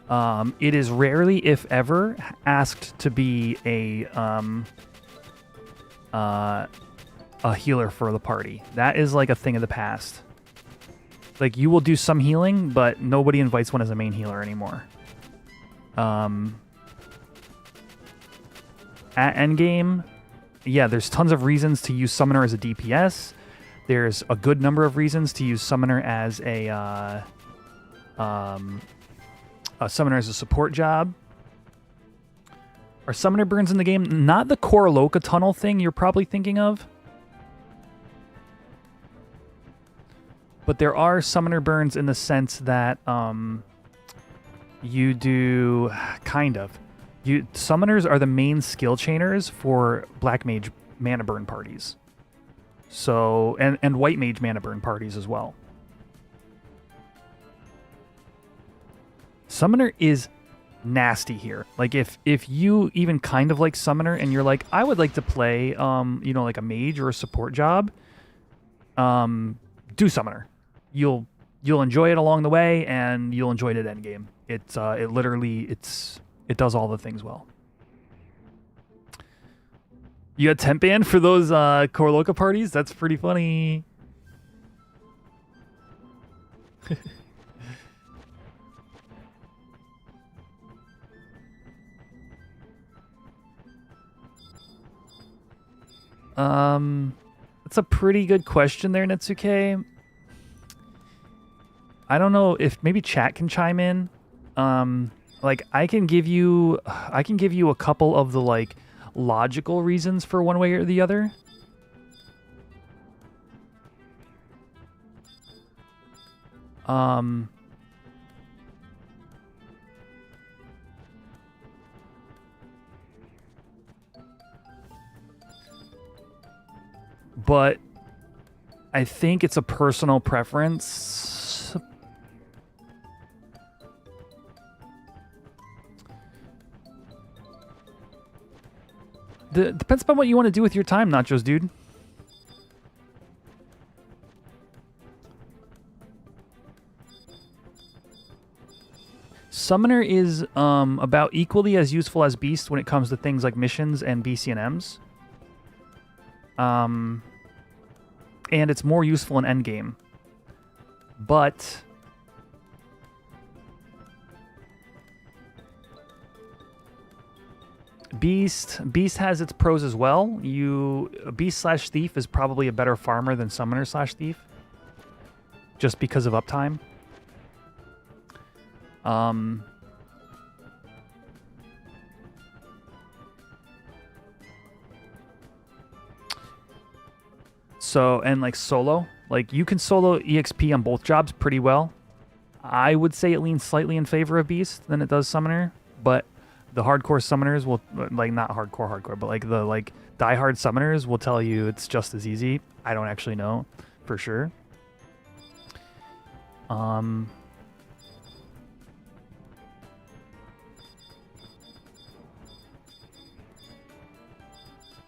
It is rarely, if ever, asked to be a healer for the party. That is like a thing of the past. Like, you will do some healing, but nobody invites one as a main healer anymore. At endgame, yeah, there's tons of reasons to use Summoner as a DPS. There's a good number of reasons to use Summoner as a Summoner as a support job. Are Summoner burns in the game? Not the Koroloka tunnel thing you're probably thinking of. But there are Summoner burns in the sense that you do... kind of. Summoners are the main skill chainers for Black Mage mana burn parties. So, and White Mage mana burn parties as well. Summoner is nasty here. Like if you even kind of like Summoner and you're like, I would like to play you know, like a mage or a support job, do Summoner. You'll enjoy it along the way and you'll enjoy it at endgame. It does all the things well. You got temp band for those Koroloka parties? That's pretty funny. That's a pretty good question there, Netsuke. I don't know if maybe chat can chime in. Like I can give you a couple of the like logical reasons for one way or the other. But I think it's a personal preference. Depends upon what you want to do with your time, Nachos, dude. Summoner is about equally as useful as Beast when it comes to things like missions and BCNMs. And it's more useful in endgame. But Beast has its pros as well. Beast/Thief is probably a better farmer than Summoner/Thief. Just because of uptime. So, and like solo, like you can solo EXP on both jobs pretty well. I would say it leans slightly in favor of Beast than it does Summoner, but the hardcore Summoners will, like not hardcore, but like the like diehard Summoners will tell you it's just as easy. I don't actually know for sure.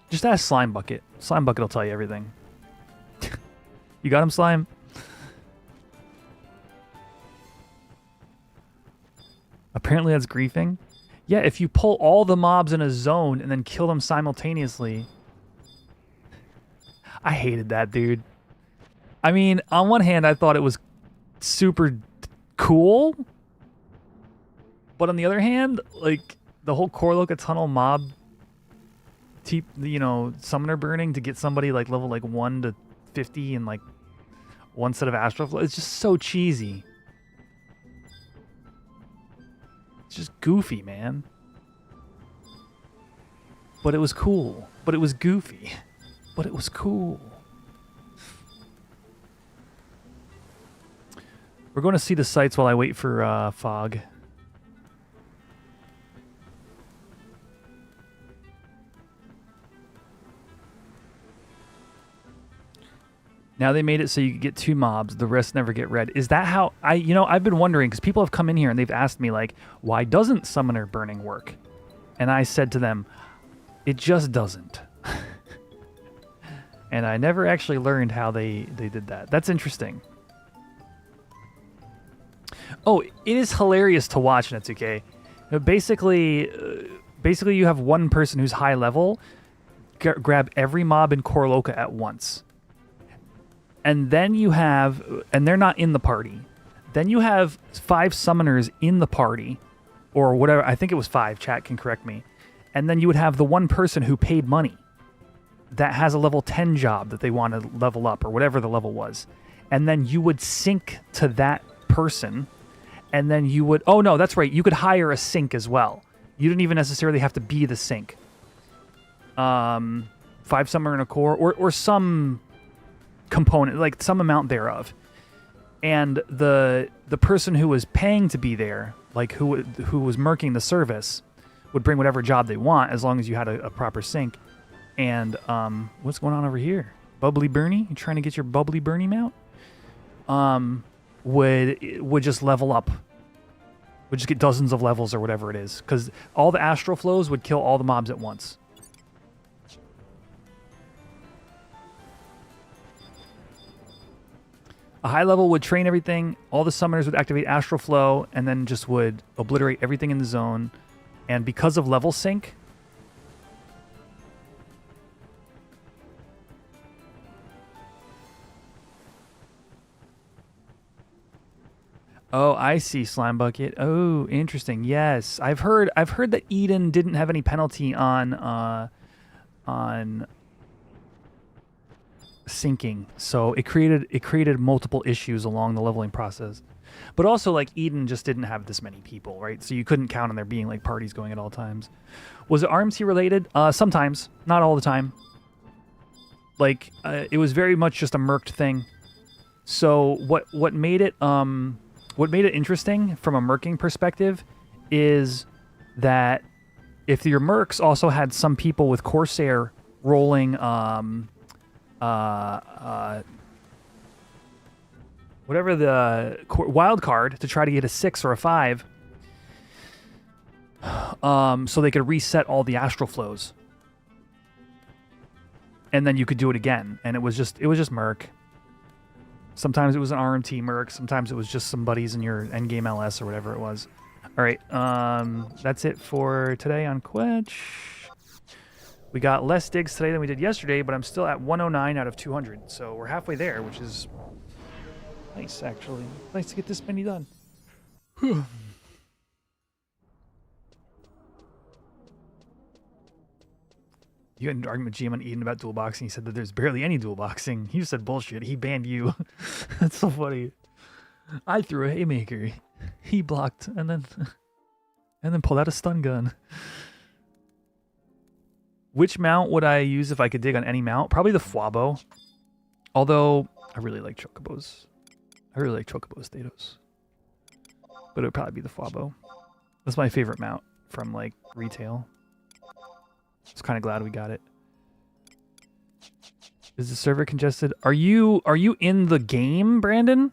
Just ask Slime Bucket. Slime Bucket will tell you everything. You got him, Slime? Apparently that's griefing. Yeah, if you pull all the mobs in a zone and then kill them simultaneously. I hated that, dude. I mean, on one hand, I thought it was super cool. But on the other hand, like, the whole Koroloka Tunnel mob, you know, Summoner burning to get somebody, like, level, like, 1 to 50 and, like, one set of Astral Flow. It's just so cheesy. It's just goofy, man. But it was cool. But it was goofy. But it was cool. We're going to see the sights while I wait for fog. Now they made it so you could get 2 mobs, the rest never get red. Is that how I've been wondering, because people have come in here and they've asked me, like, why doesn't Summoner burning work? And I said to them, it just doesn't. And I never actually learned how they did that. That's interesting. Oh, it is hilarious to watch, Netsuke. Basically you have one person who's high level grab every mob in Koroloka at once. And then you have, and they're not in the party. Then you have 5 summoners in the party or whatever. I think it was 5. Chat can correct me. And then you would have the one person who paid money that has a level 10 job that they want to level up, or whatever the level was. And then you would sync to that person, and then you would... Oh, no, that's right. You could hire a sync as well. You didn't even necessarily have to be the sync. 5 summer and a core, or some component, like some amount thereof. And the person who was paying to be there, like who was merking the service, would bring whatever job they want as long as you had a proper sync. And what's going on over here? Bubbly Bernie? You trying to get your Bubbly Bernie mount? Would just level up. Would just get dozens of levels or whatever it is. Because all the astral flows would kill all the mobs at once. A high level would train everything. All the summoners would activate astral flow and then just would obliterate everything in the zone. And because of level sync... Oh, I see, Slime Bucket. Oh, interesting. Yes, I've heard that Eden didn't have any penalty on syncing, so it created multiple issues along the leveling process. But also, like, Eden just didn't have this many people, right? So you couldn't count on there being like parties going at all times. Was it RMC related? Sometimes, not all the time. Like, it was very much just a merked thing. So what made it interesting from a merking perspective is that if your mercs also had some people with Corsair rolling whatever the wild card to try to get a 6 or a 5, so they could reset all the astral flows, and then you could do it again, and it was just merc. Sometimes it was an RMT merc. Sometimes it was just some buddies in your endgame LS or whatever it was. All right, that's it for today on Quetch. We got less digs today than we did yesterday, but I'm still at 109 out of 200. So we're halfway there, which is nice, actually. Nice to get this many done. You had an argument with GM on Eden about dual boxing. He said that there's barely any dual boxing. You said bullshit. He banned you. That's so funny. I threw a haymaker. He blocked and then pulled out a stun gun. Which mount would I use if I could dig on any mount? Probably the Fwabo. Although I really like Chocobos. I really like Chocobo Statos. But it would probably be the Fwabo. That's my favorite mount from like retail. I was kind of glad we got it. Is the server congested? Are you in the game, Brandon?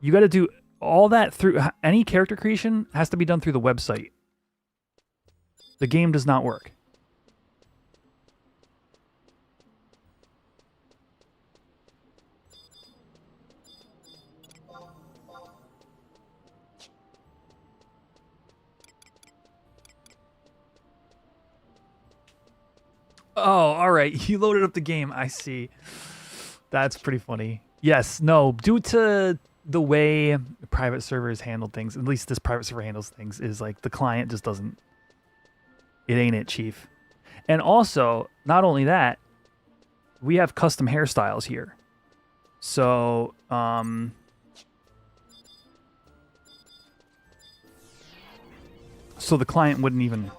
You got to do all that through... Any character creation has to be done through the website. The game does not work. Oh, all right. You loaded up the game. I see. That's pretty funny. Yes. No. Due to the way private servers handle things, at least this private server handles things, is like the client just doesn't... It ain't it, chief. And also, not only that, we have custom hairstyles here. So, so the client wouldn't even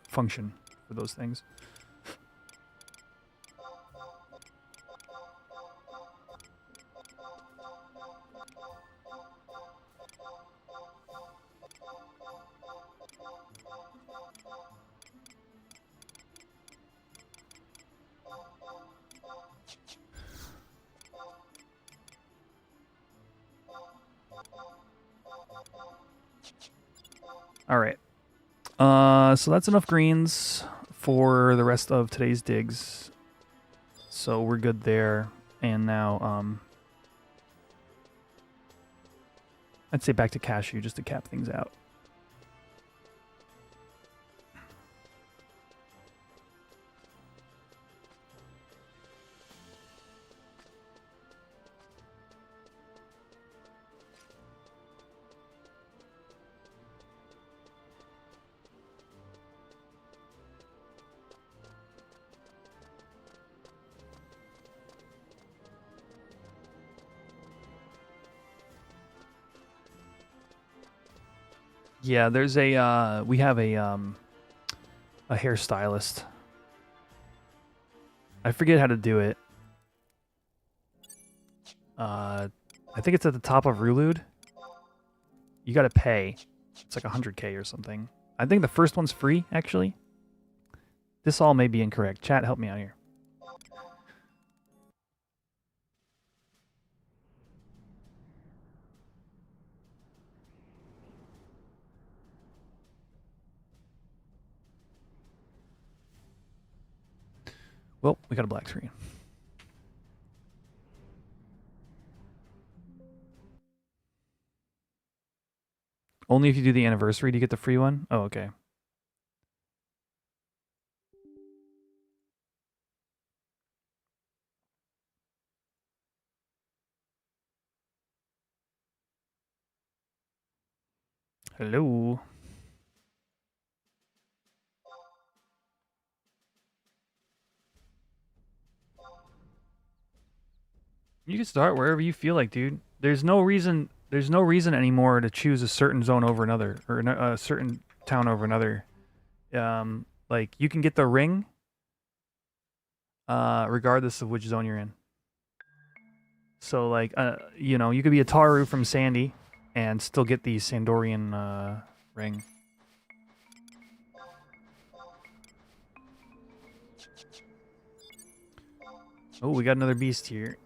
function for those things. All right. So that's enough greens for the rest of today's digs. So we're good there. And now, I'd say back to cashew just to cap things out. Yeah, there's a we have a hairstylist. I forget how to do it. I think it's at the top of Rulud. You gotta pay. It's like 100K or something. I think the first one's free, actually. This all may be incorrect. Chat, help me out here. Well, we got a black screen. Only if you do the anniversary do you get the free one? Oh, okay. Hello. You can start wherever you feel like, dude. There's no reason anymore to choose a certain zone over another, or a certain town over another. Like, you can get the ring regardless of which zone you're in. So, like, you know, you could be a Taru from Sandy and still get the Sandorian ring. Oh, we got another beast here.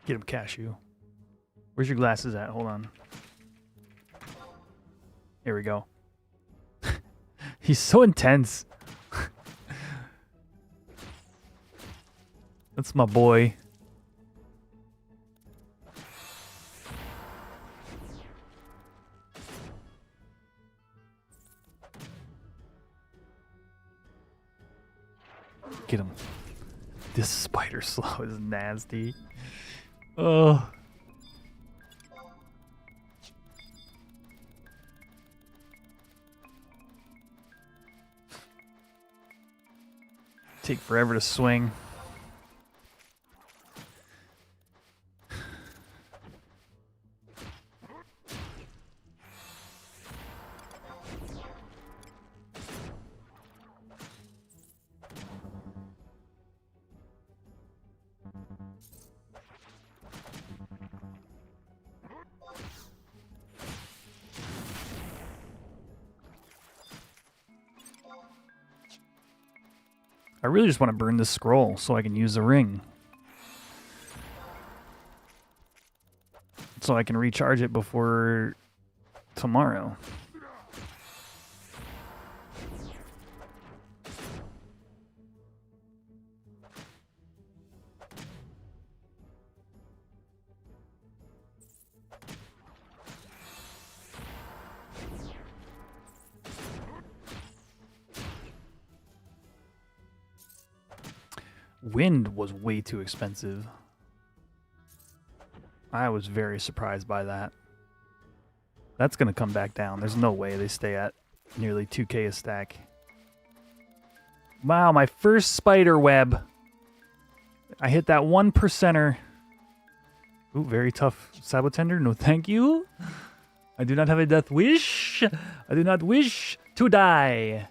Get him, Cashew. Where's your glasses at? Hold on. Here we go. He's so intense. That's my boy. Get him. This spider slow is nasty. Oh. Take forever to swing. I really just want to burn this scroll so I can use the ring. So I can recharge it before tomorrow. Wind was way too expensive. I was very surprised by that. That's going to come back down. There's no way they stay at nearly 2K a stack. Wow, my first spider web. I hit that 1%er Ooh, very tough Sabotender. No, thank you. I do not have a death wish. I do not wish to die.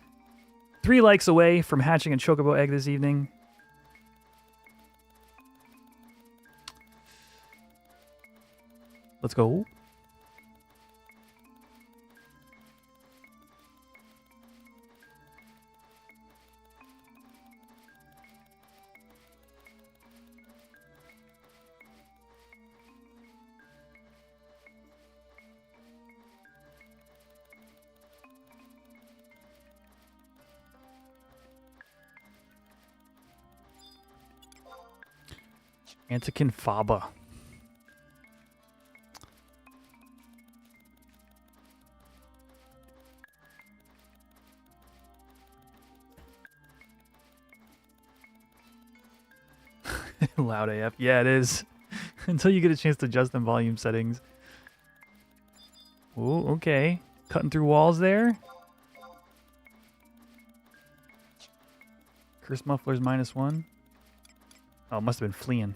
3 likes away from hatching a Chocobo egg this evening. Let's go. Antikin Faba. Loud AF. Yeah, it is. Until you get a chance to adjust the volume settings. Oh, okay. Cutting through walls there. Curse Muffler's -1. Oh, must have been fleeing.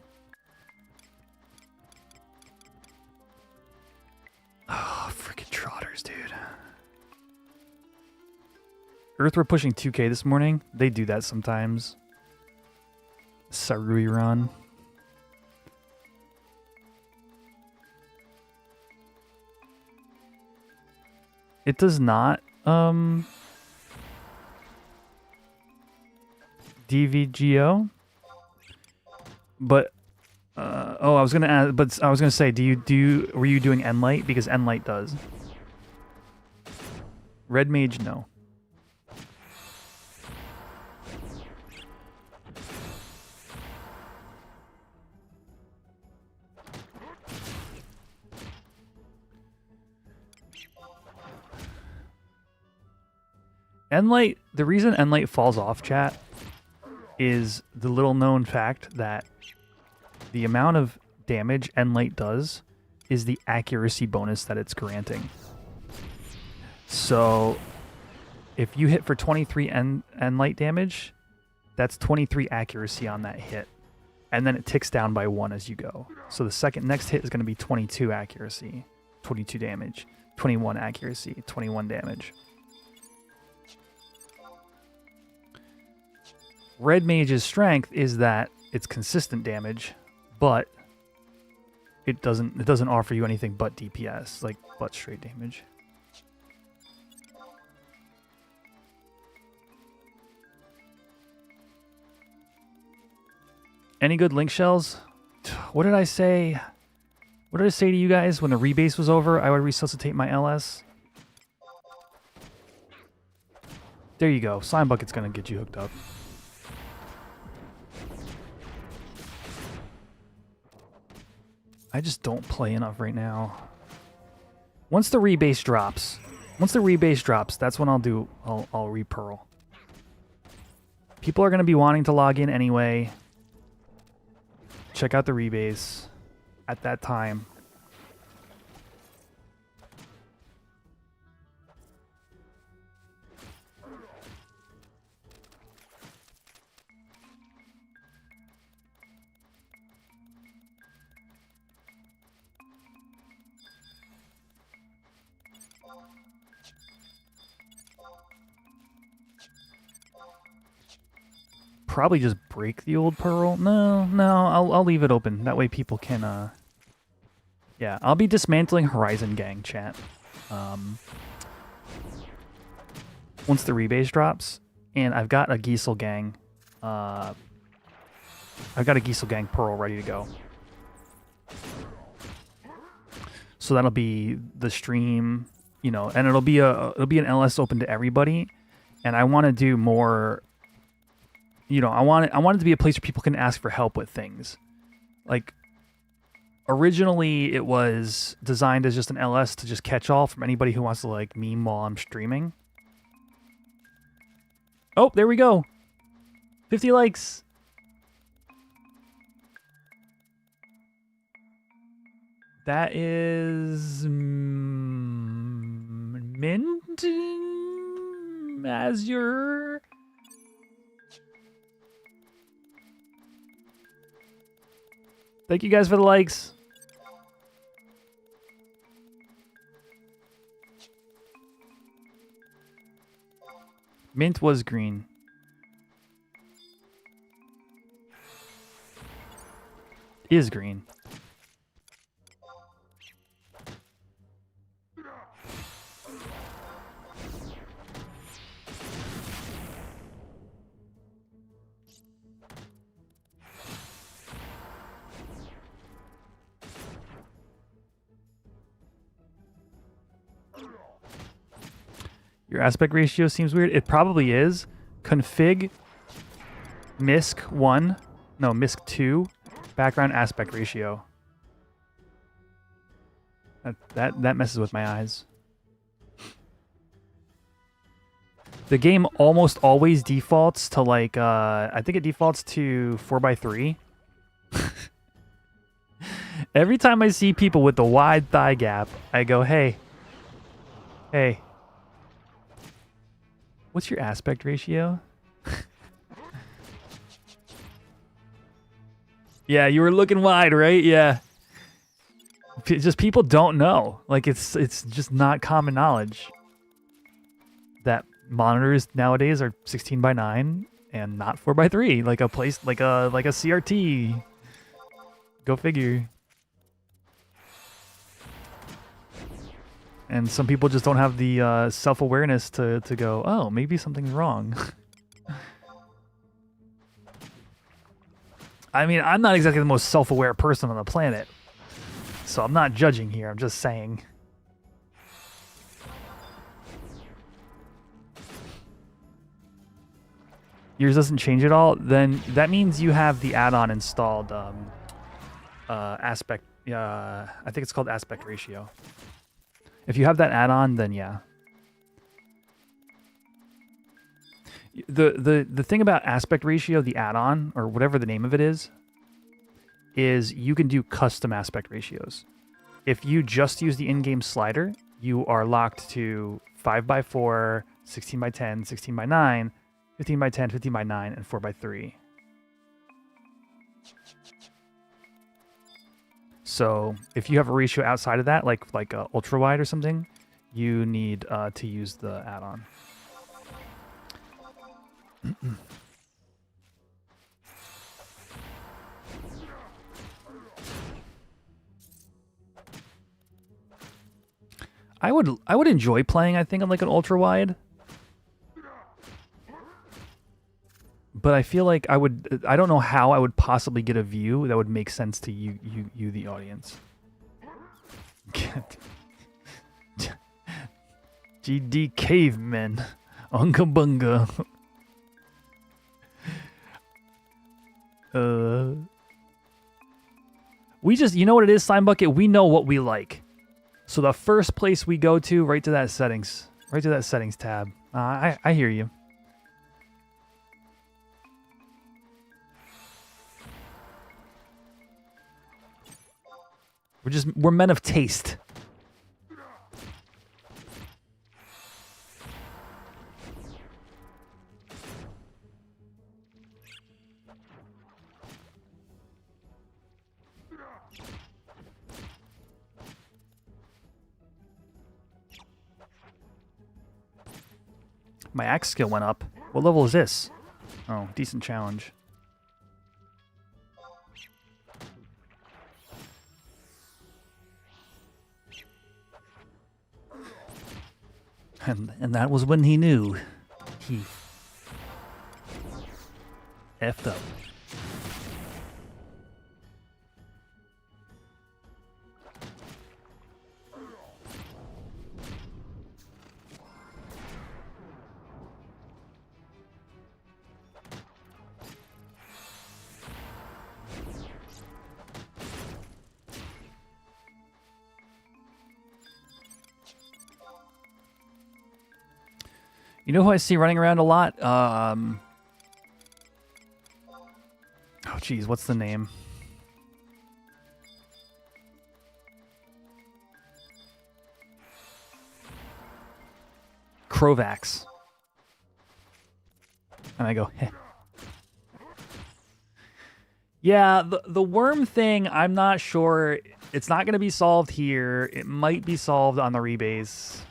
Oh, freaking trotters, dude. Earth were pushing 2K this morning. They do that sometimes. Sarui run. It does not DVGO. But oh, I was gonna ask, but I was gonna say, were you doing Enlight? Because Enlight does. Red Mage, no. Enlight, the reason Enlight falls off, chat, is the little known fact that the amount of damage Enlight does is the accuracy bonus that it's granting. So if you hit for 23 Enlight damage, that's 23 accuracy on that hit. And then it ticks down by 1 as you go. So the next hit is going to be 22 accuracy, 22 damage, 21 accuracy, 21 damage. Red Mage's strength is that it's consistent damage, but it doesn't offer you anything but DPS, like but straight damage. Any good link shells? What did I say? What did I say to you guys when the rebase was over? I would resuscitate my LS. There you go. Slime Bucket's gonna get you hooked up. I just don't play enough right now. Once the rebase drops, that's when I'll re-pearl. People are going to be wanting to log in anyway. Check out the rebase at that time. Probably just break the old pearl. No, I'll leave it open. That way people can, yeah, I'll be dismantling Horizon Gang, chat. Once the rebase drops, and I've got a Giesel Gang, I've got a Giesel Gang pearl ready to go. So that'll be the stream, you know, and it'll be an LS open to everybody, and I want to do more. You know, I want it to be a place where people can ask for help with things. Like, originally it was designed as just an LS to just catch all from anybody who wants to, like, meme while I'm streaming. Oh, there we go. 50 likes. That is Mint Azure. Thank you guys for the likes. Mint was green. Is green. Your aspect ratio seems weird. It probably is. Config misc 1. No, misc 2. Background aspect ratio. That messes with my eyes. The game almost always defaults to like, I think it defaults to 4:3. Every time I see people with the wide thigh gap, I go, hey. Hey. What's your aspect ratio? Yeah, you were looking wide, right? Yeah. Just people don't know. Like it's just not common knowledge that monitors nowadays are 16:9 and not 4:3, like a place like a CRT. Go figure. And some people just don't have the self-awareness to go, oh, maybe something's wrong. I mean, I'm not exactly the most self-aware person on the planet, so I'm not judging here. I'm just saying. Yours doesn't change at all? Then that means you have the add-on installed. Aspect. I think it's called aspect ratio. If you have that add-on, then yeah. The thing about aspect ratio, the add-on, or whatever the name of it is you can do custom aspect ratios. If you just use the in-game slider, you are locked to 5:4, 16:10, 16:9, 15:10, 15:9, and 4:3. So if you have a ratio outside of that, like ultra wide or something, you need to use the add-on. I would enjoy playing, I think, on like an ultra wide. But I feel like I don't know how I would possibly get a view that would make sense to you the audience. GD cavemen. Unga bunga. We just, you know what it is, Slime Bucket? We know what we like. So the first place we go to, right to that settings tab. I hear you. We're men of taste. My axe skill went up. What level is this? Oh, decent challenge. And that was when he knew he effed up. You know who I see running around a lot? Oh, geez, what's the name? Krovax. And I go, heh. Yeah, the worm thing, I'm not sure. It's not going to be solved here. It might be solved on the rebase.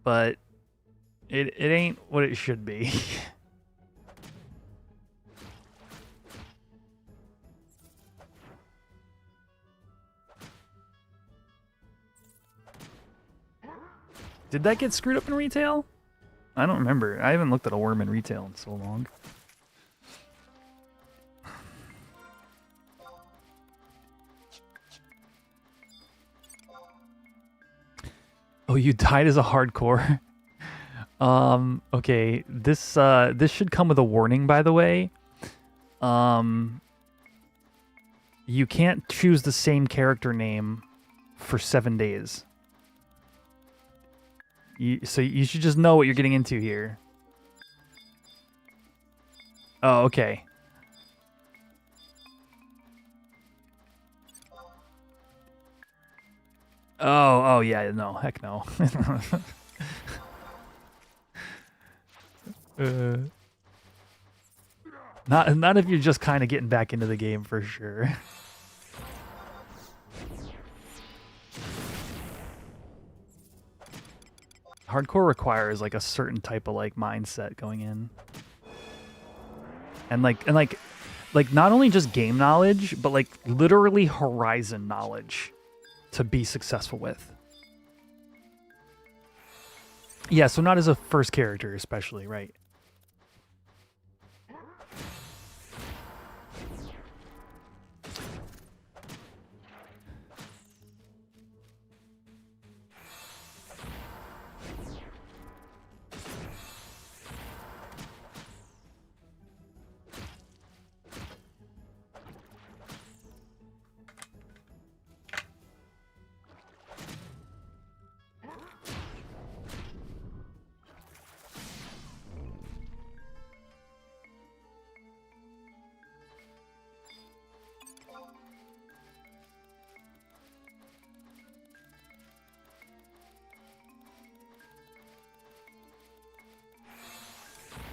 But It ain't what it should be. Did that get screwed up in retail? I don't remember. I haven't looked at a worm in retail in so long. Oh, you died as a hardcore. Okay. This should come with a warning, by the way. You can't choose the same character name for 7 days. So you should just know what you're getting into here. Oh, okay. Oh, yeah, no, heck no. Not if you're just kind of getting back into the game for sure. Hardcore requires like a certain type of like mindset going in. And like not only just game knowledge, but like literally Horizon knowledge to be successful with. Yeah, so not as a first character especially, right?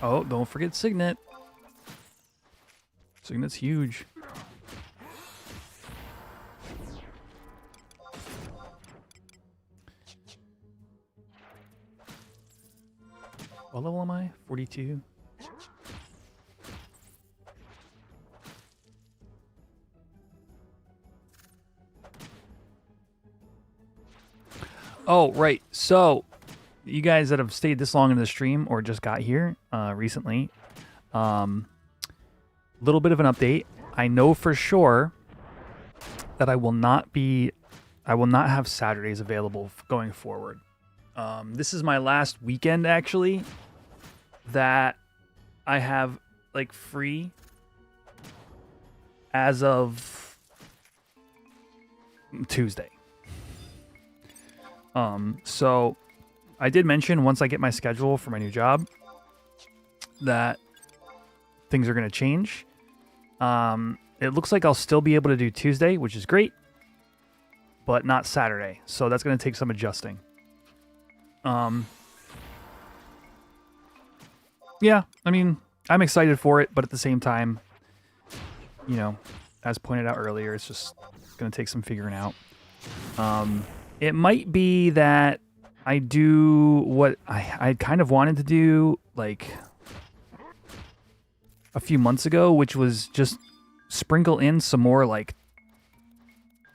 Oh, don't forget Signet. Signet's huge. What level am I? 42. Oh, right. So, you guys that have stayed this long in the stream or just got here recently, little bit of an update. I know for sure that I will not have Saturdays available going forward. This is my last weekend actually that I have like free as of Tuesday. So I did mention once I get my schedule for my new job that things are going to change. It looks like I'll still be able to do Tuesday, which is great, but not Saturday. So that's going to take some adjusting. Yeah, I mean, I'm excited for it, but at the same time, you know, as pointed out earlier, it's just going to take some figuring out. It might be that I do what I kind of wanted to do like a few months ago, which was just sprinkle in some more like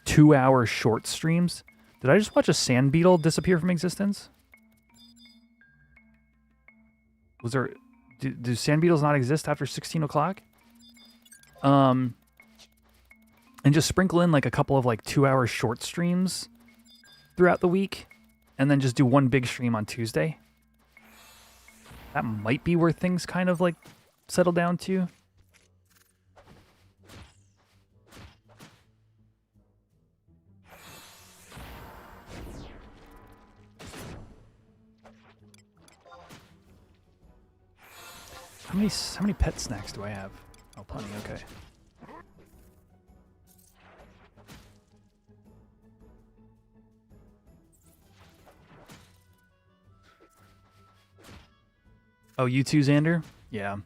2-hour short streams. Did I just watch a sand beetle disappear from existence? Was there... Do sand beetles not exist after 16 o'clock? And just sprinkle in like a couple of like 2-hour short streams throughout the week, and then just do one big stream on Tuesday. That might be where things kind of like settle down to. How many pet snacks do I have? Oh, plenty. Okay. Oh, you too, Xander? Yeah.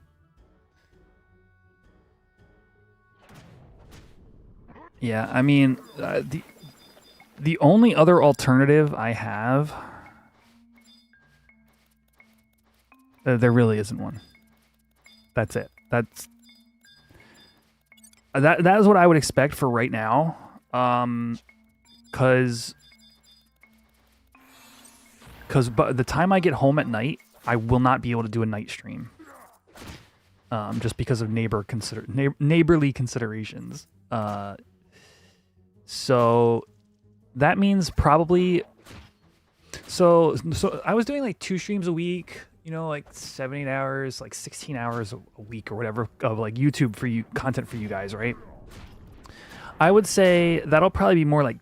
Yeah, I mean, the only other alternative I have There really isn't one. That's it. That is what I would expect for right now. Cause by the time I get home at night, I will not be able to do a night stream. Just because of neighborly considerations. So that means probably. So I was doing like 2 streams a week. You know, like 7, 8 hours, like 16 hours a week or whatever of like YouTube for you, content for you guys, right? I would say that'll probably be more like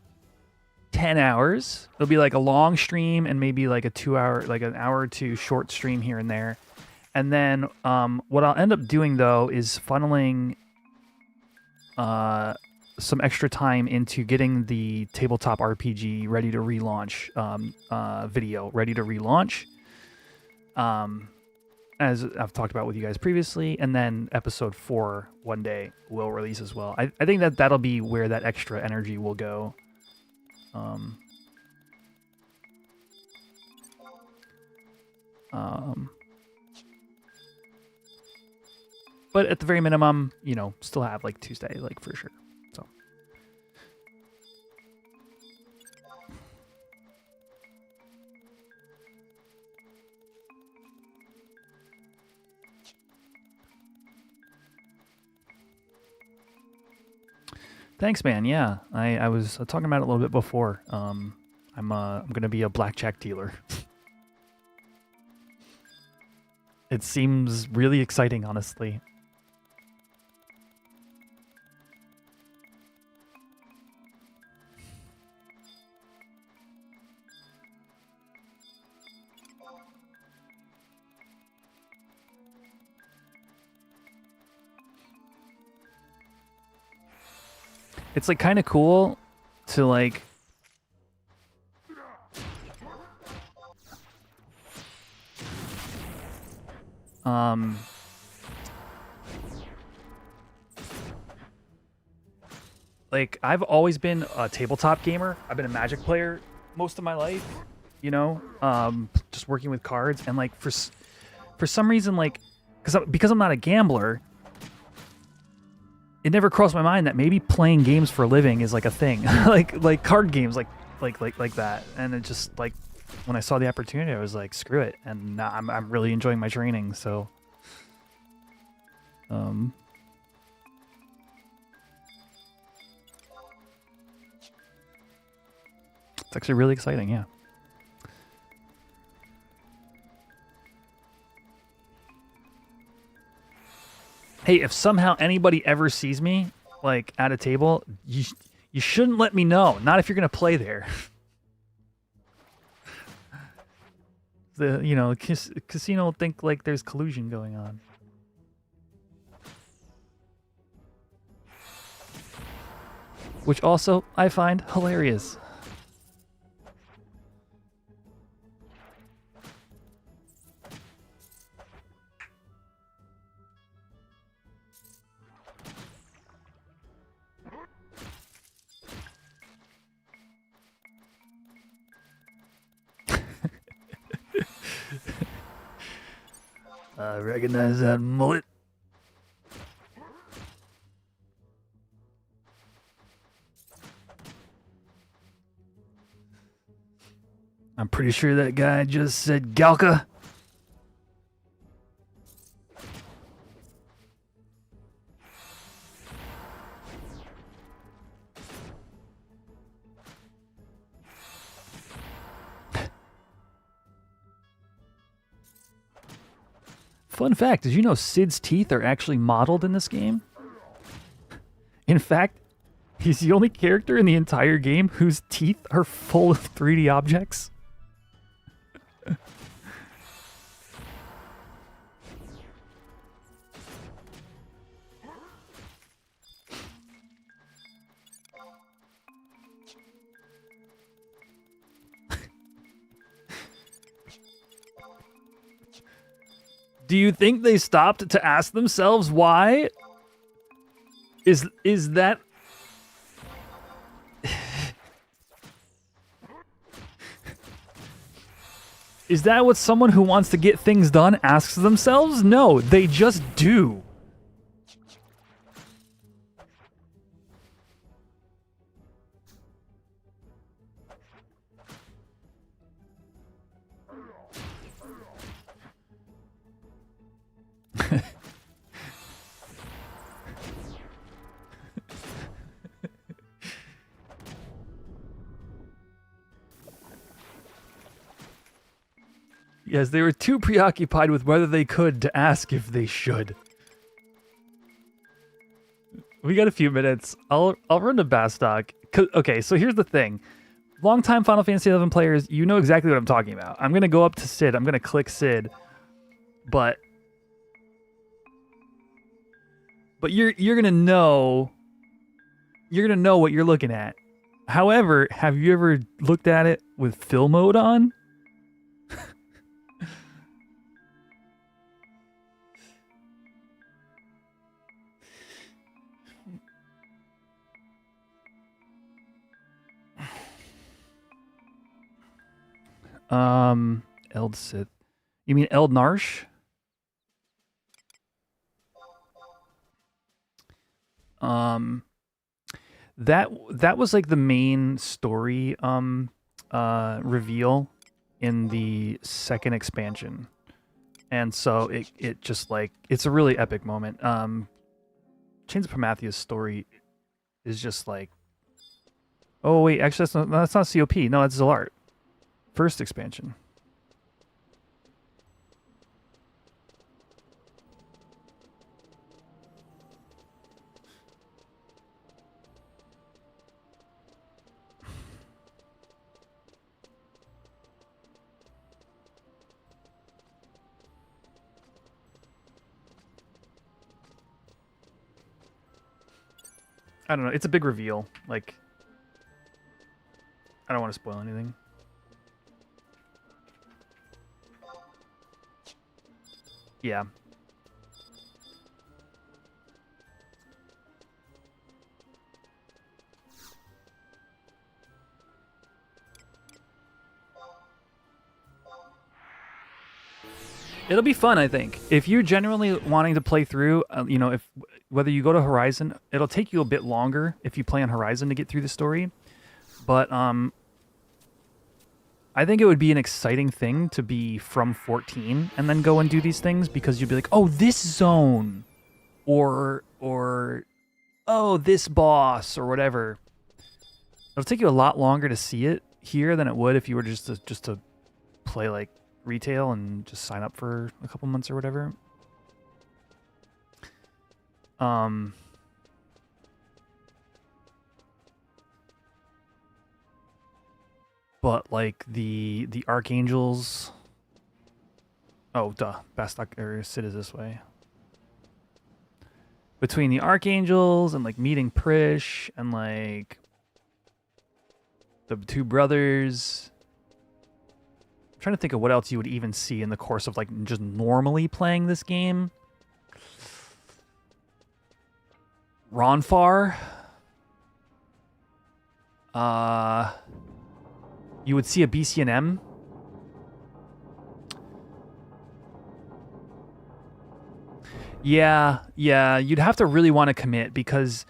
10 hours. It'll be like a long stream and maybe like a 2-hour, like an hour or 2 short stream here and there. And then what I'll end up doing though is funneling some extra time into getting the tabletop RPG ready to relaunch video ready to relaunch. As I've talked about with you guys previously, and then episode 4 one day will release as well. I think that'll be where that extra energy will go. But at the very minimum, you know, still have like Tuesday, like for sure. So. Thanks, man. Yeah, I was talking about it a little bit before. I'm gonna be a blackjack dealer. It seems really exciting, honestly. It's like kind of cool to like like I've always been a tabletop gamer. I've been a Magic player most of my life, you know, just working with cards, and like for some reason, like because I'm not a gambler, it never crossed my mind that maybe playing games for a living is like a thing, like card games, like that. And it just like when I saw the opportunity, I was like, screw it. And now I'm really enjoying my training. So, it's actually really exciting. Yeah. Hey, if somehow anybody ever sees me like at a table, you shouldn't let me know. Not if you're gonna play there. The casino will think like there's collusion going on. Which also I find hilarious. I recognize that mullet. I'm pretty sure that guy just said Galka. Fun fact, did you know Sid's teeth are actually modeled in this game? In fact, he's the only character in the entire game whose teeth are full of 3D objects. Do you think they stopped to ask themselves why? Is that... Is that what someone who wants to get things done asks themselves? No, they just do. Yes, they were too preoccupied with whether they could to ask if they should. We got a few minutes. I'll run to Bastock. Okay, so here's the thing. Longtime Final Fantasy XI players, you know exactly what I'm talking about. I'm gonna go up to Sid. I'm gonna click Sid, but you're gonna know. You're gonna know what you're looking at. However, have you ever looked at it with fill mode on? Eld Sith. You mean Eld Narsh? That was like the main story reveal in the second expansion. And so it just like it's a really epic moment. Chains of Prometheus story is just like, oh wait, actually that's not COP. No, that's Zalart. First expansion. I don't know. It's a big reveal. Like, I don't want to spoil anything. Yeah. It'll be fun, I think. If you're genuinely wanting to play through, you know, whether you go to Horizon, it'll take you a bit longer if you play on Horizon to get through the story. But I think it would be an exciting thing to be from 14 and then go and do these things, because you'd be like, oh, this zone, or oh, this boss, or whatever. It'll take you a lot longer to see it here than it would if you were just to play like retail and just sign up for a couple months or whatever. But like the archangels. Oh, duh. Bastock or Sid is this way. Between the archangels and like meeting Prish and like the two brothers. I'm trying to think of what else you would even see in the course of like just normally playing this game. Ronfar. You would see a BCNM. Yeah, you'd have to really want to commit because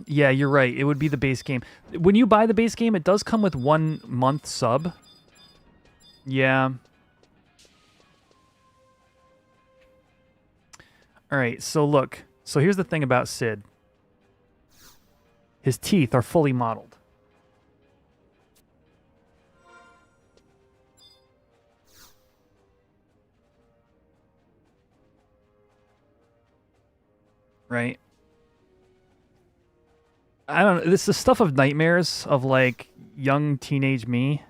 yeah, you're right. It would be the base game. When you buy the base game, it does come with 1 month sub. Yeah. All right, so look. So here's the thing about Sid. His teeth are fully modeled. Right? I don't know. This is the stuff of nightmares of like young teenage me.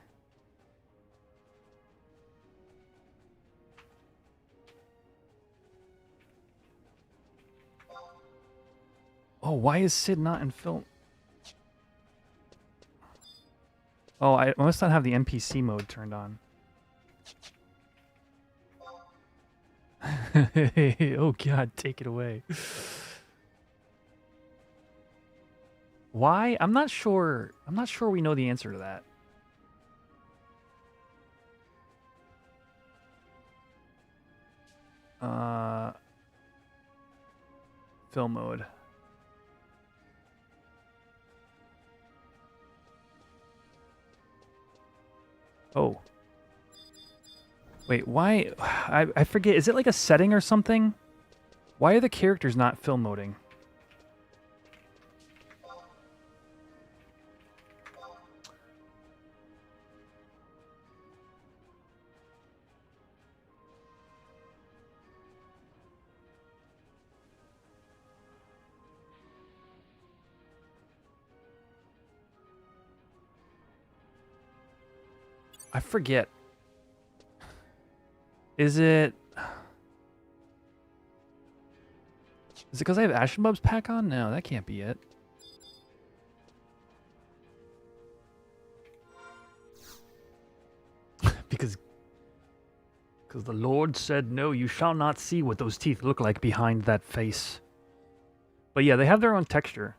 Oh, why is Sid not in film? Oh, I must not have the NPC mode turned on. Oh God, take it away. Why? I'm not sure. I'm not sure we know the answer to that. Film mode. Oh. Wait, why? I forget. Is it like a setting or something? Why are the characters not film moding? I forget. Is it because I have Ashen Bub's pack on? No, that can't be it. because the Lord said, no, you shall not see what those teeth look like behind that face. But yeah, they have their own texture.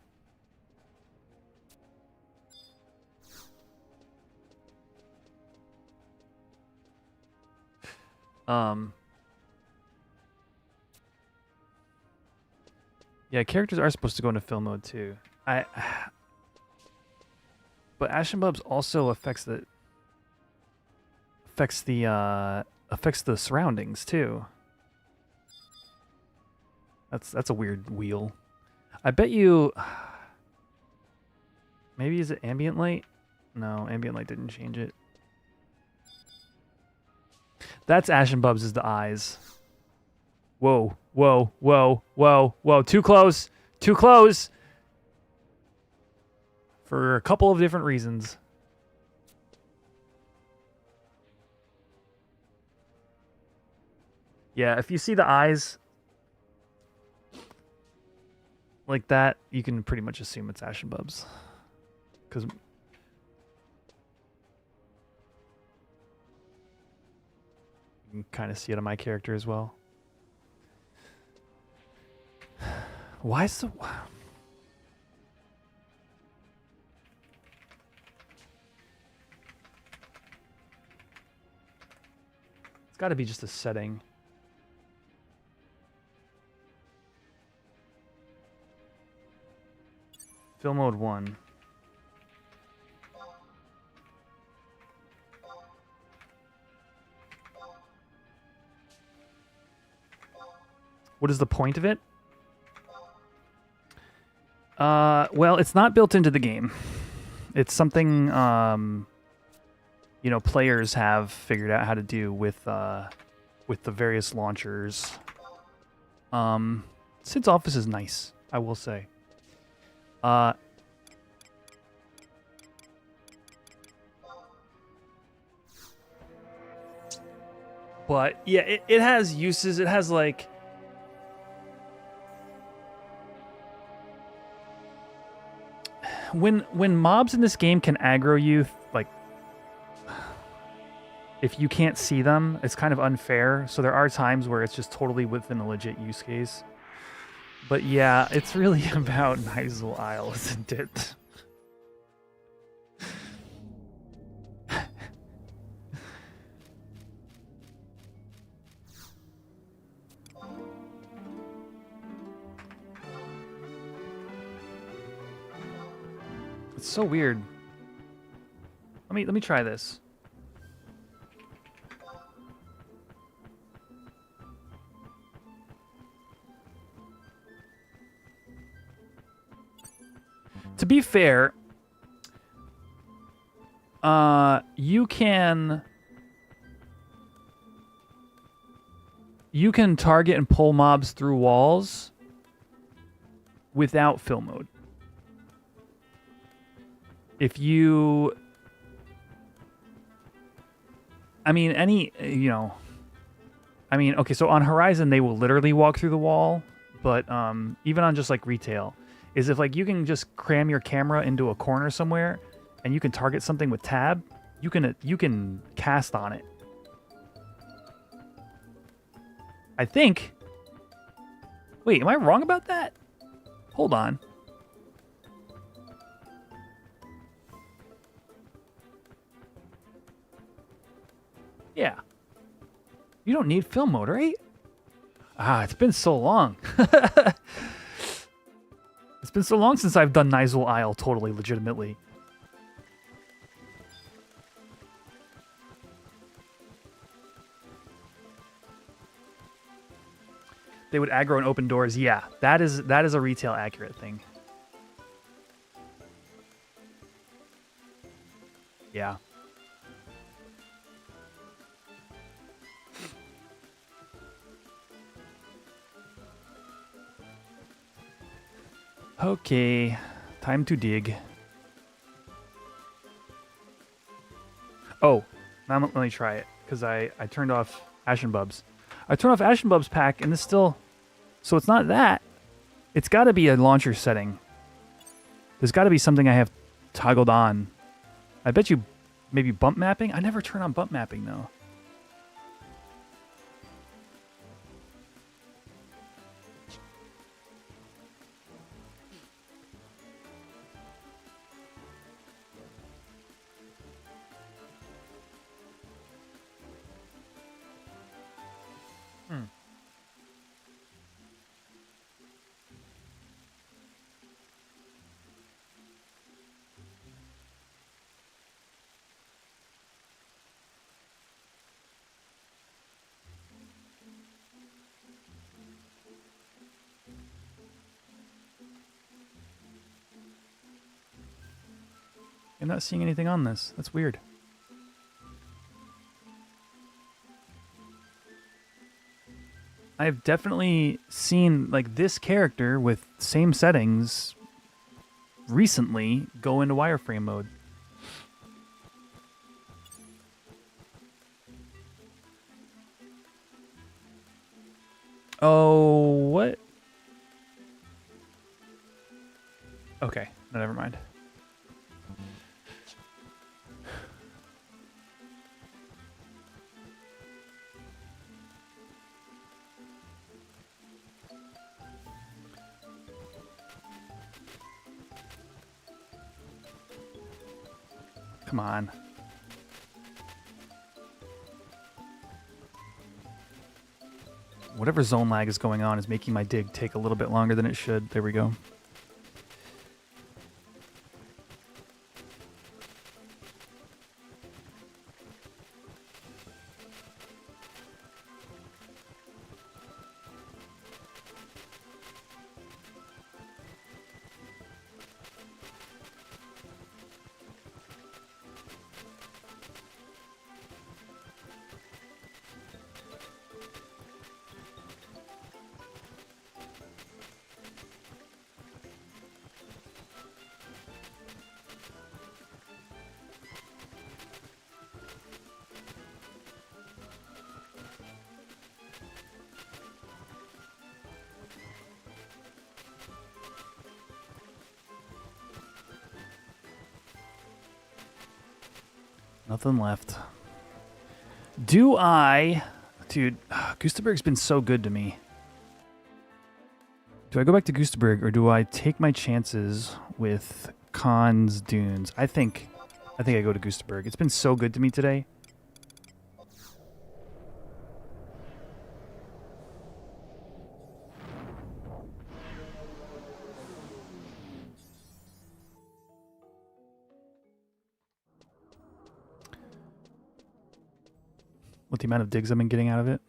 Yeah, characters are supposed to go into film mode too. But Ashen Bubs also affects the surroundings too. That's a weird wheel. I bet you. Maybe is it ambient light? No, ambient light didn't change it. That's Ashen Bubs is the eyes. Whoa, whoa, whoa, whoa, whoa. Too close. Too close. For a couple of different reasons. Yeah, if you see the eyes like that, you can pretty much assume it's Ashen Bubs. Because you can kind of see it on my character as well. Why is the... It's got to be just a setting. Film mode 1. What is the point of it? Well, it's not built into the game. It's something, you know, players have figured out how to do with the various launchers. Sid's office is nice, I will say. But yeah, it has uses. It has like when mobs in this game can aggro you, like if you can't see them, it's kind of unfair. So there are times where it's just totally within a legit use case. But yeah, it's really about Nigel Isle, isn't it? It's so weird. Let me try this. To be fair, you can target and pull mobs through walls without film mode. If you, I mean, okay, so on Horizon, they will literally walk through the wall, but even on just like retail, is if like you can just cram your camera into a corner somewhere and you can target something with tab, you can cast on it. I think. Wait, am I wrong about that? Hold on. Yeah. You don't need film mode, right? Ah, it's been so long. It's been so long since I've done Nizul Isle totally legitimately. They would aggro and open doors. Yeah, that is a retail accurate thing. Yeah. Okay, time to dig. Oh, now let me try it, because I turned off Ashen Bubs. I turned off Ashen Bubs pack, and this still... So it's not that. It's got to be a launcher setting. There's got to be something I have toggled on. I bet you maybe bump mapping? I never turn on bump mapping, though. I'm not seeing anything on this. That's weird. I've definitely seen like this character with same settings recently go into wireframe mode. Oh, what? Okay, no, never mind. Come on. Whatever zone lag is going on is making my dig take a little bit longer than it should. There we go. Nothing left. Do I... Dude, Gustaberg's been so good to me. Do I go back to Gustaberg or do I take my chances with Khan's Dunes? I think I go to Gustaberg. It's been so good to me today. With the amount of digs I've been getting out of it.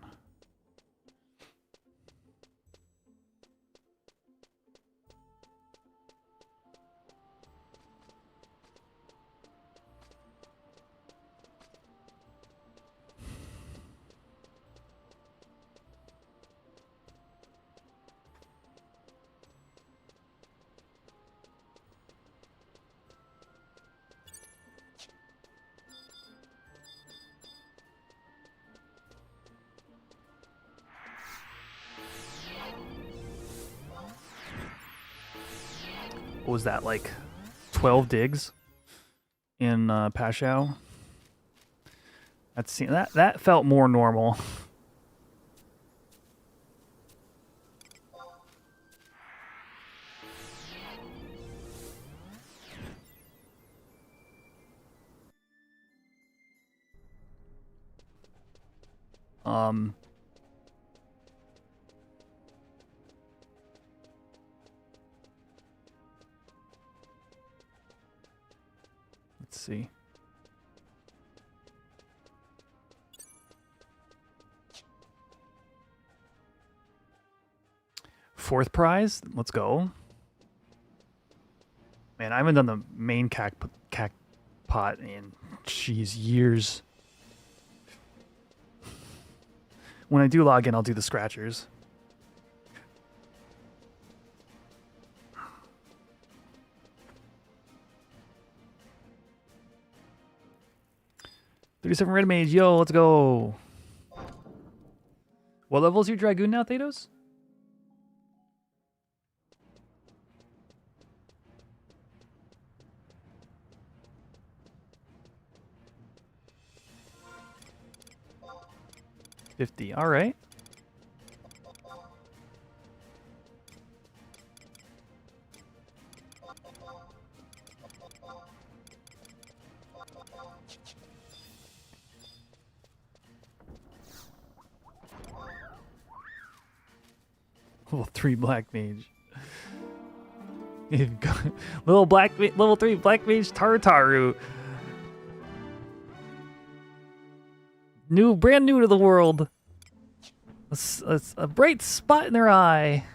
What was that, like 12 digs in Pashao? That felt more normal. see. Fourth prize? Let's go. Man, I haven't done the main cac pot in, jeez, years. When I do log in, I'll do the scratchers. $37 red mage, yo, let's go. What level is your dragoon now, Thanos? $50, all right. Level 3 black mage. Level 3 black mage Tartaru. Brand new to the world. A bright spot in their eye.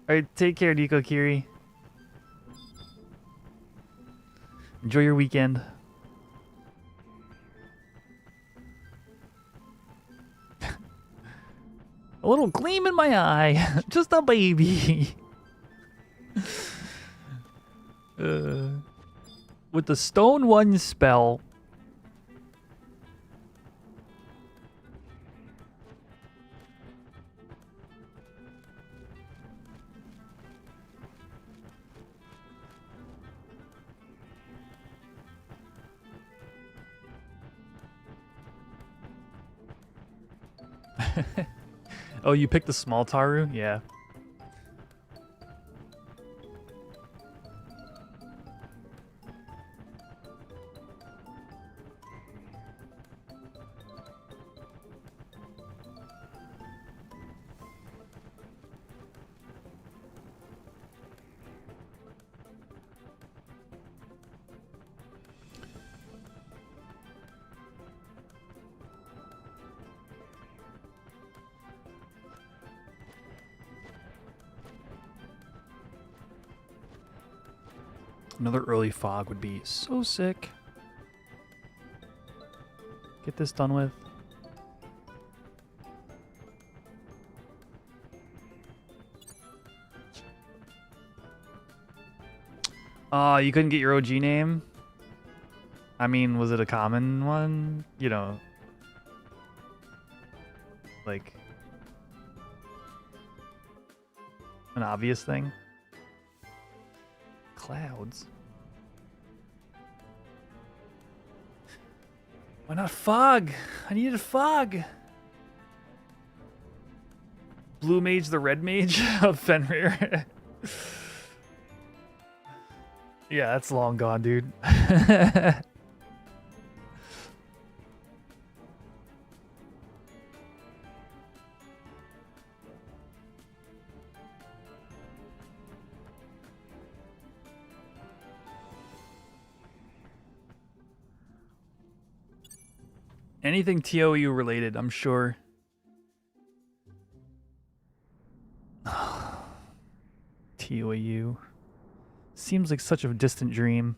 Alright, take care, Nico Kiri. Enjoy your weekend. A little gleam in my eye. Just a baby. With the Stone 1 spell. Oh, you picked the small Taru? Yeah. Another early fog would be so sick. Get this done with. You couldn't get your OG name? I mean, was it a common one? You know, like an obvious thing? Clouds. Why not fog? I needed fog. Blue mage, the red mage of Fenrir. Yeah, that's long gone, dude. Anything TOU related, I'm sure. TOU. Seems like such a distant dream.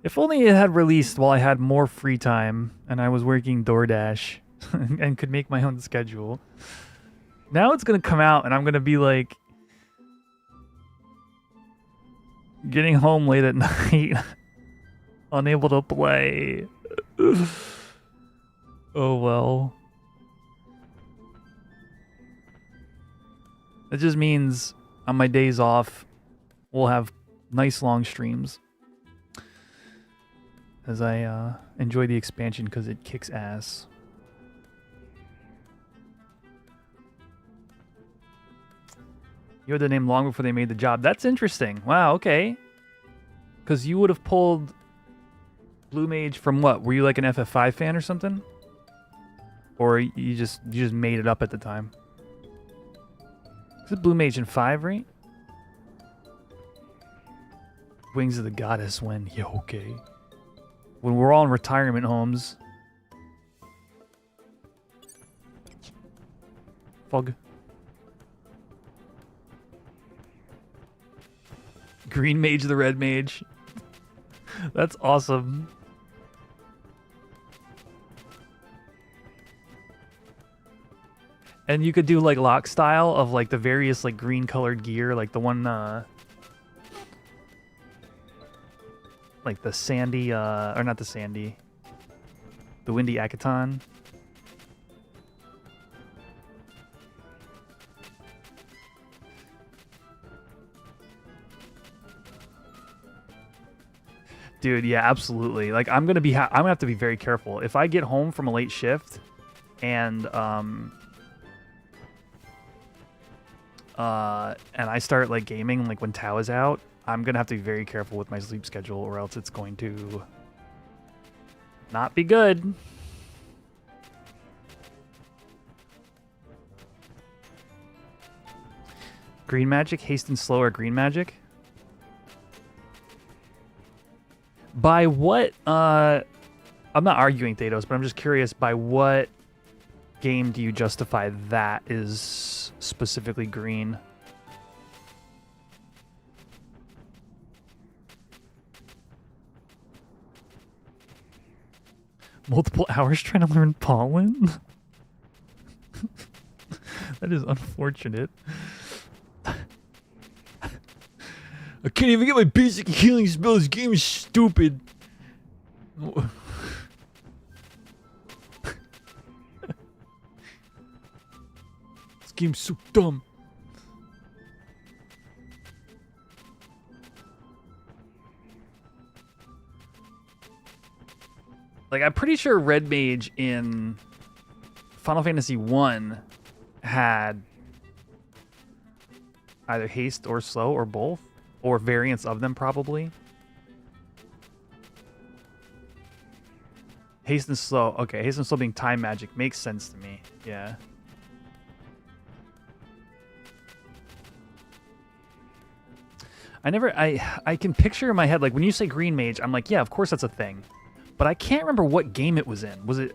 If only it had released while I had more free time and I was working DoorDash and could make my own schedule. Now it's going to come out and I'm going to be like getting home late at night, unable to play. Oh well. That just means on my days off, we'll have nice long streams. As I enjoy the expansion because it kicks ass. You had the name long before they made the job. That's interesting. Wow, okay. Because you would have pulled Blue Mage from what? Were you like an FF5 fan or something? Or you just made it up at the time? Is it Blue Mage in 5, right? Wings of the Goddess when? Yeah, okay. When we're all in retirement homes. Fog. Green mage, the red mage. That's awesome. And you could do like lock style of like the various like green colored gear, like the one like the sandy or not the sandy. The windy Akaton. Dude, yeah, absolutely. Like I'm gonna have to be very careful. If I get home from a late shift and I start like gaming like when Tao is out, I'm gonna have to be very careful with my sleep schedule or else it's going to not be good. Green magic, haste and slow, or green magic? By what, I'm not arguing Thanos, but I'm just curious, by what game do you justify that is specifically green? Multiple hours trying to learn pollen? That is unfortunate. I can't even get my basic healing spell. This game is stupid. This game's so dumb. Like, I'm pretty sure Red Mage in Final Fantasy 1 had either haste or slow or both. Or variants of them, probably. Haste and slow. Okay, haste and slow being time magic makes sense to me. Yeah. I can picture in my head, like, when you say green mage, I'm like, yeah, of course that's a thing. But I can't remember what game it was in. Was it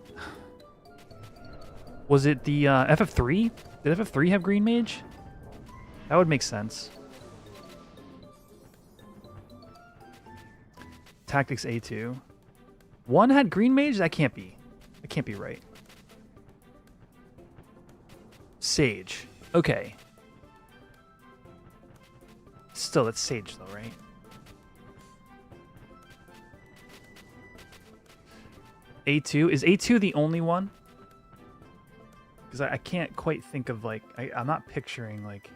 the FF3? Did FF3 have green mage? That would make sense. Tactics A2. One had green mage? That can't be. That can't be right. Sage. Okay. Still, that's Sage though, right? A2? Is A2 the only one? Because I can't quite think of, like... I'm not picturing, like...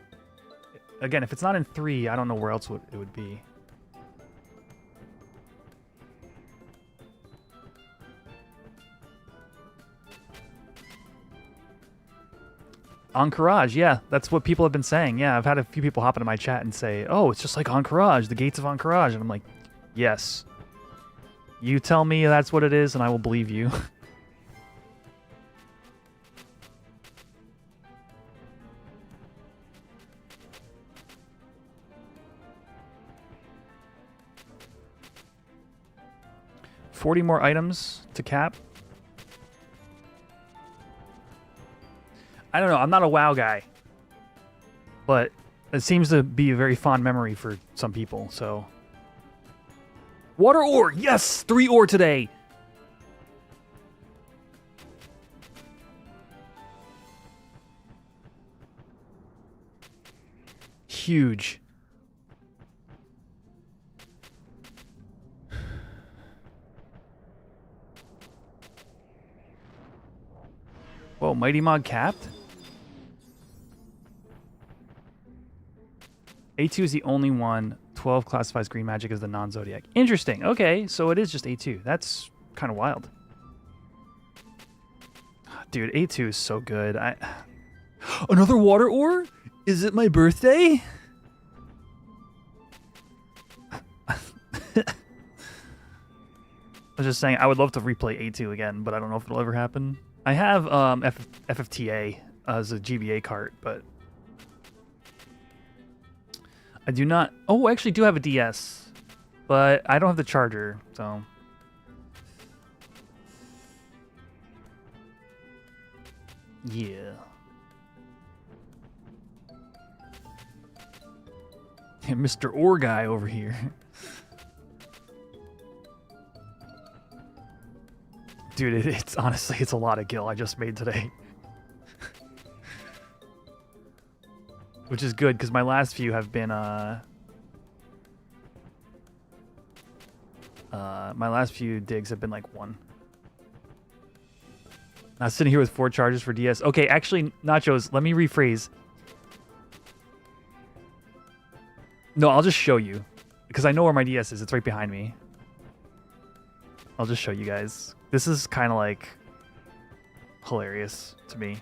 Again, if it's not in 3, I don't know where else it would be. Encourage, yeah, that's what people have been saying. Yeah, I've had a few people hop into my chat and say, oh, it's just like Encourage, the gates of Encourage. And I'm like, yes. You tell me that's what it is, and I will believe you. $40 more items to cap. I don't know. I'm not a WoW guy, but it seems to be a very fond memory for some people. So, water ore, yes, 3 ore today. Huge. Whoa, Mighty Mod capped? A2 is the only one. 12 classifies green magic as the non-zodiac. Interesting. Okay, so it is just A2. That's kind of wild. Dude, A2 is so good. Another water ore? Is it my birthday? I was just saying, I would love to replay A2 again, but I don't know if it'll ever happen. I have FFTA as a GBA cart, but I do not... Oh, I actually do have a DS. But I don't have the charger, so... Yeah. Mr. Ore Guy over here. Dude, it's honestly, it's a lot of gil I just made today. Which is good, because my last few have been, my last few digs have been like 1. I was sitting here with 4 charges for DS. Okay, actually, Nachos, let me rephrase. No, I'll just show you. Because I know where my DS is. It's right behind me. I'll just show you guys. This is kind of like hilarious to me.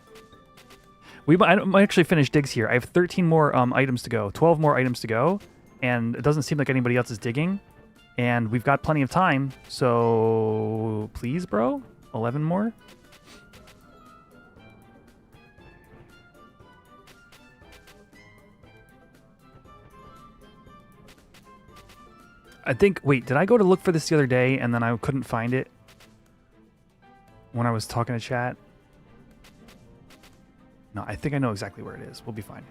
I might actually finish digs here. I have 13 more items to go. 12 more items to go. And it doesn't seem like anybody else is digging. And we've got plenty of time. So, please, bro? 11 more? I think, wait, did I go to look for this the other day and then I couldn't find it when I was talking to chat? No, I think I know exactly where it is. We'll be fine.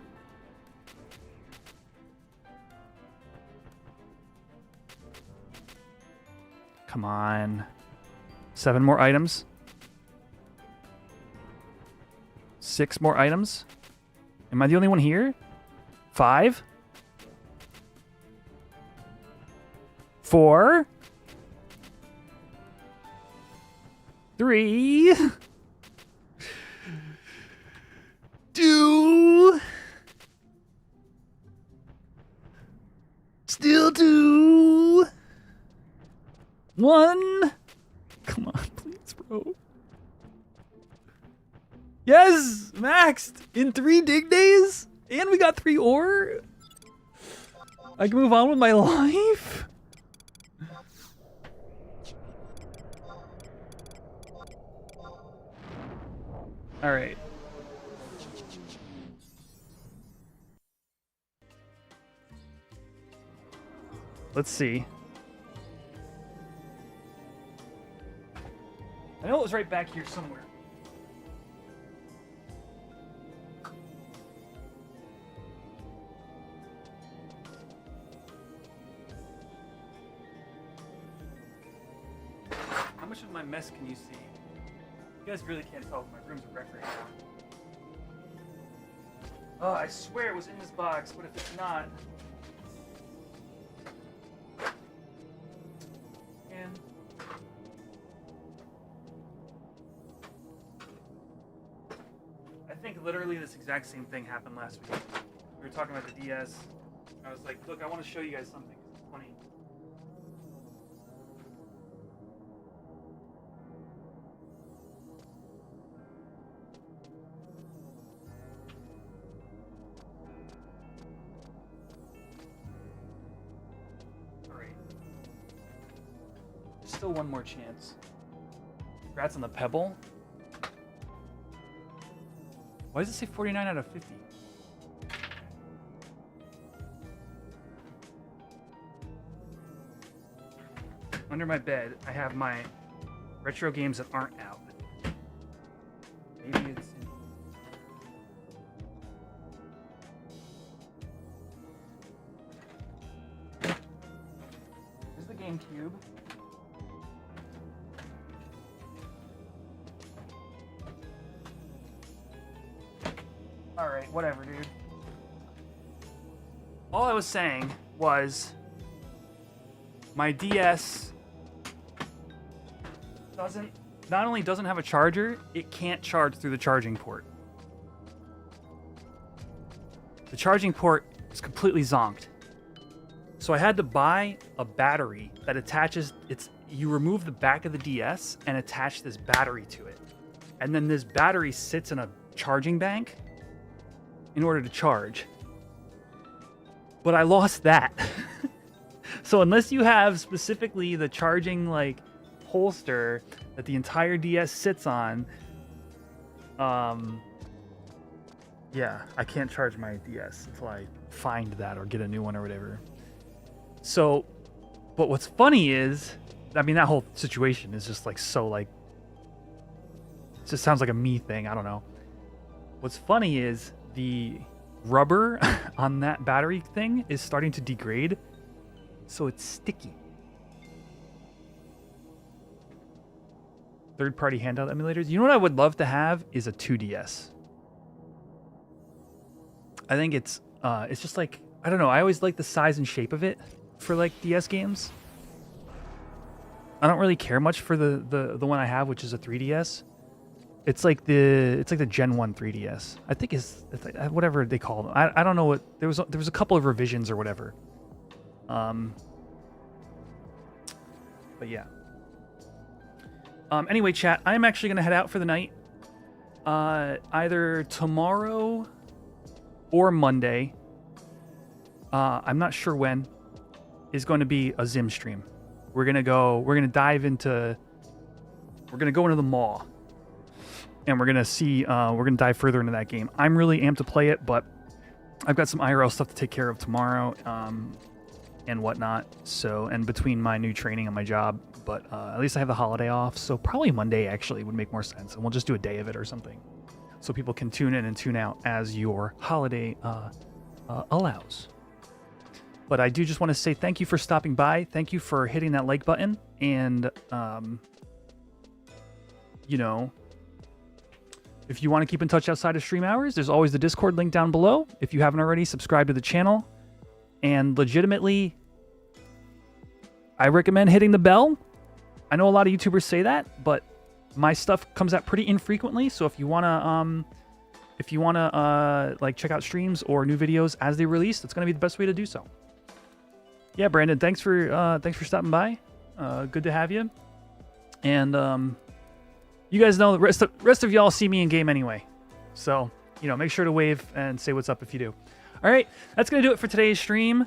Come on. 7 more items. 6 more items. Am I the only one here? 5? 4, 3, 2, still 2, 1. Come on, please, bro. Yes, maxed in 3 dig days, and we got 3 ore. I can move on with my life. All right. Let's see. I know it was right back here somewhere. How much of my mess can you see? You guys really can't tell if my room's a wreck right now. Oh, I swear it was in this box, but if it's not... And... I think literally this exact same thing happened last week. We were talking about the DS. I was like, look, I want to show you guys something. It's funny. Still one more chance. Congrats on the pebble. Why does it say 49 out of 50? Under my bed, I have my retro games that aren't out. Maybe it's... Here's the GameCube. Alright, whatever, dude. All I was saying was my DS not only doesn't have a charger, it can't charge through the charging port. The charging port is completely zonked. So I had to buy a battery that attaches, you remove the back of the DS and attach this battery to it. And then this battery sits in a charging bank in order to charge. But I lost that. So unless you have specifically the charging like holster that the entire DS sits on, yeah, I can't charge my DS until I find that or get a new one or whatever. So But what's funny is, I mean, that whole situation is just like so like, it just sounds like a me thing. I don't know. What's funny is the rubber on that battery thing is starting to degrade, so it's sticky. Third-party handheld emulators. You know what I would love to have is a 2DS. I think it's just like, I don't know. I always like the size and shape of it for like DS games. I don't really care much for the one I have, which is a 3DS. It's like the Gen 1 3DS. I think it's like, whatever they call them. I don't know what there was a couple of revisions or whatever. But yeah. Anyway, chat, I'm actually gonna head out for the night. Either tomorrow or Monday. I'm not sure when. Is going to be a Zim stream. We're gonna go into the mall. And we're gonna see. We're gonna dive further into that game. I'm really amped to play it, but I've got some IRL stuff to take care of tomorrow, and whatnot. So, and between my new training and my job, but at least I have the holiday off. So probably Monday actually would make more sense, and we'll just do a day of it or something, so people can tune in and tune out as your holiday allows. But I do just want to say thank you for stopping by. Thank you for hitting that like button, and you know. If you want to keep in touch outside of stream hours, there's always the Discord link down below. If you haven't already, subscribe to the channel. And legitimately, I recommend hitting the bell. I know a lot of YouTubers say that, but my stuff comes out pretty infrequently. So if you wanna like check out streams or new videos as they release, that's gonna be the best way to do so. Yeah, Brandon, thanks for stopping by. Good to have you. And you guys know the rest of y'all see me in game anyway. So, you know, make sure to wave and say what's up if you do. All right, that's going to do it for today's stream.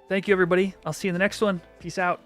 Thank you, everybody. I'll see you in the next one. Peace out.